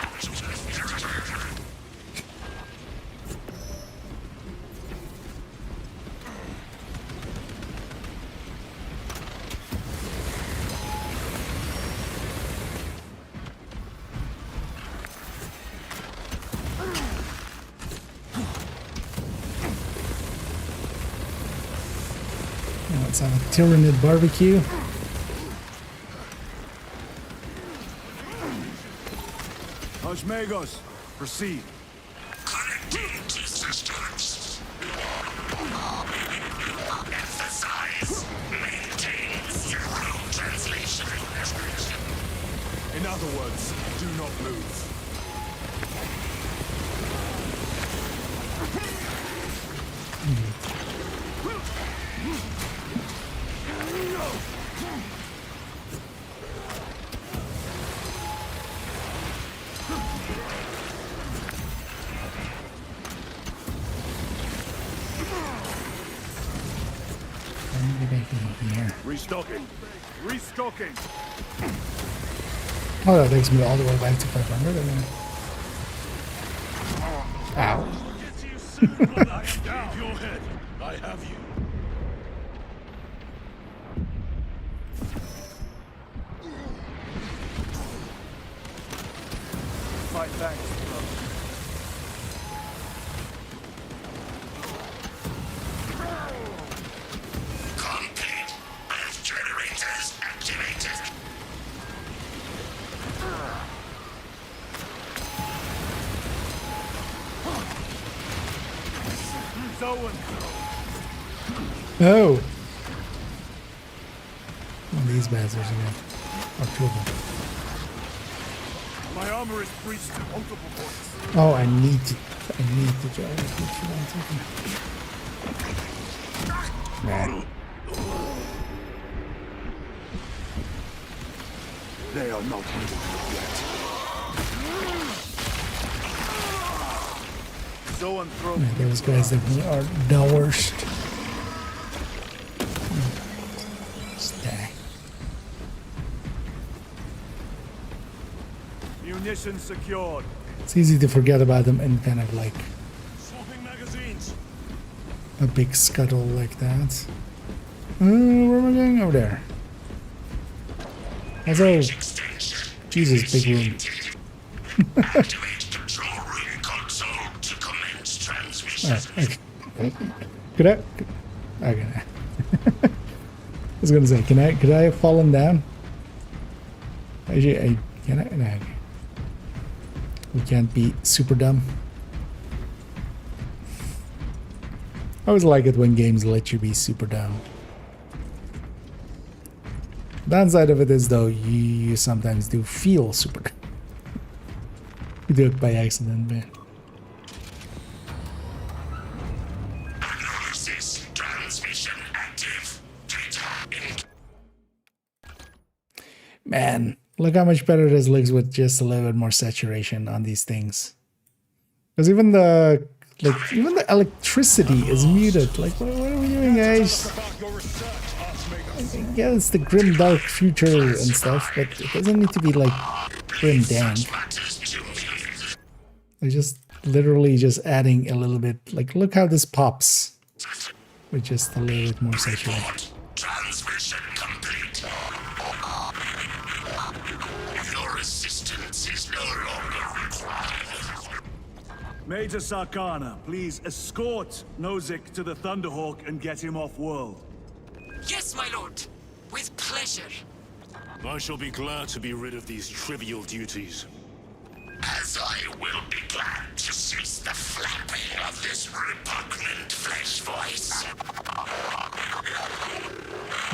Let's have a Tyranid barbecue. Archmagos, proceed. Connect Resistance. Emphasize. Maintain zero translation. In other words, do not move. Restocking. Restocking. Oh, that takes me all the way back to 500. Ow. Get to you soon, brother. I am down. Your head. I have you. My thanks, brother. Complete. Both generators activated. Oh. These bastards again. Or two of them. My armor is breached at multiple points. Oh, I need to join. Man. They are not moving yet. So unthrown. Man, those guys definitely are the worst. Stay. Munitions secured. It's easy to forget about them and kind of like Swapping magazines. a big scuttle like that. Where am I going? Over there. Also, Jesus, big room. Activate control room console to commence transmission. Okay. Could I? Okay. I was gonna say, could I have fallen down? Actually, can I? No. We can't be super dumb. I always like it when games let you be super dumb. Downside of it is though, you sometimes do feel super dumb. You do it by accident, man. Analysis transmission active. Man, look how much better this looks with just a little bit more saturation on these things. Because even the electricity is muted. Like, what are we doing, guys? Yeah, it's the grim dark future and stuff, but it doesn't need to be like grim dank. They're just literally just adding a little bit. Like, look how this pops with just a little bit more saturation. Transmission complete. Your assistance is no longer required. Major Sarkana, please escort Nozick to the Thunderhawk and get him off world. Yes, my lord. With pleasure. I shall be glad to be rid of these trivial duties. As I will be glad to cease the flapping of this repugnant flesh voice.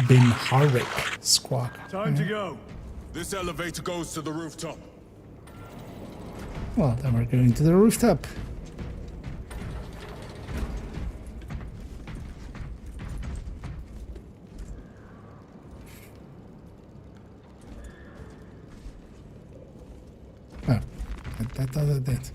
Bin Harik squawk. Time to go. This elevator goes to the rooftop. Well, then we're going to the rooftop. Oh, I thought I did.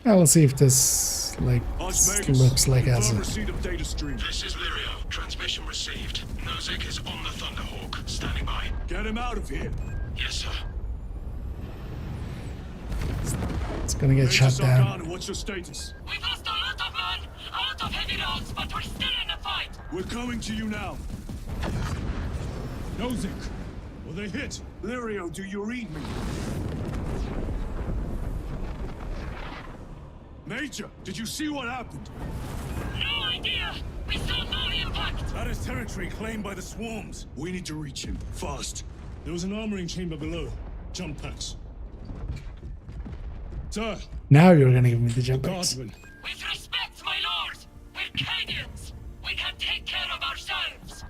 Well, let's see if this looks like as a... This is Lirio. Transmission received. Nozick is on the Thunderhawk. Standing by. Get him out of here. Yes, sir. It's gonna get shut down. What's your status? We've lost a lot of men, a lot of heavy rounds, but we're still in the fight. We're coming to you now. Nozick, will they hit? Lirio, do you read me? Major, did you see what happened? No, I idea! We saw no impact! That is territory claimed by the swarms. We need to reach him, fast. There was an armoring chamber below. Jump packs. Sir! Now you're gonna give me the jump packs. Guardsman. With respect, my lord! We're Cadians! We can take care of ourselves!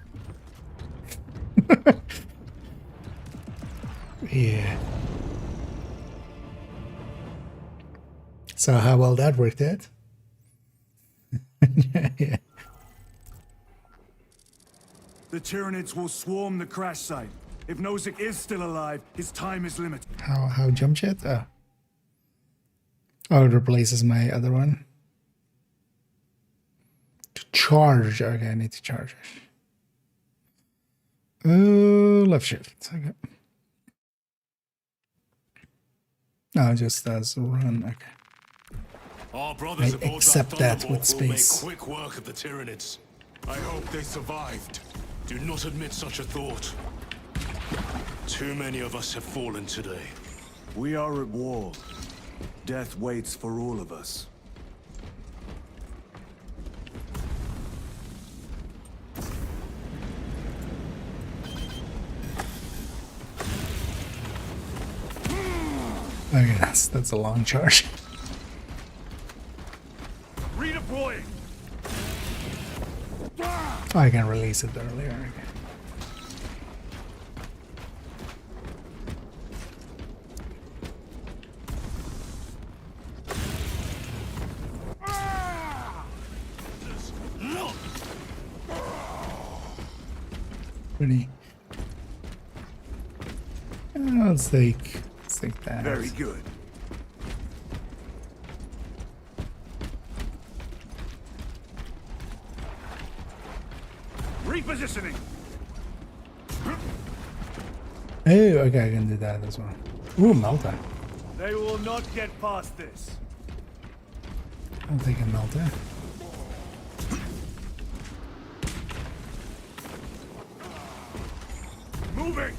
Yeah. So how well that worked out? Yeah. The Tyranids will swarm the crash site. If Nozick is still alive, his time is limited. How jump shit? Oh. Oh, it replaces my other one. To charge. Okay, I need to charge it. Left shift. Okay. No, just as run. Okay. Our brothers I aboard accept that with Thunderhawk will make space. quick work of the Tyranids. I hope they survived. Do not admit such a thought. Too many of us have fallen today. We are at war. Death waits for all of us. Okay, that's a long charge. Redeploying. Oh, I can release it earlier. Okay. Pretty. Let's take that. Very good. Repositioning. Oh, okay, I can do that as well. Ooh, Melta. They will not get past this. I'll take a Melta. Moving.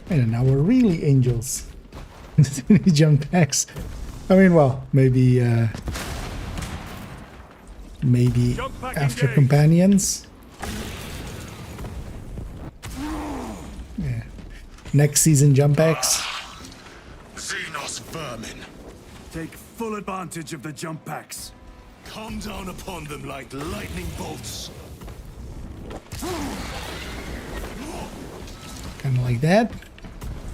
And now we're really angels. Jump packs. I mean, well, maybe after companions. Yeah. Next season jump packs. Xenos vermin. Take full advantage of the jump packs. Come down upon them like lightning bolts. Kind of like that.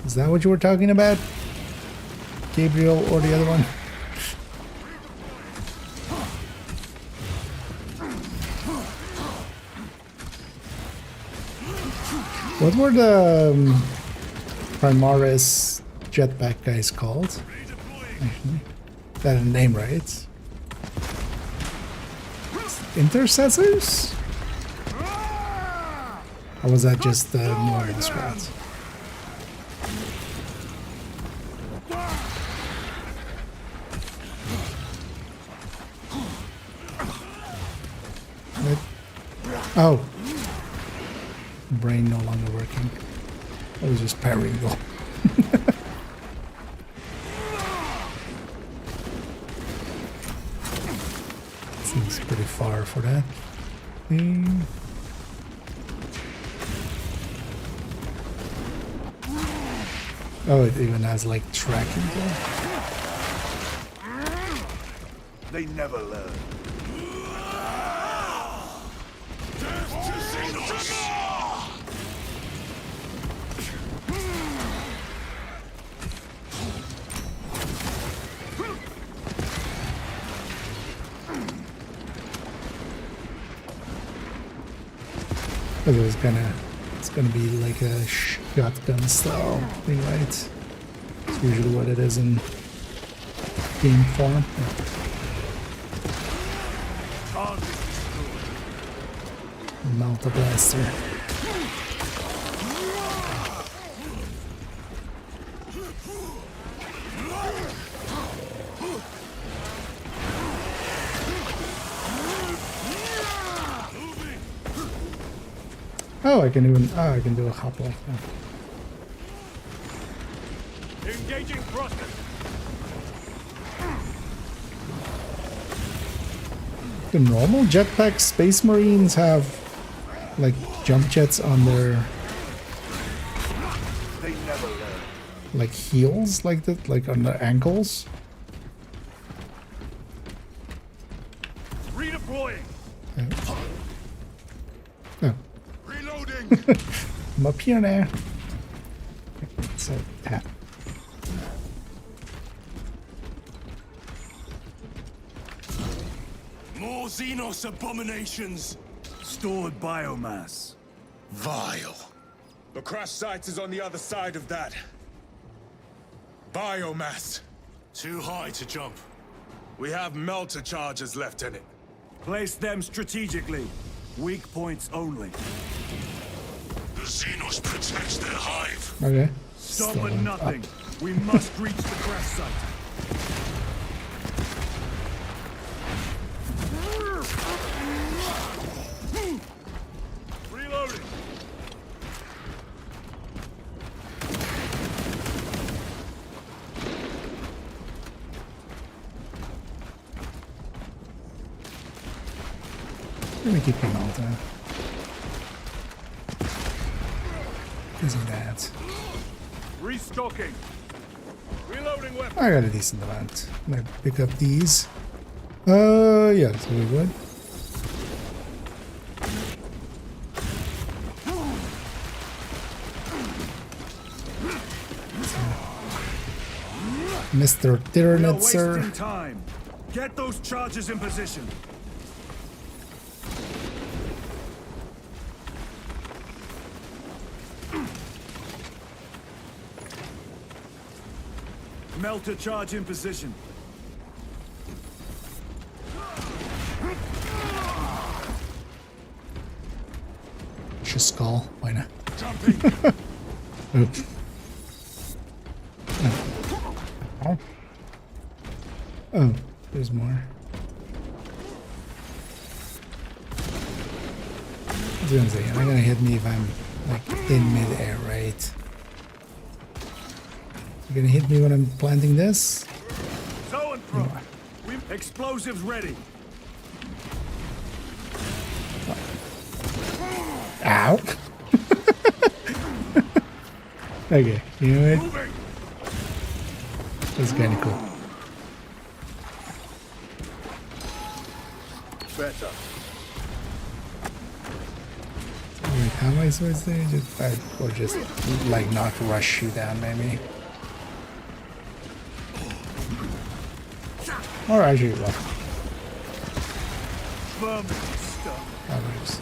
Is that what you were talking about? Gabriel or the other one? What were the Primaris jetpack guys called? Actually, that a name, right? Intercessors? Or was that just the normal squads? What? Oh. Brain no longer working. I was just parrying though. Seems pretty far for that. Oh, it even has like tracking there. They never learn. It's gonna be like a shotgun style thing, right? It's usually what it is in game form. Yeah. Mount a blaster. Oh, I can do a hop like that. Engaging thrusters. Do normal jetpack Space Marines have like jump jets on their like heels like that, like on their ankles? Redeploying. Oh. Reloading. I'm up here now. So tap. More Xenos abominations! Stored biomass. Vile. The crash site is on the other side of that. Biomass. Too high to jump. We have melter charges left in it. Place them strategically. Weak points only. The Xenos protects their hive. Okay. Stop Still at nothing. up. We must reach the crash site. Reloading. Let me keep him all the time. Isn't that? Restocking. Reloading weapon. I got a decent amount. Might pick up these. Yeah, so we would. Mr. Tyrannitzer. Wasting time. Get those charges in position. Melter charge in position. Just skull. Why not? Jumping. Oops. Oh. Oh, there's more. They're gonna hit me if I'm like in mid-air, right? You're gonna hit me when I'm planting this? So and fro. Explosives ready. Ow! Okay, you know what? That's kind of cool. Better. Wait, how am I supposed to just, or just like not rush you down, maybe? Or actually, well. Others.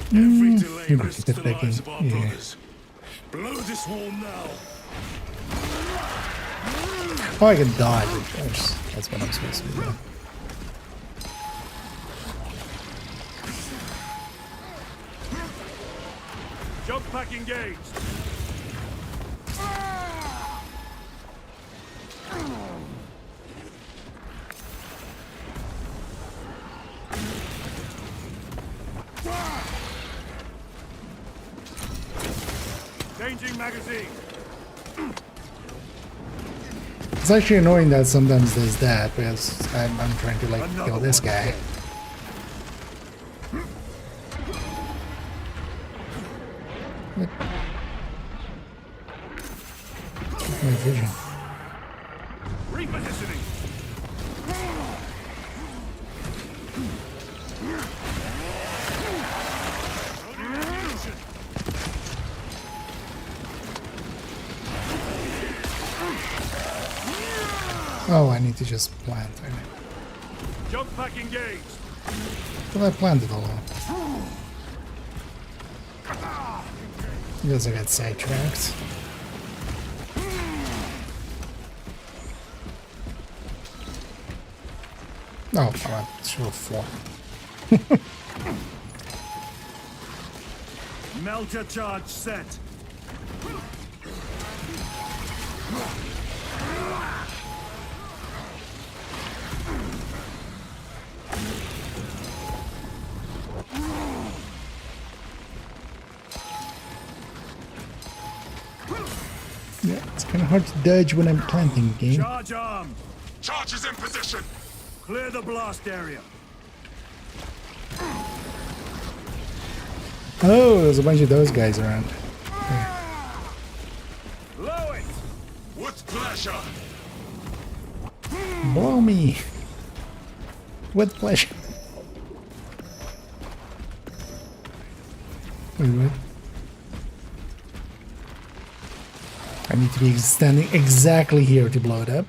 Every delay You risks the the picking. lives of our Yeah. brothers. Blow this wall now. Oh, I can dodge it first. That's what I'm supposed to do. Jump pack engaged. Changing magazine. It's actually annoying that sometimes there's that because I'm trying to like kill this guy. What? My vision. Repositioning. Oh, I need to just plant. Jump pack engaged. Well, I planted all along. I guess I got sidetracked. Oh, come on. It's real 4. Melter charge set. kind of hard to dodge when I'm planting, game. Charge arm! Charge is in position! Clear the blast area. Oh, there's a bunch of those guys around. Blow it! With pleasure! Blow me! With pleasure. Wait, what? I need to be standing exactly here to blow it up.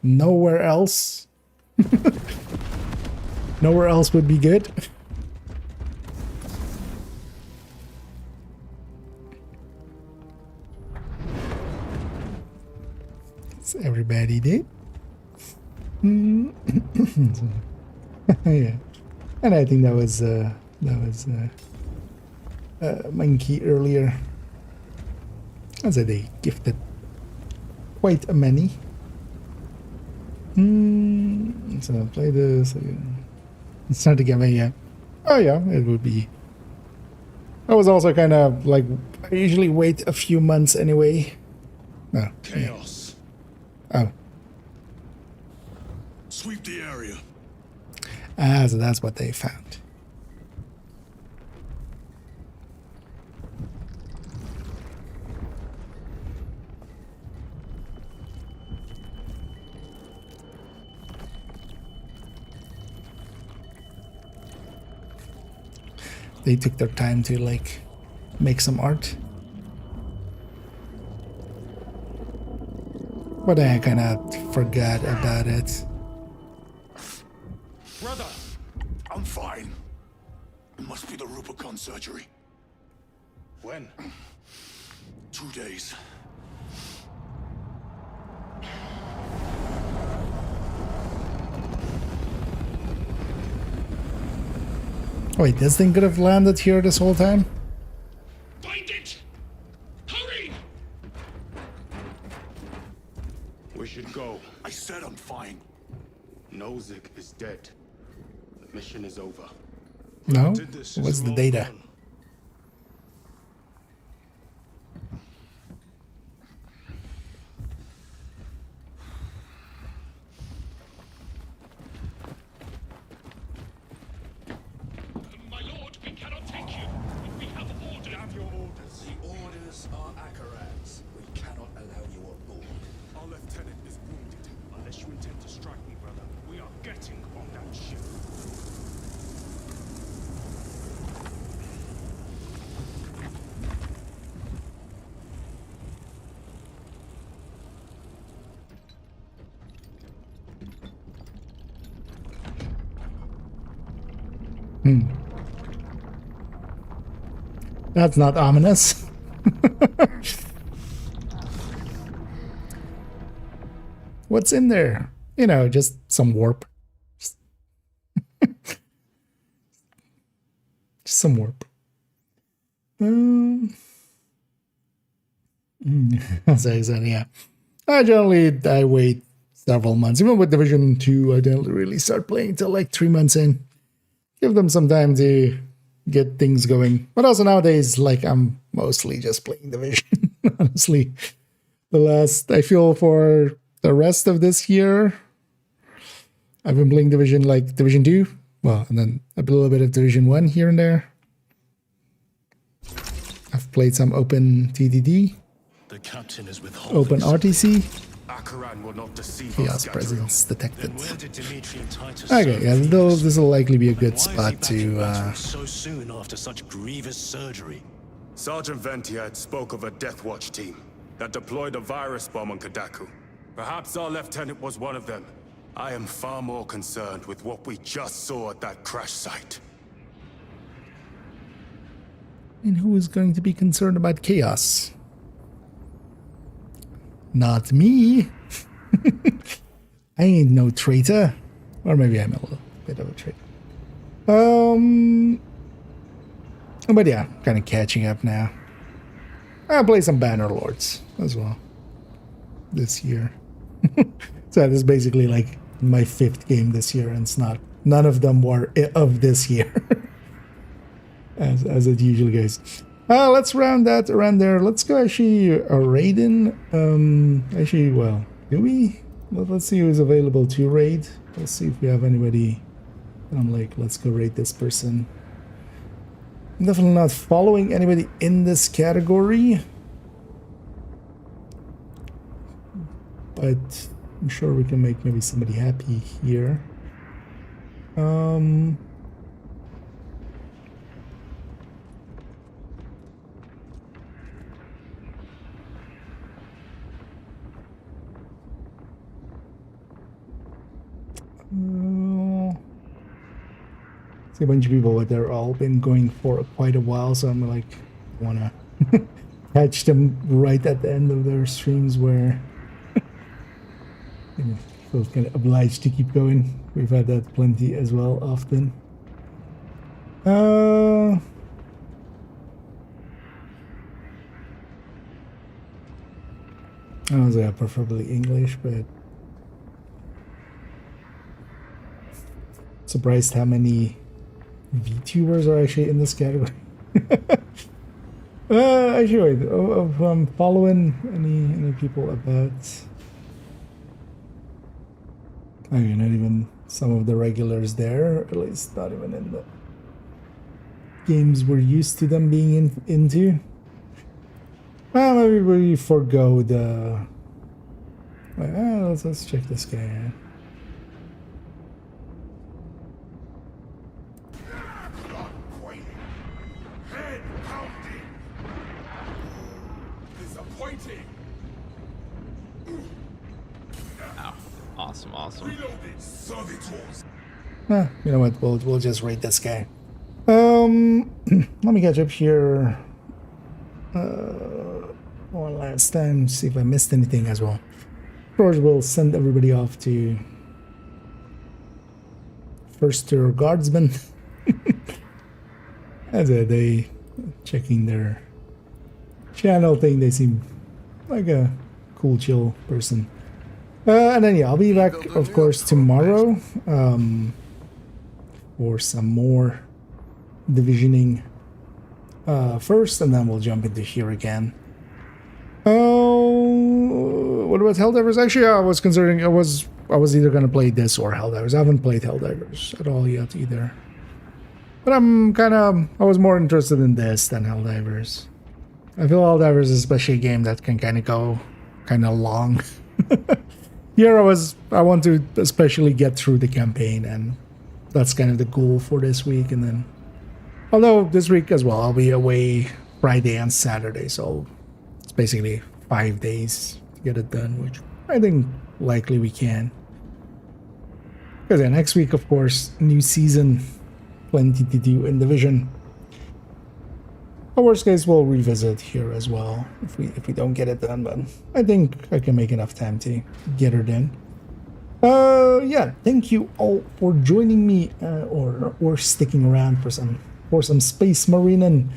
Nowhere else. Nowhere else would be good. Is everybody dead? Yeah, and I think that was Monkey earlier. As I they gifted quite a many. So play this. It's not to get me yet. Oh yeah, it would be. I was also kind of like I usually wait a few months anyway. No. Chaos. Yeah. Oh. Sweep the area. Ah, so that's what they found. They took their time to like make some art. But I kind of forgot about it. Brother, I'm fine. It must be the Rubicon surgery. When? 2 days. Wait, this thing could have landed here this whole time? Find it! Hurry! We should go. I said I'm fine. Nozick is dead. The mission is over. No? What's the data? My lord, we cannot take you. We have orders. Have your orders. The orders are Akaran's. We cannot allow you on board. Our lieutenant is wounded. Unless you intend to strike me, brother, we are getting on that ship. That's not ominous. What's in there? You know, just some warp. Just some warp. So yeah. I wait several months. Even with Division 2, I don't really start playing till like 3 months in. Give them some time to get things going. But also nowadays, like, I'm mostly just playing Division. Honestly, I feel for the rest of this year, I've been playing Division 2, well, and then a little bit of Division 1 here and there. I've played some Open TDD, The captain is with Open RTC, Akaran will not deceive Chaos us, Presence detected. Then where did Dimitri and Titus Okay, yeah, this will likely be a good spot to. so soon after such grievous surgery? Sergeant Ventiad spoke of a Death Watch team that deployed a virus bomb on Kadaku. Perhaps our lieutenant was one of them. I am far more concerned with what we just saw at that crash site. And who is going to be concerned about chaos? Not me. I ain't no traitor. Or maybe I'm a little bit of a traitor. But yeah, kind of catching up now. I'll play some Bannerlords as well this year. So this is basically like my 5th game this year, and it's not. None of them were of this year, as it usually goes. Let's round that around there. Let's go actually Raiden. Actually, well, do we? Let's see who's available to raid. Let's see if we have anybody. I'm like, let's go raid this person. I'm definitely not following anybody in this category, but I'm sure we can make maybe somebody happy here. See a bunch of people, but they're all been going for quite a while, so I'm like, wanna catch them right at the end of their streams where you know, feel kind of obliged to keep going. We've had that plenty as well, often. I don't say preferably English, but surprised how many VTubers are actually in this category. Actually, wait, I'm following any people about. Okay, not even some of the regulars there, at least not even in the games we're used to them being into. Well, maybe we forgo the. Let's check this guy out. Awesome. You know what? We'll just raid this guy. Let me catch up here one last time, see if I missed anything as well. Of course, we'll send everybody off to first to guardsmen. As they checking their channel thing, they seem like a cool, chill person. And then yeah, I'll be back, of course, tomorrow for some more divisioning first, and then we'll jump into here again. What about Helldivers? Actually, I was considering I was either gonna play this or Helldivers. I haven't played Helldivers at all yet either, but I was more interested in this than Helldivers. I feel Helldivers is especially a game that can kind of go kind of long. Here I want to especially get through the campaign, and that's kind of the goal for this week. And then, although this week as well, I'll be away Friday and Saturday, so it's basically 5 days to get it done, which I think likely we can. Because yeah, next week, of course, new season, plenty to do in Division. Or worst case, we'll revisit here as well if we don't get it done, but I think I can make enough time to get her done. Yeah, thank you all for joining me or sticking around for some Space Marine. And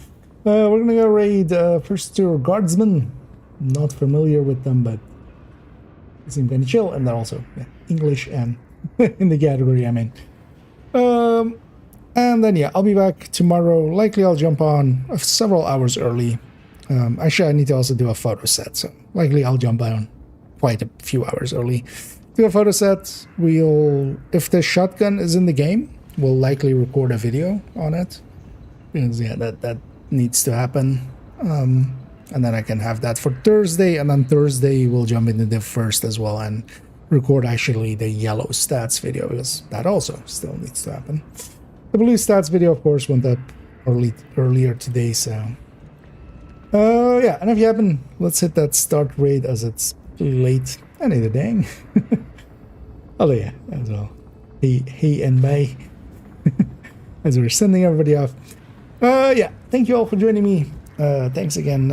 we're gonna go raid first to Guardsmen. Not familiar with them, but they seem kind of chill, and they're also English and in the category I'm in. And then yeah, I'll be back tomorrow. Likely I'll jump on several hours early. Actually, I need to also do a photo set, so likely I'll jump on quite a few hours early. Do a photo set. If the shotgun is in the game, we'll likely record a video on it. Because yeah, that needs to happen. And then I can have that for Thursday, and then Thursday we'll jump into the first as well and record actually the yellow stats video, because that also still needs to happen. The blue stats video, of course, went up earlier today, so yeah. And if you happen, let's hit that start raid as it's late. I need a dang. Oh yeah, as well. Hey and bye. As we're sending everybody off. Yeah. Thank you all for joining me. Thanks again,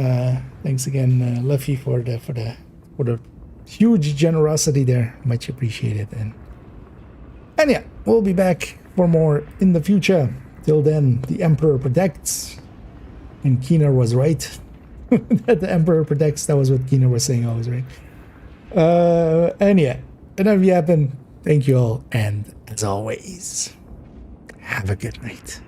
Luffy, for the huge generosity there. Much appreciated. And yeah, we'll be back for more in the future. Till then, the Emperor protects, and Keener was right. That the Emperor protects. That was what Keener was saying always, right? And yeah, and if you happen, thank you all, and as always, have a good night.